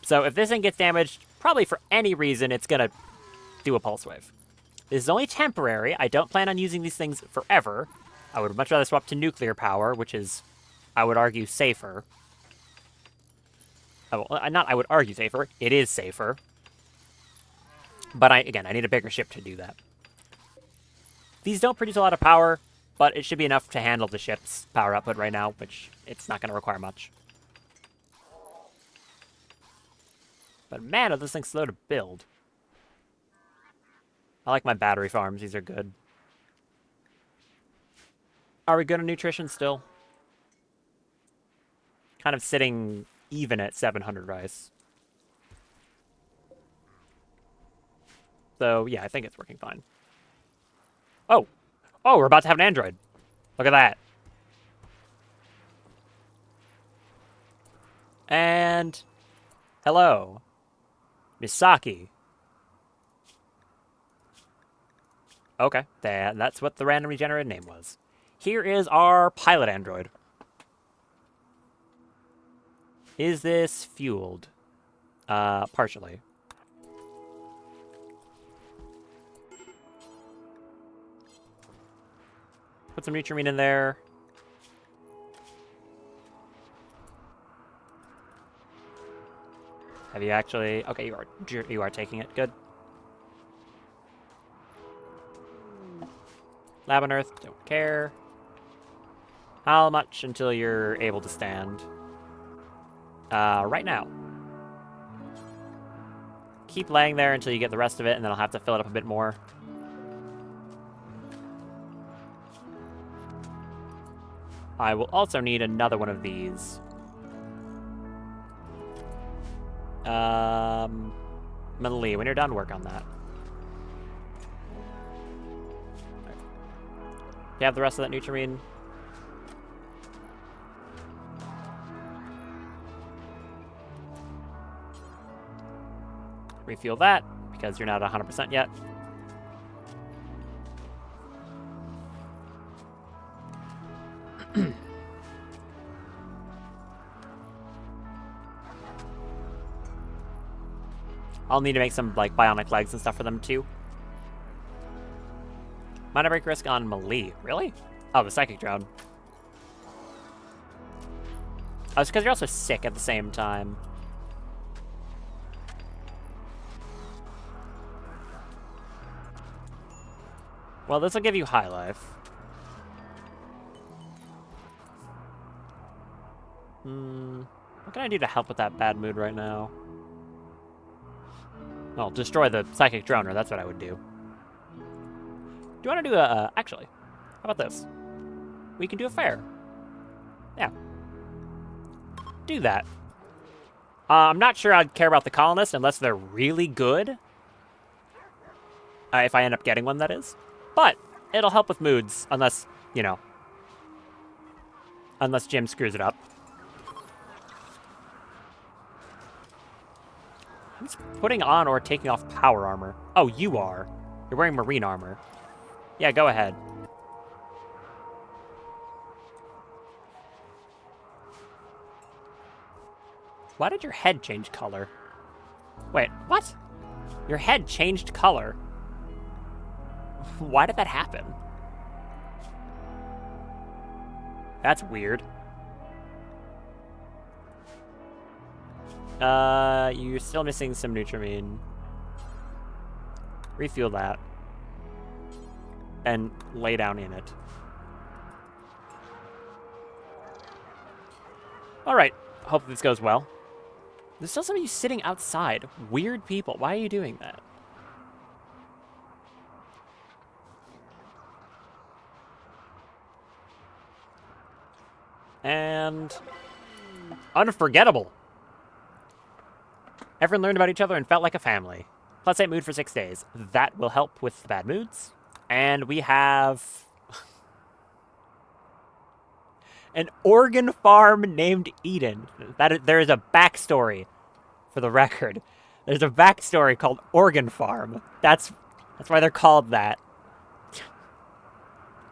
So if this thing gets damaged, probably for any reason, it's gonna do a pulse wave. This is only temporary. I don't plan on using these things forever. I would much rather swap to nuclear power, which is, I would argue, safer. Oh, not I would argue safer. It is safer. But again, I need a bigger ship to do that. These don't produce a lot of power, but it should be enough to handle the ship's power output right now, which it's not going to require much. But man, are this thing slow to build. I like my battery farms. These are good. Are we good on nutrition still? Kind of sitting even at 700 rice. So, yeah, I think it's working fine. Oh! Oh, we're about to have an android. Look at that. And... hello. Misaki. Okay, that's what the randomly generated name was. Here is our pilot android. Is this fueled? Partially. Put some Nutrimine in there. Have you actually... okay, you are taking it. Good. Lab on Earth, don't care. How much until you're able to stand? Right now. Keep laying there until you get the rest of it, and then I'll have to fill it up a bit more. I will also need another one of these. Manali, when you're done, work on that. Do you have the rest of that Nutrimine? Refuel that, because you're not 100% yet. I'll need to make some, like, bionic legs and stuff for them, too. Minor break risk on Melee. Really? Oh, the Psychic Drone. Oh, it's because you're also sick at the same time. Well, this will give you high life. What can I do to help with that bad mood right now? Well, destroy the Psychic Droner. That's what I would do. Do you want to do a... actually, how about this? We can do a fair. Yeah. Do that. I'm not sure I'd care about the colonists unless they're really good. If I end up getting one, that is. But it'll help with moods, unless, you know, unless Jim screws it up. Who's putting on or taking off power armor? Oh, you are. You're wearing marine armor. Yeah, go ahead. Why did your head change color? Wait, what? Your head changed color. Why did that happen? That's weird. You're still missing some Nutrimine. Refuel that. And lay down in it. Alright, hope this goes well. There's still some of you sitting outside. Weird people. Why are you doing that? And unforgettable. Everyone learned about each other and felt like a family. +8 mood for 6 days. That will help with the bad moods. And we have an organ farm named Eden. There is a backstory, for the record. There's a backstory called Organ Farm. That's why they're called that.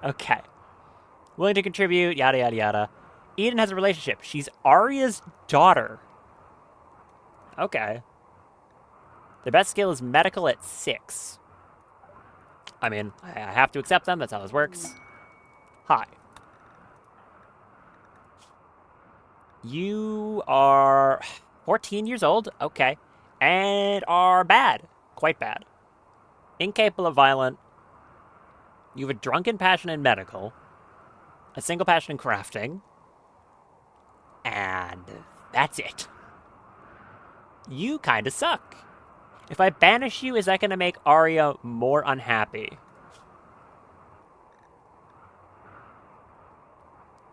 Okay. Willing to contribute, yada, yada, yada. Eden has a relationship. She's Arya's daughter. Okay. The best skill is medical at 6. I mean, I have to accept them. That's how this works. Hi. You are 14 years old. Okay. And are bad. Quite bad. Incapable of violent. You have a drunken passion in medical. A single passion in crafting. And that's it. You kind of suck. If I banish you, is that going to make Arya more unhappy?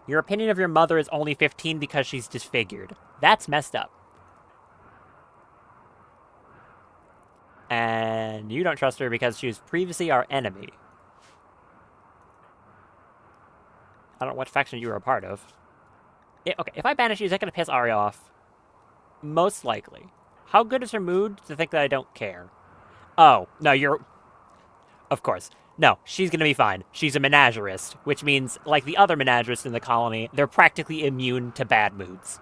Your opinion of your mother is only 15 because she's disfigured. That's messed up. And you don't trust her because she was previously our enemy. I don't know what faction you were a part of. Okay, if I banish you, is that going to piss Arya off? Most likely. How good is her mood to think that I don't care? Oh, no, you're... Of course. No, she's going to be fine. She's a menagerist, which means, like the other menagerists in the colony, they're practically immune to bad moods.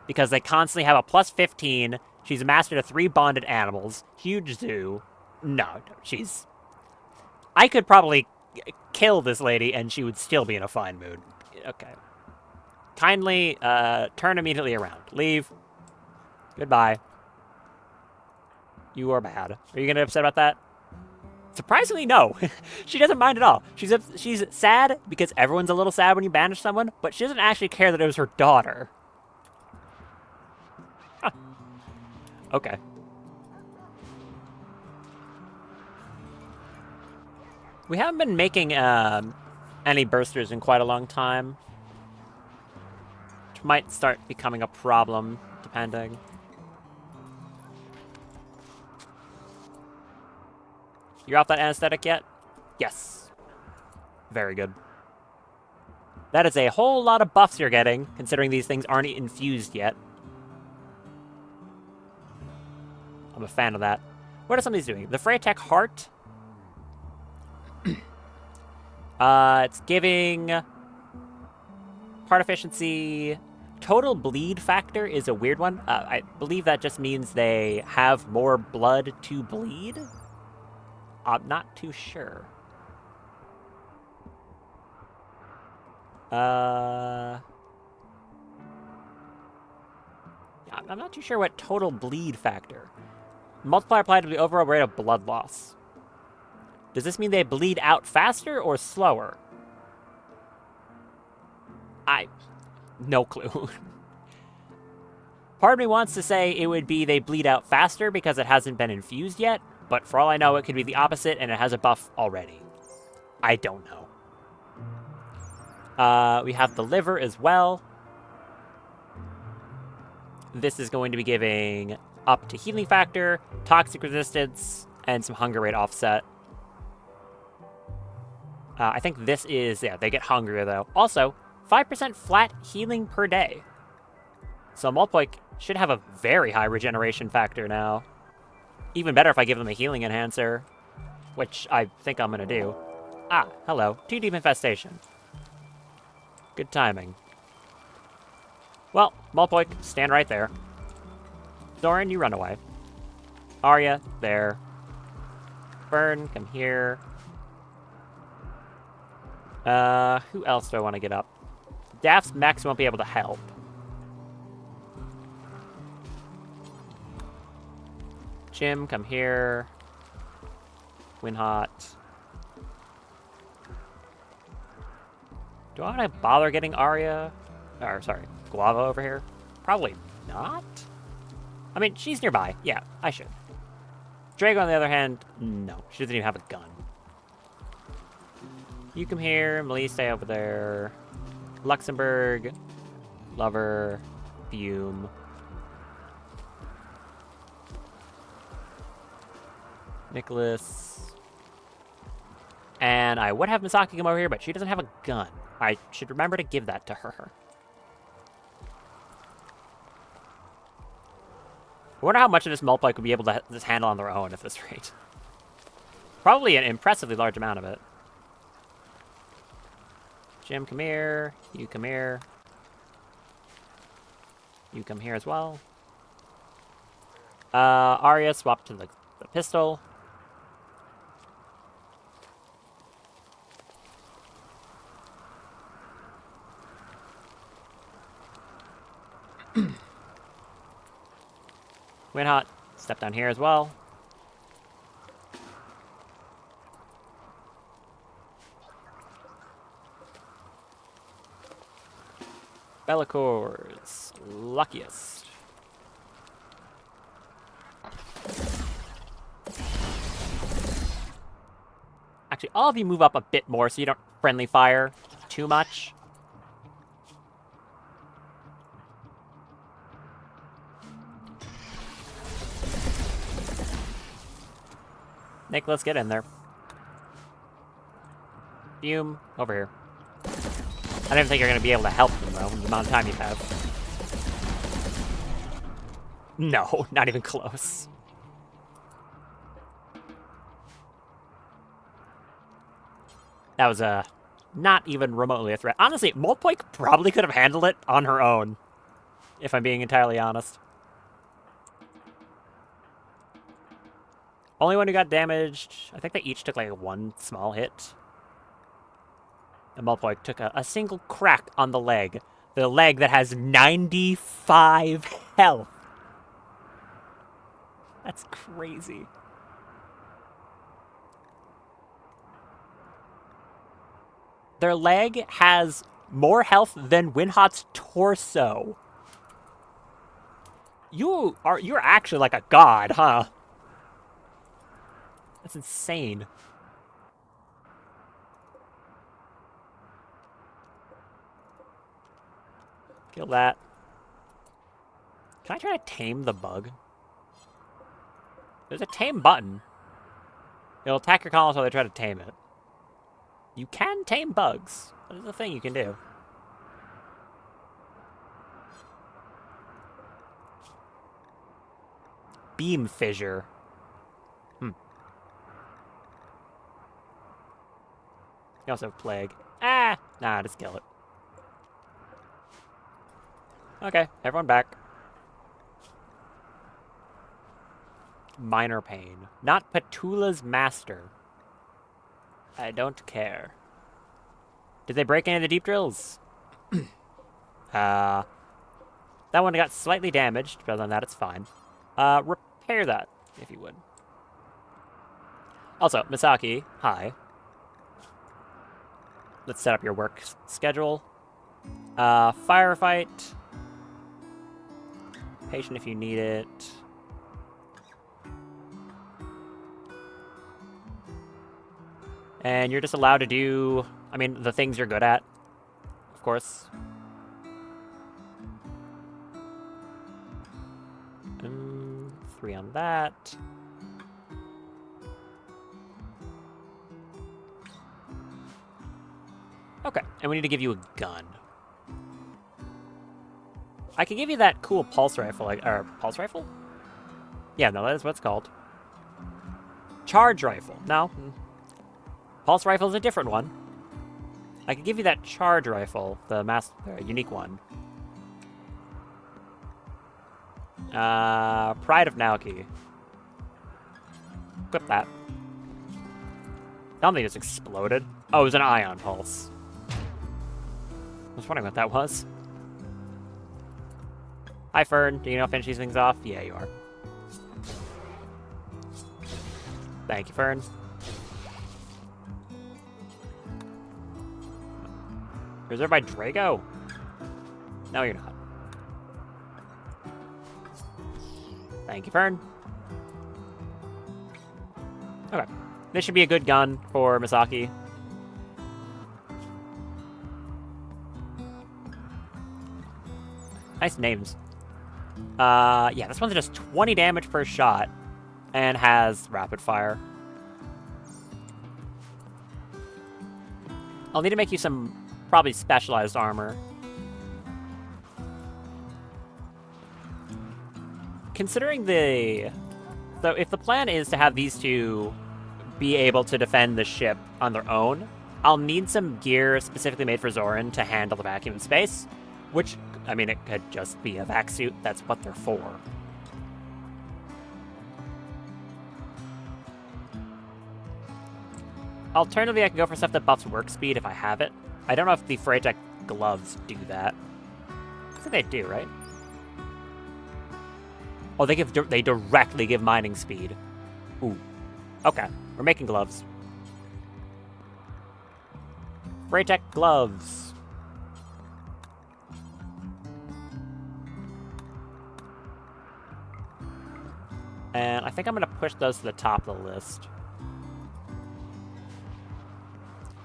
Because they constantly have a +15, she's mastered 3 bonded animals, huge zoo. No, she's... I could probably kill this lady and she would still be in a fine mood. Okay. Kindly, turn immediately around. Leave. Goodbye. You are bad. Are you going to be upset about that? Surprisingly, no. She doesn't mind at all. She's sad because everyone's a little sad when you banish someone, but she doesn't actually care that it was her daughter. Huh. Okay. We haven't been making any bursters in quite a long time. Which might start becoming a problem, depending. You're off that anesthetic yet? Yes. Very good. That is a whole lot of buffs you're getting, considering these things aren't infused yet. I'm a fan of that. What are some of these doing? The Freytech Heart. It's giving part efficiency. Total bleed factor is a weird one. I believe that just means they have more blood to bleed. I'm not too sure. I'm not too sure what total bleed factor. Multiplier applied to the overall rate of blood loss. Does this mean they bleed out faster or slower? No clue. Part of me wants to say it would be they bleed out faster because it hasn't been infused yet, but for all I know, it could be the opposite and it has a buff already. I don't know. We have the liver as well. This is going to be giving up to healing factor, toxic resistance, and some hunger rate offset. I think this is, yeah, they get hungrier though. Also, 5% flat healing per day. So Molpoik should have a very high regeneration factor now. Even better if I give them a healing enhancer, which I think I'm going to do. Ah, hello. 2 deep infestation. Good timing. Well, Molpoik, stand right there. Thorin, you run away. Arya, there. Fern, come here. Who else do I want to get up? Daph's Max won't be able to help. Jim, come here. Winhot. Do I want to bother getting Arya? Or, sorry, Guava over here? Probably not. I mean, she's nearby. Yeah, I should. Drago, on the other hand, no. She doesn't even have a gun. You come here. Melee, stay over there. Luxembourg. Lover. Fume. Nicholas. And I would have Misaki come over here, but she doesn't have a gun. I should remember to give that to her. I wonder how much of this Molpoik would be able to just handle on their own at this rate. Probably an impressively large amount of it. Jim, come here. You come here. You come here as well. Arya, swap to the pistol. Winhot, step down here as well. Bellacor's luckiest. Actually, all of you move up a bit more so you don't friendly fire too much. Nicholas, get in there. Fume, over here. I don't even think you're going to be able to help them, though, with the amount of time you have. No, not even close. That was, not even remotely a threat. Honestly, Molpoik probably could have handled it on her own, if I'm being entirely honest. Only one who got damaged, I think they each took like 1 small hit. And Molpoik took a single crack on the leg. The leg that has 95 health. That's crazy. Their leg has more health than Winhot's torso. You're actually like a god, huh? That's insane. Kill that. Can I try to tame the bug? There's a tame button. It'll attack your columns while they try to tame it. You can tame bugs. That is a thing you can do. Beam fissure. You also have plague. Ah! Nah, just kill it. Okay, everyone back. Minor pain. Not Petula's master. I don't care. Did they break any of the deep drills? That one got slightly damaged, but other than that, it's fine. Repair that, if you would. Also, Misaki, hi. Let's set up your work schedule. Firefight. Patient if you need it. And you're just allowed to do, I mean, the things you're good at, of course. 3 on that. Okay, and we need to give you a gun. I could give you that cool pulse rifle, or pulse rifle? Yeah, no, that is what it's called. Charge rifle. No. Pulse rifle is a different one. I could give you that charge rifle, the unique one. Pride of Naoki. Equip that. Something just exploded. Oh, it was an ion pulse. I was wondering what that was. Hi, Fern. Do you know how to finish these things off? Yeah, you are. Thank you, Fern. Reserved by Drago? No, you're not. Thank you, Fern. Okay. This should be a good gun for Misaki. Nice names. Yeah, this one's just 20 damage per shot and has rapid fire. I'll need to make you some probably specialized armor. Considering so if the plan is to have these two be able to defend the ship on their own, I'll need some gear specifically made for Zoran to handle the vacuum space, which, I mean, it could just be a vac suit. That's what they're for. Alternatively, I can go for stuff that buffs work speed if I have it. I don't know if the Freitech gloves do that. I think they do, right? Oh, they directly give mining speed. Ooh. Okay, we're making gloves. Freitech gloves. And I think I'm gonna push those to the top of the list.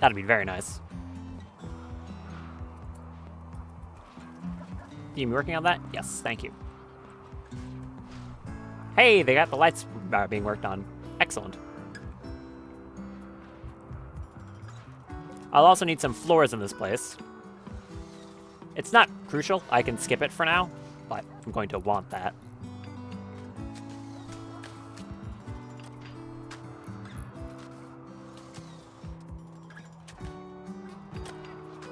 That'd be very nice. You working on that? Yes, thank you. Hey, they got the lights being worked on. Excellent. I'll also need some floors in this place. It's not crucial. I can skip it for now, but I'm going to want that.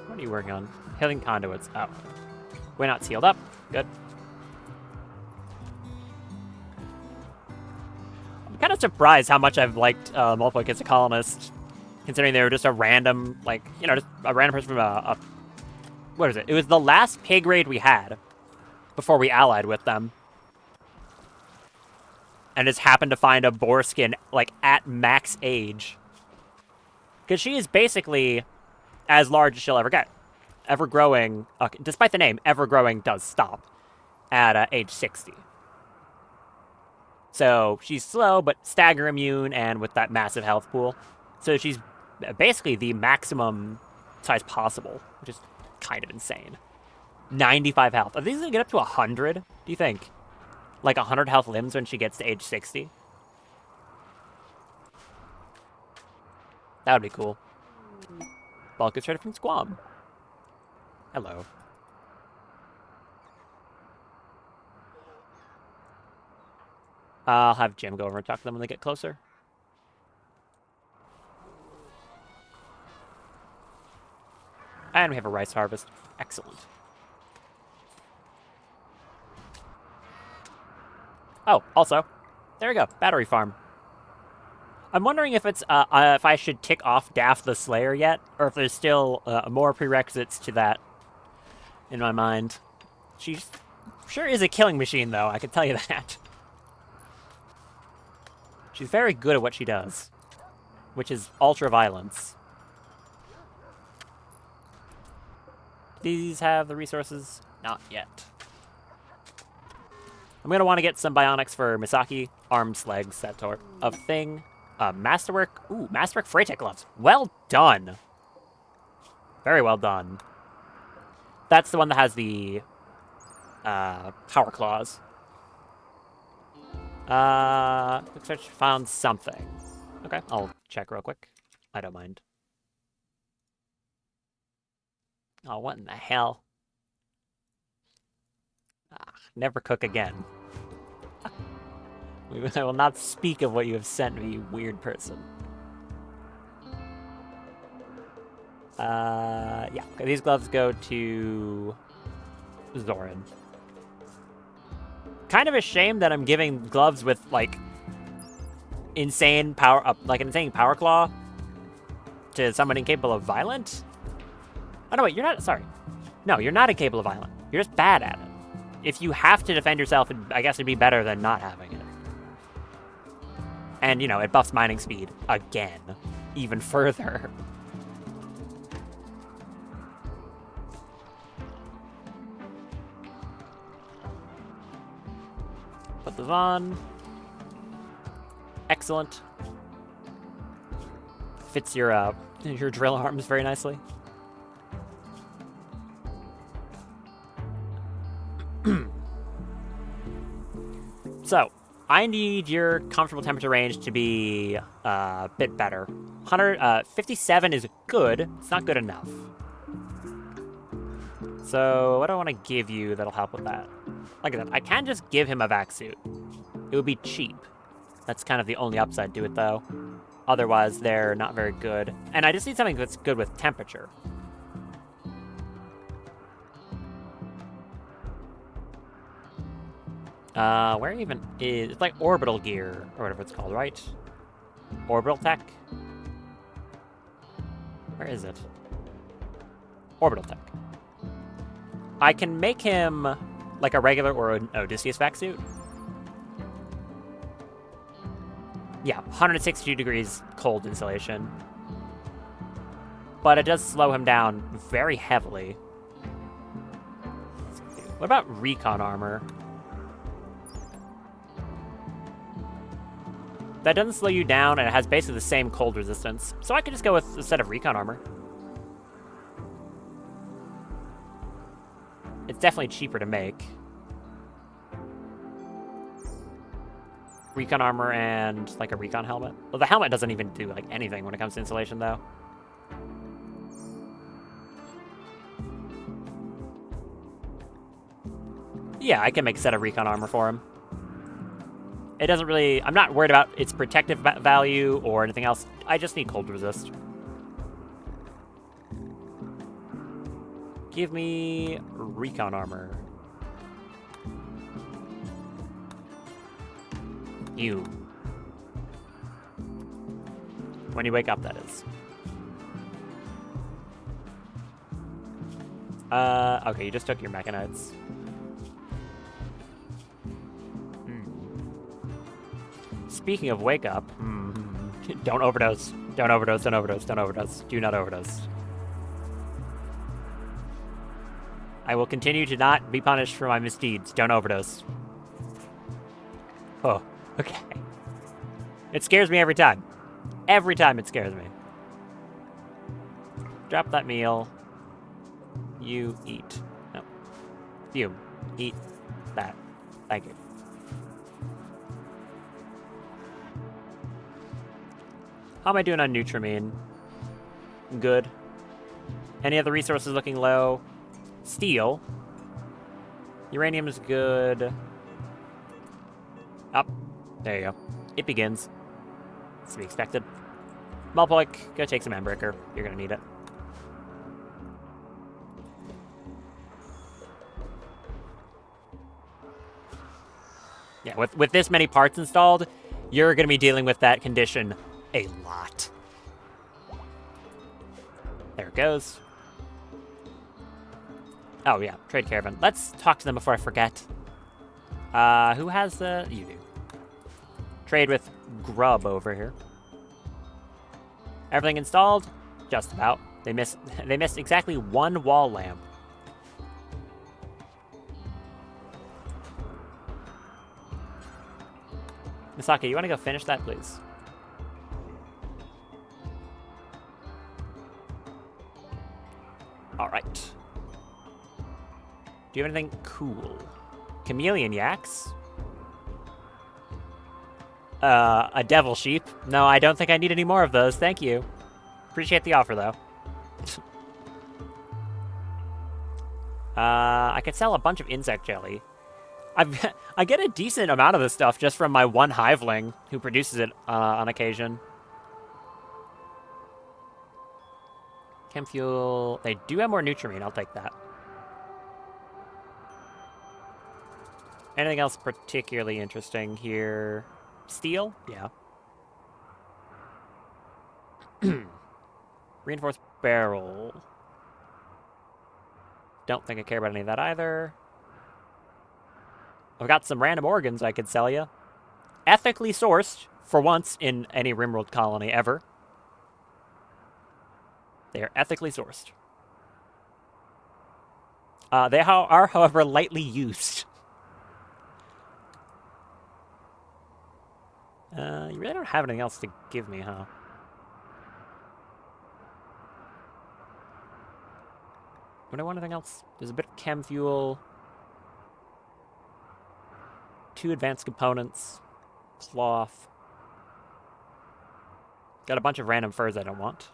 What are you working on? Healing conduits. Oh. We're not sealed up. Good. I'm kind of surprised how much I've liked Multiple Against a Colonist, considering they were just a random, like, you know, just a random person from what is it? It was the last pig raid we had before we allied with them. And just happened to find a boar skin, like, at max age. Because she is basically as large as she'll ever get. Ever-growing, despite the name, ever-growing does stop at age 60. So she's slow, but stagger immune and with that massive health pool. So she's basically the maximum size possible, which is kind of insane. 95 health. Are these going to get up to 100, do you think? Like 100 health limbs when she gets to age 60? That would be cool. Bulk is traded from Squam. Hello. I'll have Jim go over and talk to them when they get closer. And we have a rice harvest. Excellent. Oh, also, there we go. Battery farm. I'm wondering if it's if I should tick off Daff the Slayer yet, or if there's still more prerequisites to that in my mind. She sure is a killing machine, though. I can tell you that. She's very good at what she does, which is ultra-violence. These have the resources? Not yet. I'm going to want to get some bionics for Misaki, arms, legs, that sort of thing. Masterwork. Ooh, Masterwork Freitech gloves. Well done. Very well done. That's the one that has the power claws. Quick search found something. Okay, I'll check real quick. I don't mind. Oh, what in the hell? Ah, never cook again. I will not speak of what you have sent me, you weird person. Yeah. Okay, these gloves go to Zoran. Kind of a shame that I'm giving gloves with, like, insane power, like an insane power claw to someone incapable of violent? Oh, no, wait, you're not, sorry. No, you're not incapable of violent. You're just bad at it. If you have to defend yourself, I guess it'd be better than not having it. And, you know, it buffs mining speed again, even further. Put those on. Excellent. Fits your drill arms very nicely. So, I need your comfortable temperature range to be a bit better. 57 is good. It's not good enough. So, what do I want to give you that'll help with that? Like I said, I can just give him a vac suit. It would be cheap. That's kind of the only upside to it, though. Otherwise, they're not very good. And I just need something that's good with temperature. Where even is... It's like orbital gear, or whatever it's called, right? Orbital tech? Where is it? Orbital tech. I can make him like a regular or an Odysseus vac suit. Yeah, 162 degrees cold insulation. But it does slow him down very heavily. What about recon armor? That doesn't slow you down, and it has basically the same cold resistance. So I could just go with a set of recon armor. It's definitely cheaper to make. Recon armor and, like, a recon helmet. Well, the helmet doesn't even do, like, anything when it comes to insulation, though. Yeah, I can make a set of recon armor for him. It doesn't really... I'm not worried about its protective value or anything else. I just need cold resist. Give me recon armor. You. When you wake up, that is. Okay, you just took your mechanites. Speaking of wake up, don't overdose. Don't overdose, don't overdose, don't overdose. Do not overdose. I will continue to not be punished for my misdeeds. Don't overdose. Oh, okay. It scares me every time. Every time it scares me. Drop that meal. You eat. No. You eat that. Thank you. How am I doing on Nutrimine? Good. Any other resources looking low? Steel. Uranium is good. Up. There you go. It begins. It's to be expected. Mulpoik, go take some Endbreaker. You're gonna need it. Yeah, with this many parts installed, you're gonna be dealing with that condition a lot. There it goes. Oh, yeah. Trade caravan. Let's talk to them before I forget. Who has the... You do. Trade with Grub over here. Everything installed? Just about. They missed exactly one wall lamp. Misaki, you want to go finish that, please? Alright. Do you have anything cool? Chameleon yaks? A devil sheep? No, I don't think I need any more of those. Thank you. Appreciate the offer, though. I could sell a bunch of insect jelly. I get a decent amount of this stuff just from my one hiveling who produces it on occasion. Chem fuel. They do have more Nutrimine. I'll take that. Anything else particularly interesting here? Steel? Yeah. Reinforced barrel. Don't think I care about any of that either. I've got some random organs I could sell you. Ethically sourced, for once, in any Rimworld colony ever. They are ethically sourced. They are, however, lightly used. You really don't have anything else to give me, huh? Would I want anything else? There's a bit of chem fuel. 2 advanced components. Cloth. Got a bunch of random furs I don't want.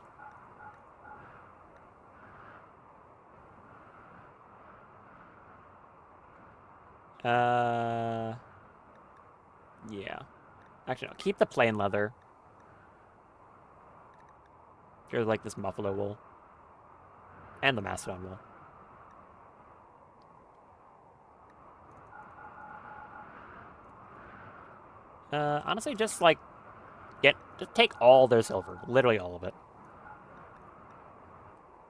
Yeah. Actually, no. Keep the plain leather. Here's like this buffalo wool. And the mastodon wool. Honestly, just like just take all their silver, literally all of it.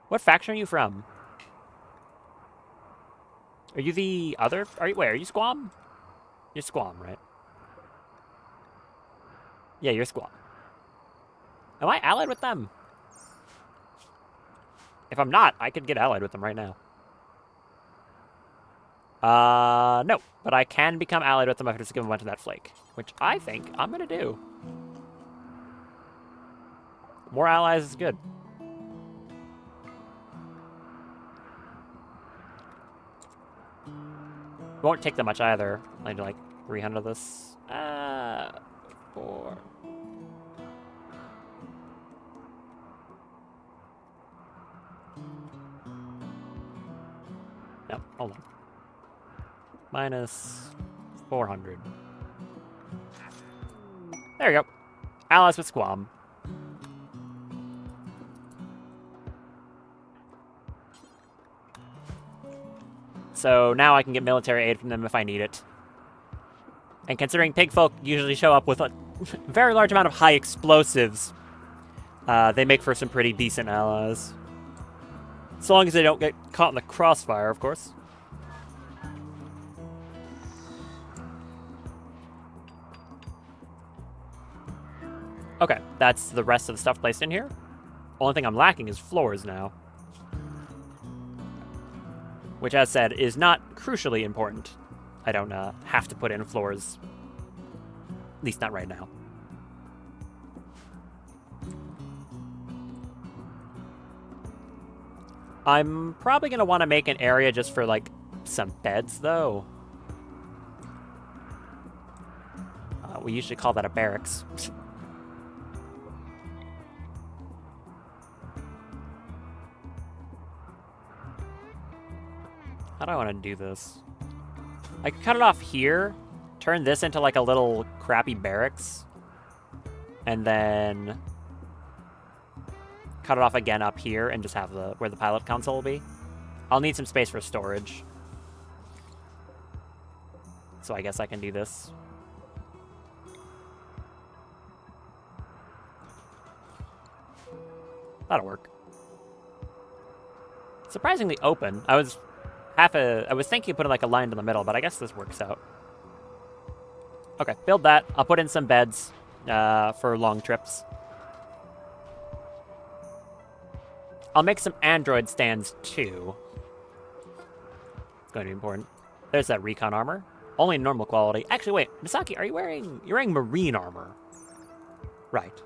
What faction are you from? Are you the other? Wait, are you Squam? You're Squam, right? Yeah, you're Squam. Am I allied with them? If I'm not, I could get allied with them right now. No, but I can become allied with them if I just give them a bunch of that flake, which I think I'm gonna do. More allies is good. Won't take that much either. I need like 300 of this. 4. No, hold on. Minus 400. There you go. Allies with Squam. So now I can get military aid from them if I need it. And considering pigfolk usually show up with a very large amount of high explosives, they make for some pretty decent allies. So long as they don't get caught in the crossfire, of course. Okay, that's the rest of the stuff placed in here. Only thing I'm lacking is floors now. Which, as said, is not crucially important. I don't have to put in floors. At least not right now. I'm probably going to want to make an area just for, like, some beds, though. We usually call that a barracks. How do I want to do this? I could cut it off here, turn this into like a little crappy barracks, and then cut it off again up here and just have where the pilot console will be. I'll need some space for storage. So I guess I can do this. That'll work. Surprisingly open. I was thinking of putting like a line in the middle, but I guess this works out. Okay, build that. I'll put in some beds for long trips. I'll make some android stands too. It's going to be important. There's that recon armor. Only normal quality. Actually, wait, Misaki, you're wearing marine armor. Right.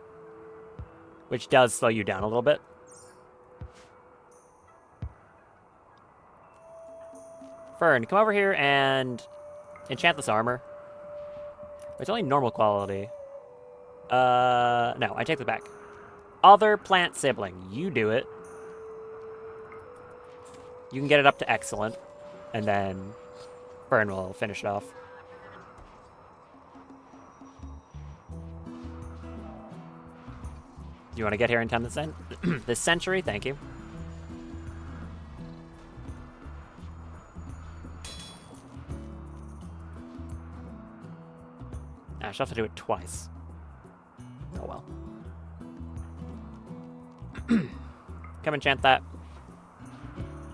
Which does slow you down a little bit. Fern, come over here and enchant this armor. It's only normal quality. No, I take it back. Other plant sibling, you do it. You can get it up to excellent, and then Fern will finish it off. Do you want to get here in time this century? Thank you. I shall have to do it twice. Oh well. Come enchant that.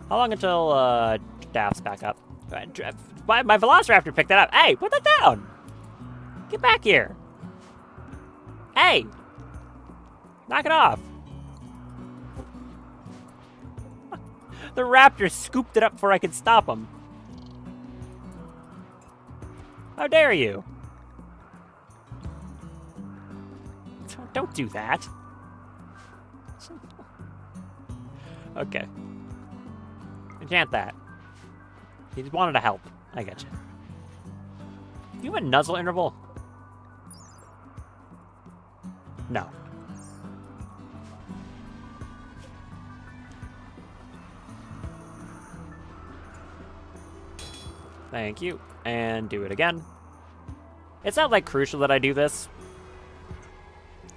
How long until Daft's back up? My Velociraptor picked that up. Hey, put that down! Get back here! Hey! Knock it off! The raptor scooped it up before I could stop him. How dare you? Don't do that. Okay. Enchant that. He just wanted to help. I get you. Do you have a nuzzle interval? No. Thank you. And do it again. It's not, like, crucial that I do this.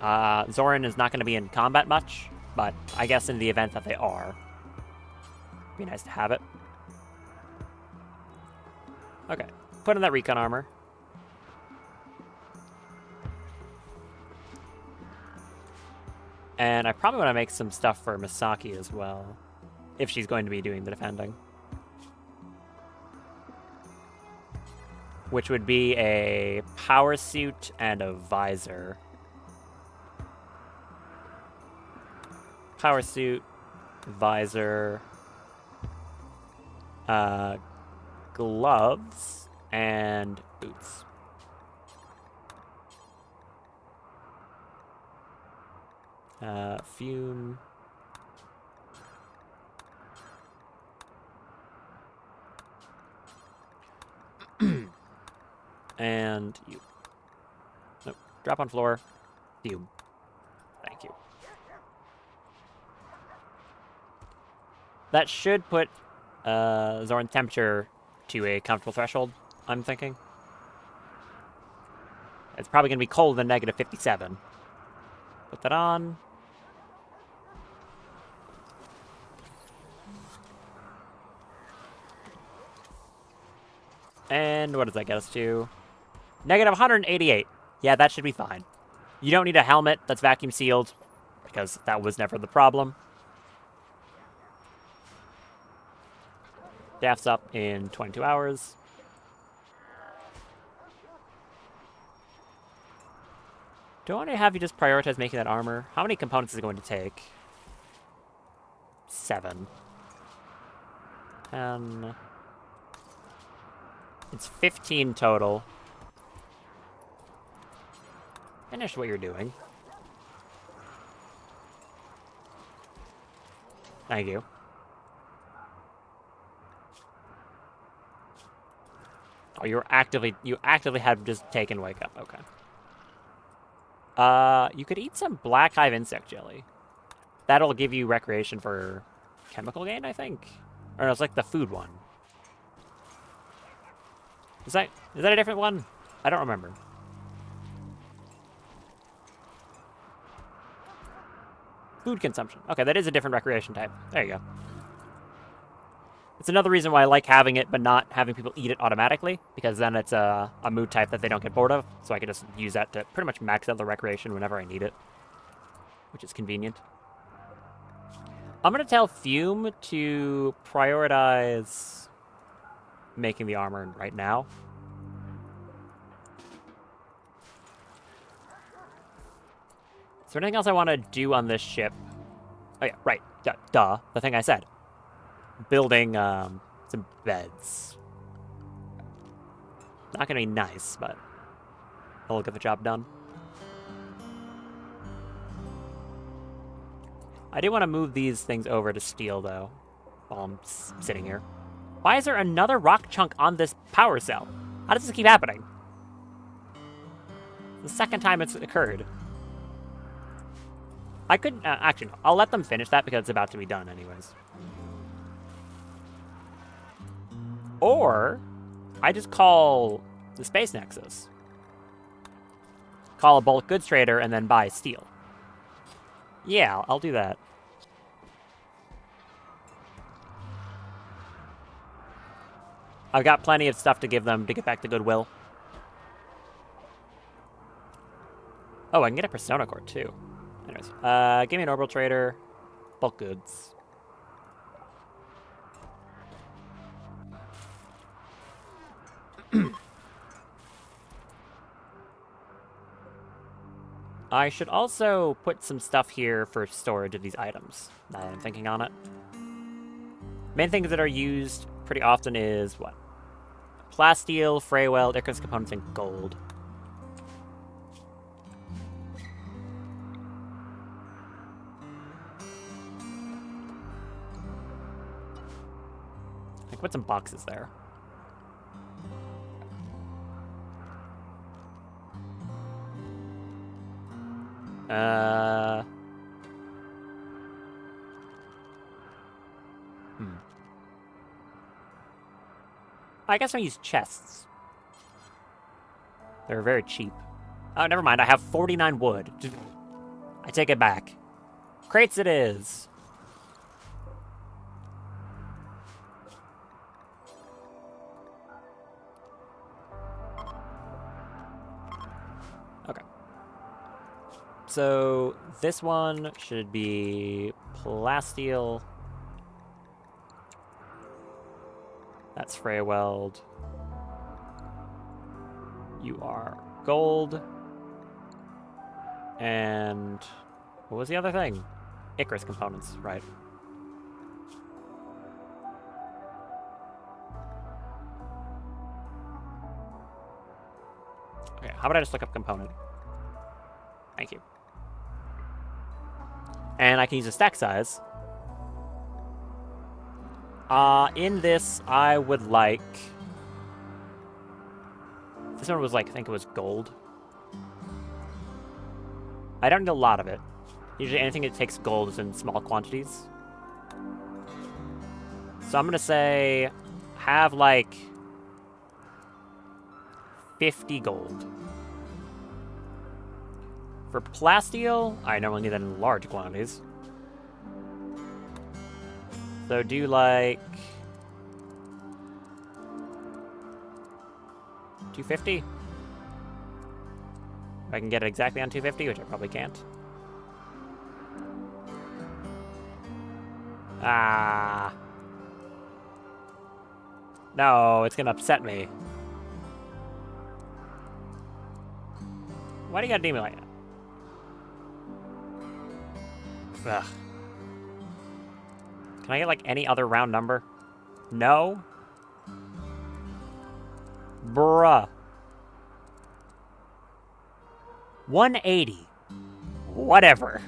Zoran is not going to be in combat much, but I guess in the event that they are, it'd be nice to have it. Okay. Put in that recon armor. And I probably want to make some stuff for Misaki as well, if she's going to be doing the defending. Which would be a power suit and a visor. Power suit, visor, gloves, and boots. Fume. And you. Nope. Drop on floor. Fume. Thank you. That should put Zoran's temperature to a comfortable threshold, I'm thinking. It's probably going to be colder than negative 57. Put that on. And what does that get us to? Negative 188. Yeah, that should be fine. You don't need a helmet that's vacuum sealed, because that was never the problem. Daft's up in 22 hours. Do I want to have you just prioritize making that armor? How many components is it going to take? 7. 10. It's 15 total. Finish what you're doing. Thank you. Oh, you actively had just taken wake up. Okay. You could eat some black hive insect jelly. That'll give you recreation for chemical gain, I think. Or no, it's like the food one. Is that a different one? I don't remember. Food consumption. Okay, that is a different recreation type. There you go. It's another reason why I like having it, but not having people eat it automatically, because then it's a mood type that they don't get bored of, so I can just use that to pretty much max out the recreation whenever I need it, which is convenient. I'm going to tell Fume to prioritize making the armor right now. Is there anything else I want to do on this ship? Oh yeah, right. Duh. The thing I said. Building some beds. Not going to be nice, but it'll get the job done. I do want to move these things over to steel, though, while I'm sitting here. Why is there another rock chunk on this power cell? How does this keep happening? The second time it's occurred. I could, actually, no. I'll let them finish that because it's about to be done anyways. Or, I just call the Space Nexus. Call a bulk goods trader and then buy steel. Yeah, I'll do that. I've got plenty of stuff to give them to get back to goodwill. Oh, I can get a Persona Core too. Anyways, give me an orbital trader, bulk goods. I should also put some stuff here for storage of these items, now that I'm thinking on it. Main things that are used pretty often is what? Plasteel, Freyweld, Icarus components, and gold. I can put some boxes there. I guess I'll use chests. They're very cheap. Oh, never mind. I have 49 wood. I take it back. Crates it is. Okay. So this one should be plasteel. That's Freyweld. You are gold. And what was the other thing? Icarus components, right. Okay, how about I just look up component? Thank you. And I can use a stack size. In this, I would like... This one was like, I think it was gold. I don't need a lot of it. Usually anything that takes gold is in small quantities. So I'm gonna say, have like 50 gold. For plasteel, I normally need that in large quantities. So do like 250. If I can get it exactly on 250, which I probably can't. Ah. No, it's gonna upset me. Why do you gotta do me like that? Ugh. Can I get, like, any other round number? No? Bruh. 180. Whatever.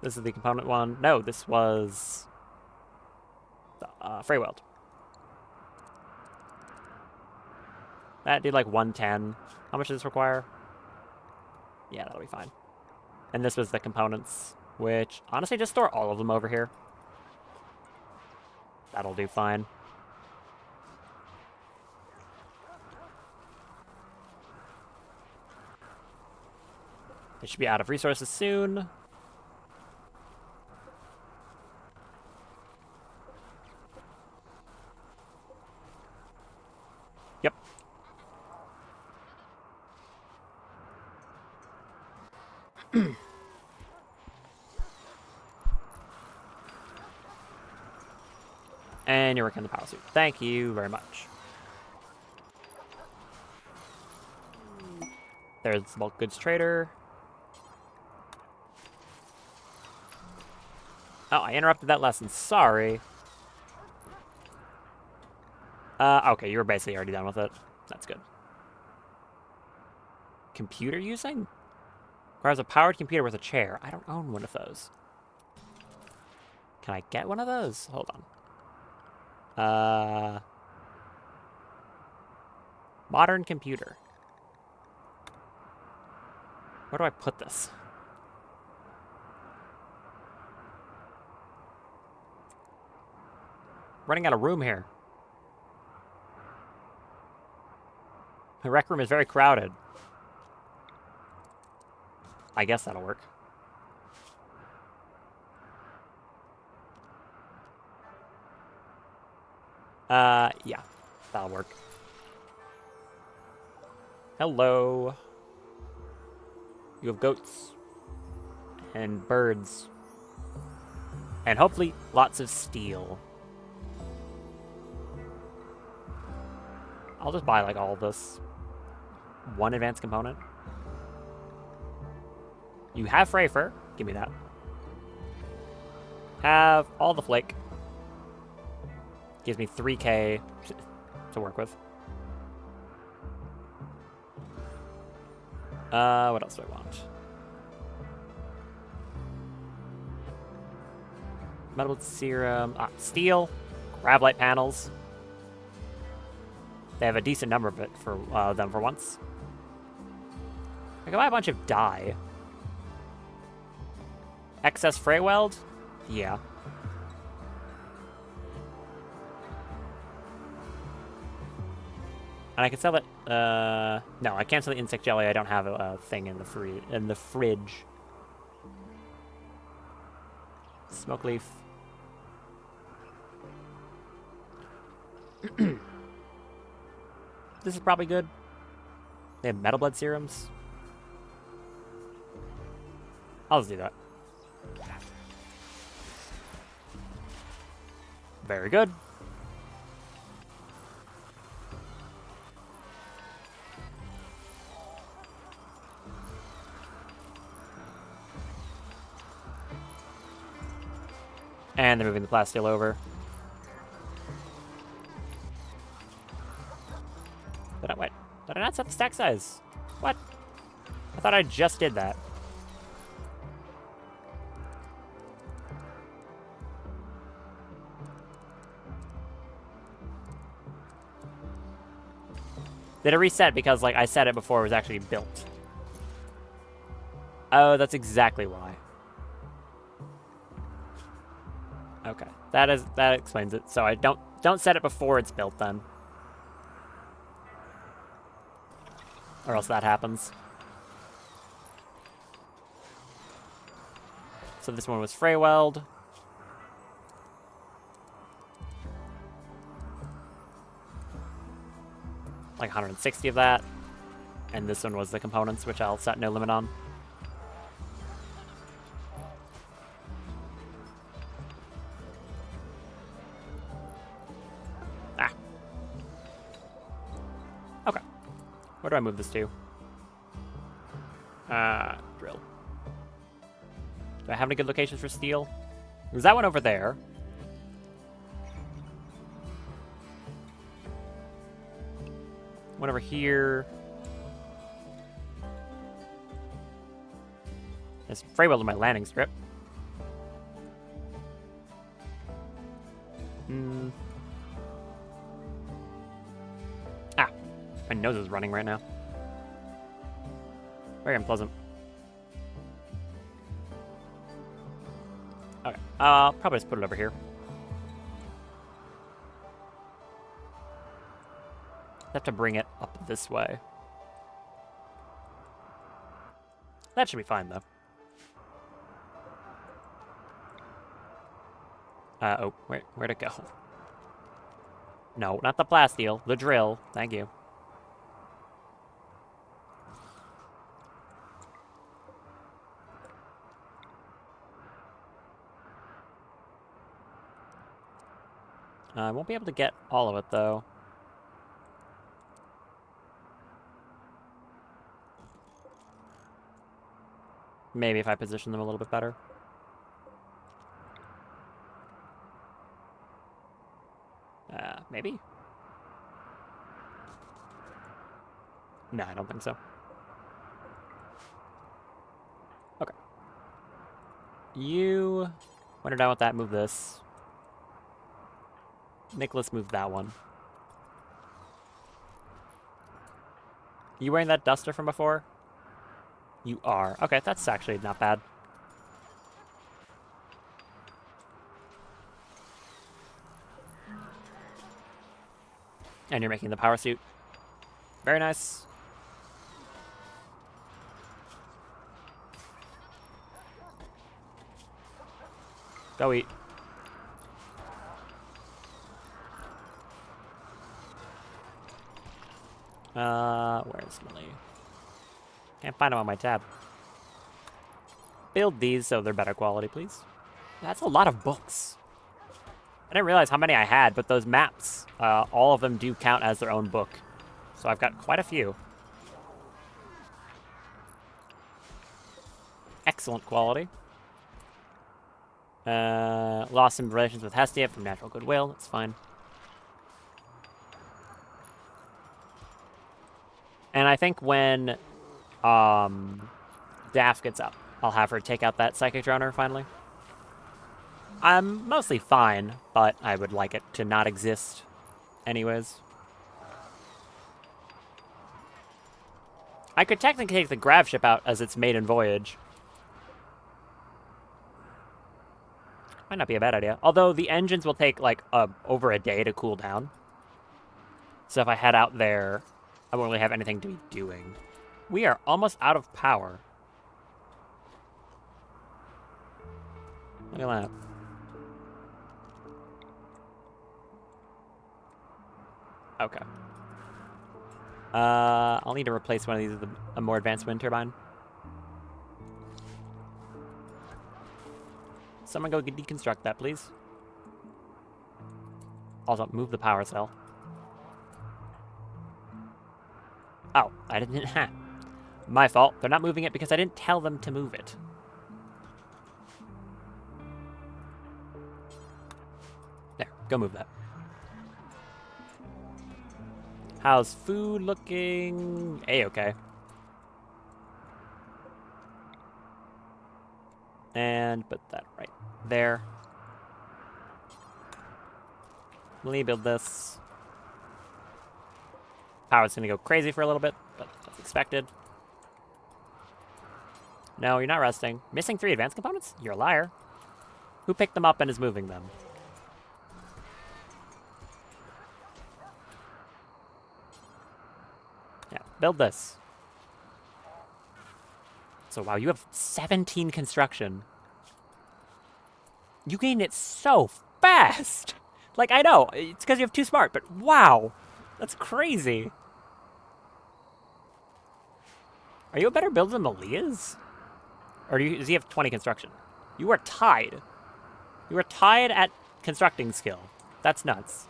This is the component one. No, this was... Freyweld. That did, like, 110. How much does this require? Yeah, that'll be fine. And this was the components, which, honestly, just store all of them over here. That'll do fine. It should be out of resources soon. Yep. And you're working on the power suit. Thank you very much. There's the bulk goods trader. Oh, I interrupted that lesson. Sorry. Okay, you were basically already done with it. That's good. Computer using? Requires a powered computer with a chair. I don't own one of those. Can I get one of those? Hold on. Modern computer. Where do I put this? Running out of room here. The rec room is very crowded. I guess that'll work. Yeah, that'll work. Hello. You have goats. And birds. And hopefully lots of steel. I'll just buy like all of this. One advanced component. You have Fray Fur. Give me that. Have all the flake. Gives me 3k to work with. What else do I want? Metal serum. Steel. Gravelite panels. They have a decent number of it for them for once. I can buy a bunch of dye. Excess fray weld? Yeah. And I can sell it. No, I can't sell the insect jelly. I don't have a thing in the fridge. Smoke leaf. This is probably good. They have metal blood serums. I'll just do that. Very good. And they're moving the plasteel over. Wait, did I not set the stack size? What? I thought I just did that. Did it reset because, like, I said it before it was actually built? Oh, that's exactly why. Okay, that explains it. So I don't set it before it's built then, or else that happens. So this one was fray weld. Like 160 of that. And this one was the components, which I'll set no limit on. Okay. Where do I move this to? Drill. Do I have any good locations for steel? There's that one over there. One over here. There's fray weld on my landing strip. My nose is running right now. Very unpleasant. Okay, I'll probably just put it over here. I have to bring it up this way. That should be fine, though. Oh, where'd it go? No, not the plasteel. The drill. Thank you. I won't be able to get all of it, though. Maybe if I position them a little bit better. Maybe? No, I don't think so. Okay. You... When you're done with that, move this. Nicholas moved that one. You wearing that duster from before? You are. Okay, that's actually not bad. And you're making the power suit. Very nice. Go eat. Where's Millie? Can't find them on my tab. Build these so they're better quality, please. That's a lot of books. I didn't realize how many I had, but those maps, all of them do count as their own book. So I've got quite a few. Excellent quality. Lost some relations with Hestia from natural goodwill. That's fine. And I think when Daff gets up, I'll have her take out that psychic droner finally. I'm mostly fine, but I would like it to not exist anyways. I could technically take the grav ship out as its maiden voyage. Might not be a bad idea. Although the engines will take like over a day to cool down. So if I head out there, I won't really have anything to be doing. We are almost out of power. Look at that. Okay. I'll need to replace one of these with a more advanced wind turbine. Someone go deconstruct that, please. Also, move the power cell. Oh, I didn't. My fault. They're not moving it because I didn't tell them to move it. There, go move that. How's food looking? A-okay. And put that right there. Let me build this. Power's gonna go crazy for a little bit, but that's expected. No, you're not resting. Missing 3 advanced components? You're a liar. Who picked them up and is moving them? Yeah, build this. So, wow, you have 17 construction. You gained it so fast! Like, I know, it's because you have 2 smart, but wow! That's crazy. Are you a better builder than Malia's? Or does he have 20 construction? You are tied. You are tied at constructing skill. That's nuts.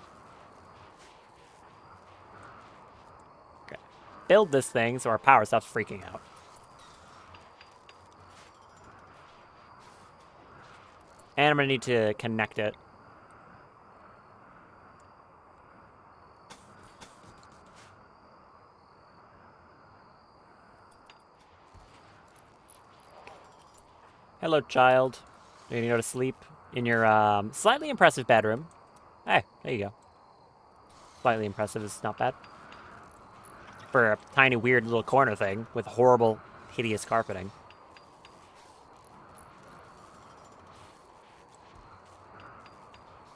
Okay. Build this thing so our power stops freaking out. And I'm going to need to connect it. Hello, child. You're going to go to sleep in your slightly impressive bedroom. Hey, there you go. Slightly impressive is not bad. For a tiny, weird little corner thing with horrible, hideous carpeting.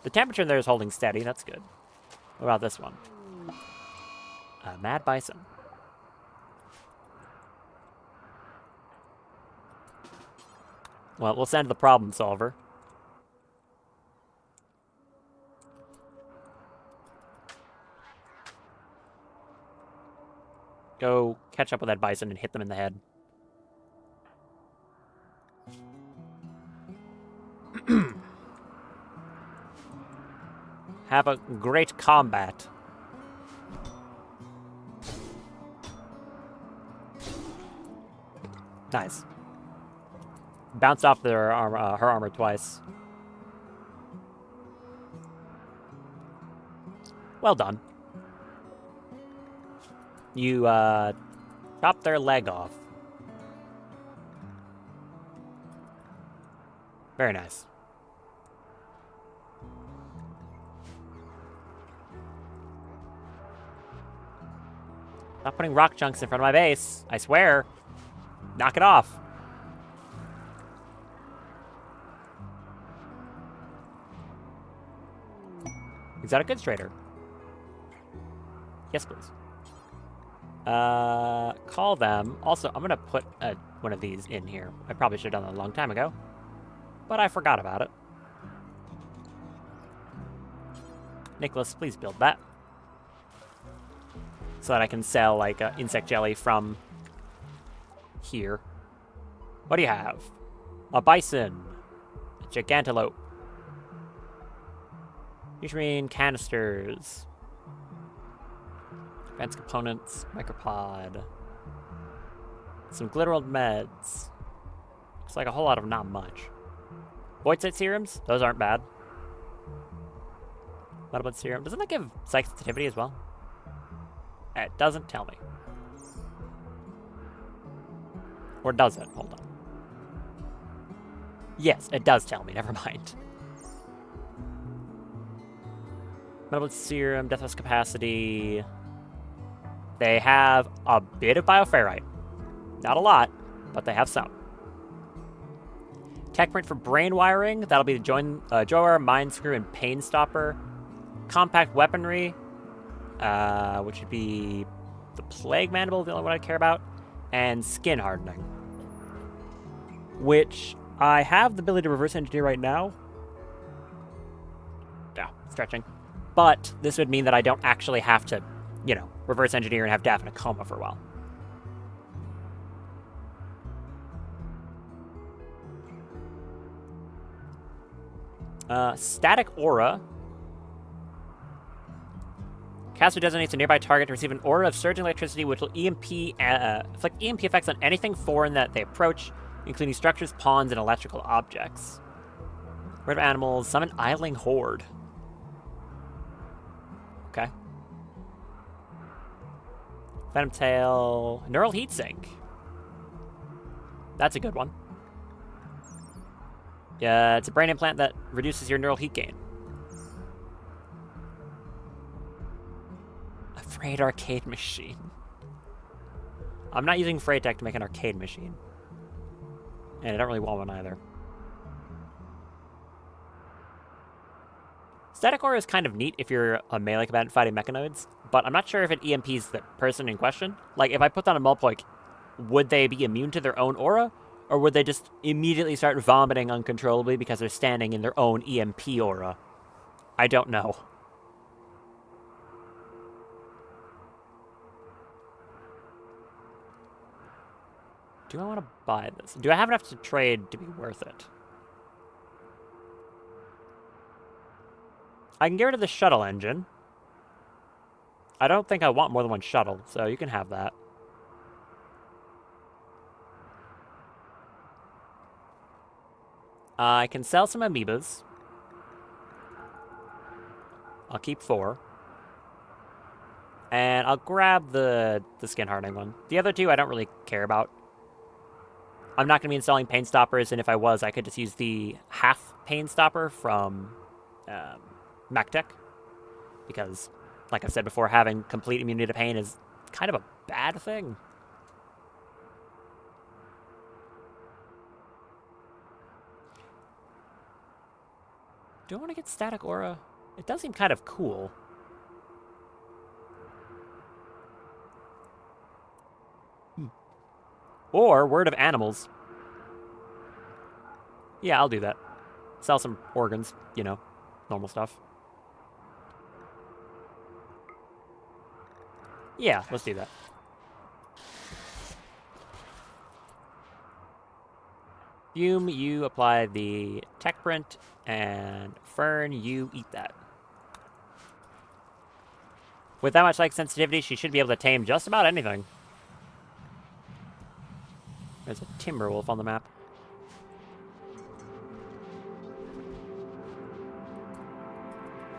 The temperature in there is holding steady. That's good. What about this one? Mad Bison. Well, we'll send the problem solver. Go catch up with that bison and hit them in the head. Have a great combat. Nice. Bounced off their armor, her armor twice. Well done. You chopped their leg off. Very nice. Stop putting rock chunks in front of my base. I swear. Knock it off. Exotic goods trader. Yes, please. Call them. Also, I'm gonna put one of these in here. I probably should have done that a long time ago, but I forgot about it. Nicholas, please build that. So that I can sell, like, insect jelly from here. What do you have? A bison. A gigantelope. Nutrient canisters. Advanced components. Micropod. Some Glitterworld meds. Looks like a whole lot of not much. Void Site serums? Those aren't bad. What about serum? Doesn't that give psych sensitivity as well? It doesn't tell me. Or does it? Hold on. Yes, it does tell me. Never mind. Metal serum, death loss capacity. They have a bit of bioferrite. Not a lot, but they have some. Tech print for brain wiring. That'll be the joywire, mind screw, and pain stopper. Compact weaponry, which would be the plague mandible, the only one I care about, and skin hardening, which I have the ability to reverse engineer right now. Yeah, stretching. But this would mean that I don't actually have to, you know, reverse engineer and have Dav in a coma for a while. Static aura. Caster designates a nearby target to receive an aura of surging electricity, which will inflict EMP effects on anything foreign that they approach, including structures, pawns, and electrical objects. Red animals, summon idling horde. Okay. Venom tail, neural heatsink. That's a good one. Yeah, it's a brain implant that reduces your neural heat gain. Afraid arcade machine. I'm not using Freytech to make an arcade machine. And I don't really want one either. Static aura is kind of neat if you're a melee combatant fighting mechanoids, but I'm not sure if it EMPs the person in question. Like, if I put down a Mulpoik, would they be immune to their own aura? Or would they just immediately start vomiting uncontrollably because they're standing in their own EMP aura? I don't know. Do I want to buy this? Do I have enough to trade to be worth it? I can get rid of the shuttle engine. I don't think I want more than one shuttle, so you can have that. I can sell some amoebas. I'll keep 4. And I'll grab the skin hardening one. The other 2 I don't really care about. I'm not going to be installing pain stoppers, and if I was, I could just use the half pain stopper from MacTech. Because, like I've said before, having complete immunity to pain is kind of a bad thing. Do I want to get static aura? It does seem kind of cool. Or word of animals. Yeah, I'll do that. Sell some organs, you know, normal stuff. Yeah, let's do that. Fume, you apply the tech print, and Fern, you eat that. With that much like sensitivity, she should be able to tame just about anything. There's a timber wolf on the map.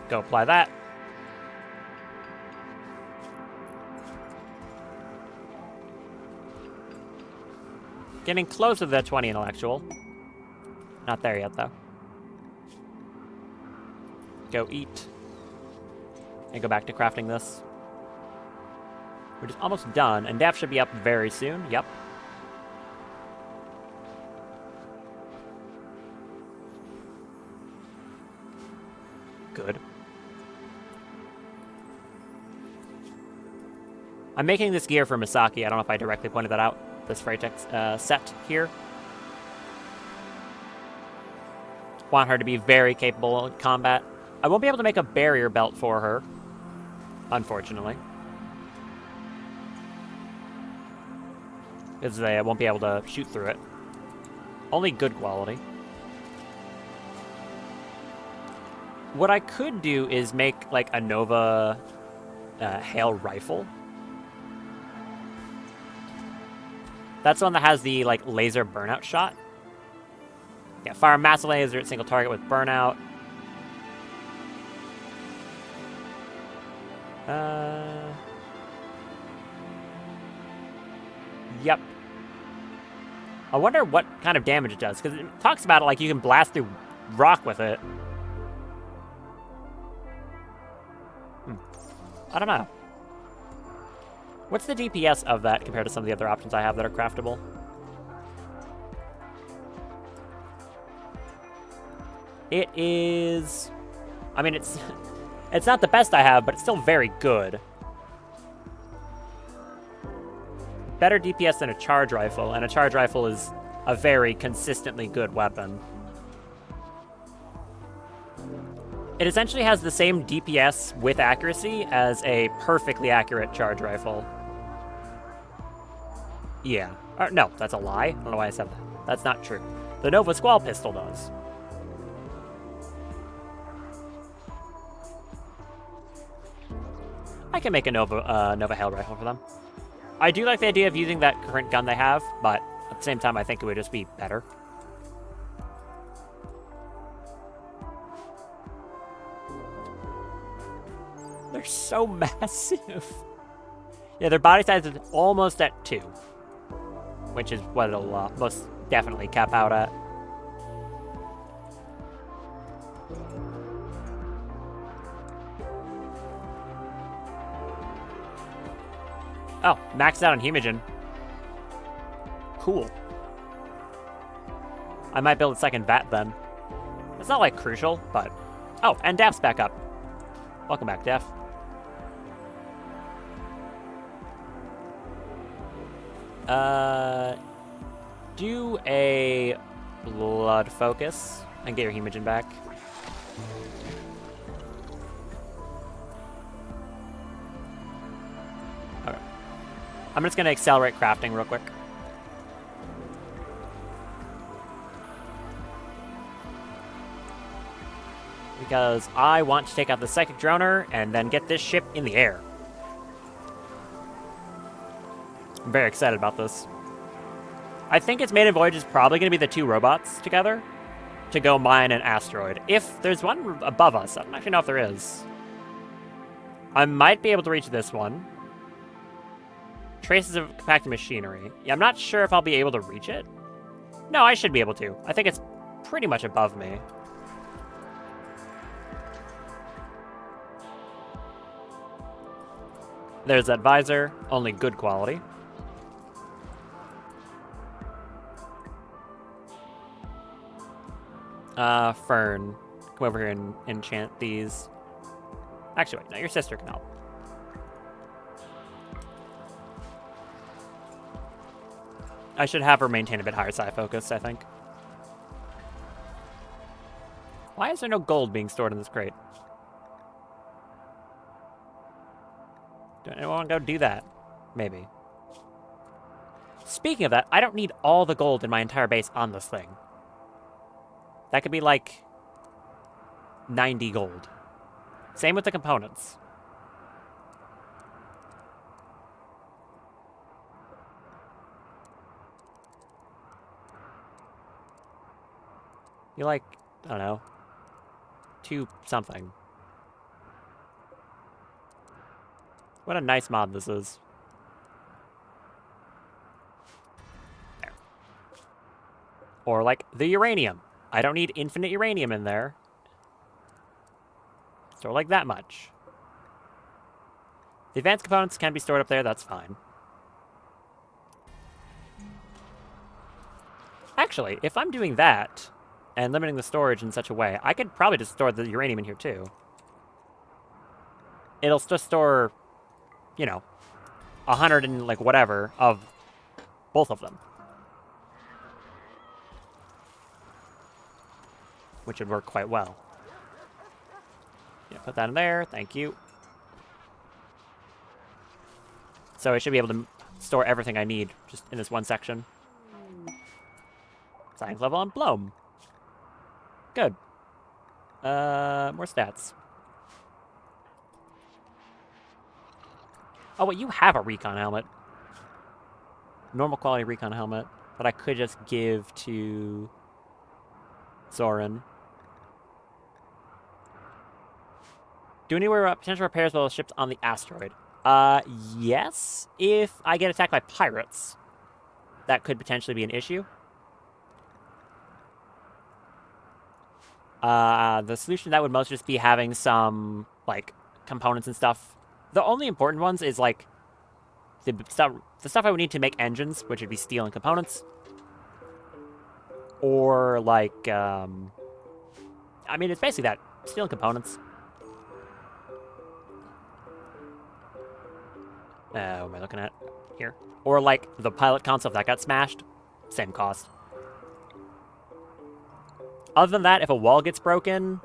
Go apply that. Getting close to the 20 intellectual. Not there yet, though. Go eat. And go back to crafting this. We're just almost done, and Dav should be up very soon. Yep. good. I'm making this gear for Misaki. I don't know if I directly pointed that out. This Freitex set here. Want her to be very capable in combat. I won't be able to make a barrier belt for her, unfortunately. Because I won't be able to shoot through it. Only good quality. What I could do is make, like, a Nova hail rifle. That's the one that has the, like, laser burnout shot. Yeah, fire a massive laser at single target with burnout. Yep. I wonder what kind of damage it does, because it talks about it like you can blast through rock with it. I don't know. What's the DPS of that compared to some of the other options I have that are craftable? It is... I mean, it's not the best I have, but it's still very good. Better DPS than a charge rifle, and a charge rifle is a very consistently good weapon. It essentially has the same DPS with accuracy as a perfectly accurate charge rifle. Yeah. No, that's a lie. I don't know why I said that. That's not true. The Nova Squall pistol does. I can make a Nova Hail rifle for them. I do like the idea of using that current gun they have, but at the same time, I think it would just be better. They're so massive. Yeah, their body size is almost at 2, which is what it'll most definitely cap out at. Oh, maxed out on Hemogen. Cool. I might build a second vat then. It's not, like, crucial, but... Oh, and Def's back up. Welcome back, Def. Do a blood focus and get your Hemogen back. Okay. I'm just gonna accelerate crafting real quick. Because I want to take out the Psychic Droner and then get this ship in the air. I'm very excited about this. I think its maiden voyage is probably going to be the 2 robots together to go mine an asteroid. If there's one above us, I don't actually know if there is. I might be able to reach this one. Traces of compacted machinery. Yeah, I'm not sure if I'll be able to reach it. No, I should be able to. I think it's pretty much above me. There's that visor, only good quality. Fern, come over here and enchant these. Actually, wait, no, your sister can help. I should have her maintain a bit higher side focus, I think. Why is there no gold being stored in this crate? Do anyone want to go do that? Maybe. Speaking of that, I don't need all the gold in my entire base on this thing. That could be like 90 gold. Same with the components. You like, I don't know, 2 something. What a nice mod this is. There. Or like the uranium. I don't need infinite uranium in there. Store like that much. The advanced components can be stored up there, that's fine. Actually, if I'm doing that, and limiting the storage in such a way, I could probably just store the uranium in here too. it'll just store, you know, 100 and like whatever of both of them. Which would work quite well. Yeah, put that in there. Thank you. So I should be able to store everything I need just in this one section. Science level on Bloom. Good. More stats. Oh, wait, you have a recon helmet. Normal quality recon helmet that I could just give to Zoran. Do any potential repairs while the ship's on the asteroid? Yes. If I get attacked by pirates, that could potentially be an issue. The solution to that would most just be having some, like, components and stuff. The only important ones is, like, the stuff I would need to make engines, which would be steel and components. Or, like, I mean, it's basically that. Steel and components. What am I looking at here? Or, like, the pilot console, if that got smashed, same cost. Other than that, if a wall gets broken,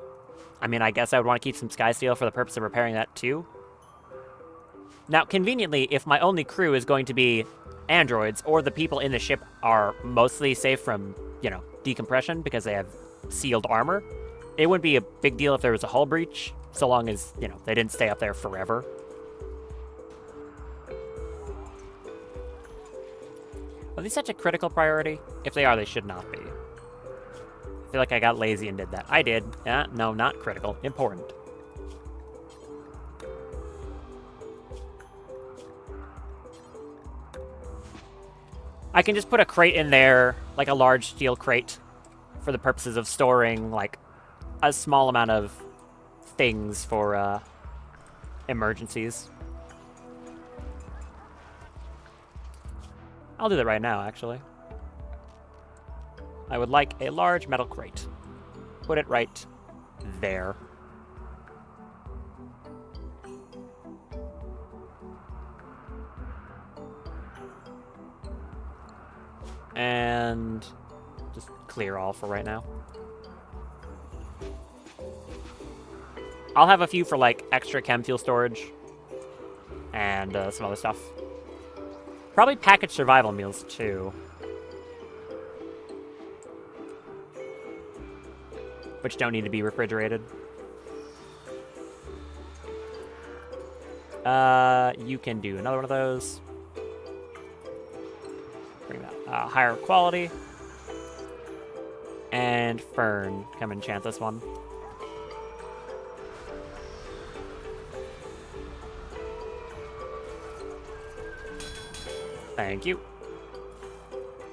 I mean, I guess I would want to keep some sky steel for the purpose of repairing that, too. Now, conveniently, if my only crew is going to be androids, or the people in the ship are mostly safe from, you know, decompression because they have sealed armor, it wouldn't be a big deal if there was a hull breach, so long as, you know, they didn't stay up there forever. Are these such a critical priority? If they are, they should not be. I feel like I got lazy and did that. I did. Yeah, no, not critical. Important. I can just put a crate in there, like a large steel crate, for the purposes of storing, like, a small amount of things for, emergencies. I'll do that right now, actually. I would like a large metal crate. Put it right there. And just clear all for right now. I'll have a few for, like, extra chem fuel storage. And some other stuff. Probably packaged survival meals, too. Which don't need to be refrigerated. You can do another one of those. Bring that higher quality. And Fern, come enchant this one. Thank you.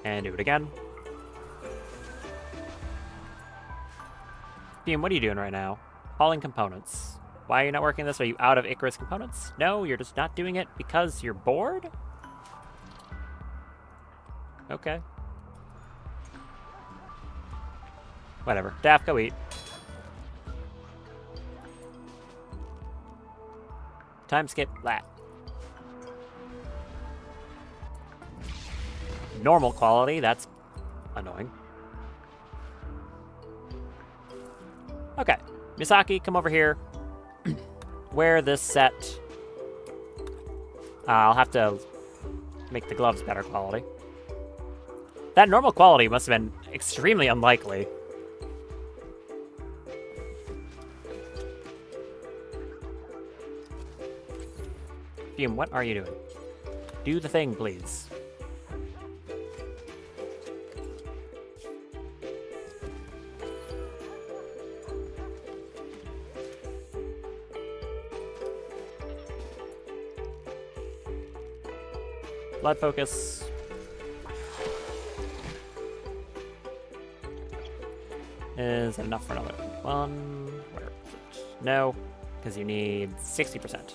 And do it again. Team, what are you doing right now? Hauling components. Why are you not working this? Are you out of Icarus components? No, you're just not doing it because you're bored? Okay. Whatever. Daff, go eat. Time skip that. Normal quality, that's annoying. Okay. Misaki, come over here. Wear this set. I'll have to make the gloves better quality. That normal quality must have been extremely unlikely. Fume, what are you doing? Do the thing, please. Blood focus. Is that enough for another one? Where is it? No, because you need 60%.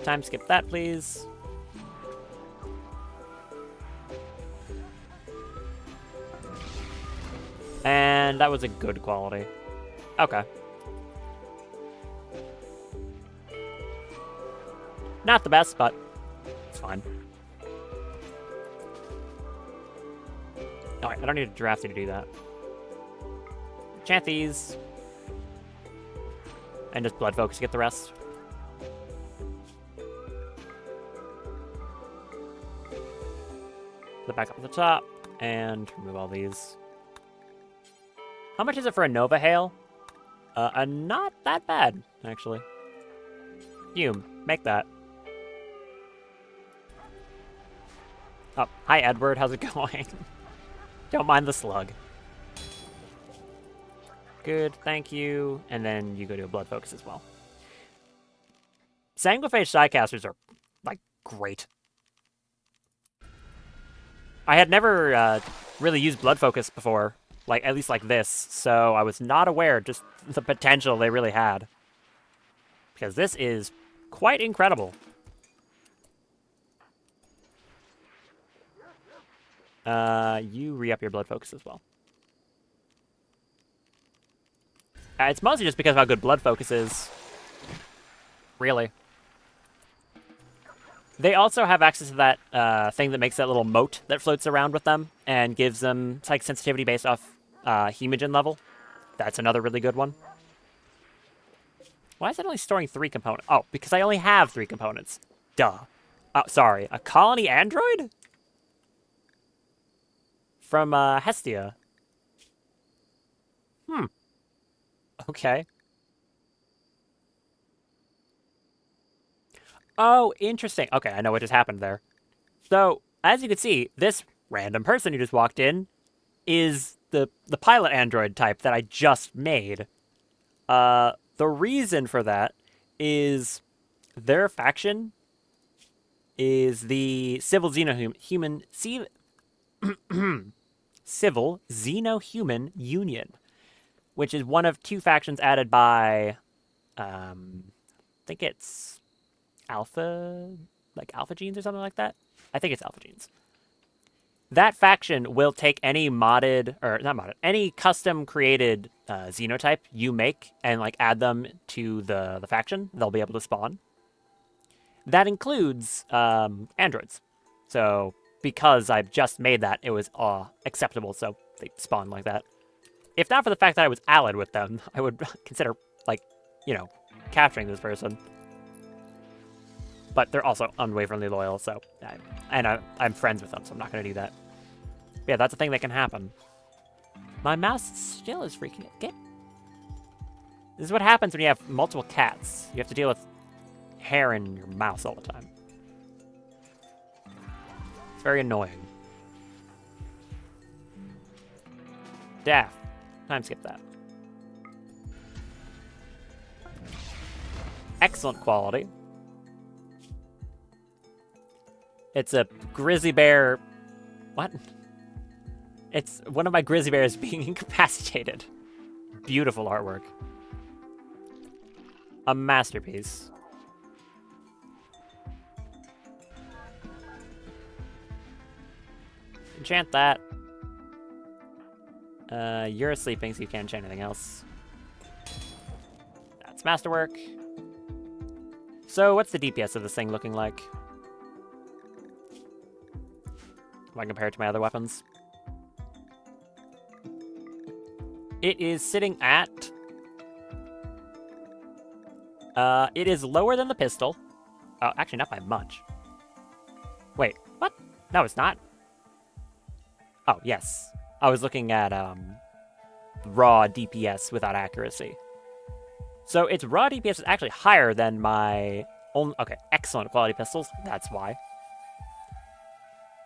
Time skip that, please. And that was a good quality. Okay. Not the best, but it's fine. Alright, I don't need a drafty to do that. Chant these. And just blood focus to get the rest. Put it back up at the top. And remove all these. How much is it for a Nova Hail? Not that bad, actually. Hume, make that. Oh, hi Edward, how's it going? Don't mind the slug. Good, thank you. And then you go to a blood focus as well. Sanguiphage Psycasters are, like, great. I had never really used blood focus before, like, at least like this, so I was not aware just the potential they really had. Because this is quite incredible. You re-up your blood focus as well. It's mostly just because of how good blood focus is. Really. They also have access to that thing that makes that little moat that floats around with them and gives them psychic sensitivity based off hemogen level. That's another really good one. Why is it only storing 3 components? Oh, because I only have 3 components. Duh. Oh, sorry. A colony android? From Hestia. Okay. Oh, interesting. Okay, I know what just happened there. So, as you can see, this random person who just walked in is the pilot android type that I just made. The reason for that is their faction is the Civil Xenohuman Civil Xenohuman Union, which is one of 2 factions added by, I think it's Alpha Genes or something like that. I think it's Alpha Genes. That faction will take any modded, or not modded, any custom created xenotype you make and like add them to the faction. They'll be able to spawn. That includes androids. So because I've just made that, it was acceptable, so they spawn like that. If not for the fact that I was allied with them, I would consider, like, you know, capturing this person. But they're also unwaveringly loyal, so... I'm friends with them, so I'm not going to do that. But yeah, that's a thing that can happen. My mouse still is freaking out. This is what happens when you have multiple cats. You have to deal with hair in your mouse all the time. It's very annoying. Daft. Time skip that. Excellent quality. It's a grizzly bear... What? It's one of my grizzly bears being incapacitated. Beautiful artwork. A masterpiece. Enchant that. You're sleeping, so you can't enchant anything else. That's masterwork. So, what's the DPS of this thing looking like? If I compare it to my other weapons. It is sitting at... it is lower than the pistol. Oh, actually, not by much. Wait, what? No, it's not. Oh, yes. I was looking at, raw DPS without accuracy. So its raw DPS is actually higher than my own... Okay, excellent quality pistols. That's why.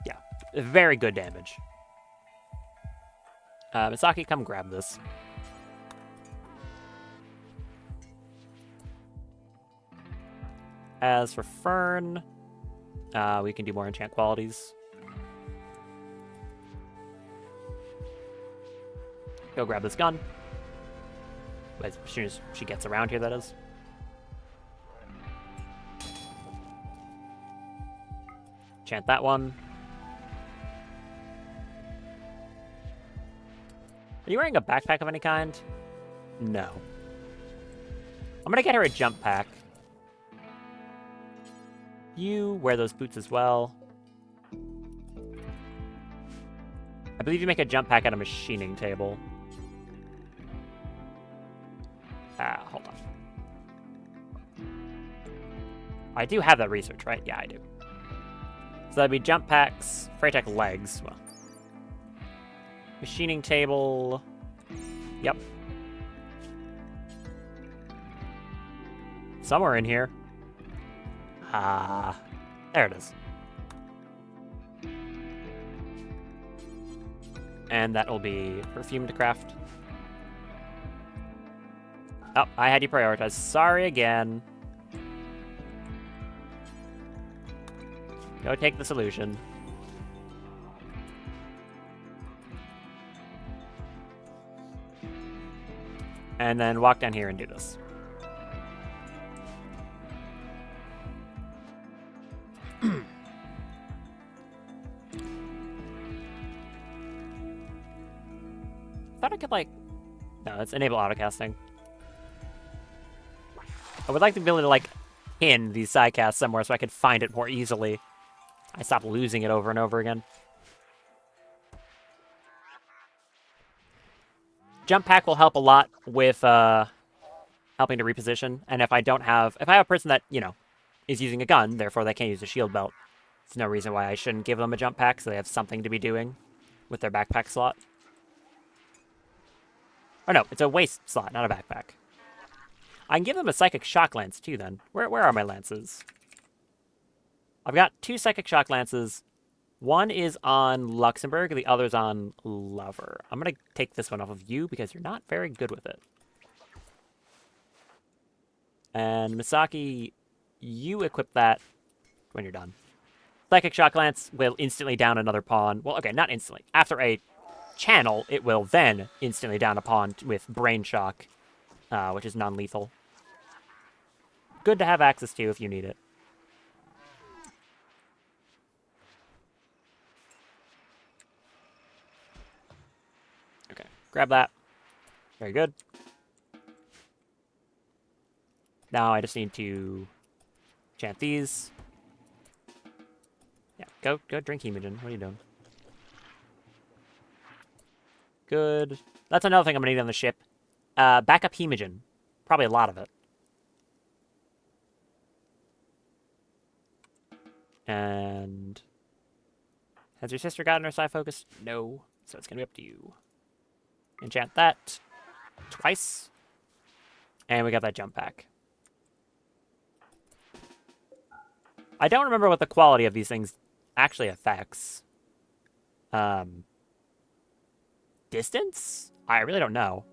Yeah, very good damage. Misaki, come grab this. As for Fern, we can do more enchant qualities. Go grab this gun. As soon as she gets around here, that is. Enchant that one. Are you wearing a backpack of any kind? No. I'm gonna get her a jump pack. You wear those boots as well. I believe you make a jump pack at a machining table. Hold on. I do have that research, right? Yeah, I do. So that'd be jump packs, Freytech legs. Well, machining table. Yep. Somewhere in here. There it is. And that will be perfume to craft. Oh, I had you prioritized. Sorry again. Go take the solution. And then walk down here and do this. Thought I could, like... No, that's enable autocasting. I would like the ability to, like, pin these sidecasts somewhere so I could find it more easily. I stopped losing it over and over again. Jump pack will help a lot with helping to reposition. And if I have a person that, you know, is using a gun, therefore they can't use a shield belt, there's no reason why I shouldn't give them a jump pack so they have something to be doing with their backpack slot. Oh no, it's a waist slot, not a backpack. I can give them a Psychic Shock Lance, too, then. Where are my lances? I've got 2 Psychic Shock Lances. One is on Luxembourg, the other's on Lover. I'm going to take this one off of you, because you're not very good with it. And Misaki, you equip that when you're done. Psychic Shock Lance will instantly down another pawn. Well, okay, not instantly. After a channel, it will then instantly down a pawn with Brain Shock. Which is non-lethal. Good to have access to if you need it. Okay, grab that. Very good. Now I just need to chant these. Yeah, go drink Hemogen. What are you doing? Good. That's another thing I'm gonna need on the ship. Backup Hemogen. Probably a lot of it. And... Has your sister gotten her side focus? No. So it's going to be up to you. Enchant that. Twice. And we got that jump pack. I don't remember what the quality of these things actually affects. Distance? I really don't know.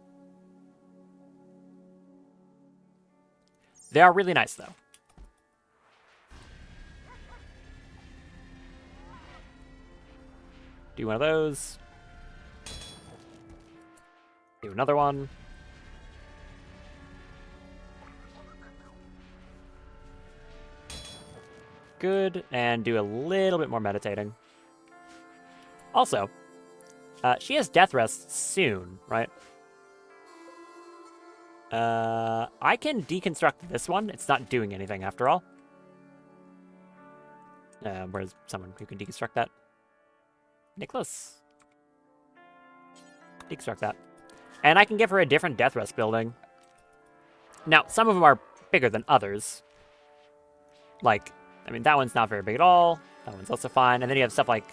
They are really nice, though. Do one of those. Do another one. Good. And do a little bit more meditating. Also, she has death rest soon, right? I can deconstruct this one. It's not doing anything after all. Where's someone who can deconstruct that? Nicholas. Deconstruct that. And I can give her a different death rest building. Now, some of them are bigger than others. Like, I mean, that one's not very big at all. That one's also fine. And then you have stuff like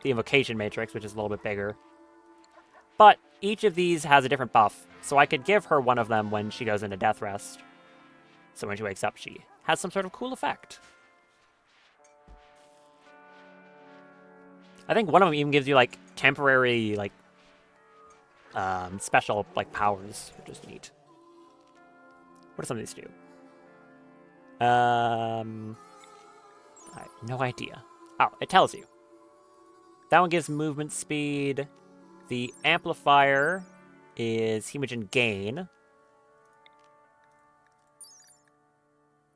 the Invocation Matrix, which is a little bit bigger. But each of these has a different buff. So I could give her one of them when she goes into death rest. So when she wakes up, she has some sort of cool effect. I think one of them even gives you, like, temporary, like, special, like, powers, which is neat. What do some of these do? I have no idea. Oh, it tells you. That one gives movement speed. The amplifier is Hemogen gain.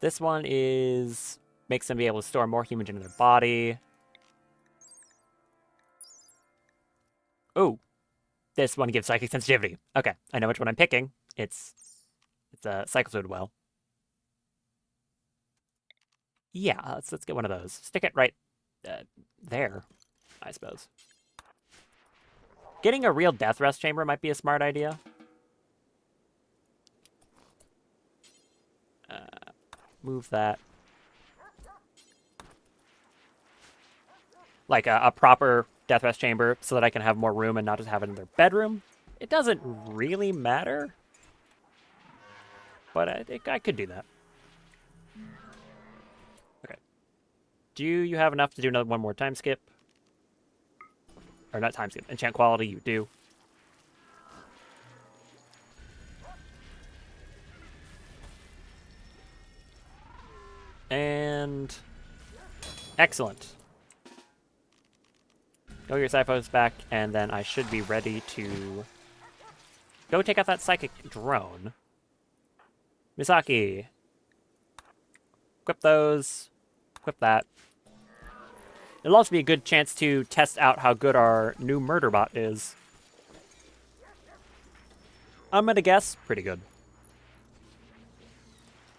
This one is makes them be able to store more Hemogen in their body. Oh. This one gives psychic sensitivity. Okay, I know which one I'm picking. It's a cycle fluid well. Yeah, let's get one of those. Stick it right there, I suppose. Getting a real death rest chamber might be a smart idea. Move that. Like a proper death rest chamber so that I can have more room and not just have it in their bedroom. It doesn't really matter, but I think I could do that. Okay. Do you have enough to do another one more time skip? Or not time skip, enchant quality, you do. And excellent. Go get your Cyphos back, and then I should be ready to go take out that psychic drone. Misaki. Equip those. Equip that. It'll also be a good chance to test out how good our new murder bot is. I'm gonna guess pretty good.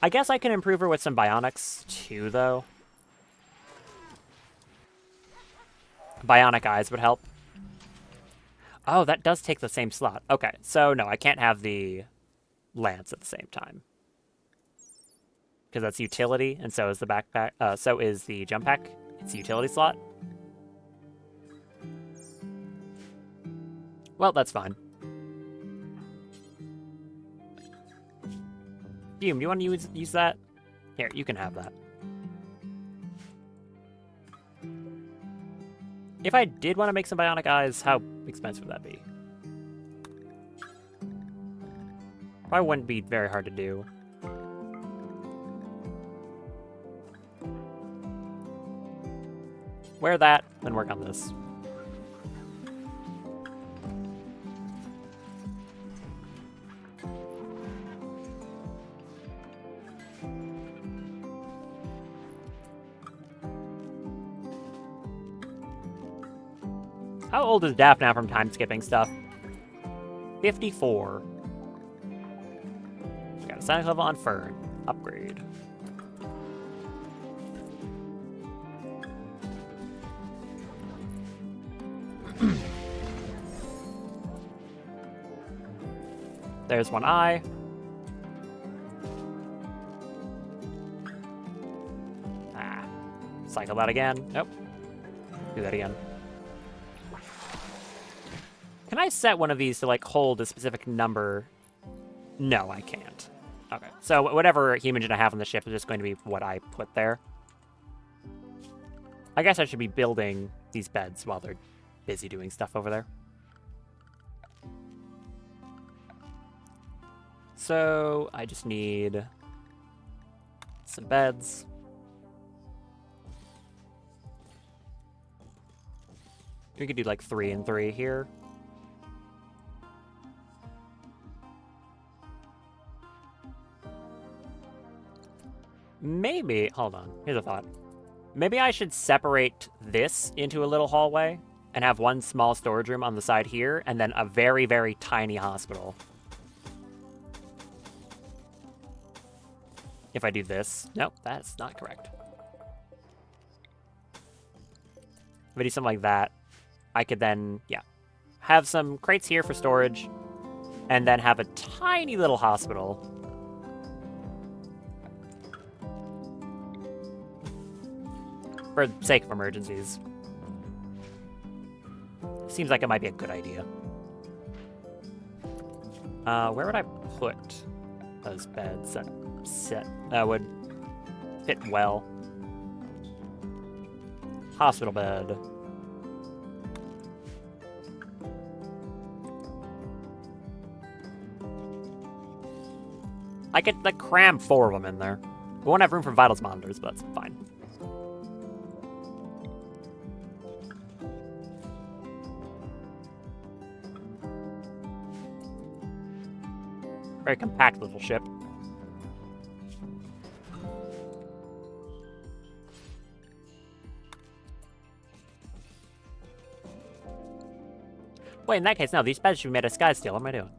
I guess I can improve her with some bionics too, though. Bionic eyes would help. Oh, that does take the same slot. Okay, so no, I can't have the lance at the same time. Because that's utility, and so is the backpack. So is the jump pack. It's a utility slot. Well, that's fine. Fume, do you want to use that? Here, you can have that. If I did want to make some bionic eyes, how expensive would that be? Probably wouldn't be very hard to do. Wear that, then work on this. How old is Daff now from time skipping stuff? 54. We got a science level on Fern. Upgrade. There's one eye. Cycle that again. Nope. Do that again. Can I set one of these to, like, hold a specific number? No, I can't. Okay, so whatever human I have on the ship is just going to be what I put there. I guess I should be building these beds while they're busy doing stuff over there. So I just need some beds. We could do like 3 and 3 here. Maybe, hold on, here's a thought. Maybe I should separate this into a little hallway and have one small storage room on the side here and then a very, very tiny hospital. If I do this, nope, that's not correct. If I do something like that, I could then, yeah, have some crates here for storage and then have a tiny little hospital. For the sake of emergencies. Seems like it might be a good idea. Where would I put those beds that would fit well? Hospital bed. I could, like, cram 4 of them in there. We won't have room for vitals monitors, but that's fine. Very compact little ship. Wait, in that case, no, these beds should be made of sky steel. What am I doing?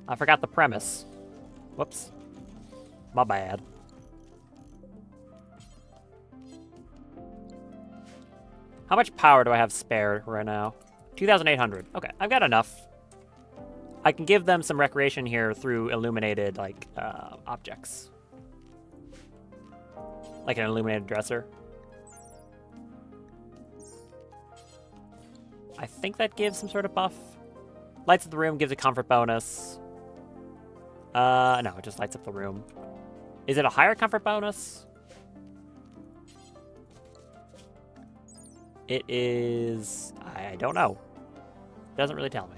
I forgot the premise. Whoops. My bad. How much power do I have spare right now? 2,800. Okay, I've got enough. I can give them some recreation here through illuminated, like, objects. Like an illuminated dresser. I think that gives some sort of buff. Lights up the room, gives a comfort bonus. No, it just lights up the room. Is it a higher comfort bonus? It is... I don't know. Doesn't really tell me.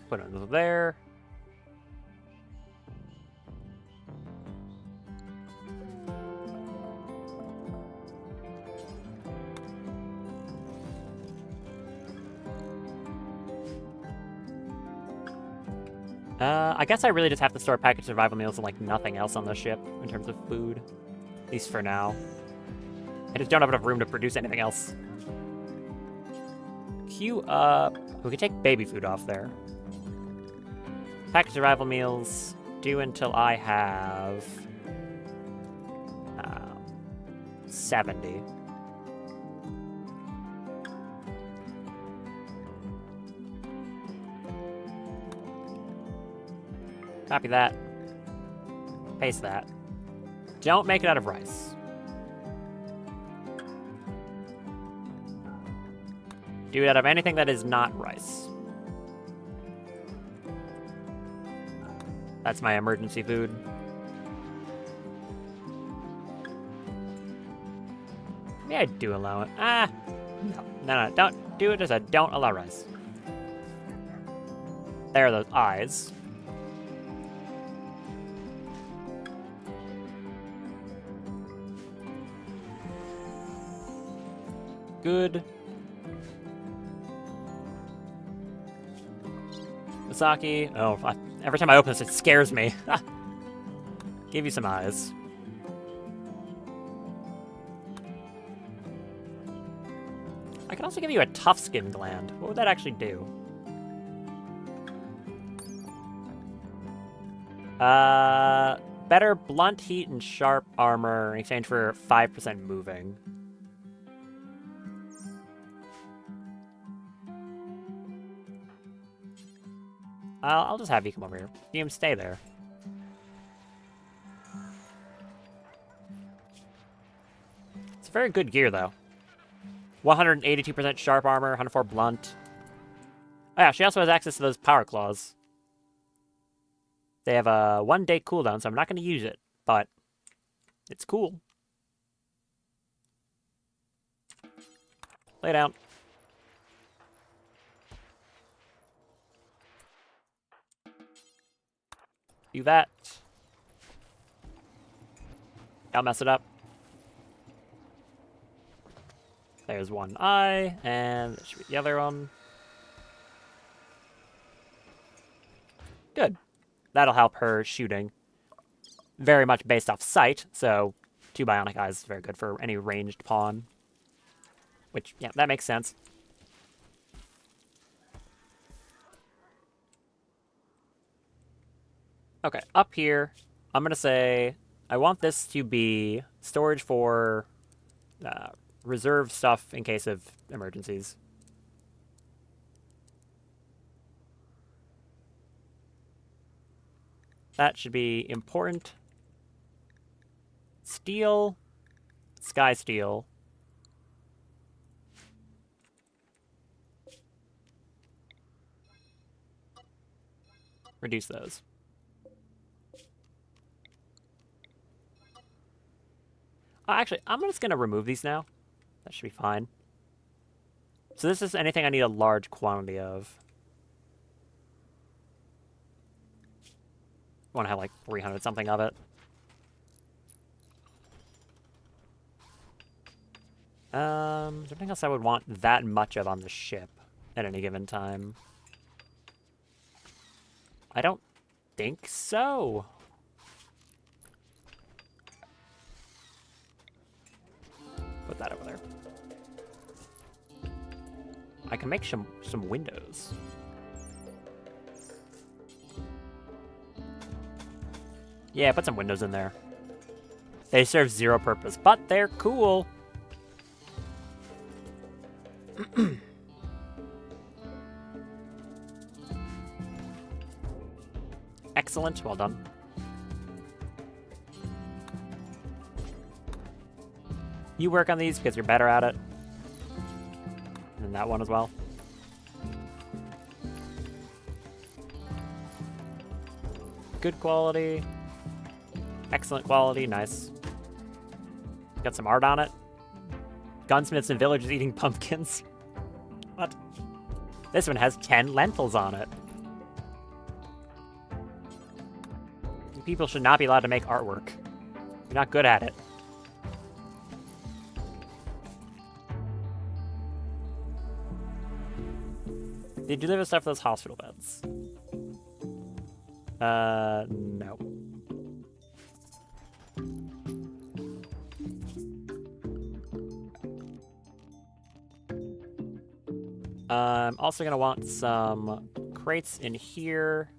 Put it under there. I guess I really just have to store packaged survival meals and like nothing else on the ship in terms of food. At least for now. I just don't have enough room to produce anything else. Queue up. We can take baby food off there. Packaged survival meals due until I have 70. Copy that. Paste that. Don't make it out of rice. Do it out of anything that is not rice. That's my emergency food. Yeah, I do allow it. No, don't do it as a don't allow rice. There are those eyes. Good. Misaki. Oh, every time I open this, it scares me. Give you some eyes. I can also give you a tough skin gland. What would that actually do? Better blunt heat and sharp armor in exchange for 5% moving. I'll just have you come over here. You can stay there. It's a very good gear, though. 182% sharp armor, 104 blunt. Oh yeah, she also has access to those power claws. They have a 1-day cooldown, so I'm not going to use it, but it's cool. Lay down. Do that. I'll mess it up. There's one eye, and there should be the other one. Good. That'll help her shooting. Very much based off sight, so 2 bionic eyes is very good for any ranged pawn. Which, yeah, that makes sense. Okay, up here, I'm going to say I want this to be storage for reserve stuff in case of emergencies. That should be important. Steel, sky steel. Reduce those. Actually, I'm just going to remove these now. That should be fine. So this is anything I need a large quantity of. I want to have like 300 something of it. Is there anything else I would want that much of on the ship at any given time? I don't think so. that over there. I can make some windows. Yeah, put some windows in there. They serve zero purpose, but they're cool. Excellent, well done. You work on these because you're better at it. And that one as well. Good quality. Excellent quality, nice. Got some art on it. Gunsmiths and villagers eating pumpkins. What? This one has 10 lentils on it. You people should not be allowed to make artwork. You're not good at it. Did you deliver stuff for those hospital beds? No. I'm also gonna want some crates in here.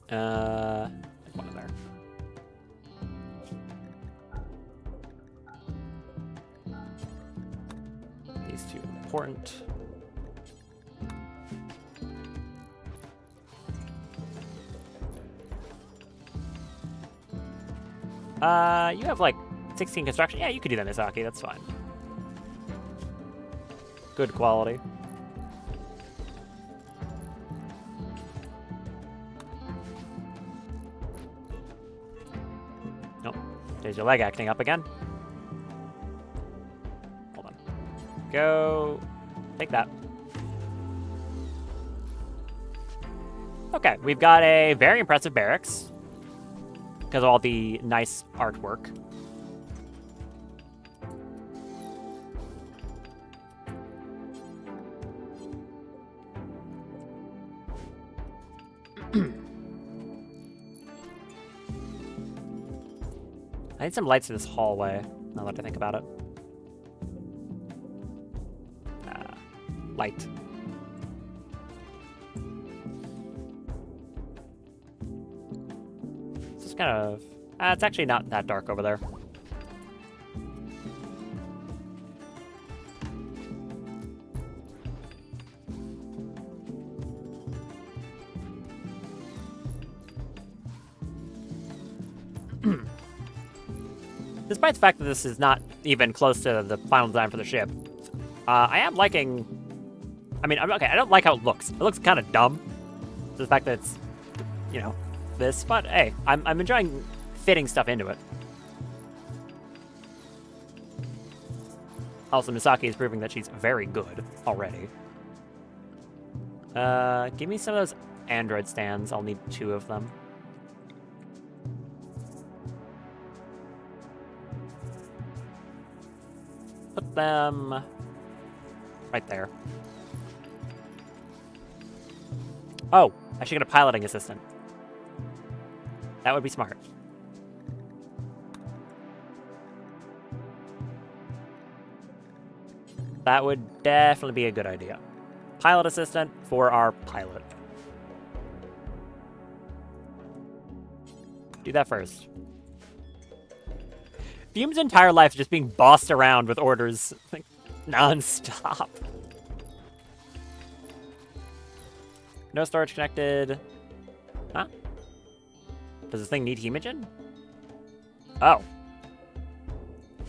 One in there. These two important. You have like 16 construction. Yeah, you could do that, Misaki. That's fine. Good quality. Nope. There's your leg acting up again. Hold on. Go. Take that. Okay, we've got a very impressive barracks because of all the nice artwork. I need some lights in this hallway, now that I think about it. Light. It's just kind of... it's actually not that dark over there. Despite the fact that this is not even close to the final design for the ship, I am liking... I mean, okay, I don't like how it looks. It looks kind of dumb. The fact that it's, you know, this. But, hey, I'm enjoying fitting stuff into it. Also, Misaki is proving that she's very good already. Give me some of those android stands. I'll need 2 of them. Put them right there. Oh, I should get a piloting assistant. That would be smart. That would definitely be a good idea. Pilot assistant for our pilot. Do that first. Fume's entire life is just being bossed around with orders like non-stop. No storage connected. Huh? Does this thing need hemogen? Oh.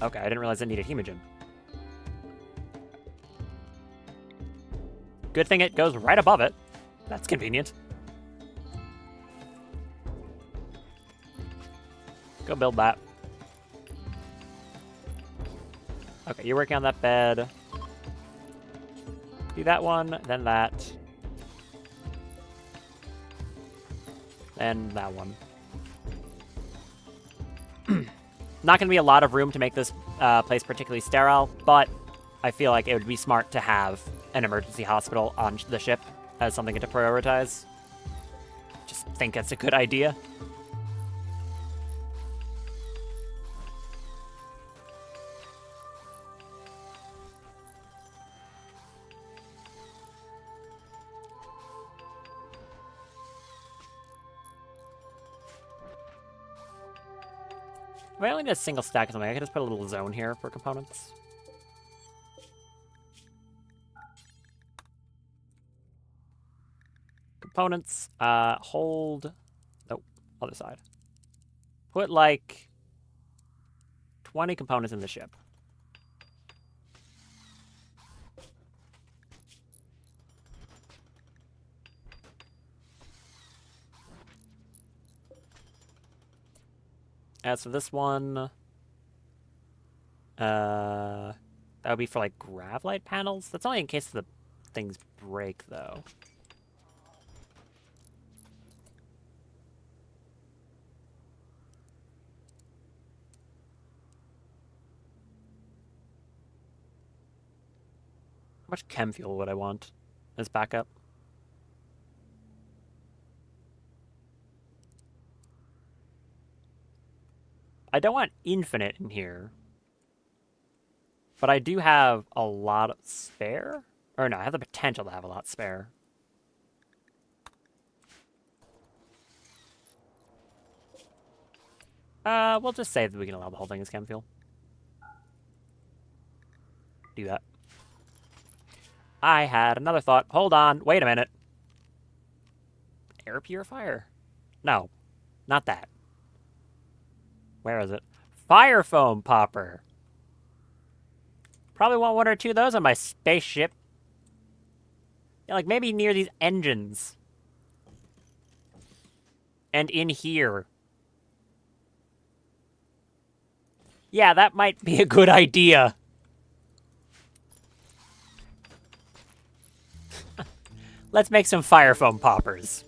Okay, I didn't realize it needed hemogen. Good thing it goes right above it. That's convenient. Go build that. Okay, you're working on that bed. Do that one, then that. And that one. Not going to be a lot of room to make this place particularly sterile, but I feel like it would be smart to have an emergency hospital on the ship as something to prioritize. Just think it's a good idea. If I only need a single stack or something, I could just put a little zone here for components. Components, hold... Nope, other side. Put, like, 20 components in the ship. As for this one... that would be for, like, grav light panels? That's only in case the things break, though. How much chem fuel would I want as backup? I don't want infinite in here. But I do have a lot of spare. Or no, I have the potential to have a lot spare. We'll just say that we can allow the whole thing as chem fuel. Do that. I had another thought. Hold on. Wait a minute. Air purifier? No. Not that. Where is it? Fire foam popper. Probably want one or two of those on my spaceship. Yeah, like maybe near these engines. And in here. Yeah, that might be a good idea. Let's make some fire foam poppers.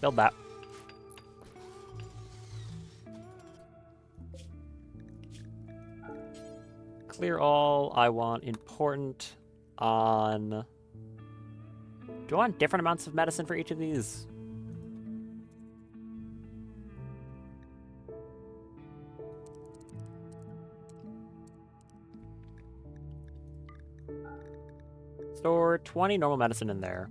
Build that. Clear all. I want important on... Do I want different amounts of medicine for each of these? Store 20 normal medicine in there.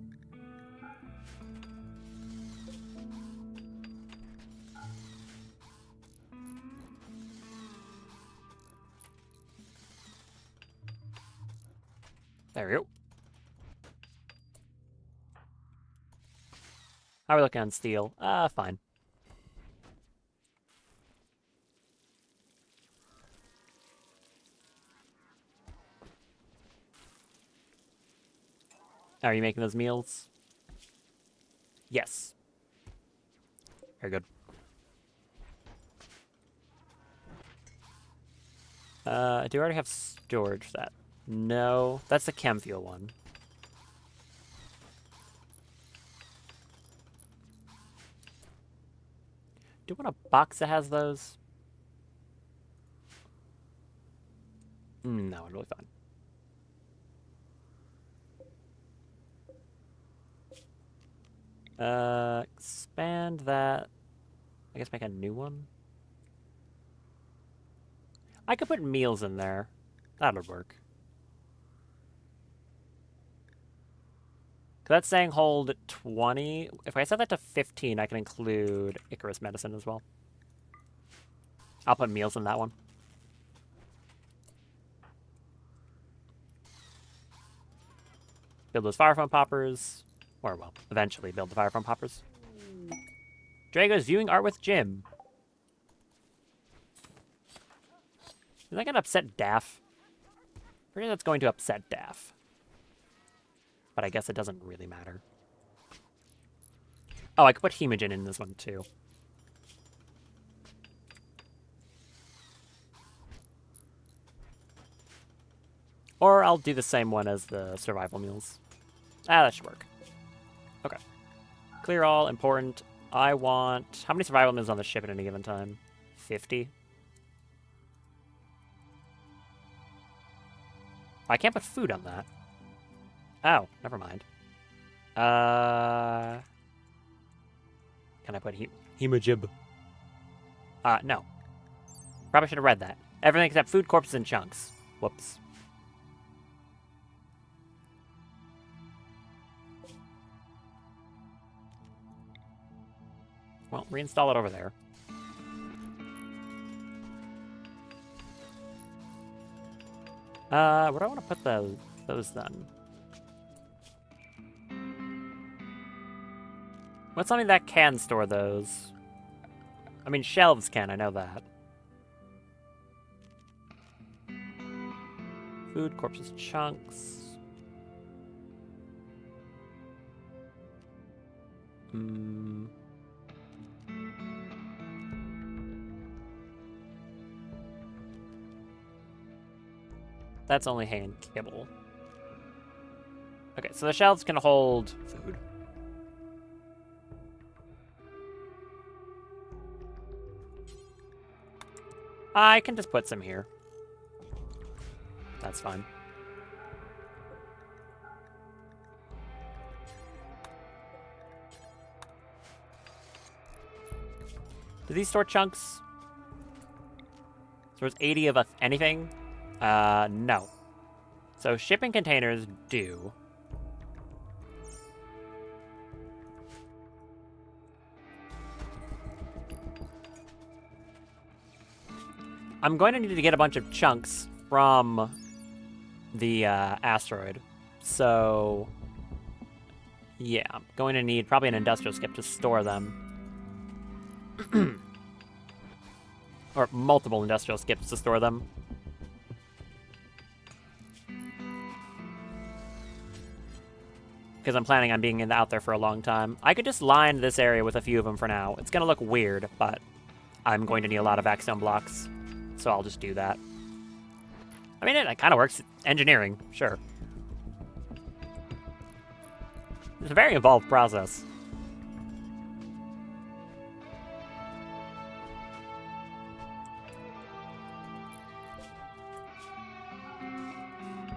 There we go. How are we looking on steel? Fine. Are you making those meals? Yes. Very good. Do I already have storage for that? No. That's the chem fuel one. Do you want a box that has those? No, I'm really fine. Expand that. I guess make a new one. I could put meals in there. That would work. That's saying hold 20. If I set that to 15, I can include Icarus medicine as well. I'll put meals in that one. Build those fire foam poppers. Or, well, eventually build the fire foam poppers. Drago's viewing art with Jim. Is that going to upset Daff? Pretty sure that's going to upset Daff. But I guess it doesn't really matter. Oh, I could put Hemogen in this one, too. Or I'll do the same one as the survival meals. That should work. Okay. Clear all, important. I want... How many survival meals on the ship at any given time? 50? I can't put food on that. Oh, never mind. Can I put Hemojib? No. Probably should have read that. Everything except food, corpses, and chunks. Whoops. Well, reinstall it over there. Where do I want to put those then? What's something that can store those? I mean, shelves can, I know that. Food, corpses, chunks. That's only hay and kibble. Okay, so the shelves can hold food. I can just put some here. That's fine. Do these store chunks? Stores 80 of anything? No. So shipping containers do. I'm going to need to get a bunch of chunks from the asteroid. So, yeah, I'm going to need probably an industrial skip to store them. Or multiple industrial skips to store them. Because I'm planning on being out there for a long time. I could just line this area with a few of them for now. It's going to look weird, but I'm going to need a lot of backstone blocks. So I'll just do that. I mean, it kind of works. Engineering, sure. It's a very involved process.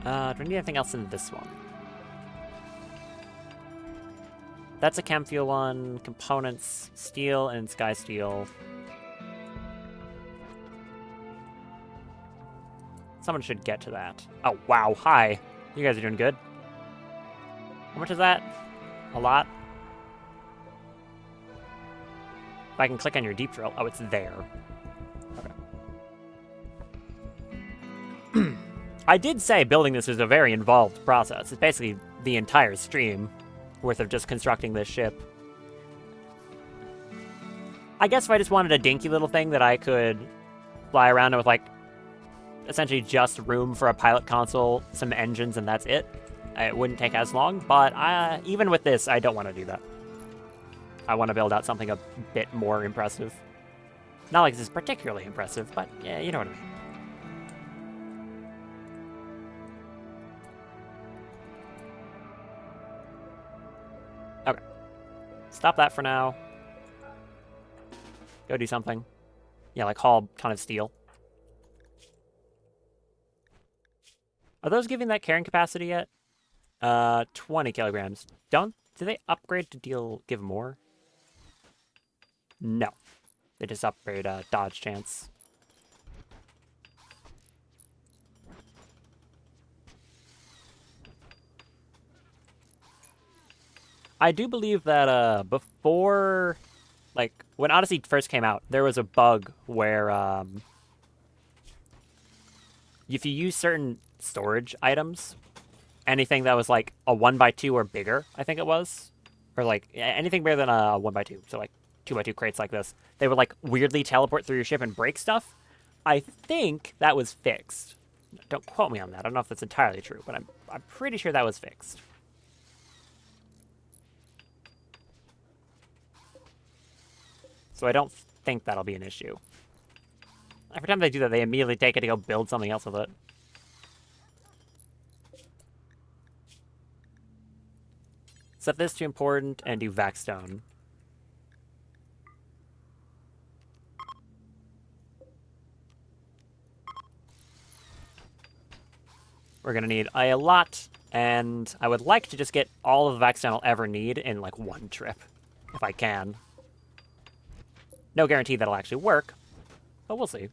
Do I need anything else in this one? That's a chem fuel one. Components, steel, and sky steel. Someone should get to that. Oh, wow. Hi. You guys are doing good. How much is that? A lot? If I can click on your deep drill. Oh, it's there. Okay. I did say building this is a very involved process. It's basically the entire stream worth of just constructing this ship. I guess if I just wanted a dinky little thing that I could fly around with, like, essentially just room for a pilot console, some engines, and that's it, it wouldn't take as long. But even with this, I don't want to do that. I want to build out something a bit more impressive. Not like this is particularly impressive, but yeah, you know what I mean. Okay. Stop that for now. Go do something. Yeah, like haul a ton of steel. Are those giving that carrying capacity yet? 20 kilograms. Do they upgrade to give more? No. They just upgrade dodge chance. I do believe that before, like, when Odyssey first came out, there was a bug where if you use certain storage items, anything that was like a 1x2 or bigger, I think it was, or like anything bigger than a 1x2, so like 2x2 crates like this, they would like weirdly teleport through your ship and break stuff. I think that was fixed. Don't quote me on that. I don't know if that's entirely true, but I'm pretty sure that was fixed. So I don't think that'll be an issue. Every time they do that, they immediately take it to go build something else with it. Set this to important and do Vaxstone. We're going to need a lot, and I would like to just get all of the Vaxstone I'll ever need in like one trip, if I can. No guarantee that'll actually work, but we'll see.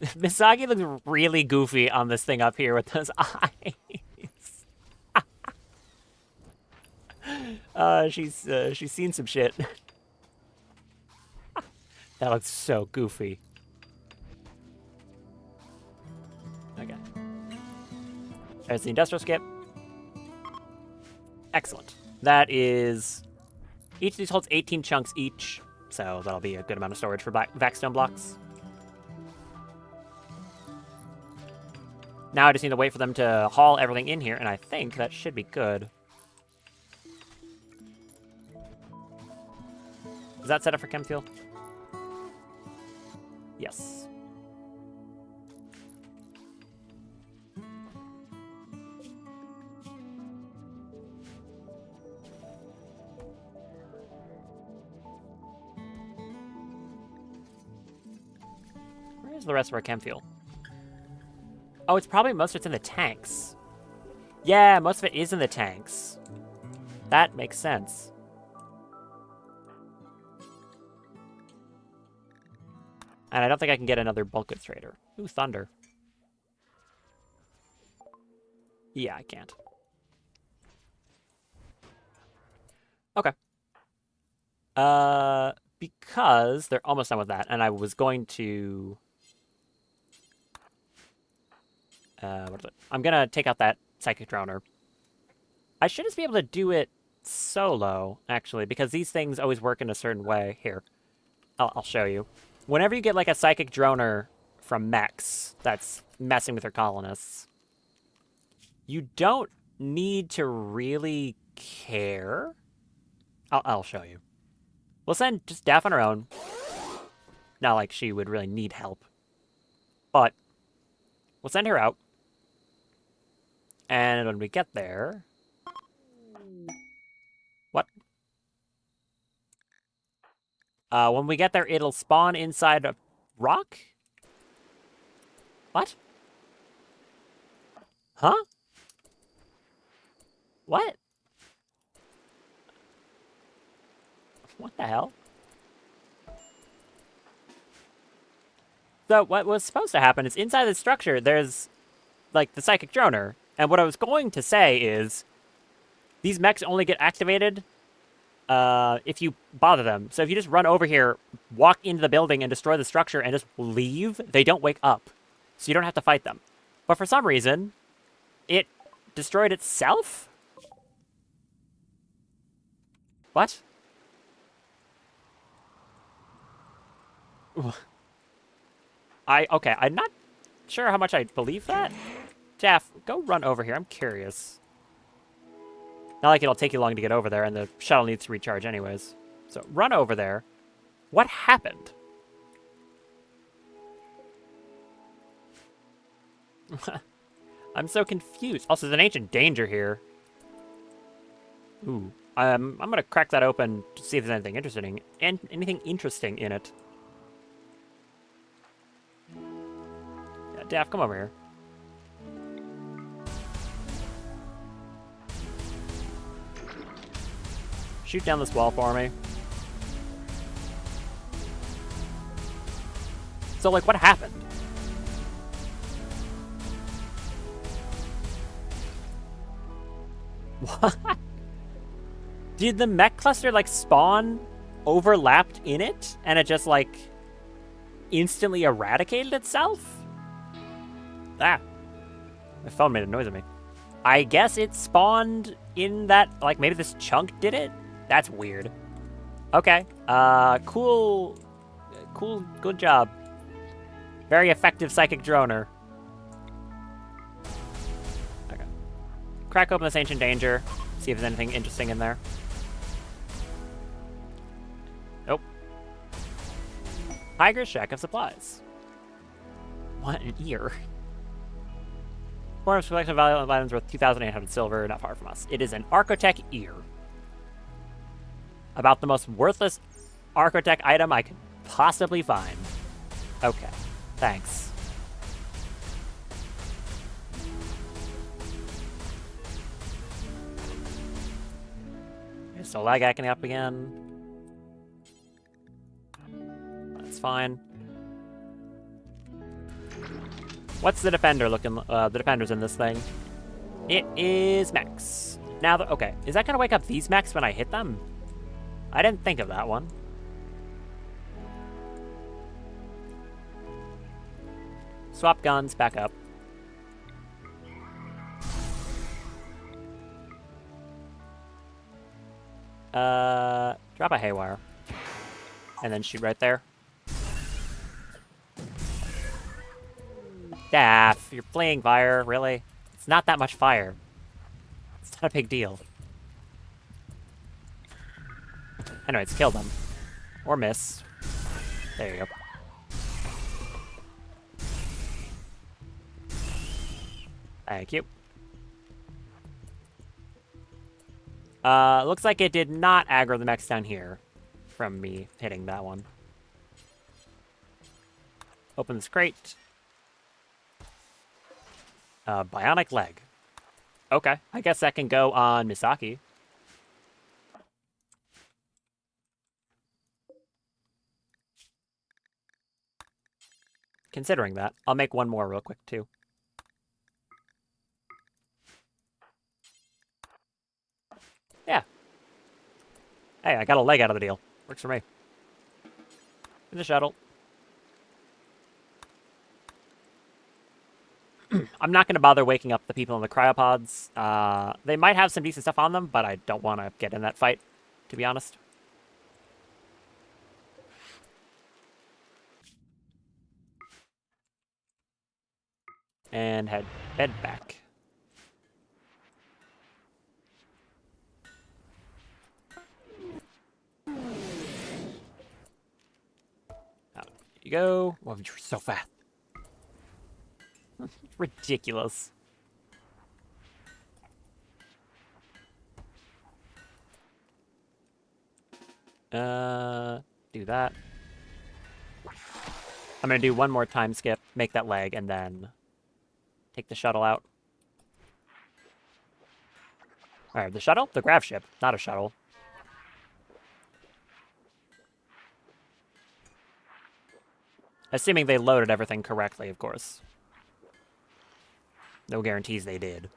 Misagi looks really goofy on this thing up here with those eyes. She's seen some shit. That looks so goofy. Okay. There's the industrial skip. Excellent. That is... Each of these holds 18 chunks each, so that'll be a good amount of storage for vac stone blocks. Now I just need to wait for them to haul everything in here, and I think that should be good. Is that set up for chem fuel? Yes. Where's the rest of our chem fuel? Oh, it's probably most of it's in the tanks. Yeah, most of it is in the tanks. That makes sense. And I don't think I can get another bulk goods trader. Ooh, thunder. Yeah, I can't. Okay. Because they're almost done with that, and I was going to... what is it? I'm gonna take out that psychic droner. I should just be able to do it solo, actually, because these things always work in a certain way. Here, I'll show you. Whenever you get like a psychic droner from mechs that's messing with their colonists, you don't need to really care. I'll show you. We'll send just Daff on her own. Not like she would really need help, but we'll send her out. And when we get there... What? When we get there, it'll spawn inside a rock? What? Huh? What? What the hell? So what was supposed to happen is inside the structure, there's like the psychic droner. And what I was going to say is these mechs only get activated if you bother them. So if you just run over here, walk into the building and destroy the structure and just leave, they don't wake up. So you don't have to fight them. But for some reason, it destroyed itself? What? Okay, I'm not sure how much I believe that. Jeff, go run over here. I'm curious. Not like it'll take you long to get over there, and the shuttle needs to recharge anyways. So run over there. What happened? I'm so confused. Also, there's an ancient danger here. Ooh. I'm gonna crack that open to see if there's anything interesting in it. Yeah, Daff, come over here. Shoot down this wall for me. So, like, what happened? What? Did the mech cluster, like, spawn overlapped in it? And it just, like, instantly eradicated itself? Ah. My phone made a noise at me. I guess it spawned in that, like, maybe this chunk did it? That's weird. Okay. Cool. Cool. Good job. Very effective psychic droner. Okay. Crack open this ancient danger. See if there's anything interesting in there. Nope. Tiger's shack of supplies. What an ear. Form of selection of valuable items worth 2,800 silver, not far from us. It is an Archotech ear. About the most worthless Archotech item I could possibly find. Okay, thanks. Is the lag acting up again? That's fine. What's the defender looking? The defender's in this thing. It is Max. Now, okay, is that gonna wake up these mechs when I hit them? I didn't think of that one. Swap guns, back up. Drop a haywire. And then shoot right there. Daff, you're fleeing fire, really? It's not that much fire. It's not a big deal. Anyways, kill them. Or miss. There you go. Thank you. Looks like it did not aggro the mechs down here from me hitting that one. Open this crate. Bionic leg. Okay, I guess that can go on Misaki. Considering that, I'll make one more real quick, too. Yeah. Hey, I got a leg out of the deal. Works for me. In the shuttle. I'm not going to bother waking up the people in the cryopods. They might have some decent stuff on them, but I don't want to get in that fight, to be honest. And head back. Out you go. Well, you're so fast. Ridiculous. Do that. I'm gonna do one more time skip, make that leg, and then take the shuttle out. Alright, the shuttle? The grav ship, not a shuttle. Assuming they loaded everything correctly, of course. No guarantees they did.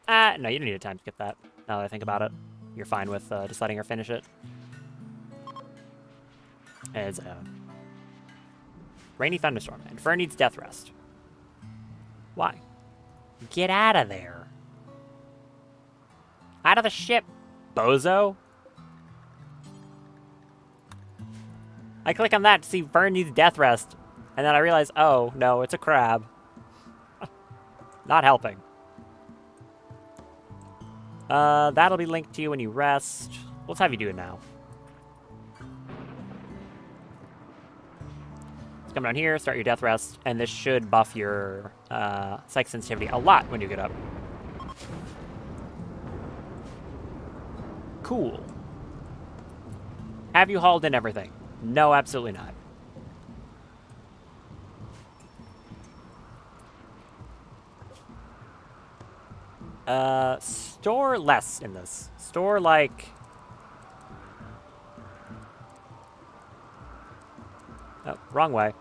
No, you don't need a time skip that. Now that I think about it. You're fine with just letting her finish it. As Rainy Thunderstorm. And Fern needs Death Rest. Why? Get out of there. Out of the ship, bozo. I click on that to see Fern needs Death Rest. And then I realize, oh, no, it's a crab. Not helping. That'll be linked to you when you rest. Let's have you do it now. Let's come down here, start your Death Rest, and this should buff your psych sensitivity a lot when you get up. Cool. Have you hauled in everything? No, absolutely not. Store less in this. Store like... Oh, wrong way.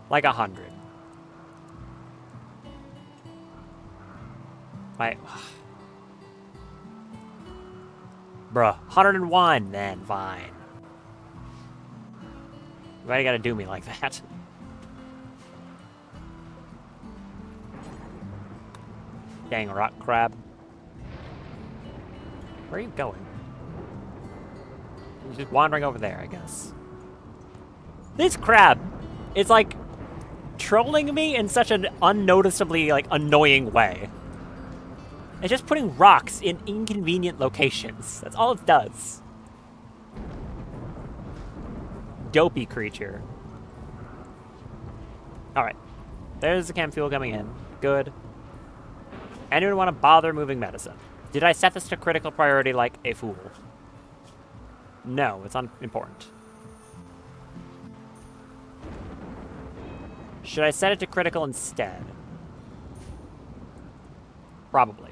Like 100. Wait. Bruh, 101 then, fine. Why you gotta do me like that? Dang rock crab. Where are you going? You're just wandering over there, I guess. This crab is like trolling me in such an unnoticeably like annoying way. It's just putting rocks in inconvenient locations. That's all it does. Dopey creature. Alright. There's the chem fuel coming in. Good. Anyone want to bother moving medicine? Did I set this to critical priority like a fool? No, it's unimportant. Should I set it to critical instead? Probably.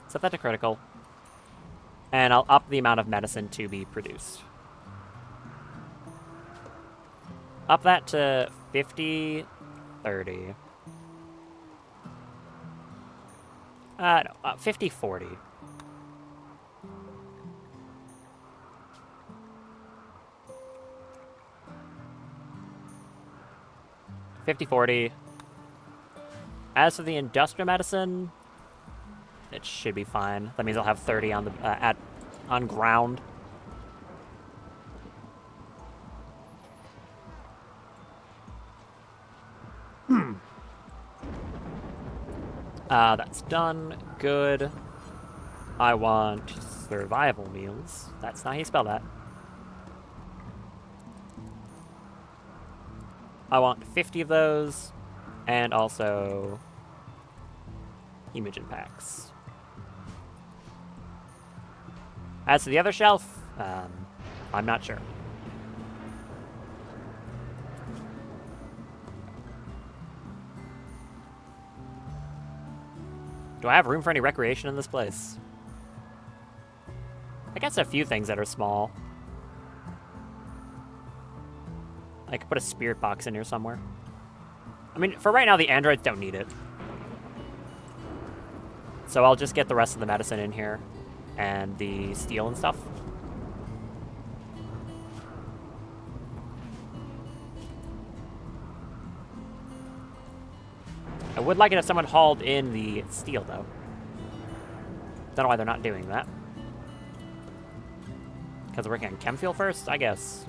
Set that to critical. And I'll up the amount of medicine to be produced. Up that to 50, 30. No, 50-40. 50-40. As for the industrial medicine, it should be fine. That means I'll have 30 on the on ground. That's done. Good. I want survival meals. That's not how you spell that. I want 50 of those, and also Hemogen packs. As to the other shelf, I'm not sure. Do I have room for any recreation in this place? I guess a few things that are small. I could put a spirit box in here somewhere. I mean, for right now, the androids don't need it. So I'll just get the rest of the medicine in here. And the steel and stuff. I would like it if someone hauled in the steel, though. Don't know why they're not doing that. Because we're working on chem fuel first, I guess.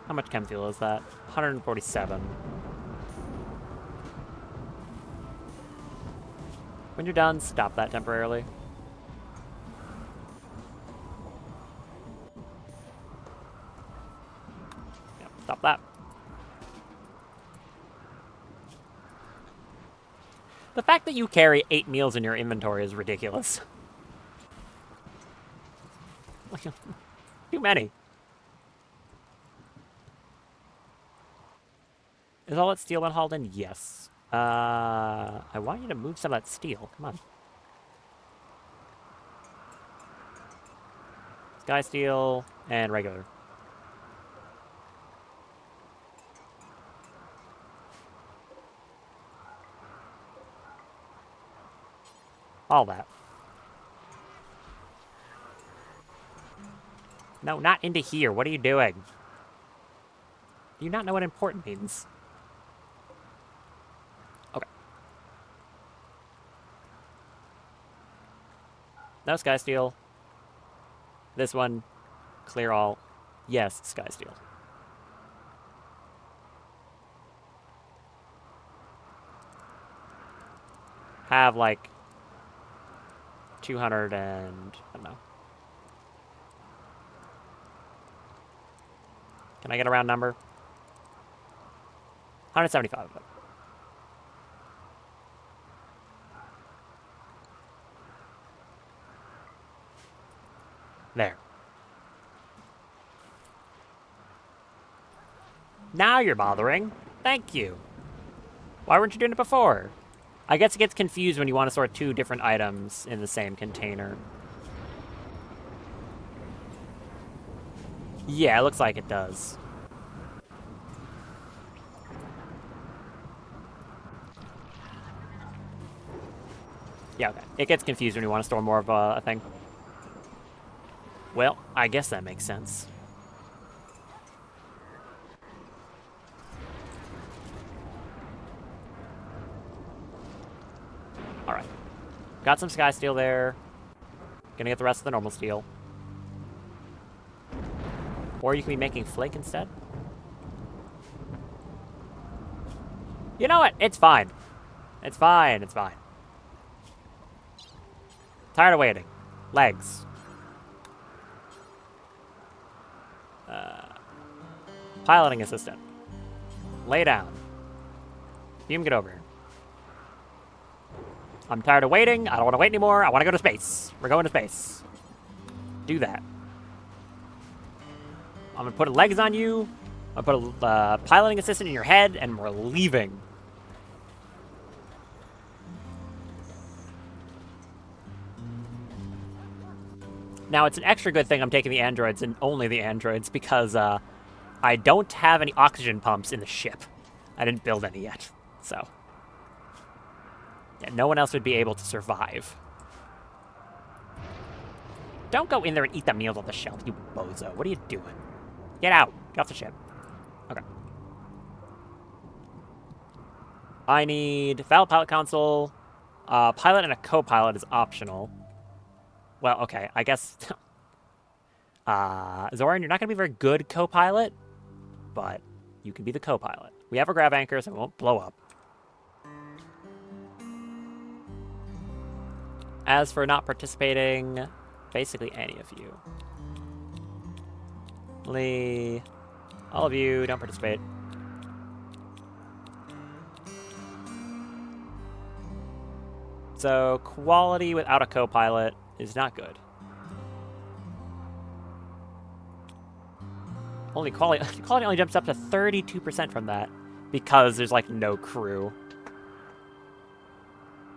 How much chem fuel is that? 147. When you're done, stop that temporarily. Yep, stop that. The fact that you carry 8 meals in your inventory is ridiculous. Too many. Is all that steel been hauled in? Yes. I want you to move some of that steel. Come on. Sky steel and regular. All that. No, not into here. What are you doing? Do you not know what important means? Okay. No sky steel. This one, clear all. Yes, sky steel. Have like 200 and I don't know. Can I get a round number? 175 of it. There. Now you're bothering. Thank you. Why weren't you doing it before? I guess it gets confused when you want to store 2 different items in the same container. Yeah, it looks like it does. Yeah, okay. It gets confused when you want to store more of a thing. Well, I guess that makes sense. Alright. Got some sky steel there. Gonna get the rest of the normal steel. Or you can be making flake instead. You know what? It's fine. It's fine. It's fine. Tired of waiting. Legs. Piloting assistant. Lay down. Beam, get over here. I'm tired of waiting. I don't want to wait anymore. I want to go to space. We're going to space. Do that. I'm going to put legs on you. I'm going to put a piloting assistant in your head, and we're leaving. Now, it's an extra good thing I'm taking the androids and only the androids because I don't have any oxygen pumps in the ship. I didn't build any yet, so... yeah, no one else would be able to survive. Don't go in there and eat the meals on the shelf, you bozo. What are you doing? Get out. Get off the ship. Okay. I need valid pilot console. Pilot and a co-pilot is optional. Well, okay, I guess... Zoran, you're not going to be a very good co-pilot, but you can be the co-pilot. We have a grav anchor, so it won't blow up. As for not participating, basically any of you. Lee, all of you, don't participate. So, quality without a co-pilot is not good. Quality only jumps up to 32% from that because there's like no crew.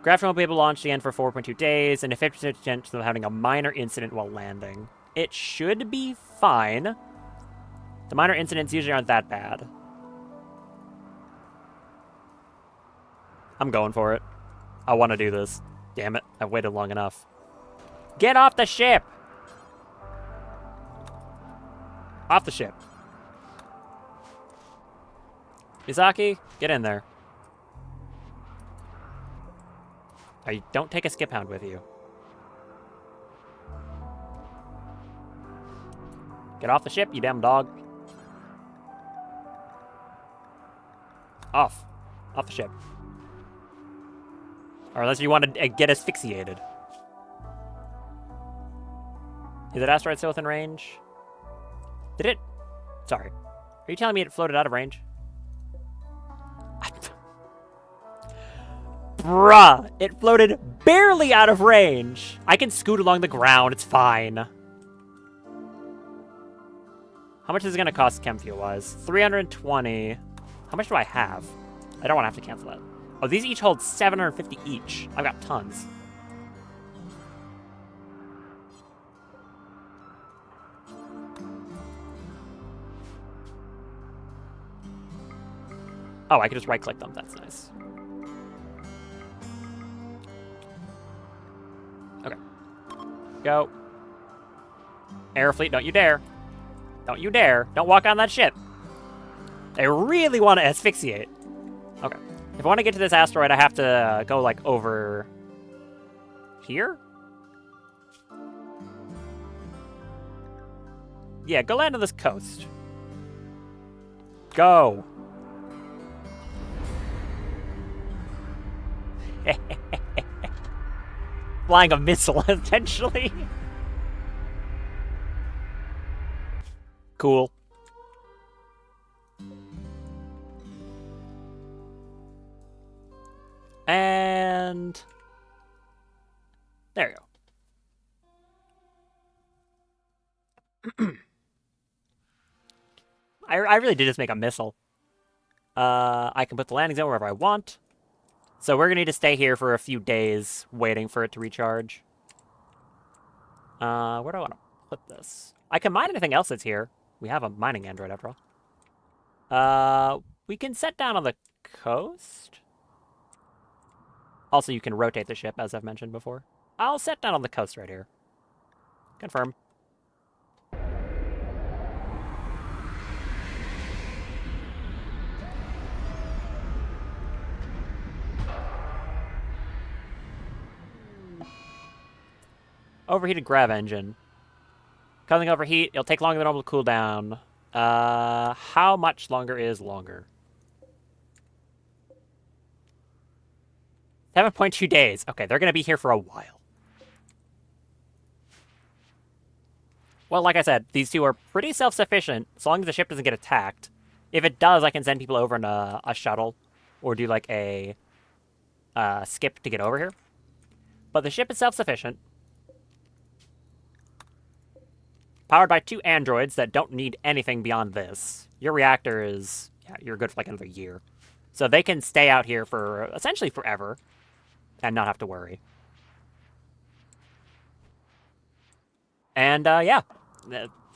Grafton will be able to launch again for 4.2 days and a 50% chance of having a minor incident while landing. It should be fine. The minor incidents usually aren't that bad. I'm going for it. I want to do this. Damn it, I've waited long enough. Get off the ship! Off the ship. Izaki, get in there. Don't take a skip hound with you. Get off the ship, you damn dog. Off. Off the ship. Or unless you want to get asphyxiated. Is that asteroid still within range? Did it? Sorry. Are you telling me it floated out of range? Bruh! It floated barely out of range! I can scoot along the ground, it's fine. How much is it gonna cost chem fuel-wise? 320. How much do I have? I don't want to have to cancel that. Oh, these each hold 750 each. I've got tons. Oh, I can just right-click them. That's nice. Okay. Go. Airfleet, don't you dare. Don't you dare. Don't walk on that ship. They really want to asphyxiate. Okay. If I want to get to this asteroid, I have to go, like, over... here? Yeah, go land on this coast. Go. Flying a missile, essentially. Cool. And... there you go. I really did just make a missile. I can put the landing zone wherever I want. So we're going to need to stay here for a few days, waiting for it to recharge. Where do I want to put this? I can mine anything else that's here. We have a mining android, after all. We can set down on the coast. Also, you can rotate the ship, as I've mentioned before. I'll set down on the coast right here. Confirm. Overheated grav engine. Causing overheat, it'll take longer than normal to cool down. How much longer is longer? 7.2 days. Okay, they're going to be here for a while. Well, like I said, these two are pretty self-sufficient, as long as the ship doesn't get attacked. If it does, I can send people over in a shuttle, or do like a skip to get over here. But the ship is self-sufficient. Powered by 2 androids that don't need anything beyond this. Your reactor is... yeah, you're good for like another year. So they can stay out here for essentially forever and not have to worry. And yeah,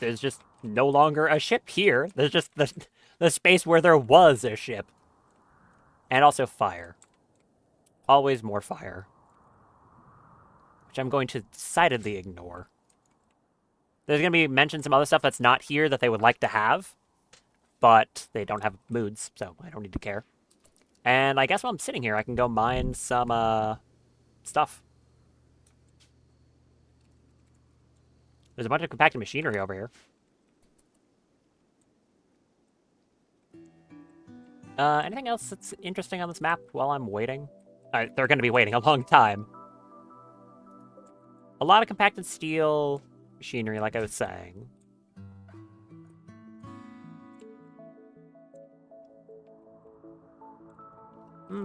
there's just no longer a ship here. There's just the space where there was a ship. And also fire. Always more fire. Which I'm going to decidedly ignore. There's going to be mentioned some other stuff that's not here that they would like to have. But they don't have moods, so I don't need to care. And I guess while I'm sitting here, I can go mine some stuff. There's a bunch of compacted machinery over here. Anything else that's interesting on this map while I'm waiting? They're going to be waiting a long time. A lot of compacted steel machinery, like I was saying.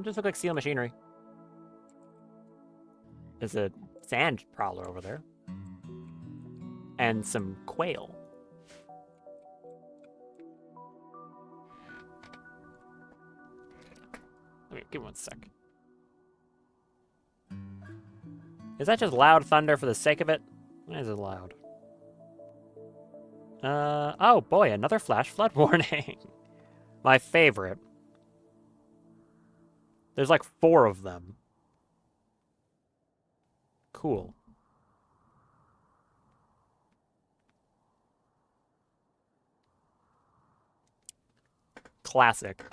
Just look like steel machinery. There's a sand prowler over there. And some quail. Okay, give me one sec. Is that just loud thunder for the sake of it? Why is it loud? Oh boy, another flash flood warning. My favorite. There's like 4 of them. Cool. Classic.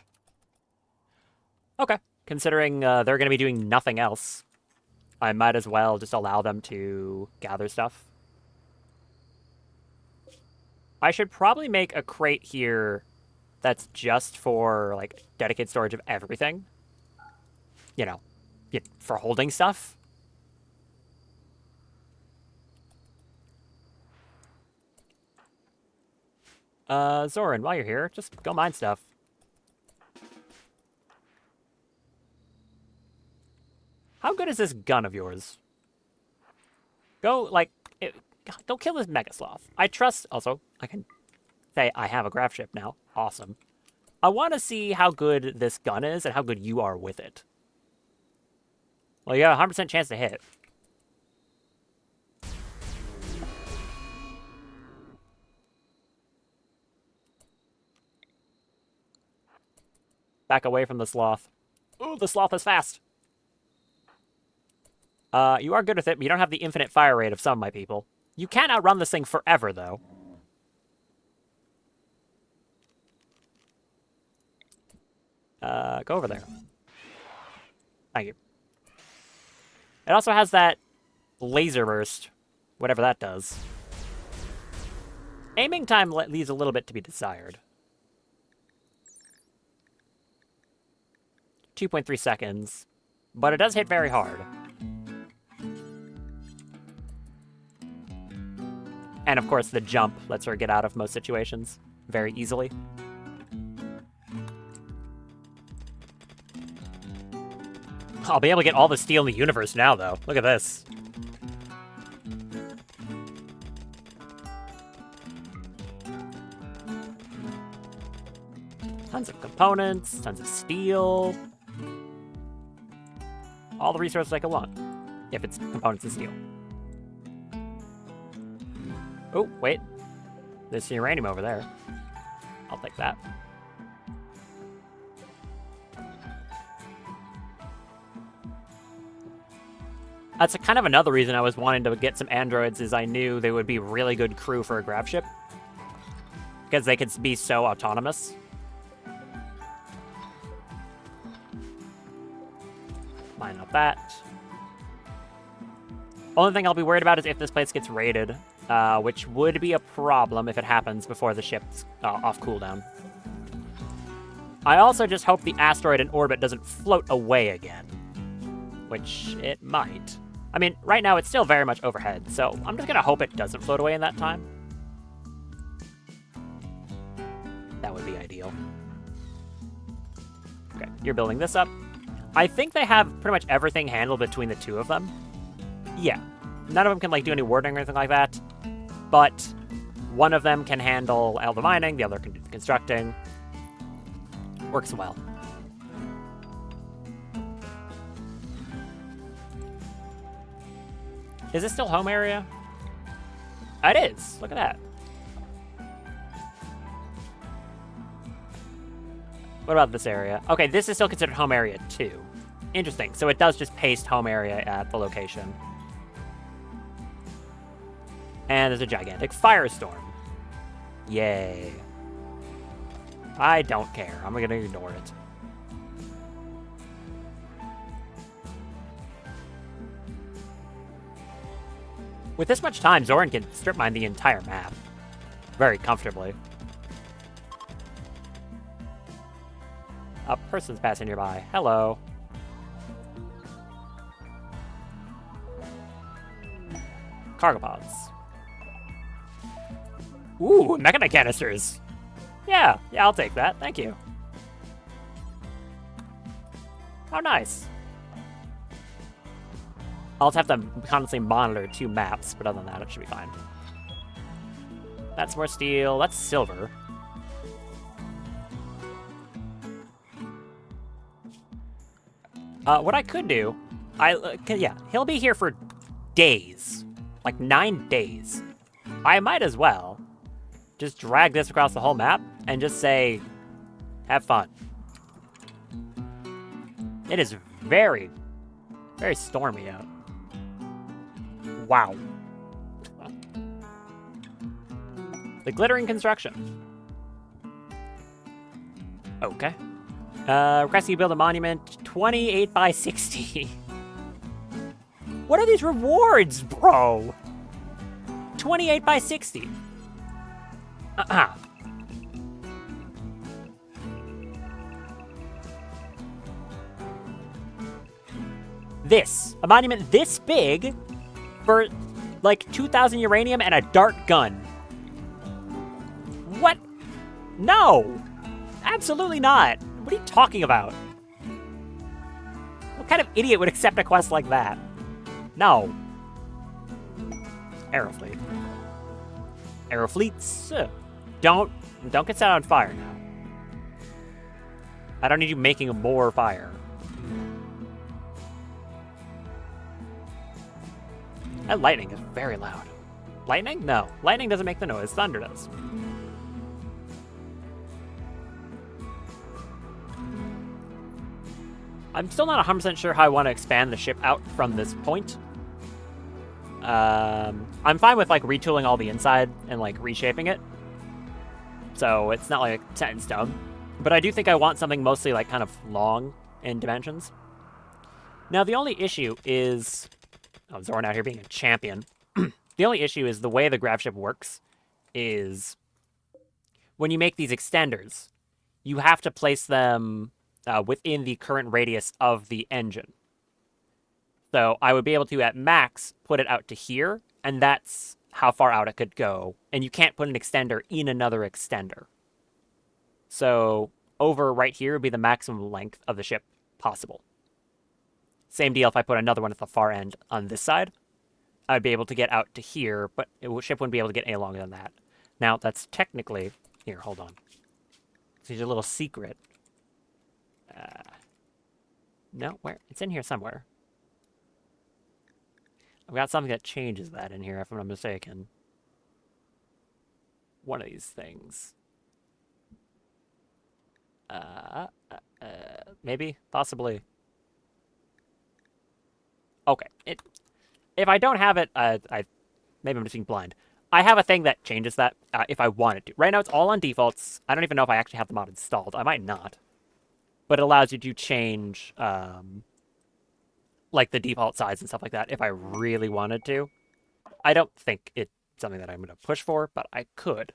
Okay. Considering they're going to be doing nothing else, I might as well just allow them to gather stuff. I should probably make a crate here that's just for, like, dedicated storage of everything. You know, for holding stuff. Zoran, while you're here, just go mine stuff. How good is this gun of yours? Go, like, go kill this Mega Sloth. I trust, also, I can say I have a graph ship now. Awesome. I want to see how good this gun is and how good you are with it. Well, you have a 100% chance to hit. Back away from the sloth. Ooh, the sloth is fast. You are good with it, but you don't have the infinite fire rate of some of my people. You can outrun this thing forever, though. Go over there. Thank you. It also has that laser burst, whatever that does. Aiming time leaves a little bit to be desired. 2.3 seconds, but it does hit very hard. And of course, the jump lets her get out of most situations very easily. I'll be able to get all the steel in the universe now, though. Look at this. Tons of components, tons of steel. All the resources I could want, if it's components and steel. Oh, wait. There's some uranium over there. I'll take that. That's kind of another reason I was wanting to get some androids, is I knew they would be really good crew for a grab ship. Because they could be so autonomous. Mine up that. Only thing I'll be worried about is if this place gets raided, which would be a problem if it happens before the ship's off cooldown. I also just hope the asteroid in orbit doesn't float away again, which it might. I mean, right now it's still very much overhead, so I'm just gonna hope it doesn't float away in that time. That would be ideal. Okay, you're building this up. I think they have pretty much everything handled between the two of them. Yeah, none of them can, like, do any warding or anything like that, but one of them can handle all the mining, the other can do the constructing. Works well. Is this still home area? It is. Look at that. What about this area? Okay, this is still considered home area too. Interesting. So it does just paste home area at the location. And there's a gigantic firestorm. Yay. I don't care. I'm gonna ignore it. With this much time, Zoran can strip mine the entire map. Very comfortably. A person's passing nearby. Hello. Cargo pods. Ooh, mechanite canisters. Yeah, I'll take that. Thank you. Oh, nice. I'll just have to constantly monitor 2 maps, but other than that, it should be fine. That's more steel. That's silver. What I could do, yeah, he'll be here for days. Like 9 days. I might as well just drag this across the whole map and just say, have fun. It is very, very stormy out. Wow. The glittering construction. Okay. Requesting you build a monument 28 by 60. What are these rewards, bro? 28 by 60. A monument this big for like 2,000 uranium and a dart gun. What? No! Absolutely not. What are you talking about? What kind of idiot would accept a quest like that? No. Aerofleet. Aerofleets. Don't get set on fire now. I don't need you making more fire. That lightning is very loud. Lightning? No. Lightning doesn't make the noise. Thunder does. I'm still not 100% sure how I want to expand the ship out from this point. I'm fine with like retooling all the inside and like reshaping it. So it's not like set in stone. But I do think I want something mostly like kind of long in dimensions. Now the only issue is... Oh, Zoran out here being a champion. The only issue is the way the grav ship works is when you make these extenders, you have to place them within the current radius of the engine. So I would be able to, at max, put it out to here, and that's how far out it could go. And you can't put an extender in another extender. So over right here would be the maximum length of the ship possible. Same deal if I put another one at the far end on this side. I'd be able to get out to here, but the ship wouldn't be able to get any longer than that. Now, that's technically... Here, hold on. Here's a little secret. No, where? It's in here somewhere. I've got something that changes that in here, if I'm not mistaken. One of these things. Maybe? Possibly. Okay. If I don't have it, maybe I'm just being blind. I have a thing that changes that if I wanted to. Right now, it's all on defaults. I don't even know if I actually have the mod installed. I might not. But it allows you to change, like, the default size and stuff like that if I really wanted to. I don't think it's something that I'm going to push for, but I could.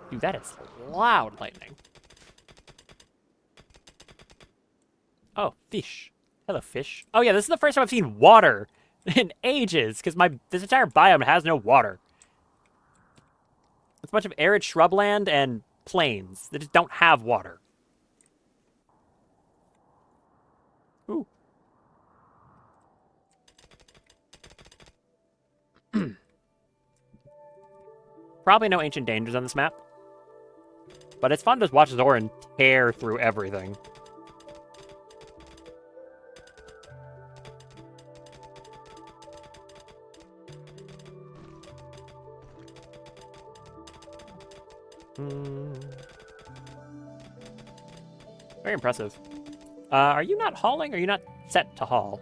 Dude, that is loud lightning. Oh, fish. Hello, fish. Oh, yeah, this is the first time I've seen water in ages, because this entire biome has no water. It's a bunch of arid shrubland and plains that just don't have water. Ooh. Probably no ancient dangers on this map. But it's fun to just watch Zoran tear through everything. Hmm. Very impressive. Are you not hauling? Or are you not set to haul?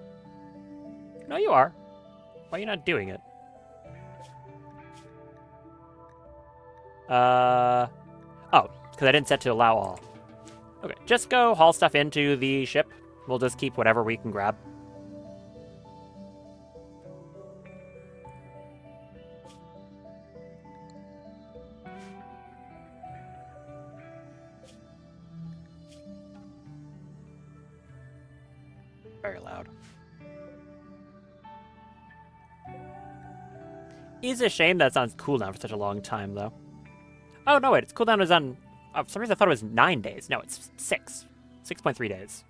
No, you are. Why are you not doing it? Oh, because I didn't set to allow all. Okay, just go haul stuff into the ship. We'll just keep whatever we can grab. Very loud. It's a shame that's on cooldown for such a long time, though. Oh, no, wait. Its cooldown is on... Oh, for some reason I thought it was 9 days. No, it's 6. 6.3 days.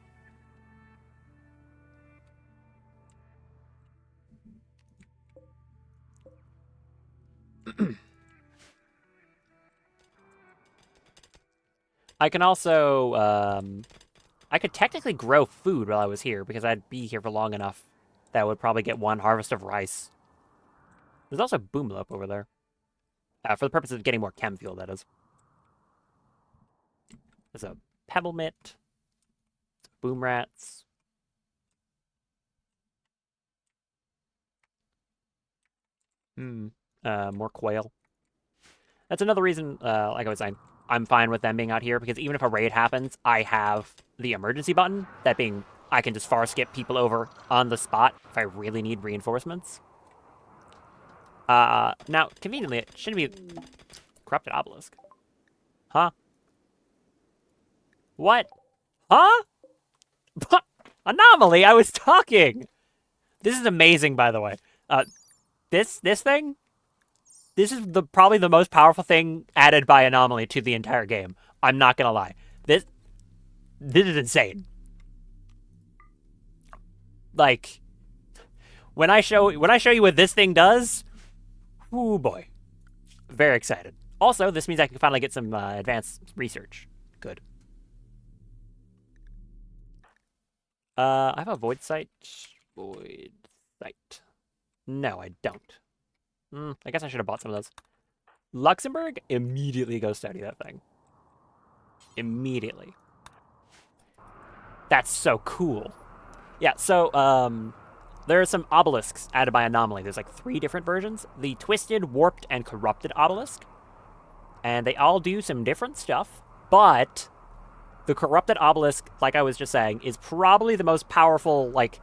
I can also... I could technically grow food while I was here, because I'd be here for long enough that I would probably get 1 harvest of rice. There's also Boomlope over there. For the purpose of getting more chem fuel, that is. There's a Pebble Mitt. Boom Rats. More quail. That's another reason, like I was saying, I'm fine with them being out here, because even if a raid happens, I have the emergency button. That being, I can just far skip people over on the spot if I really need reinforcements. Now, conveniently, it shouldn't be corrupted obelisk. Huh? What? Huh? Anomaly, I was talking! This is amazing, by the way. This thing? This is probably the most powerful thing added by Anomaly to the entire game. I'm not gonna lie. This is insane. Like, when I show you what this thing does, ooh boy. Very excited. Also, this means I can finally get some advanced research. Good. I have a void site. Void site. No, I don't. I guess I should have bought some of those. Luxembourg, immediately go study that thing. Immediately. That's so cool. Yeah, so, there are some obelisks added by Anomaly. There's like 3 different versions. The Twisted, Warped, and Corrupted Obelisk. And they all do some different stuff, but the Corrupted Obelisk, like I was just saying, is probably the most powerful, like,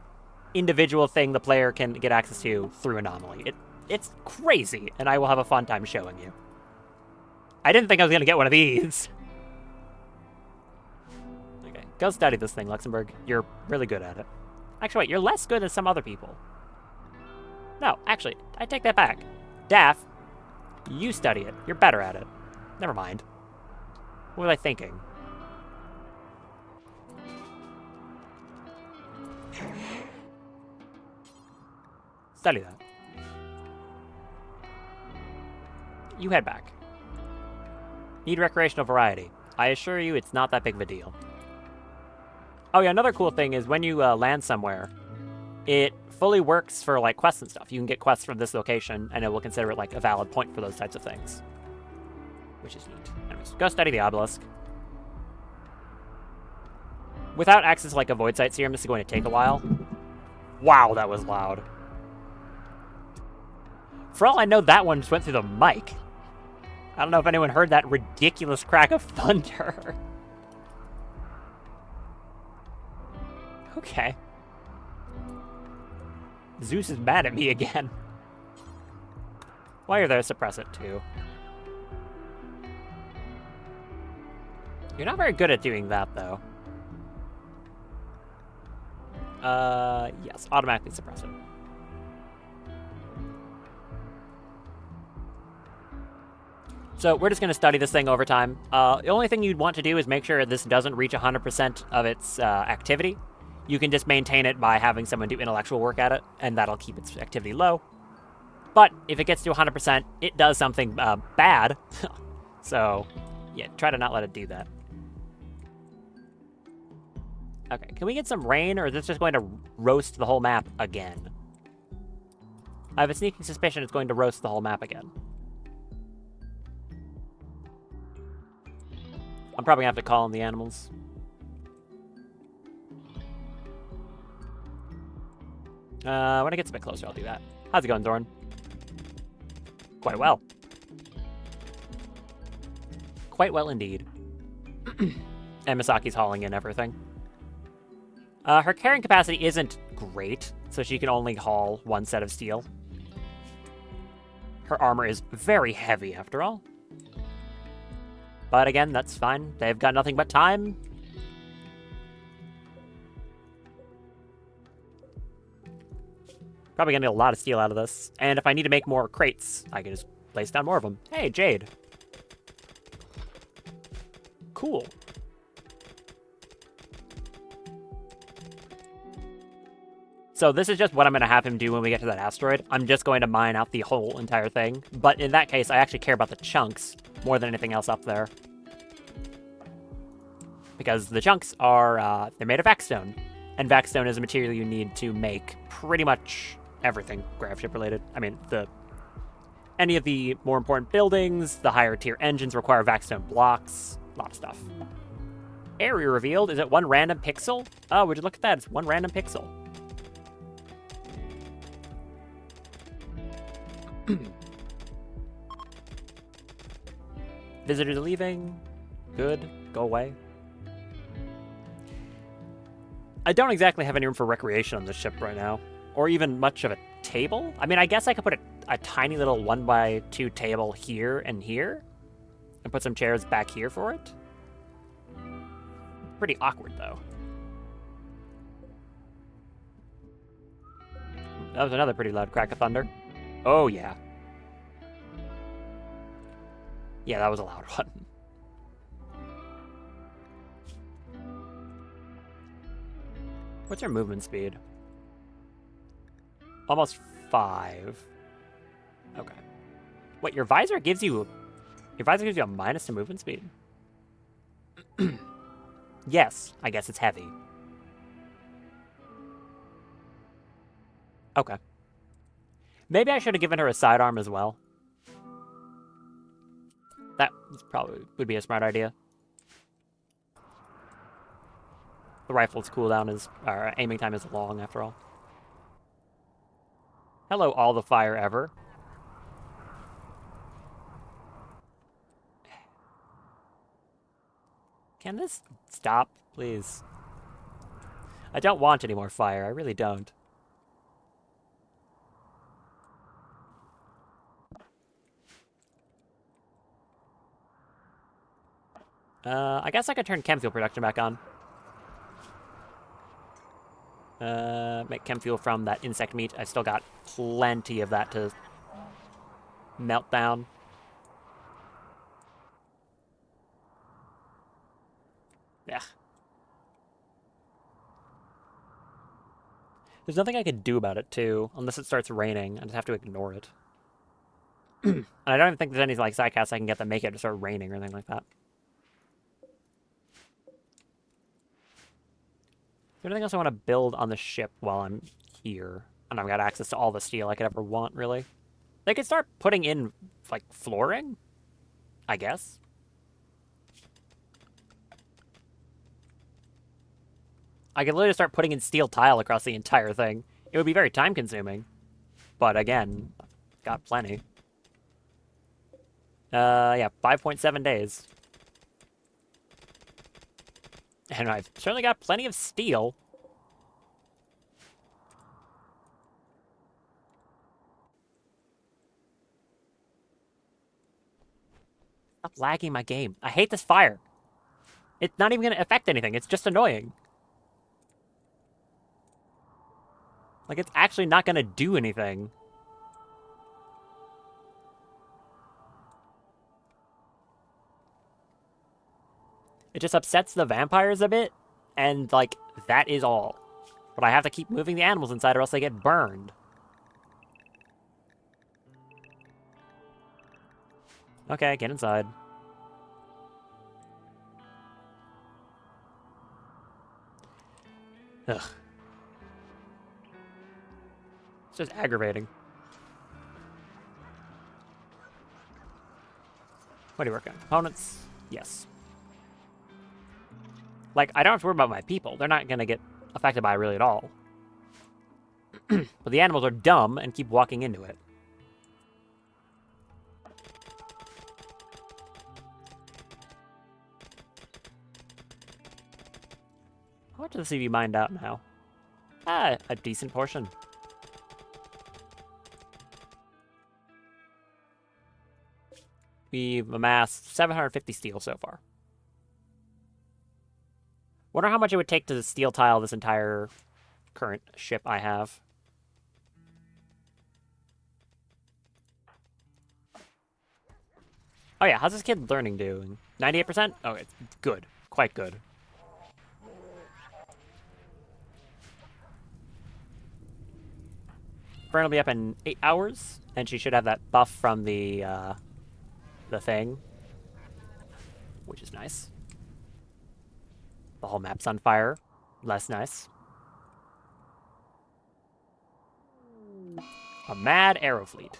individual thing the player can get access to through Anomaly. It's crazy, and I will have a fun time showing you. I didn't think I was going to get one of these. Okay, go study this thing, Luxembourg. You're really good at it. Actually, wait, you're less good than some other people. No, actually, I take that back. Daff, you study it. You're better at it. Never mind. What was I thinking? Study that. You head back. Need recreational variety. I assure you it's not that big of a deal. Oh yeah, another cool thing is when you land somewhere, it fully works for like quests and stuff. You can get quests from this location, and it will consider it like a valid point for those types of things. Which is neat. Anyways, go study the obelisk. Without access to like a void site serum, this is going to take a while. Wow, that was loud. For all I know, that one just went through the mic. I don't know if anyone heard that ridiculous crack of thunder. Okay. Zeus is mad at me again. While you're there, suppress it too. You're not very good at doing that, though. Yes, automatically suppress it. So we're just going to study this thing over time. The only thing you'd want to do is make sure this doesn't reach 100% of its activity. You can just maintain it by having someone do intellectual work at it, and that'll keep its activity low. But if it gets to 100%, it does something bad. So, yeah, try to not let it do that. Okay, can we get some rain, or is this just going to roast the whole map again? I have a sneaking suspicion it's going to roast the whole map again. I'm probably going to have to call in the animals. When it gets a bit closer, I'll do that. How's it going, Dorn? Quite well. Quite well indeed. And Misaki's hauling in everything. Her carrying capacity isn't great, so she can only haul one set of steel. Her armor is very heavy, after all. But again, that's fine. They've got nothing but time. Probably gonna get a lot of steel out of this. And if I need to make more crates, I can just place down more of them. Hey, Jade. Cool. So this is just what I'm going to have him do when we get to that asteroid. I'm just going to mine out the whole entire thing. But in that case, I actually care about the chunks more than anything else up there. Because the chunks are, they're made of vaxstone. And vaxstone is a material you need to make pretty much everything gravship related. I mean, any of the more important buildings, the higher tier engines require vaxstone blocks. A lot of stuff. Area revealed. Is it one random pixel? Oh, would you look at that? It's one random pixel. Visitors leaving. Good. Go away. I don't exactly have any room for recreation on this ship right now. Or even much of a table. I mean, I guess I could put a tiny little 1x2 table here and here. And put some chairs back here for it. Pretty awkward, though. That was another pretty loud crack of thunder. Oh, yeah. Yeah, that was a loud one. What's your movement speed? Almost 5. Okay. What, your visor gives you... Your visor gives you a minus to movement speed? Yes, I guess it's heavy. Okay. Maybe I should have given her a sidearm as well. That probably would be a smart idea. The rifle's cooldown is, or aiming time is long, after all. Hello, all the fire ever. Can this stop, please? I don't want any more fire. I really don't. I guess I could turn chem fuel production back on. Make chem fuel from that insect meat. I've still got plenty of that to melt down. Yeah. There's nothing I could do about it, too, unless it starts raining. I just have to ignore it. And I don't even think there's any, like, sidecasts I can get that make it start raining or anything like that. Is there anything else I want to build on the ship while I'm here? And I've got access to all the steel I could ever want, really. They could start putting in, like, flooring? I guess. I could literally start putting in steel tile across the entire thing. It would be very time-consuming. But again, I've got plenty. Yeah, 5.7 days. And I've certainly got plenty of steel. Stop lagging my game. I hate this fire. It's not even going to affect anything. It's just annoying. Like, it's actually not going to do anything. It just upsets the vampires a bit, and, like, that is all. But I have to keep moving the animals inside or else they get burned. Okay, get inside. Ugh. It's just aggravating. What are you working on? Components? Yes. Like, I don't have to worry about my people. They're not going to get affected by it really at all. But the animals are dumb and keep walking into it. How much of the CV mined out now? Ah, a decent portion. We've amassed 750 steel so far. Wonder how much it would take to steel tile this entire current ship I have. Oh yeah, how's this kid learning doing? 98%? Oh, it's good. Quite good. Fern will be up in 8 hours, and she should have that buff from the thing, which is nice. The whole map's on fire. Less nice. A mad arrow fleet.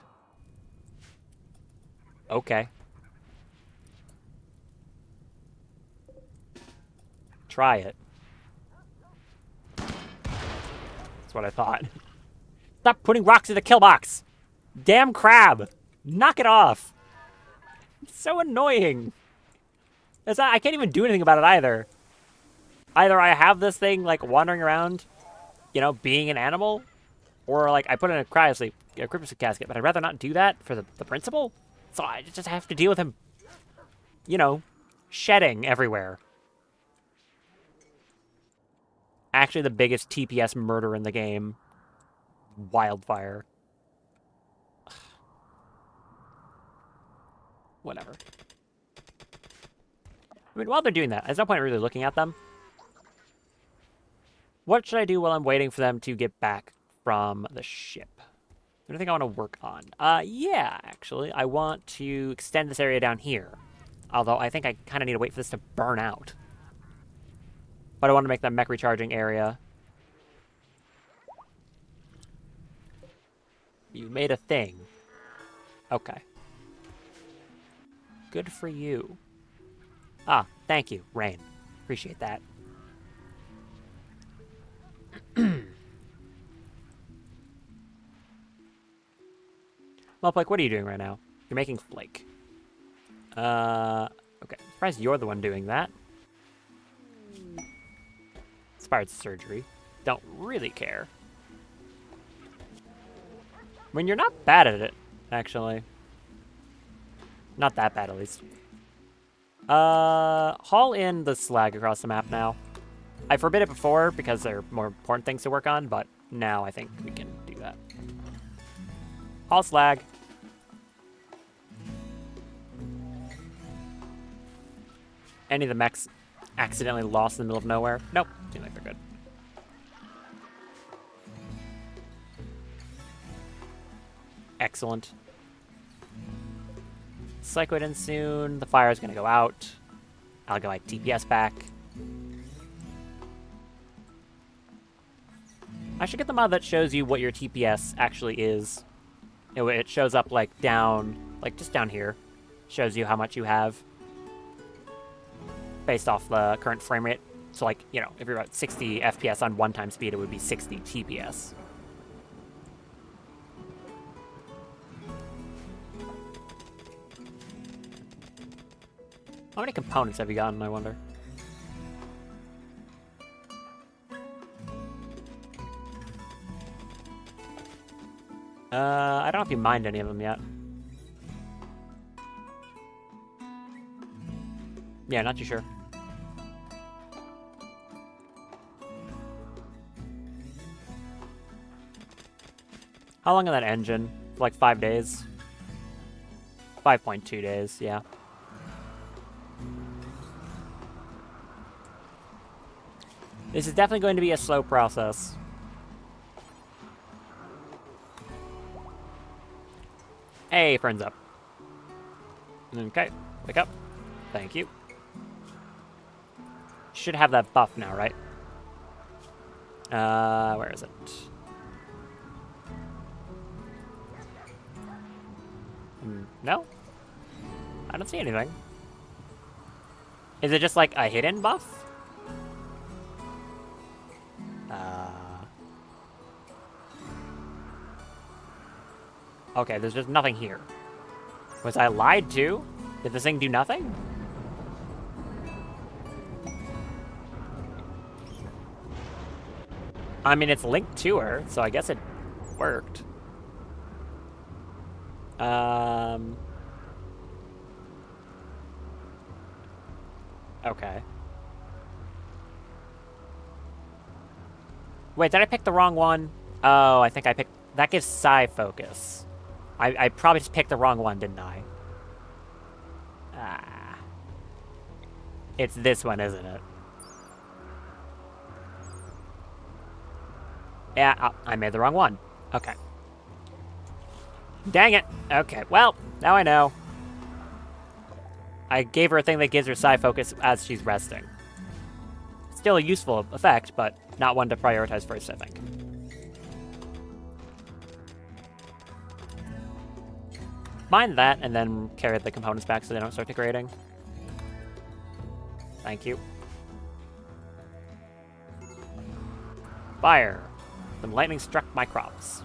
Okay. Try it. That's what I thought. Stop putting rocks in the kill box! Damn crab! Knock it off! It's so annoying. I can't even do anything about it either. Either I have this thing, like, wandering around, you know, being an animal, or, like, I put it in a cryosleep, a cryptosleep casket, but I'd rather not do that for the principal. So I just have to deal with him, you know, shedding everywhere. Actually, the biggest TPS murder in the game. Wildfire. Whatever. I mean, while they're doing that, there's no point in really looking at them. What should I do while I'm waiting for them to get back from the ship? Is there anything I want to work on? Yeah, actually. I want to extend this area down here. Although I think I kind of need to wait for this to burn out. But I want to make that mech recharging area. You made a thing. Okay. Good for you. Ah, thank you, Rain. Appreciate that. Malplake, what are you doing right now? You're making flake. Okay. I'm surprised you're the one doing that. Inspired surgery. Don't really care. I mean, you're not bad at it, actually. Not that bad, at least. Haul in the slag across the map now. I forbid it before because there are more important things to work on, but now I think we can do that. Haul slag. Any of the mechs accidentally lost in the middle of nowhere? Nope. Seem like they're good. Excellent. Psycho in soon. The fire's gonna go out. I'll get my TPS back. I should get the mod that shows you what your TPS actually is. It shows up like down, like just down here. Shows you how much you have. Based off the current frame rate. So like, you know, if you're about 60 FPS on 1x speed, it would be 60 TPS. How many components have you gotten, I wonder? I don't know if you mined any of them yet. Yeah, not too sure. How long on that engine? Like 5 days? 5.2 days, yeah. This is definitely going to be a slow process. Hey, friends up. Okay, wake up. Thank you. Should have that buff now, right? Where is it? No? I don't see anything. Is it just like a hidden buff? Okay, there's just nothing here. Was I lied to? Did this thing do nothing? I mean, it's linked to her, so I guess it worked. Okay. Wait, did I pick the wrong one? Oh, I think I picked... That gives Psi focus. I probably just picked the wrong one, didn't I? Ah. It's this one, isn't it? Yeah, I made the wrong one. Okay. Dang it. Okay, well, now I know. I gave her a thing that gives her Psi focus as she's resting. Still a useful effect, but not one to prioritize first, I think. Mind that, and then carry the components back so they don't start degrading. Thank you. Fire. Some lightning struck my crops.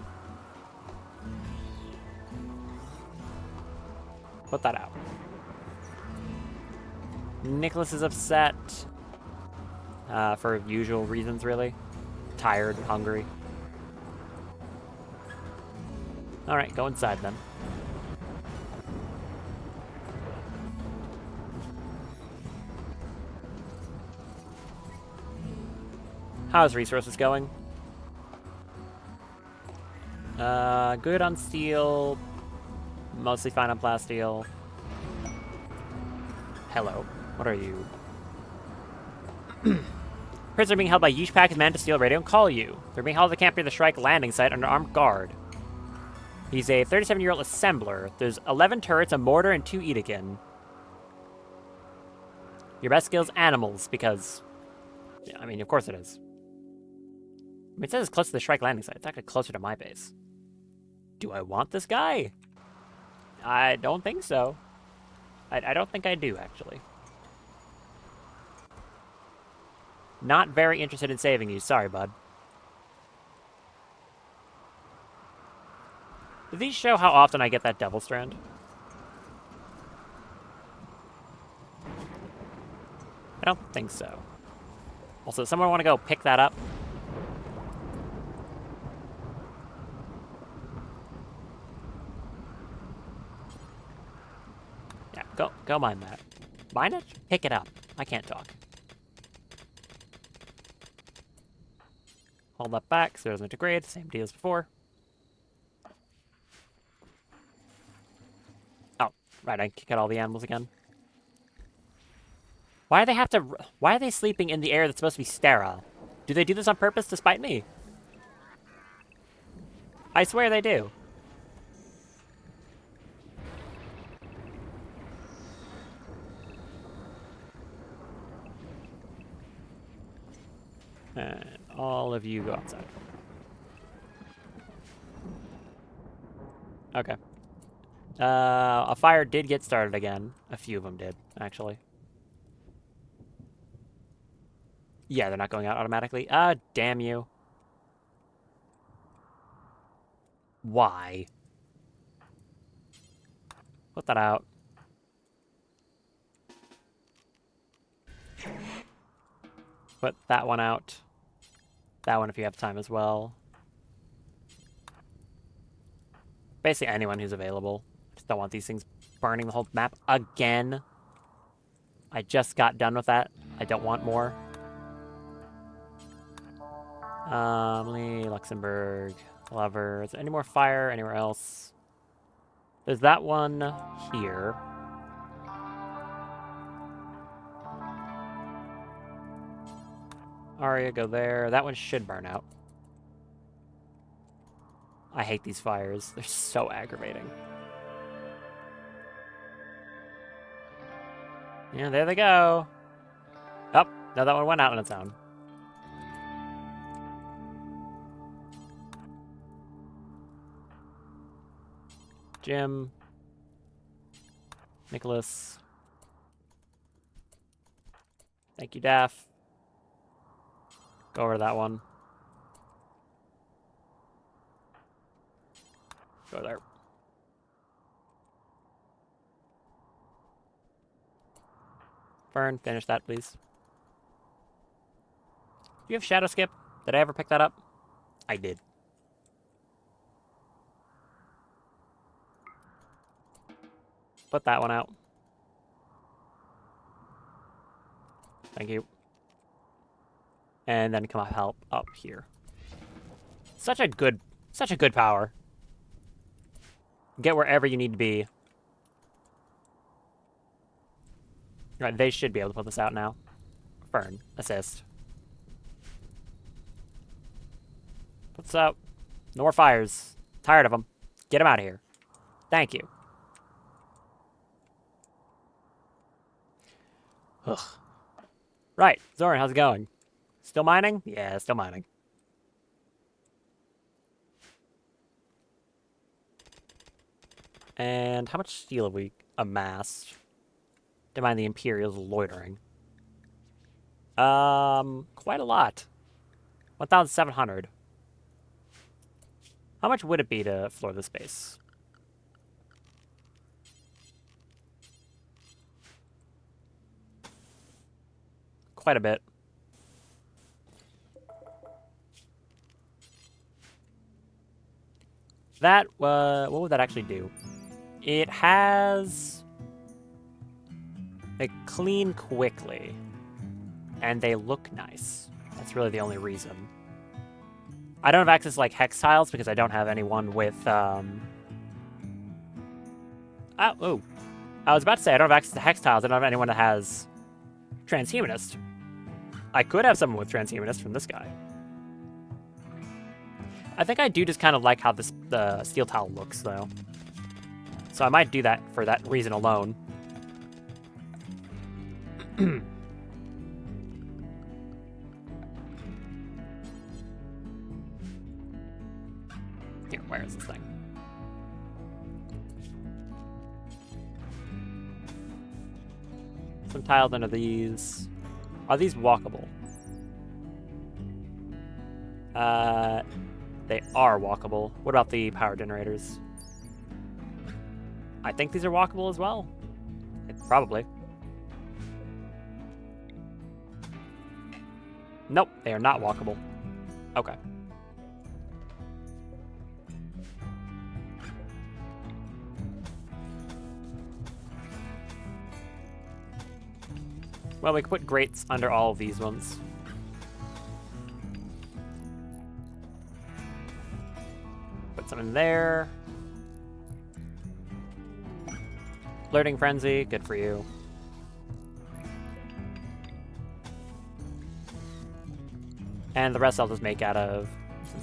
Put that out. Nicholas is upset. For usual reasons, really. Tired, hungry. Alright, go inside then. How's resources going? Good on steel. Mostly fine on plasteel. Hello. What are you? Prisoners are being held by Yishpak, man to steal radio and call you. They're being held at the camp near the Shrike landing site under armed guard. He's a 37-year-old assembler. There's 11 turrets, a mortar, and 2 Edekin. Your best skill is animals, because... Yeah, I mean, of course it is. I mean, it says it's close to the Shrike landing site. It's actually closer to my base. Do I want this guy? I don't think so. I don't think I do, actually. Not very interested in saving you. Sorry, bud. Do these show how often I get that Devil Strand? I don't think so. Also, someone want to go pick that up? Yeah, go mine that. Mine it? Pick it up. I can't talk. Hold that back so it doesn't degrade. Same deal as before. Oh, right, I kick out all the animals again. Why do they have to... Why are they sleeping in the air that's supposed to be sterile? Do they do this on purpose to spite me? I swear they do. And all of you go outside. Okay. A fire did get started again. A few of them did, actually. Yeah, they're not going out automatically. Damn you. Why? Put that out. Put that one out. That one if you have time as well. Basically anyone who's available. Just don't want these things burning the whole map again. I just got done with that. I don't want more. Lee, Luxembourg, Lover. Is there any more fire anywhere else? There's that one here. Arya, go there. That one should burn out. I hate these fires. They're so aggravating. Yeah, there they go. Oh, no, that one went out on its own. Jim. Nicholas. Thank you, Daff. Go over to that one. Go there. Fern, finish that, please. Do you have Shadow Skip? Did I ever pick that up? I did. Put that one out. Thank you. And then come help up here. Such a good power. Get wherever you need to be. Right, they should be able to put this out now. Fern, assist. Put this out. No more fires. Tired of them. Get them out of here. Thank you. Ugh. Right, Zoran, how's it going? Still mining? Yeah, still mining. And how much steel have we amassed? To mind the Imperial's loitering. Quite a lot. 1,700. How much would it be to floor the space? Quite a bit. That, what would that actually do? It has... They clean quickly. And they look nice. That's really the only reason. I don't have access to, like, hex tiles because I don't have anyone with, I was about to say I don't have access to hex tiles. I don't have anyone that has transhumanist. I could have someone with transhumanist from this guy. I think I do just kind of like how the steel tile looks, though. So I might do that for that reason alone. Here, where is this thing? Some tiles under these. Are these walkable? They are walkable. What about the power generators? I think these are walkable as well. Probably. Nope, they are not walkable. Okay. Well, we could put grates under all of these ones. Put some in there. Flirting Frenzy, good for you. And the rest I'll just make out of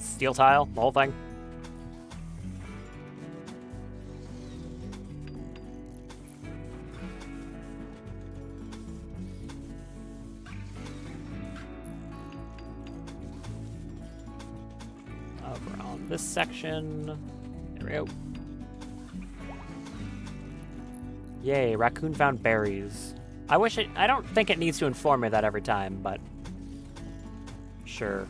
steel tile, the whole thing. Over on this section. There we go. Yay, raccoon found berries. I don't think it needs to inform me that every time, but sure.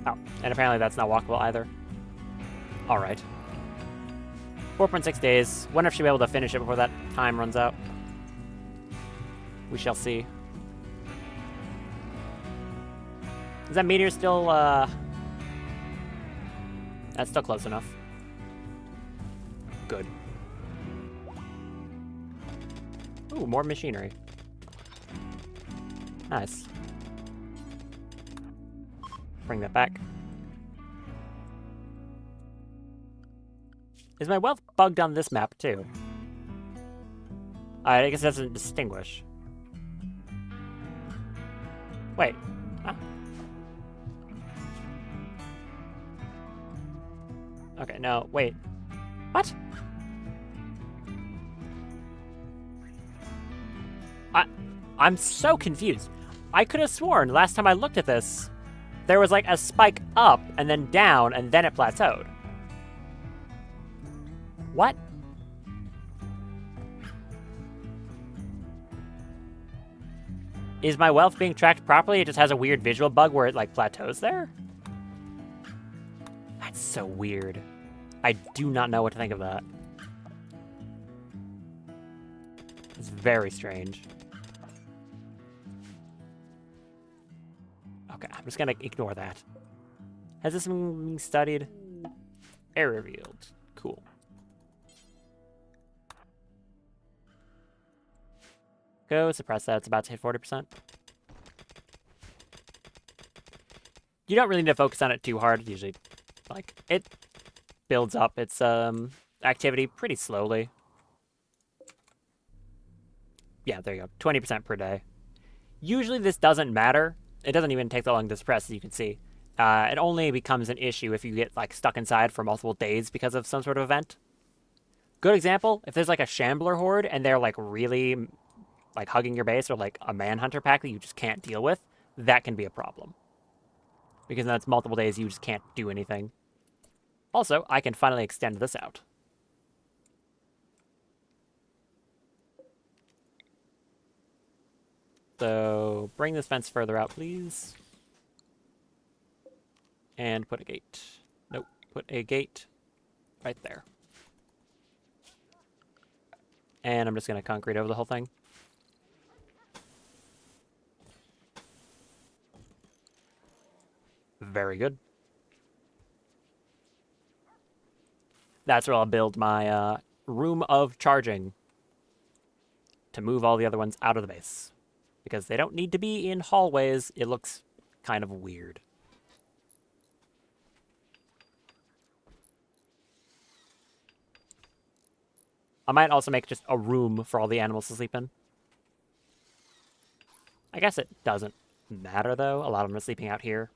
Oh, and apparently that's not walkable either. All right. 4.6 days. Wonder if she'll be able to finish it before that time runs out. We shall see. Is that meteor still, That's still close enough. Good. Ooh, more machinery. Nice. Bring that back. Is my wealth bugged on this map, too? I guess it doesn't distinguish. Wait. Huh? Okay, no, wait. What? I'm so confused. I could have sworn last time I looked at this, there was like a spike up and then down and then it plateaued. What? Is my wealth being tracked properly? It just has a weird visual bug where it, like, plateaus there? That's so weird. I do not know what to think of that. It's very strange. Okay, I'm just gonna ignore that. Has this been studied? Error revealed. Cool. Go suppress that. It's about to hit 40%. You don't really need to focus on it too hard. Usually, like, it builds up its activity pretty slowly. Yeah, there you go. 20% per day. Usually this doesn't matter. It doesn't even take that long to suppress, as you can see. It only becomes an issue if you get, like, stuck inside for multiple days because of some sort of event. Good example, if there's, like, a Shambler horde and they're, like, really, like, hugging your base, or, like, a Manhunter pack that you just can't deal with, that can be a problem. Because then it's multiple days you just can't do anything. Also, I can finally extend this out. So, bring this fence further out, please. And put a gate. Nope, put a gate right there. And I'm just going to concrete over the whole thing. Very good. That's where I'll build my room of charging to move all the other ones out of the base. Because they don't need to be in hallways. It looks kind of weird. I might also make just a room for all the animals to sleep in. I guess it doesn't matter, though. A lot of them are sleeping out here.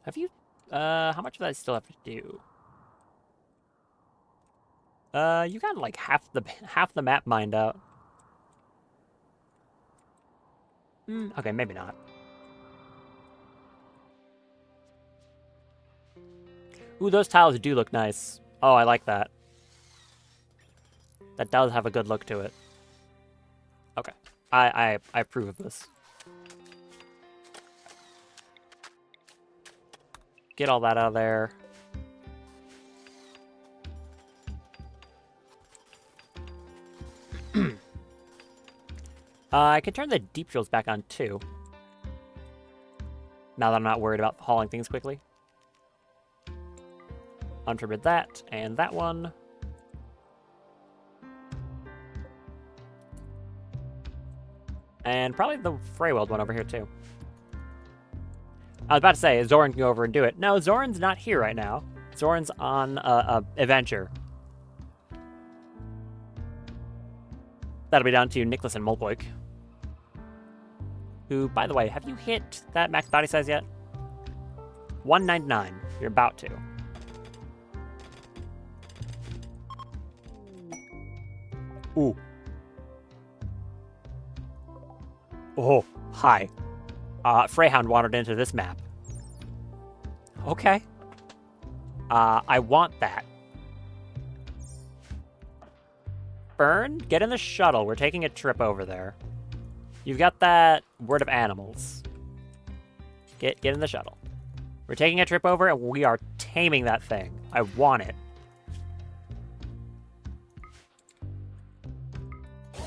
Have you... how much do I still have to do? You got, like, half the map mined out. Okay, maybe not. Ooh, those tiles do look nice. Oh, I like that. That does have a good look to it. Okay. I approve of this. Get all that out of there. I can turn the deep drills back on too. Now that I'm not worried about hauling things quickly. Unforbid that, and that one. And probably the Freyweld one over here too. I was about to say, Zoran can go over and do it. No, Zoran's not here right now. Zoran's on a adventure. That'll be down to Nicholas and Molboik. Who, by the way, have you hit that max body size yet? 199. You're about to. Ooh. Oh, hi. Freyhound wandered into this map. Okay. I want that. Burn, get in the shuttle. We're taking a trip over there. You've got that Word of Animals. Get in the shuttle. We're taking a trip over, and we are taming that thing. I want it.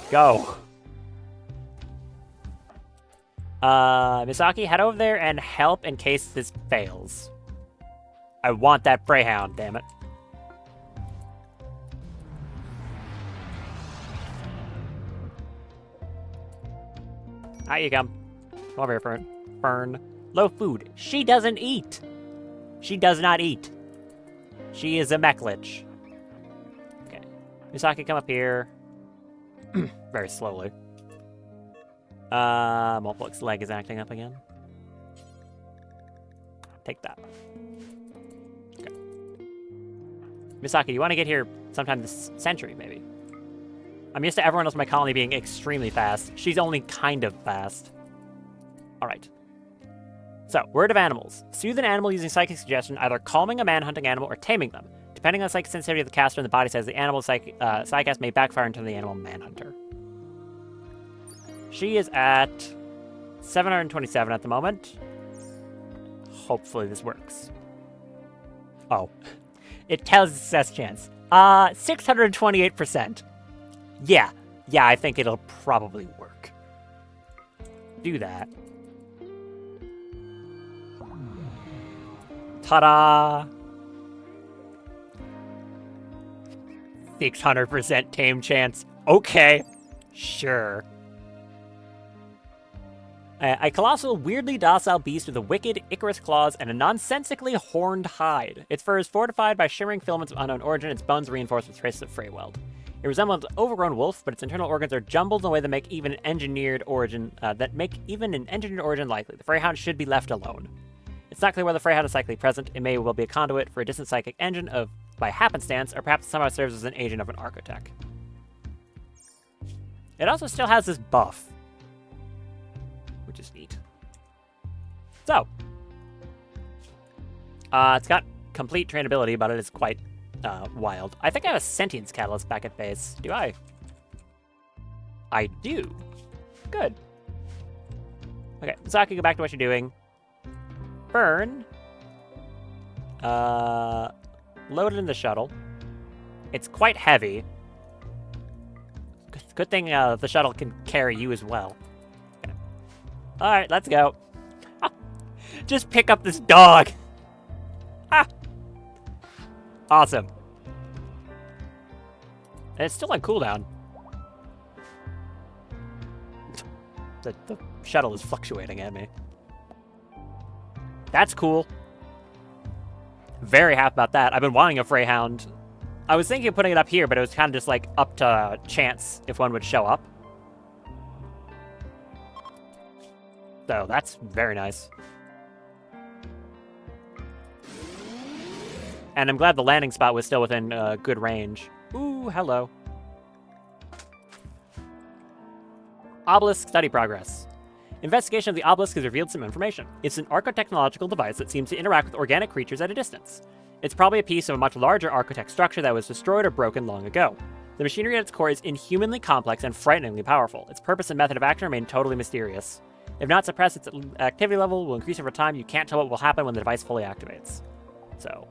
Go. Misaki, head over there and help in case this fails. I want that Freyhound, damn it. Out you come. Come over here, Fern. Fern. Low food. She doesn't eat. She does not eat. She is a mechlich. Okay. Misaki, come up here. Very slowly. Molboik's leg is acting up again. Take that. Okay. Misaki, you want to get here sometime this century, maybe? I'm used to everyone else in my colony being extremely fast. She's only kind of fast. Alright. So, Word of Animals. Soothe an animal using psychic suggestion, either calming a man-hunting animal or taming them. Depending on the psychic sensitivity of the caster and the body size, the animal psycast may backfire into the animal manhunter. She is at 727 at the moment. Hopefully this works. Oh. It tells the success chance. 628%. Yeah, I think it'll probably work. Do that. Ta-da! 600% tame chance. Okay, sure. A colossal, weirdly docile beast with a wicked Icarus claws and a nonsensically horned hide. Its fur is fortified by shimmering filaments of unknown origin, its bones reinforced with traces of Freyweld. It resembles an overgrown wolf, but its internal organs are jumbled in a way that make even an engineered origin likely. The Freyhound should be left alone. It's not clear whether the Freyhound is psychically present. It may well be a conduit for a distant psychic engine by happenstance, or perhaps somehow serves as an agent of an Architect. It also still has this buff, which is neat. So, it's got complete trainability, but it is quite wild. I think I have a Sentience Catalyst back at base. Do I? I do. Good. Okay, Misaki, go back to what you're doing. Burn. Load it in the shuttle. It's quite heavy. Good thing the shuttle can carry you as well. Okay. Alright, let's go. Just pick up this dog. Ah. Awesome. And it's still on cooldown. The shuttle is fluctuating at me. That's cool. Very happy about that. I've been wanting a Freyhound. I was thinking of putting it up here, but it was kind of just like up to chance if one would show up. So that's very nice. And I'm glad the landing spot was still within good range. Ooh, hello. Obelisk study progress. Investigation of the obelisk has revealed some information. It's an architechnological device that seems to interact with organic creatures at a distance. It's probably a piece of a much larger architect structure that was destroyed or broken long ago. The machinery at its core is inhumanly complex and frighteningly powerful. Its purpose and method of action remain totally mysterious. If not suppressed, its activity level will increase over time. You can't tell what will happen when the device fully activates. So,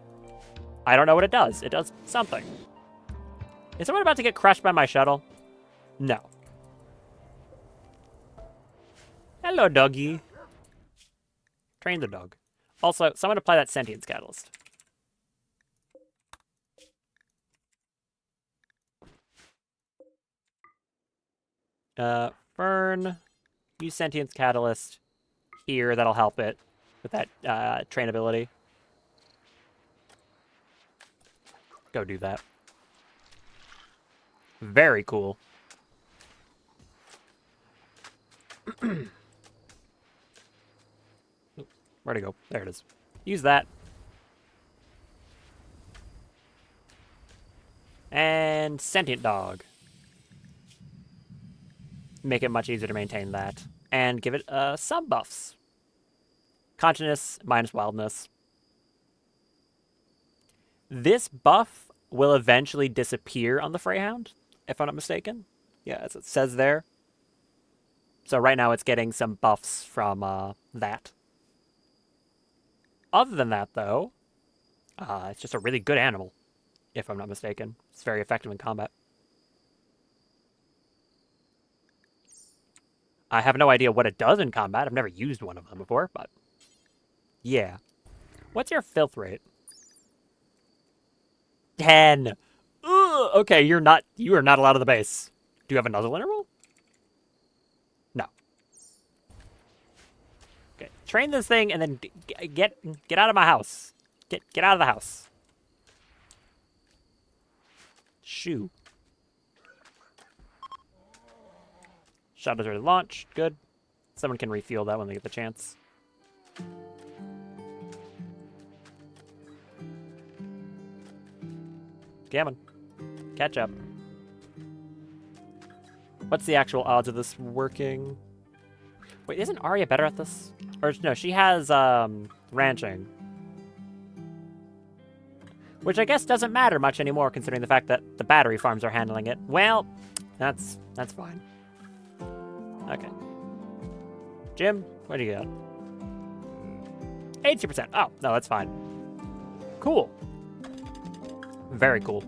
I don't know what it does. It does something. Is someone about to get crushed by my shuttle? No. Hello, doggy. Train the dog. Also, someone apply that Sentience Catalyst. Fern. Use Sentience Catalyst here. That'll help it with that trainability. Go do that. Very cool. Where'd it go? There it is. Use that. And Sentient Dog. Make it much easier to maintain that. And give it some buffs. Consciousness minus wildness. This buff will eventually disappear on the Freyhound, if I'm not mistaken. Yeah, as it says there. So right now it's getting some buffs from that. Other than that, though, it's just a really good animal, if I'm not mistaken. It's very effective in combat. I have no idea what it does in combat. I've never used one of them before, but yeah. What's your filth rate? 10. Ugh, okay, you are not allowed to the base. Do you have another lineral? No. Okay, train this thing and then get out of my house. Get out of the house. Shoo. Shuttle's already launched. Good. Someone can refuel that when they get the chance. Gammon. Catch up. What's the actual odds of this working? Wait, isn't Arya better at this? Or no, she has ranching. Which I guess doesn't matter much anymore, considering the fact that the battery farms are handling it. Well, that's fine. Okay. Jim, what do you got? 80%. Oh, no, that's fine. Cool. Very cool.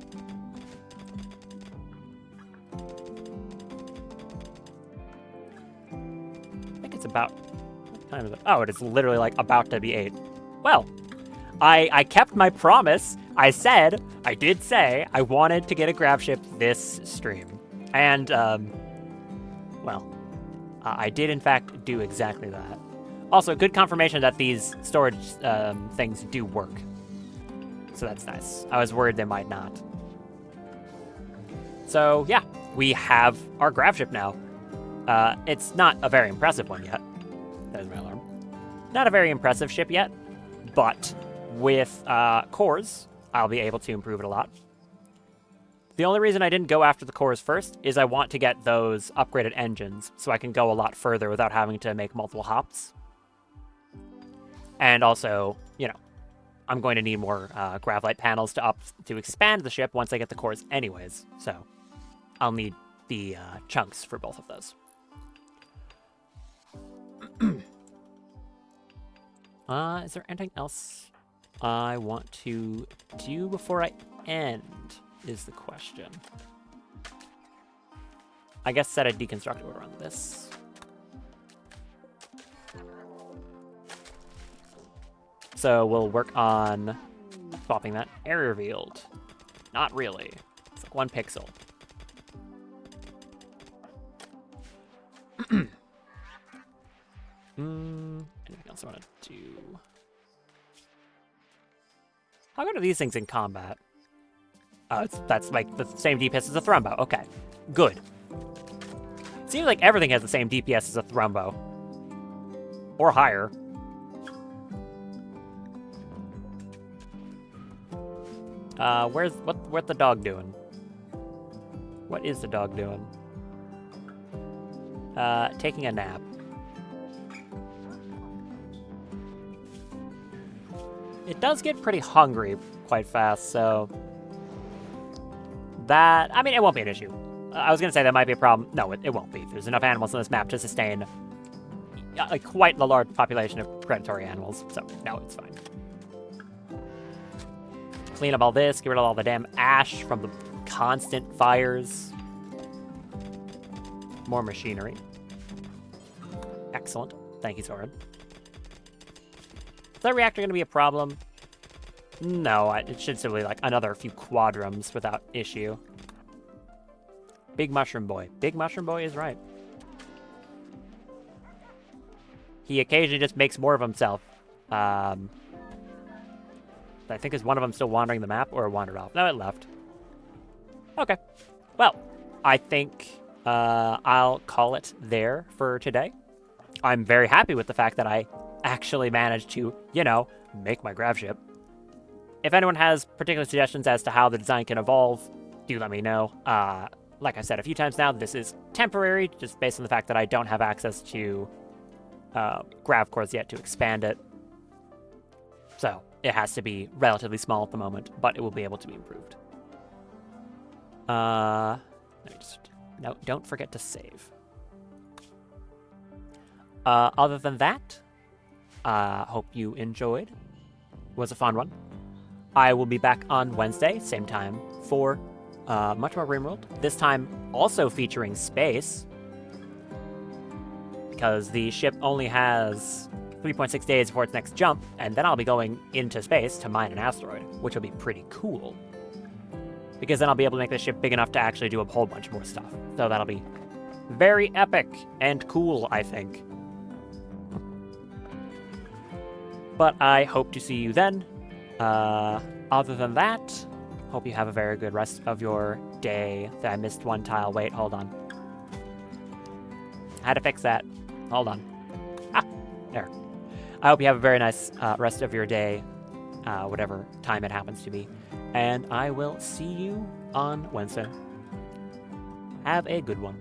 I think it's about... What time is it? Oh, it is literally, like, about to be 8. Well, I kept my promise. I did say I wanted to get a grav ship this stream. And, well, I did in fact do exactly that. Also, good confirmation that these storage things do work. So that's nice. I was worried they might not. So, yeah, we have our grav ship now. It's not a very impressive one yet. There's my alarm. Not a very impressive ship yet, but with cores, I'll be able to improve it a lot. The only reason I didn't go after the cores first is I want to get those upgraded engines so I can go a lot further without having to make multiple hops. And also, you know, I'm going to need more gravlight panels to expand the ship once I get the cores anyways. So I'll need the chunks for both of those. Is there anything else I want to do before I end, is the question. I guess set a deconstruct order on this. So we'll work on swapping that area revealed. Not really. It's like 1 pixel. Anything else I want to do? How good are these things in combat? That's like the same DPS as a Thrumbo. Okay, good. Seems like everything has the same DPS as a Thrumbo. Or higher. What's the dog doing? What is the dog doing? Taking a nap. It does get pretty hungry quite fast, so... That... I mean, it won't be an issue. I was gonna say that might be a problem. No, it won't be. There's enough animals on this map to sustain quite the large population of predatory animals, so no, it's fine. Clean up all this, get rid of all the damn ash from the constant fires. More machinery. Excellent. Thank you, Soren. Is that reactor going to be a problem? No, it should simply like another few quadrums without issue. Big Mushroom Boy. Big Mushroom Boy is right. He occasionally just makes more of himself. I think is one of them still wandering the map or wandered off? No, it left. Okay. Well, I think I'll call it there for today. I'm very happy with the fact that I actually managed to, you know, make my grav ship. If anyone has particular suggestions as to how the design can evolve, do let me know. Like I said a few times now, this is temporary, just based on the fact that I don't have access to grav cores yet to expand it. So it has to be relatively small at the moment, but it will be able to be improved. Let me just... No, don't forget to save. Other than that, hope you enjoyed. It was a fun one. I will be back on Wednesday, same time, for much more Rimworld. This time also featuring space, because the ship only has 3.6 days before its next jump, and then I'll be going into space to mine an asteroid, which will be pretty cool. Because then I'll be able to make this ship big enough to actually do a whole bunch more stuff. So that'll be very epic and cool, I think. But I hope to see you then. Other than that, hope you have a very good rest of your day. I missed one tile. Wait, hold on. I had to fix that. Hold on. Ah, there. I hope you have a very nice rest of your day, whatever time it happens to be. And I will see you on Wednesday. Have a good one.